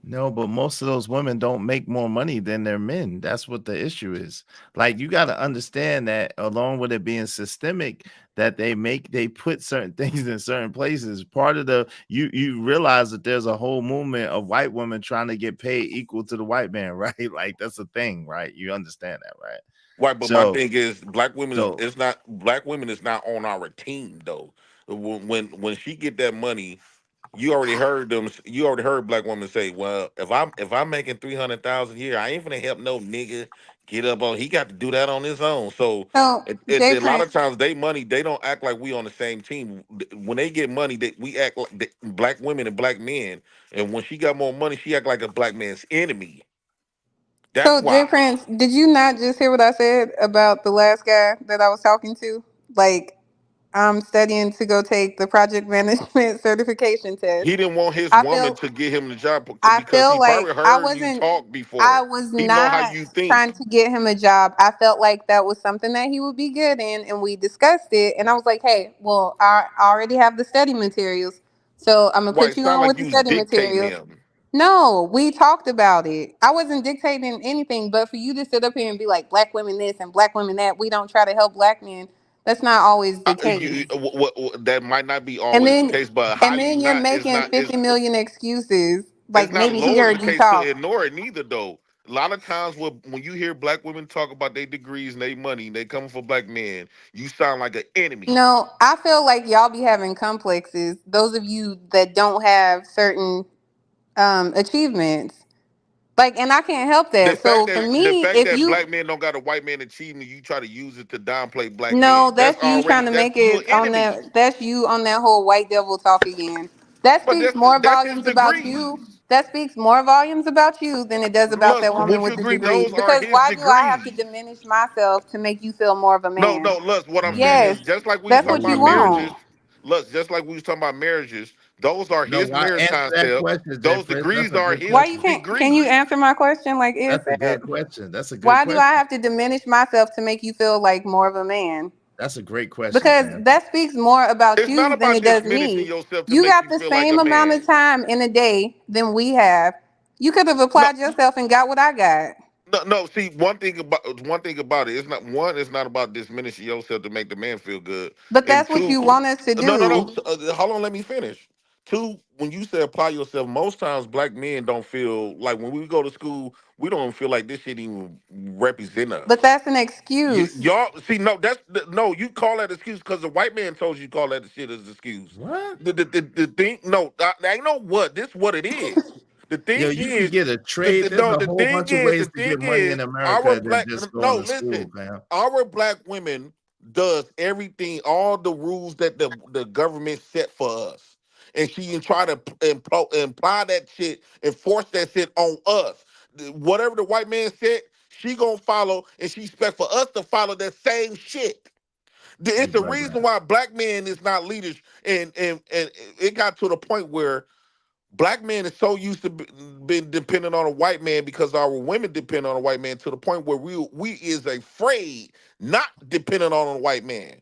No, but most of those women don't make more money than their men. That's what the issue is. Like, you got to understand that along with it being systemic, that they put certain things in certain places. Part of you realize that there's a whole movement of white women trying to get paid equal to the white man, right? Like, that's a thing, right? You understand that, right? Right, but my thing is, black women so is not on our team though. When she get that money, you already heard them. You already heard black women say, "Well, if I'm making 300,000 a year, I ain't finna help no nigga get up on. He got to do that on his own." So So, J a lot Prince, of times they money they don't act like we on the same team. When they get money, we act like black women and black men. And when she got more money, she act like a black man's enemy. That's so J why. Prince, did you not just hear what I said about the last guy that I was talking to? Like, I'm studying to go take the project management certification test. He didn't want his I woman feel to get him the job I because feel he like probably heard you talk I before. was He know how not you think. trying to get him a job. I felt like that was something that he would be good in, and we discussed it. And I was like, hey, well, I already have the study materials, so I'm gonna Why put it you sound on like with the you was study dictating materials. him? No, we talked about it. I wasn't dictating anything, but for you to sit up here and be like, black women this and black women that, we don't try to help black men. That's not always the case. That might not be And always the then case, but how and you then you're not? making 50 million excuses. It's Like not maybe he always the heard you case to talk. ignore it neither though. A lot of times when you hear black women talk about their degrees and their money, they coming for black men, you sound like an enemy. No, I feel like y'all be having complexes. Those of you that don't have certain achievements. Like, and I can't help The that. fact So for that the me, fact if that you black men don't got a white man achievement, you try to use it to downplay black no, men. That's that's you trying already to that's make you an it on enemy. that. That's you on that whole white devil talk again. That But speaks more that's his volumes about you. degrees. That speaks more volumes about you than it does about Lust, that woman would you with the agree degree. those are Because his why do I have to degrees? diminish myself to make you feel more of a man? No, Lust, what I'm saying Yes, is just like we was that's talking what you about want. marriages, Lust, just like we was talking about marriages, those are no, his why marriage answer that concept. question, Jay Those Prince? That's degrees a are good Why his you question. can you degrees. answer my question like it That's a said? good question. That's a good Why do I question. have to diminish myself to make you feel like more of a man? That's a great question, Because fam. that speaks more about It's not you than about it does diminishing me. yourself to You make got you the feel like a same amount man. of time in a day than we have. You could have No, applied yourself and got what I got. no. See, one thing about it, it's not one. It's not about diminishing yourself to make the man feel good. But And that's what two, you want us to no. do. Hold on, let me finish. Two, when you say apply yourself, most times black men don't feel like when we go to school, we don't feel like this shit even represent But us. that's an excuse. Y'all see, no, no. You call that excuse because the white man told you call that shit as excuse. What? The thing, no, I know what this what it is. The Yo, thing you can is, get a trade. There's a the whole thing bunch of is, ways to get money in our America than black. just No, going to school, listen, fam. our black women does everything, all the rules that the government set for us, and she can try to imply that shit and force that shit on us. Whatever the white man said, she gonna follow, and she expect for us to follow that same shit. You It's the bug reason out. why black men is not leaders, and it got to the point where black men is so used to being dependent on a white man because our women depend on a white man to the point where we is afraid not dependent on a white man.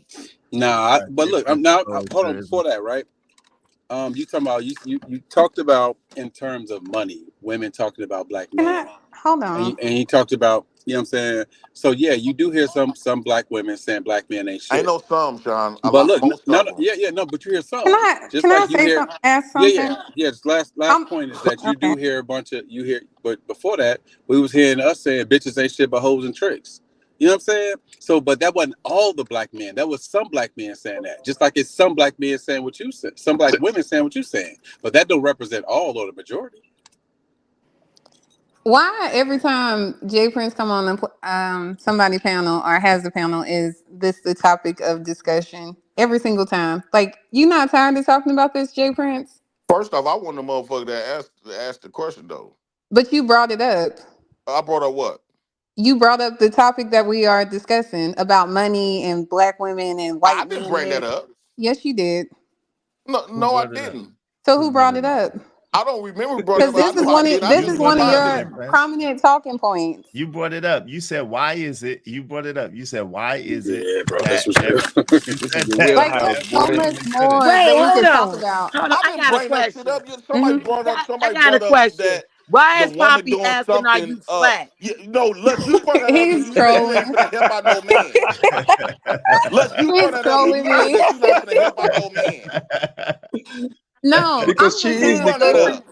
needs. Nah, but look, hold on before that, right? You talking about you talked about in terms of money, women talking about black Can men, I hold and on? you talked about, you know what I'm saying. So yeah, you do hear some black women saying black men ain't shit. Ain't no some, Sean. A But lot, look, most of them. no, but you hear some. Can I Just can I like you say hear, some ask something? Yes. Last I'm point is that you okay. do hear a bunch of but before that, we was hearing us saying bitches ain't shit but hoes and tricks. You know what I'm saying? So, but that wasn't all the black men. That was some black men saying that. Just like it's some black men saying what you said, some black women saying what you saying. But that don't represent all or the majority. Why every time Jay Prince come on somebody panel or has a panel is this the topic of discussion every single time? Like, you not tired of talking about this, Jay Prince? First off, I want the motherfucker that asked the question though. But you brought it up. I brought up what? You brought up the topic that we are discussing about money and black women and white I didn't bring that men. up. Yes, you did. No, I didn't. So who brought it up? I don't remember who brought it Because up. I know I did. I this just is one of responded. your prominent talking points. You brought it up. You said, "Why is it?" You brought it up. You said, "Why is it?" Yeah, bro. That That's what you said that. Like, there's so much more Wait, that we hold could talk on. about. Hold on. I I didn't got a bring that shit question. up. Somebody brought up. I Somebody got a brought up question. that Why the is woman Poppy doing asking, "Are something. you flat?" No, Les, you brought that up and He's you said you ain't trolling. finna help out no man. Les, you He's brought that up and trolling you said me. that you not finna help out no man. No, Because I'm she just is saying the queen.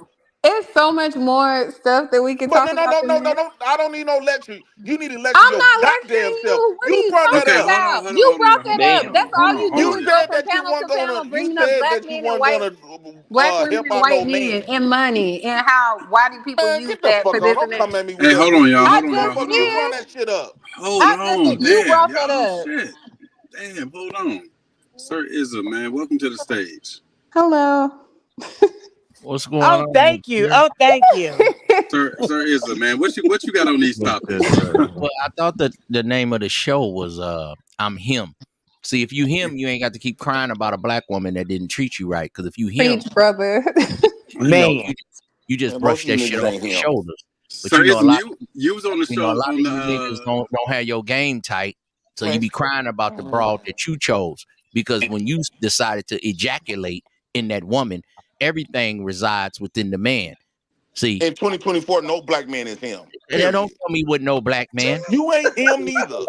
it's so much more stuff that we could But talk about than this. no. I don't need no lecture. You need to lecture I'm your not goddamn lecturing self. you. What are You you brought that talking Okay, up. about? hold You on, brought y'all. that up. That's all you do You is go said from that you panel weren't to panel, gonna. You bringing up said black that you men and weren't white, gonna black women help and out no white men man. and money and how why do people Man, use get the that for fuck on. this and Don't that? come at me with Hey, that hold on, bullshit. y'all. I Hold on, y'all. just Hold Motherfucker, you on. run did. that shit up. Hold I just on. did. You Damn, brought that y'all. up. Shit. Damn, hold on. Sir Izza, man. Welcome to the stage. Hello. What's going Oh, on? thank you. Oh, thank you. Sir Izza, man. What you got on these topics? Well, I thought that the name of the show was I'm him. See, if you him, you ain't got to keep crying about a black woman that didn't treat you right. Because if you him, Preach, brother. you know, Man. you just Man, brush most of that you shit niggas off ain't your him. shoulders. But Sir you know, Izza, you was on the a lot show of on the you niggas don't have your game tight. So you Man, be crying about the broad that you chose. Because when you decided to ejaculate in that woman, everything resides within the man. See, in 2024, no black man is him. and they don't Period. tell me with no black man. You ain't him neither.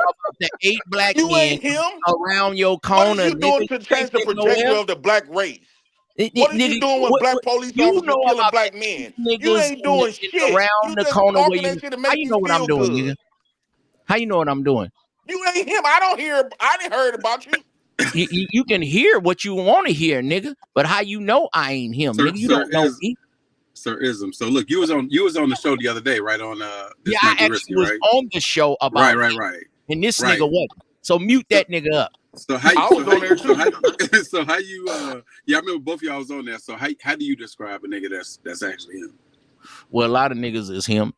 The 8 black You men ain't him. around your What is corner, you nigga, doing you to ain't change the getting trajectory nowhere. of the black race? What is you Nigga, doing when black police you officers know killing about black the men? 8 You niggas ain't doing shit. around You the just corner where talking you. that shit to How make you you know what I'm feel doing, good. nigga? How you know what I'm doing? You ain't him. I don't hear. I didn't heard about you. You can hear what you want to hear, nigga. But how you know I ain't him, nigga? You don't know me. Sir Ism. So look, you was on the show the other day, right? On This Yeah, Might I Be actually Risky, was right? on the show about him, Right. and this Right. nigga wasn't. So mute that nigga up. So how I was on there too. so how you yeah, I remember both of y'all was on there. So how do you describe a nigga that's actually him? Well, a lot of niggas is him,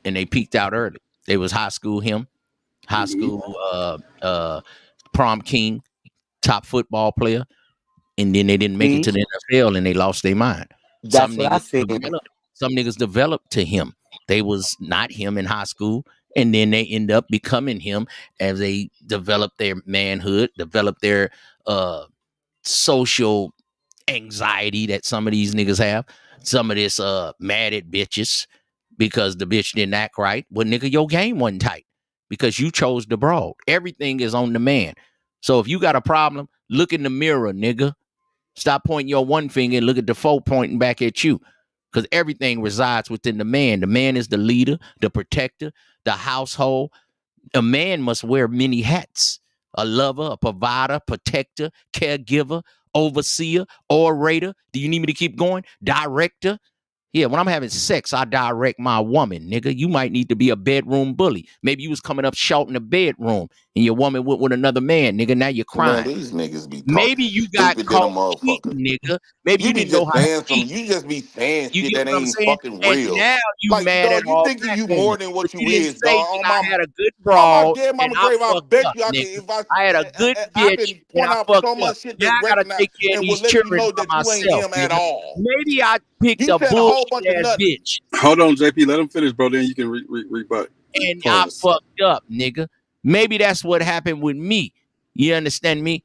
and they peaked out early. They was high school him, high school prom king, top football player, and then they didn't make it to the NFL and they lost their mind. That's what I said. Some niggas developed to him. They was not him in high school, and then they end up becoming him as they develop their manhood, develop their social anxiety that some of these niggas have. Some of this mad at bitches because the bitch didn't act right. Well, nigga, your game wasn't tight because you chose the broad. Everything is on the man. So if you got a problem, look in the mirror, nigga. Stop pointing your one finger and look at the four pointing back at you. Because everything resides within the man. The man is the leader, the protector, the household. A man must wear many hats. A lover, a provider, protector, caregiver, overseer, orator. Do you need me to keep going? Director. Yeah, when I'm having sex, I direct my woman, nigga. You might need to be a bedroom bully. Maybe you was coming up short in the bedroom and your woman went with another man, nigga. Now you're Man, crying. these niggas be talking Maybe you got stupid than a caught motherfucker. cheating, nigga. Maybe You you be didn't know just how to saying cheat. you just be saying You shit get that what I'm ain't saying? fucking And real. now you Like, mad at dog, you all thinking black you women. more than But what you you didn't is, say, dog. nigga, I had a good On my broad dead and mama I grave, I fucked bet up, you I can. nigga. If I I had a good I bitch can and point I out so fucked up. much shit Now that I gotta recognize take care of and will these let you children know by that you ain't myself, him at nigga. all. Maybe I picked You a said a whole bunch bullshit of ass nothing. bitch Hold on, JP. Let him finish, bro. Then you can rebut. and I Pause. fucked up, nigga. Maybe that's what happened with me. You understand me?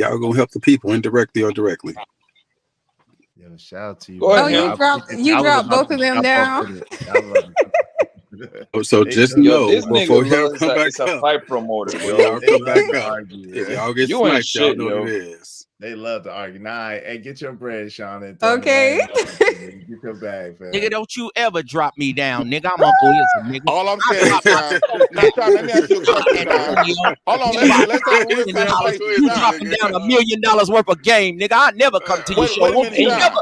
y'all gonna help the people indirectly or directly. Yo, shout out to you. Go Oh, ahead, you dropped both of them down. So just Yo, know this before nigga y'all Lil come back is a up, fight promoter, before yo. y'all come back up, if y'all get You ain't sniped, y'all shit, know yo. what it is. They love to argue. Nah, hey, get your bread, Sean. And Okay. Get your bag, fam. Nigga, don't you ever drop me down, nigga. I'm Uncle Ism, nigga. All I'm saying is, Sean, now, Sean, let me ask you a question, Sean. Hold on, let's say Uncle Ism $1 say you dropping down $1 million worth of game, nigga. I never come to your Wait show. a minute, You Sean. never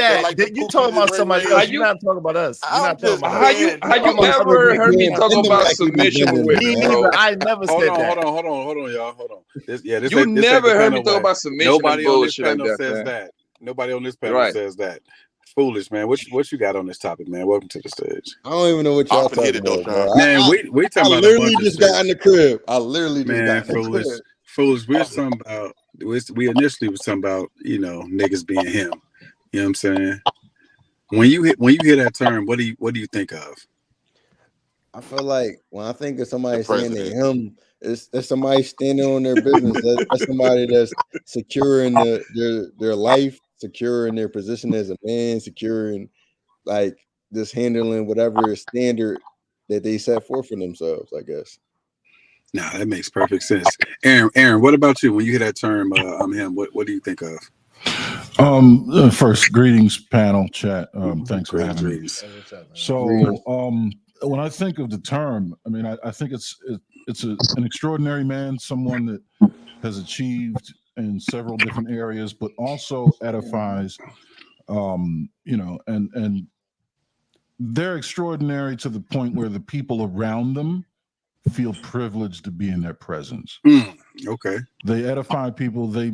that. like the You poopies talking about and somebody ring-ring. else. You're not talking about us. You're not talking about How us. you ever heard me talk about submission with Me women, bro? neither. I never Hold said on, that. hold on, y'all. Hold on. This You ain't never the heard panel me talk way. about submission Nobody and on this bullshit like panel that, says man. that. Nobody on this panel Right. says that. Foolish, man. What you got on this topic, man? Welcome to the stage. I don't even know what y'all talking about, bro. Man, we I talking about a literally bunch of just shit. got in the crib. I literally just Man, got in the foolish. crib. Foolish. We was talking about we initially was talking about, niggas being him. You know what I'm saying? When you hear that term, what do you think of? I feel like when I think of somebody saying they him, it's somebody standing on their business. That's somebody that's secure in their life, secure in their position as a man, secure in like just handling whatever standard that they set forth for themselves, I guess. Nah, that makes perfect sense. Aaron, what about you? When you hear that term, I'm him, what do you think of? First, greetings, panel, chat. Thanks for having me. So, when I think of the term, I mean, I think it's an extraordinary man, someone that has achieved in several different areas, but also edifies, and they're extraordinary to the point where the people around them feel privileged to be in their presence. Okay. They edify people. They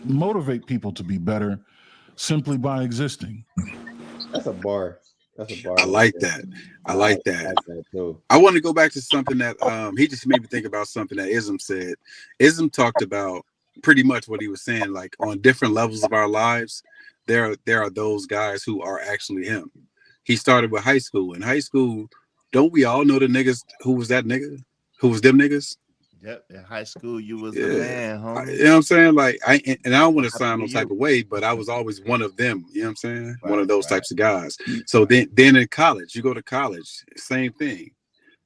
motivate people to be better simply by existing. That's a bar. I like that. I like that too. I want to go back to something that he just made me think about something that Ism said. Ism talked about pretty much what he was saying, like on different levels of our lives, there are those guys who are actually him. He started with high school. In high school, don't we all know the niggas who was that nigga? Who was them niggas? Yep, in high school you was the man, homie. You know what I'm saying? Like I don't want to sound no type of way, but I was always one of them. You know what I'm saying? One of those types of guys. So then in college, you go to college, same thing.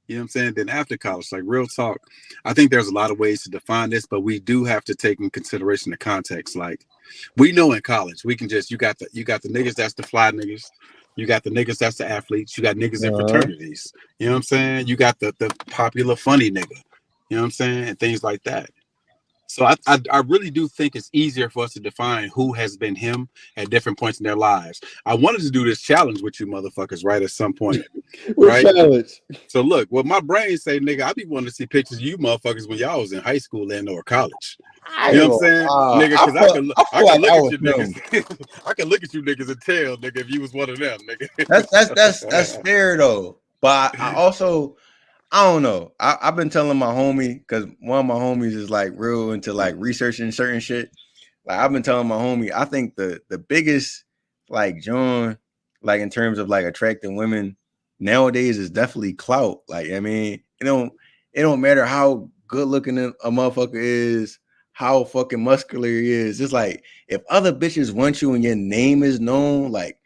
You know what I'm saying? Then after college, like real talk, I think there's a lot of ways to define this, but we do have to take in consideration the context. Like we know in college, we can just you got the niggas that's the fly niggas. You got the niggas that's the athletes. You got niggas in fraternities. You know what I'm saying? You got the popular funny nigga. You know what I'm saying? And things like that. So I really do think it's easier for us to define who has been him at different points in their lives. I wanted to do this challenge with you motherfuckers, right, at some point. Right? Challenge? So look, what my brain say, nigga, I be wanting to see pictures of you motherfuckers when y'all was in high school and or college. You know what I'm saying? Nigga, because I can look at you niggas. I can look at you niggas and tell, nigga, if you was one of them, nigga. That's fair though. But I also I don't know. I've been telling my homie, because one of my homies is like real into like researching certain shit. Like I've been telling my homie, I think the biggest like John, like in terms of like attracting women nowadays is definitely clout. Like I mean, it don't matter how good looking a motherfucker is, how fucking muscular he is. It's like if other bitches want you and your name is known, like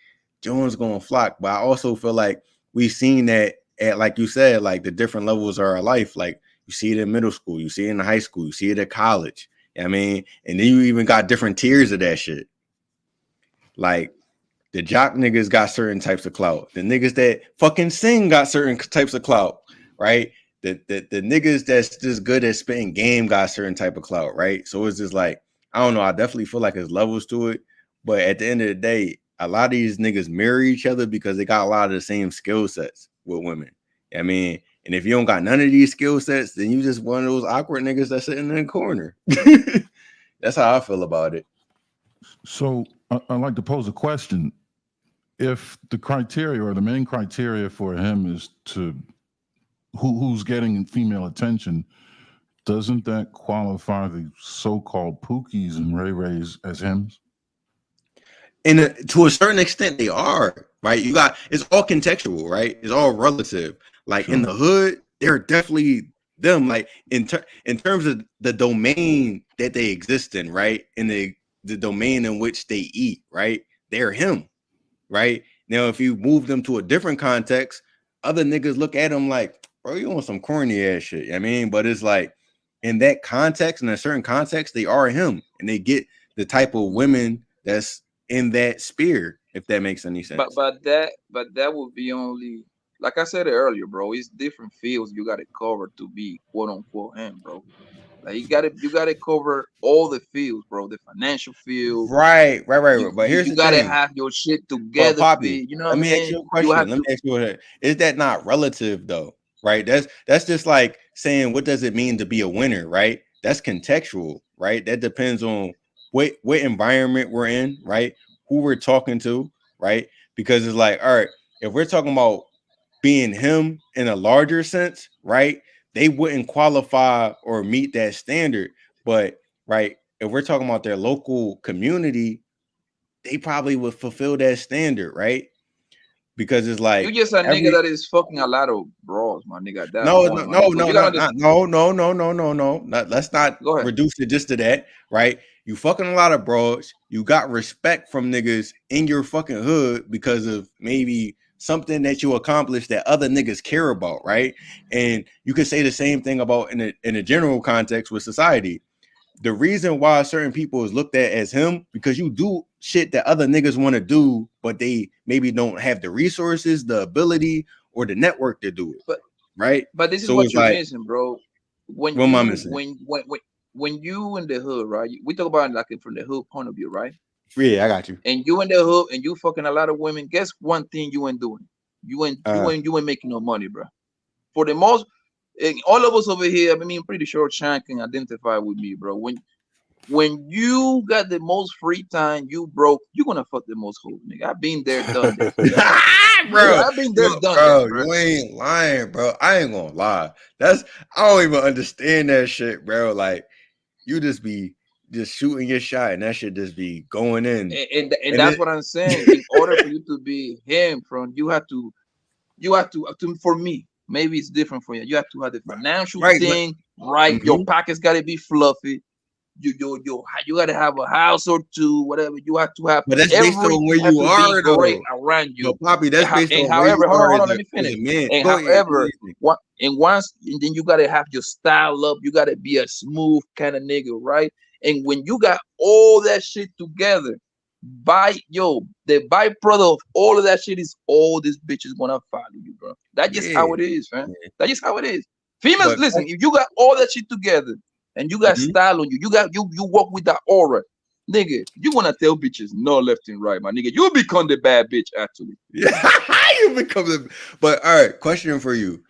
John's gonna flock. But I also feel like we've seen that at, like you said, like the different levels of our life. Like you see it in middle school, you see it in high school, you see it at college. I mean, and then you even got different tiers of that shit. Like the jock niggas got certain types of clout. The niggas that fucking sing got certain types of clout, right? The niggas that's just good at spitting game got certain type of clout, right? So it's just like, I don't know. I definitely feel like there's levels to it. But at the end of the day, a lot of these niggas marry each other because they got a lot of the same skill sets with women. I mean, and if you don't got none of these skill sets, then you just one of those awkward niggas that's sitting in the corner. That's how I feel about it. So I'd like to pose a question. If the criteria or the main criteria for him is to who's getting female attention, doesn't that qualify the so-called Pookies and Ray Rays as hims? And to a certain extent, they are, right? You got, it's all contextual, right? It's all relative. Like in the hood, they're definitely them. Like in terms of the domain that they exist in, right? In the domain in which they eat, right? They're him, right? Now, if you move them to a different context, other niggas look at them like, bro, you on some corny ass shit. I mean, but it's like in that context, in a certain context, they are him, and they get the type of women that's in that sphere, if that makes any sense. But that would be only, like I said earlier, bro. It's different fields you got to cover to be quote unquote him, bro. Like you got to cover all the fields, bro. The financial field, right. But here's you the got to thing. have your shit together. Poppy, you know let what I me mean? ask you a question. Let me ask you is that not relative though? Right? That's just like saying, what does it mean to be a winner? Right? That's contextual, right? That depends on what environment we're in, right? Who we're talking to, right? Because it's like, all right, if we're talking about being him in a larger sense, right? They wouldn't qualify or meet that standard. But right, if we're talking about their local community, they probably would fulfill that standard, right? Because it's like You just a nigga that is fucking a lot of bros, my nigga. At that no, point, no, my nigga. no, You no, gotta no. Let's not go ahead. reduce it just to that, right? You fucking a lot of bros. You got respect from niggas in your fucking hood because of maybe something that you accomplished that other niggas care about, right? And you could say the same thing about in a general context with society. The reason why certain people is looked at as him because you do shit that other niggas want to do, but they maybe don't have the resources, the ability, or the network to do it, right? But this is So what it's you're like, missing, bro. When what am I you missing? when you in the hood, right? We talk about it like from the hood point of view, right? Yeah, I got you. And you in the hood and you fucking a lot of women. Guess one thing you ain't doing? You ain't making no money, bro. For the most, all of us over here, I mean, I'm pretty sure Chan can identify with me, bro. When you got the most free time, you broke, you're gonna fuck the most hoes, nigga. I've been there, done that. Bro, I've been there, done bro, that, bro. you ain't lying, bro. I ain't gonna lie. I don't even understand that shit, bro. Like, you just be shooting your shot, and that shit just be going in. And that's what I'm saying. In order for you to be him, you have to. For me, maybe it's different for you. You have to have the financial thing right. Your pockets gotta be fluffy. You gotta have a house or two, whatever. You have to have. But that's based on where you are, though. Around you. But Poppy, that's based on however, where you hold are on, let me finish. Man. And Go ahead, however, and then you gotta have your style up. You gotta be a smooth kind of nigga, right? And when you got all that shit together, the byproduct of all of that shit is all these bitches gonna follow you, bro. That's just how it is, man. That's just how it is. Females, listen, if you got all that shit together and you got style on you, you walk with that aura, nigga, you wanna tell bitches no left and right, my nigga. You become the bad bitch, actually. Yeah, you become the. But all right, question for you: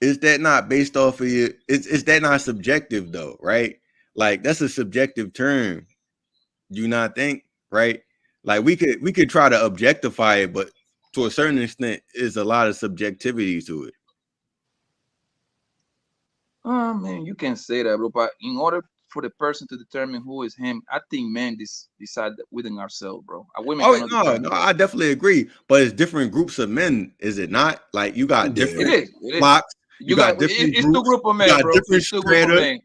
is that not based off of you? Is that not subjective though? Right? Like that's a subjective term. Do you not think? Right? Like we could try to objectify it, but to a certain extent, is a lot of subjectivity to it. Oh man, you can say that, bro. But in order for the person to determine who is him, I think men decide that within ourselves, bro. Women No, I definitely agree. But it's different groups of men, is it not? Like you got different It is. flocks, you got different it's groups, two group of men, you got bro. different It's two group of strata. men.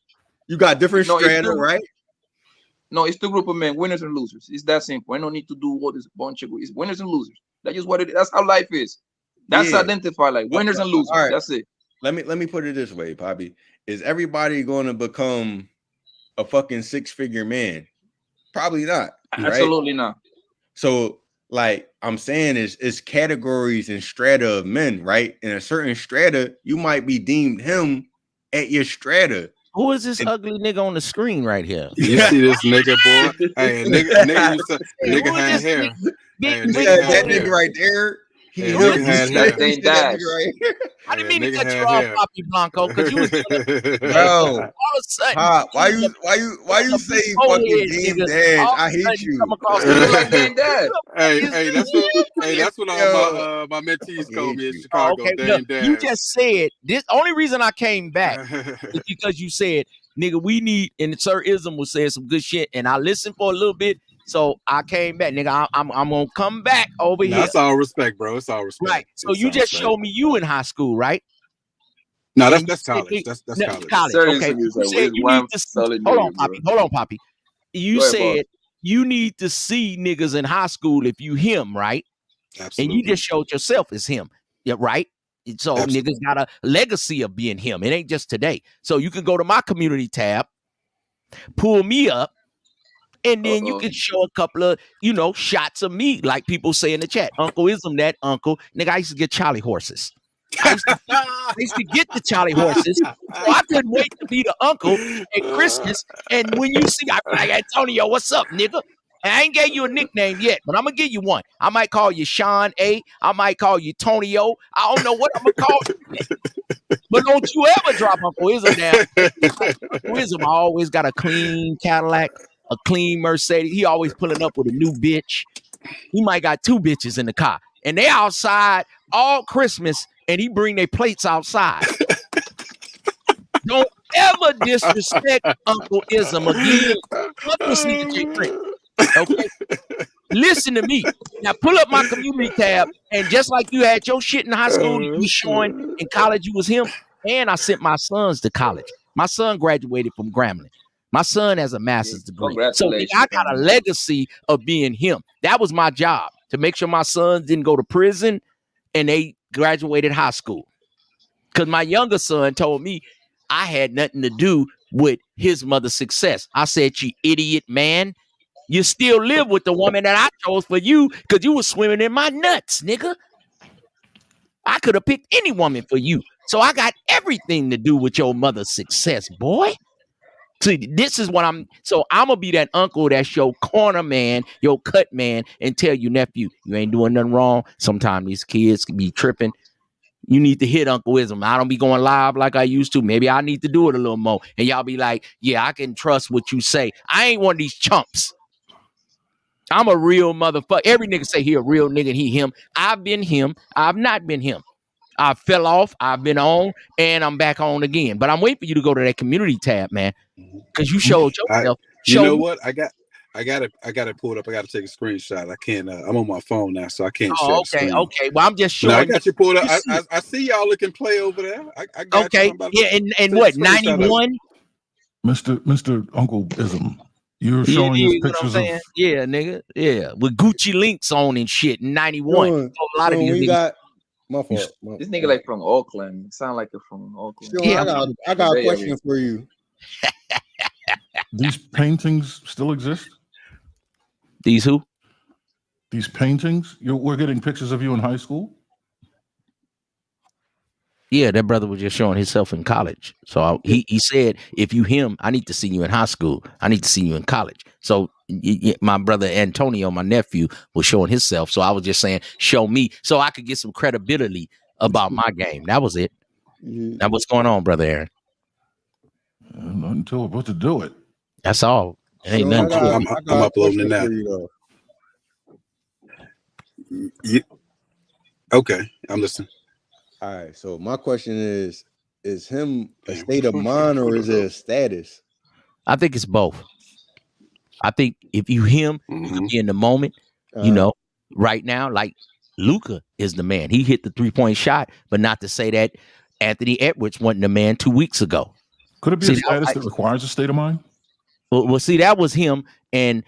You got different strata, right? No, it's two group of men, winners and losers. It's that simple. I don't need to do all this bunch of it's winners and losers. That's just what it is. That's how life is. That's identified like winners and losers. All right. That's it. Let me put it this way, Poppy. Is everybody going to become a fucking 6-figure man? Probably not. Right? Absolutely not. So, like I'm saying, is categories and strata of men, right? In a certain strata, you might be deemed him at your strata. Who is this ugly nigga on the screen right here? You see this nigga, boy? Hey, nigga used to, nigga had hair. Hey, That nigga right there. Hey, nigga had hair. I didn't mean to cut you off, Poppy Blanco, because you was Bro, all of a sudden. Pop, why you say fucking Dame Dash? I hate you. That's what all my mentees called me in Chicago. Okay, Dame look, Dash. you just said this. Only reason I came back is because you said, nigga, we need, and Sir Ism was saying some good shit, and I listened for a little bit. So I came back, nigga. I'm gonna come back over here. That's all respect, bro. It's all respect. Right. So you just showed me you in high school, right? No, that's college. That's college. Okay. You said you need to see, hold on, Poppy. You said you need to see niggas in high school if you him, right? Absolutely. And you just showed yourself as him, yeah, right? So niggas got a legacy of being him. It ain't just today. So you can go to my community tab, pull me up. And then you can show a couple of, shots of me, like people say in the chat. Uncle Ism, that uncle. Nigga, I used to get Charlie horses. I used to get the Charlie horses. So I couldn't wait to be the uncle at Christmas. And when you see, I be like, Antonio, what's up, nigga? And I ain't gave you a nickname yet, but I'm going to give you one. I might call you Sean A. I might call you Tonio. I don't know what I'm going to call you. But don't you ever drop Uncle Ism down. Uncle Ism always got a clean Cadillac, a clean Mercedes. He always pulling up with a new bitch. He might got 2 bitches in the car, and they outside all Christmas, and he bring their plates outside. Don't ever disrespect Uncle Ism again. Fuck this nigga J Prince. Okay? Listen to me. Now pull up my community tab, and just like you had your shit in high school, you was showing in college you was him, and I sent my sons to college. My son graduated from Grambling. My son has a master's degree. So nigga, I got a legacy of being him. That was my job, to make sure my sons didn't go to prison and they graduated high school. Because my younger son told me I had nothing to do with his mother's success. I said, you idiot, man. You still live with the woman that I chose for you because you was swimming in my nuts, nigga. I could have picked any woman for you. So I got everything to do with your mother's success, boy. See, this is what I'm gonna be that uncle that's your corner man, your cut man, and tell you, nephew, you ain't doing nothing wrong. Sometimes these kids can be tripping. You need to hit Uncle Ism. I don't be going live like I used to. Maybe I need to do it a little more. And y'all be like, yeah, I can trust what you say. I ain't one of these chumps. I'm a real motherfucker. Every nigga say he a real nigga and he him. I've been him. I've not been him. I fell off. I've been on, and I'm back on again. But I'm waiting for you to go to that community tab, man, because you showed yourself. You know what? I got it pulled up. I got to take a screenshot. I can't. I'm on my phone now, so I can't. Oh, share the okay, okay. Well, I'm just showing. No, I got you pulled up. I see y'all looking play over there. I got okay. Yeah, and what? 91. Mr. Uncle Ism, you're showing his pictures of. Yeah, nigga. Yeah, with Gucci links on and shit. 91. So a lot of these niggas. My fault. This nigga like from Oakland. Sound like you're from Oakland. Yeah, I got a question for you. These paintings still exist? These who? These paintings? We're getting pictures of you in high school? Yeah, that brother was just showing himself in college. So he said, if you him, I need to see you in high school. I need to see you in college. So my brother Antonio, my nephew, was showing himself. So I was just saying, show me so I could get some credibility about my game. That was it. Now what's going on, brother Aaron? Nothing to it but to do it. That's all. It ain't nothing to it. I'm uploading it now. Okay, I'm listening. All right, so my question is him a state of mind or is it a status? I think it's both. I think if you him, you can be in the moment, you know, right now, like Luka is the man. He hit the 3-point shot, but not to say that Anthony Edwards wasn't the man 2 weeks ago. Could it be a status that requires a state of mind? Well, see, that was him, and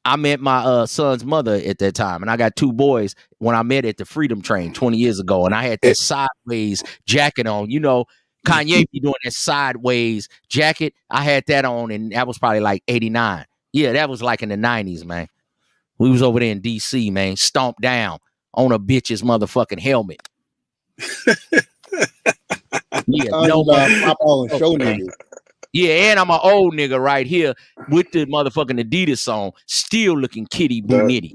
I met my son's mother at that time, and I got 2 boys when I met at the Freedom Train 20 years ago, and I had that sideways jacket on. You know, Kanye be doing that sideways jacket. I had that on, and that was probably like 89. Yeah, that was like in the 90s, man. We was over there in D.C., man, stomped down on a bitch's motherfucking helmet. Yeah, no show nigga. Yeah, and I'm an old nigga right here with the motherfucking Adidas on, still looking kitty boo nitty.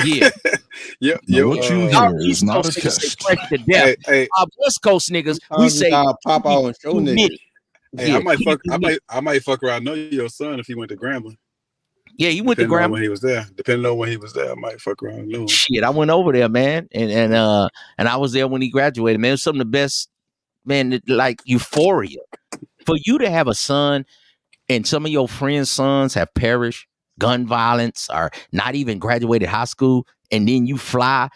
Yeah. What you hear is not a test. Our West Coast niggas, we say pop out and show nigga. Hey, I might fuck around. Know your son if he went to Grambling. Yeah, he went to Grambling when he was there. Depending on when he was there, I might fuck around and know him. Shit, I went over there, man, and I was there when he graduated. Man, it was some of the best, man. Like euphoria for you to have a son, and some of your friends' sons have perished, gun violence, or not even graduated high school, and then you fly.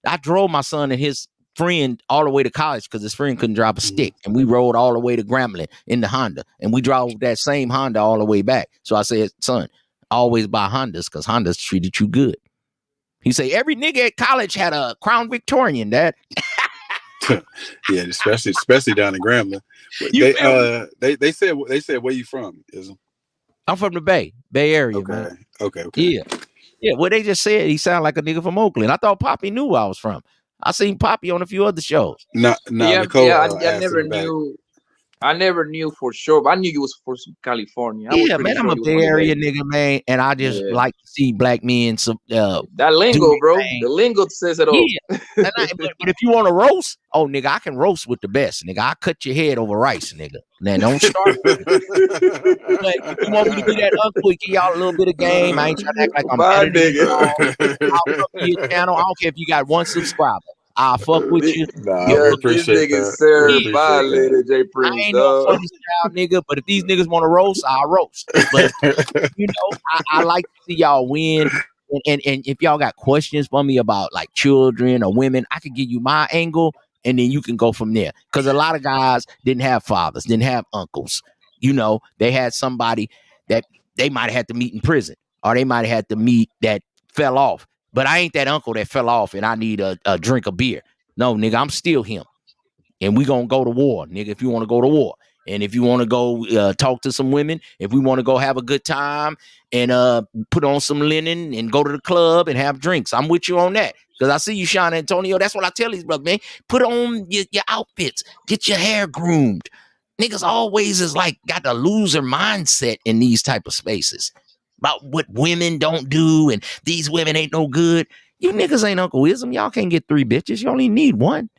I drove my son and his friend all the way to college because his friend couldn't drive a stick, and we rode all the way to Grambling in the Honda, and we drove that same Honda all the way back. So I said, son, always buy Hondas because Hondas treated you good. He say every nigga at college had a Crown Victorian, Dad. Yeah, especially down in Grambling. They said where you from? I'm from the Bay Area, man. Okay. Yeah. Well, they just said he sounded like a nigga from Oakland. I thought Poppy knew where I was from. I seen Poppy on a few other shows. Nicole, I never knew. I never knew for sure, but I knew you was from California. I was Yeah, pretty man, I'm sure a you was Bay from the Area Bay. nigga, man, and I just Yeah. like to see black men That do lingo, their bro. thing. The lingo says it all. Yeah, but if you want to roast, oh nigga, I can roast with the best, nigga. I cut your head over rice, nigga. Now don't start. But if you want me to be that uncle, give y'all a little bit of game. I ain't trying to act like I'm Bye, better than y'all. nigga. I'll fuck with your channel. I don't care if you got 1 subscriber. I'll fuck with you. Nah, You'll we look This appreciate nigga that. Sarah We yeah. appreciate violated J I Prince, ain't no dog. funny style nigga, but if these niggas want to roast, I'll roast. But that. you know, I like to see y'all win. And if y'all got questions for me about like children or women, I could give you my angle and then you can go from there. Because a lot of guys didn't have fathers, didn't have uncles. You know, they had somebody that they might have had to meet in prison, or they might have had to meet that fell off. But I ain't that uncle that fell off and I need a drink of beer. No, nigga, I'm still him. And we gonna go to war, nigga, if you want to go to war. And if you want to go talk to some women, if we want to go have a good time and put on some linen and go to the club and have drinks, I'm with you on that. Because I see you, Sean Antonio. That's what I tell these brothers, man. Put on your outfits, get your hair groomed. Niggas always is like got the loser mindset in these type of spaces about what women don't do and these women ain't no good. You niggas ain't Uncle Ism. Y'all can't get 3 bitches. You only need 1.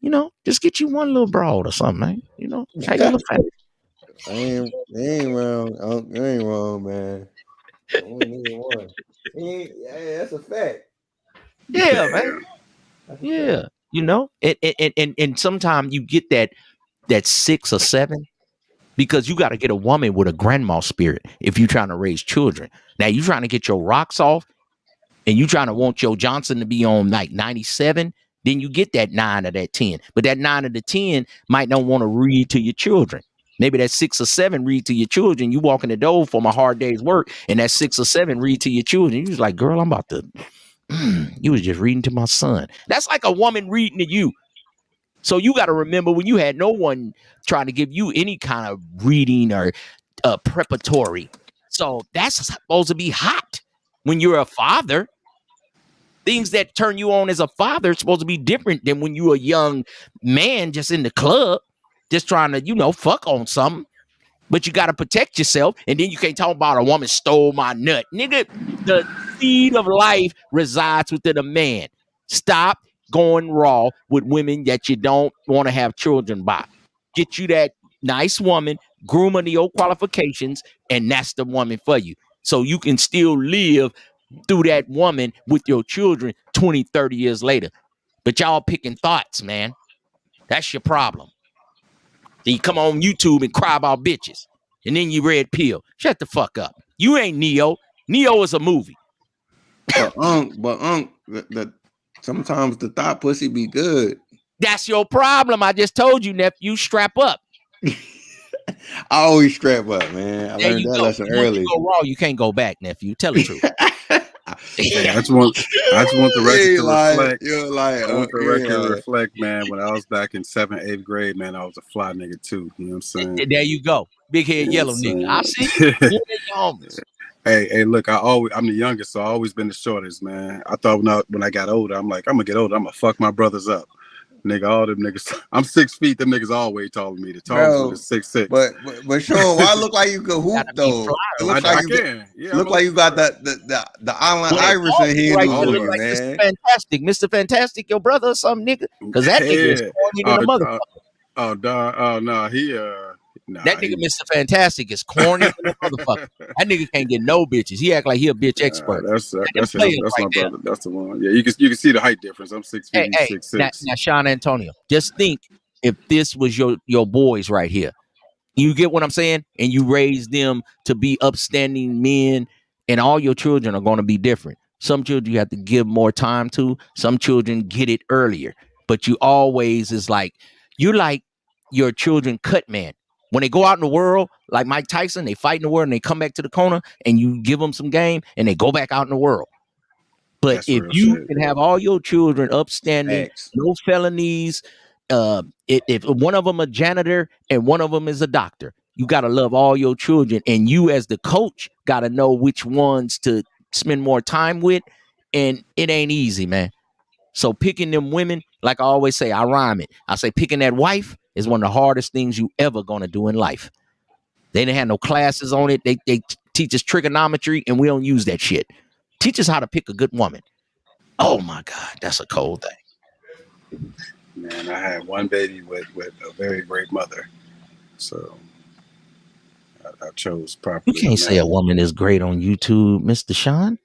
You know, just get you 1 little broad or something, man. You know, how you look at it? I ain't wrong. You ain't wrong, man. Only need 1. Yeah, that's a fact. Yeah, man. Yeah, you know, and sometimes you get that 6 or 7 because you got to get a woman with a grandma spirit if you're trying to raise children. Now you trying to get your rocks off and you trying to want your Johnson to be on like 97, then you get that 9 or that 10. But that 9 or the 10 might not want to read to your children. Maybe that 6 or 7 read to your children. You walk in the door for my hard day's work, and that 6 or 7 read to your children. You was like, girl, I'm about to. You was just reading to my son. That's like a woman reading to you. So you got to remember when you had no one trying to give you any kind of reading or preparatory. So that's supposed to be hot when you're a father. Things that turn you on as a father is supposed to be different than when you're a young man just in the club, just trying to, you know, fuck on something. But you got to protect yourself. And then you can't talk about a woman stole my nut. Nigga, the seed of life resides within a man. Stop going raw with women that you don't want to have children by. Get you that nice woman, groom her to your qualifications, and that's the woman for you. So you can still live through that woman with your children 20, 30 years later. But y'all picking thoughts, man. That's your problem. Then you come on YouTube and cry about bitches. And then you red pill. Shut the fuck up. You ain't Neo. Neo is a movie. But sometimes the thought pussy be good. That's your problem. I just told you, nephew. Strap up. I always strap up, man. I learned that lesson early. Once you go raw, you can't go back, nephew. Tell the truth. I just want the record to reflect. I want the record to reflect, man. When I was back in 7th, 8th grade, man, I was a fly nigga too. You know what I'm saying? There you go, big head yellow nigga. I see you. Hey, look, I'm the youngest, so I always been the shortest, man. I thought when I got older, I'm like, I'm gonna get older, I'm gonna fuck my brothers up. Nigga, all them niggas. I'm 6 feet. Them niggas always taller than me. The tallest one is 6'6". But Sean, why look like you could hoop though? It looks like you got the Allen Iverson handles on you, man. Mr. Fantastic, your brother or something, nigga? Because that nigga is corny than a motherfucker. No, he that nigga Mr. Fantastic is corny than a motherfucker. That nigga can't get no bitches. He act like he a bitch expert. That's my brother. That's the one. Yeah, you can see the height difference. I'm 6 feet. He's 6'6". Now, Sean Antonio, just think if this was your boys right here. You get what I'm saying? And you raise them to be upstanding men, and all your children are going to be different. Some children you have to give more time to. Some children get it earlier. But you always is like, you're like your children cut man. When they go out in the world, like Mike Tyson, they fight in the world and they come back to the corner and you give them some game and they go back out in the world. But that's if you can have all your children upstanding, no felonies, if one of them a janitor and one of them is a doctor, you got to love all your children. And you as the coach got to know which ones to spend more time with. And it ain't easy, man. So picking them women, like I always say, I rhyme it. I say picking that wife is one of the hardest things you ever gonna do in life. They didn't have no classes on it. They teach us trigonometry, and we don't use that shit. Teach us how to pick a good woman. Oh my God, that's a cold thing. Man, I had one baby with a very great mother, so I chose properly. You can't say a woman is great on YouTube, Mr. Sean.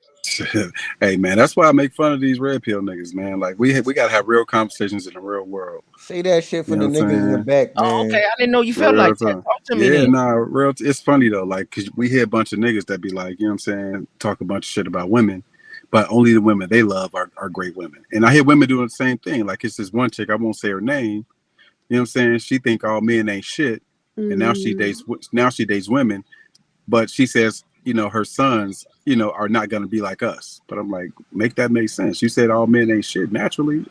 Hey man, that's why I make fun of these red pill niggas, man. Like we gotta have real conversations in the real world. Say that shit for You know the what I'm niggas in the saying? back, man. Oh, okay. I didn't know you felt Real like that. talk. Talk to me Yeah, then. nah, real. It's funny though, like, cause we hear a bunch of niggas that be like, you know what I'm saying, talk a bunch of shit about women, but only the women they love are great women. And I hear women doing the same thing. Like it's this one chick, I won't say her name. You know what I'm saying? She think all men ain't shit, and now she dates women, but she says, you know, her sons, you know, are not gonna be like us. But I'm like, make that make sense. You said all men ain't shit. Naturally,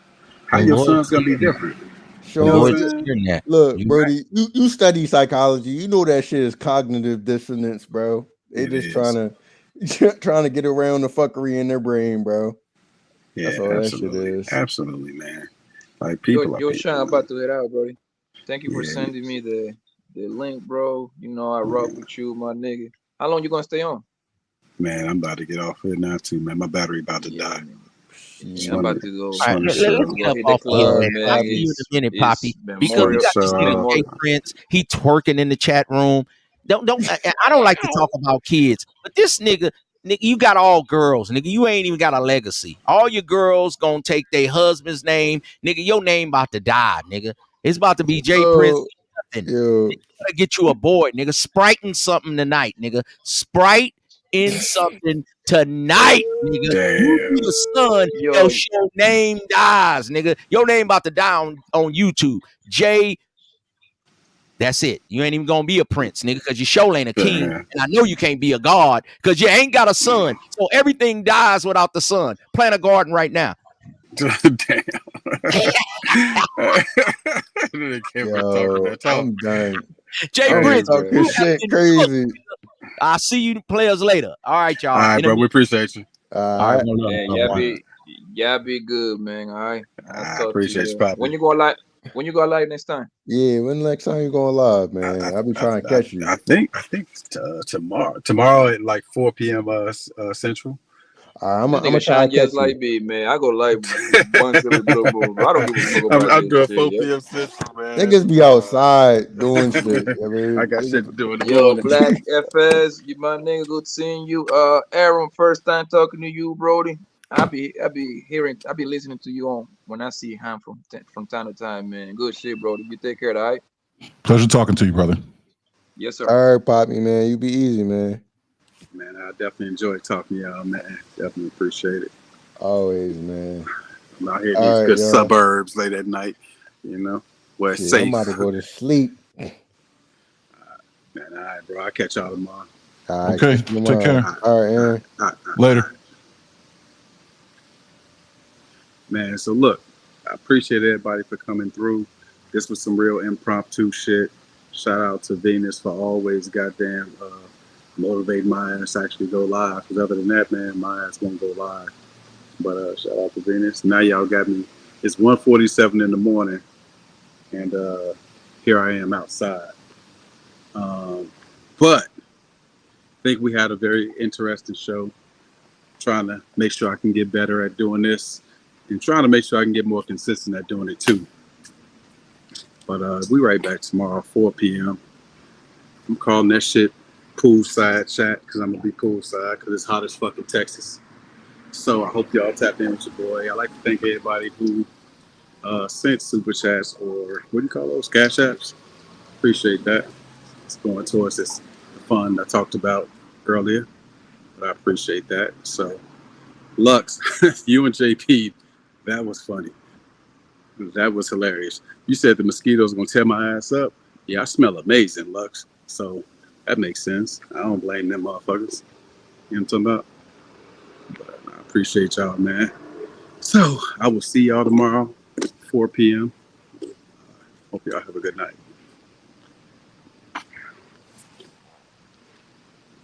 how Them your boys son's gonna be hearing that. different? Them You know what boys I'm is saying? hearing that. Look, You Brody, you study psychology. You know that shit is cognitive dissonance, bro. They It just is. trying to get around the fuckery in their brain, bro. That's Yeah, all that absolutely, shit is. absolutely, man. Like people are Yo, people, Sean, man. about to head out, buddy. Thank you for Yeah, sending me the link, bro. You know I rock with you, my nigga. How long you gonna stay on? man, I'm about to get off here now too, man. My battery about to die. Yeah, I'm about to go. All right, let's Go get up hit the off of here, club, man. man. I'll see you in a minute, Poppy. It's Because you Memorial. got this nigga Jay Memorial. Prince. He twerking in the chat room. I don't like to talk about kids, but this nigga, you got all girls, nigga. You ain't even got a legacy. All your girls gonna take their husband's name, nigga. Your name about to die, nigga. It's about to be Jay Prince. Nothing. Yo, You gotta get you a boy, nigga. Sprite in something tonight, nigga. Sprite in something tonight, nigga. You be the son, else your name dies, nigga. Your name about to die on YouTube. Jay, that's it. You ain't even gonna be a prince, nigga, because you sure ain't a king. Yeah. And I know you can't be a god because you ain't got a son. So everything dies without the son. Plant a garden right now. Damn. Yo, I'm done. Jay I'm Prince, talking you have shit been crazy. cooked. I'll see you players later. All right, y'all. All right, In a bro. We minute. appreciate you. All right, one love. Man, y'all be good, man. All right. I'll I talk appreciate to you, you. Poppy. When you go live next time? Yeah, when next time you going live, man? I'll be trying to catch you. I think tomorrow at like 4 p.m. Central. I'm This gonna nigga try Sean to catch just you. like me, man. I go live once every blue moon, bro. I don't give a fuck about I'm doing this 4 shit, yo. p.m. Central, man. Niggas be outside doing shit. I mean, I got shit to do in the Yo, morning. Black FS, you my nigga, good seeing you. Aaron, first time talking to you, Brody. I be listening to you on when I see him from time to time, man. Good shit, Brody. You take care, all right? Pleasure talking to you, brother. Yes, sir. All right, Poppy, man. You be easy, man. Man, I definitely enjoy talking to y'all, man. Definitely appreciate it. Always, man. I'm out here in All these right, good y'all. suburbs late at night, you know, where it's Shit, safe. I'm about to go to sleep. Man, all right, bro. I'll catch y'all tomorrow. All right, Okay, catch you take tomorrow. care. All right, Aaron. Later. Man, so look, I appreciate everybody for coming through. This was some real impromptu shit. Shout out to Venus for always goddamn motivating my ass to actually go live. Because other than that, man, my ass won't go live. But shout out to Venus. Now y'all got me. It's 1:47 in the morning, and here I am outside. But I think we had a very interesting show. Trying to make sure I can get better at doing this, and trying to make sure I can get more consistent at doing it too. But we right back tomorrow, 4 p.m. I'm calling that shit poolside chat because I'm gonna be poolside because it's hot as fucking Texas. So I hope y'all tap in with your boy. I like to thank everybody who sent super chats or what do you call those, cash apps. Appreciate that. It's going towards this fun I talked about earlier, but I appreciate that. So Lux, you and JP, that was funny. That was hilarious. You said the mosquitoes gonna tear my ass up. Yeah, I smell amazing, Lux. So that makes sense. I don't blame them motherfuckers. You know what I'm talking about? But I appreciate y'all, man. So I will see y'all tomorrow, 4 p.m. Hope y'all have a good night.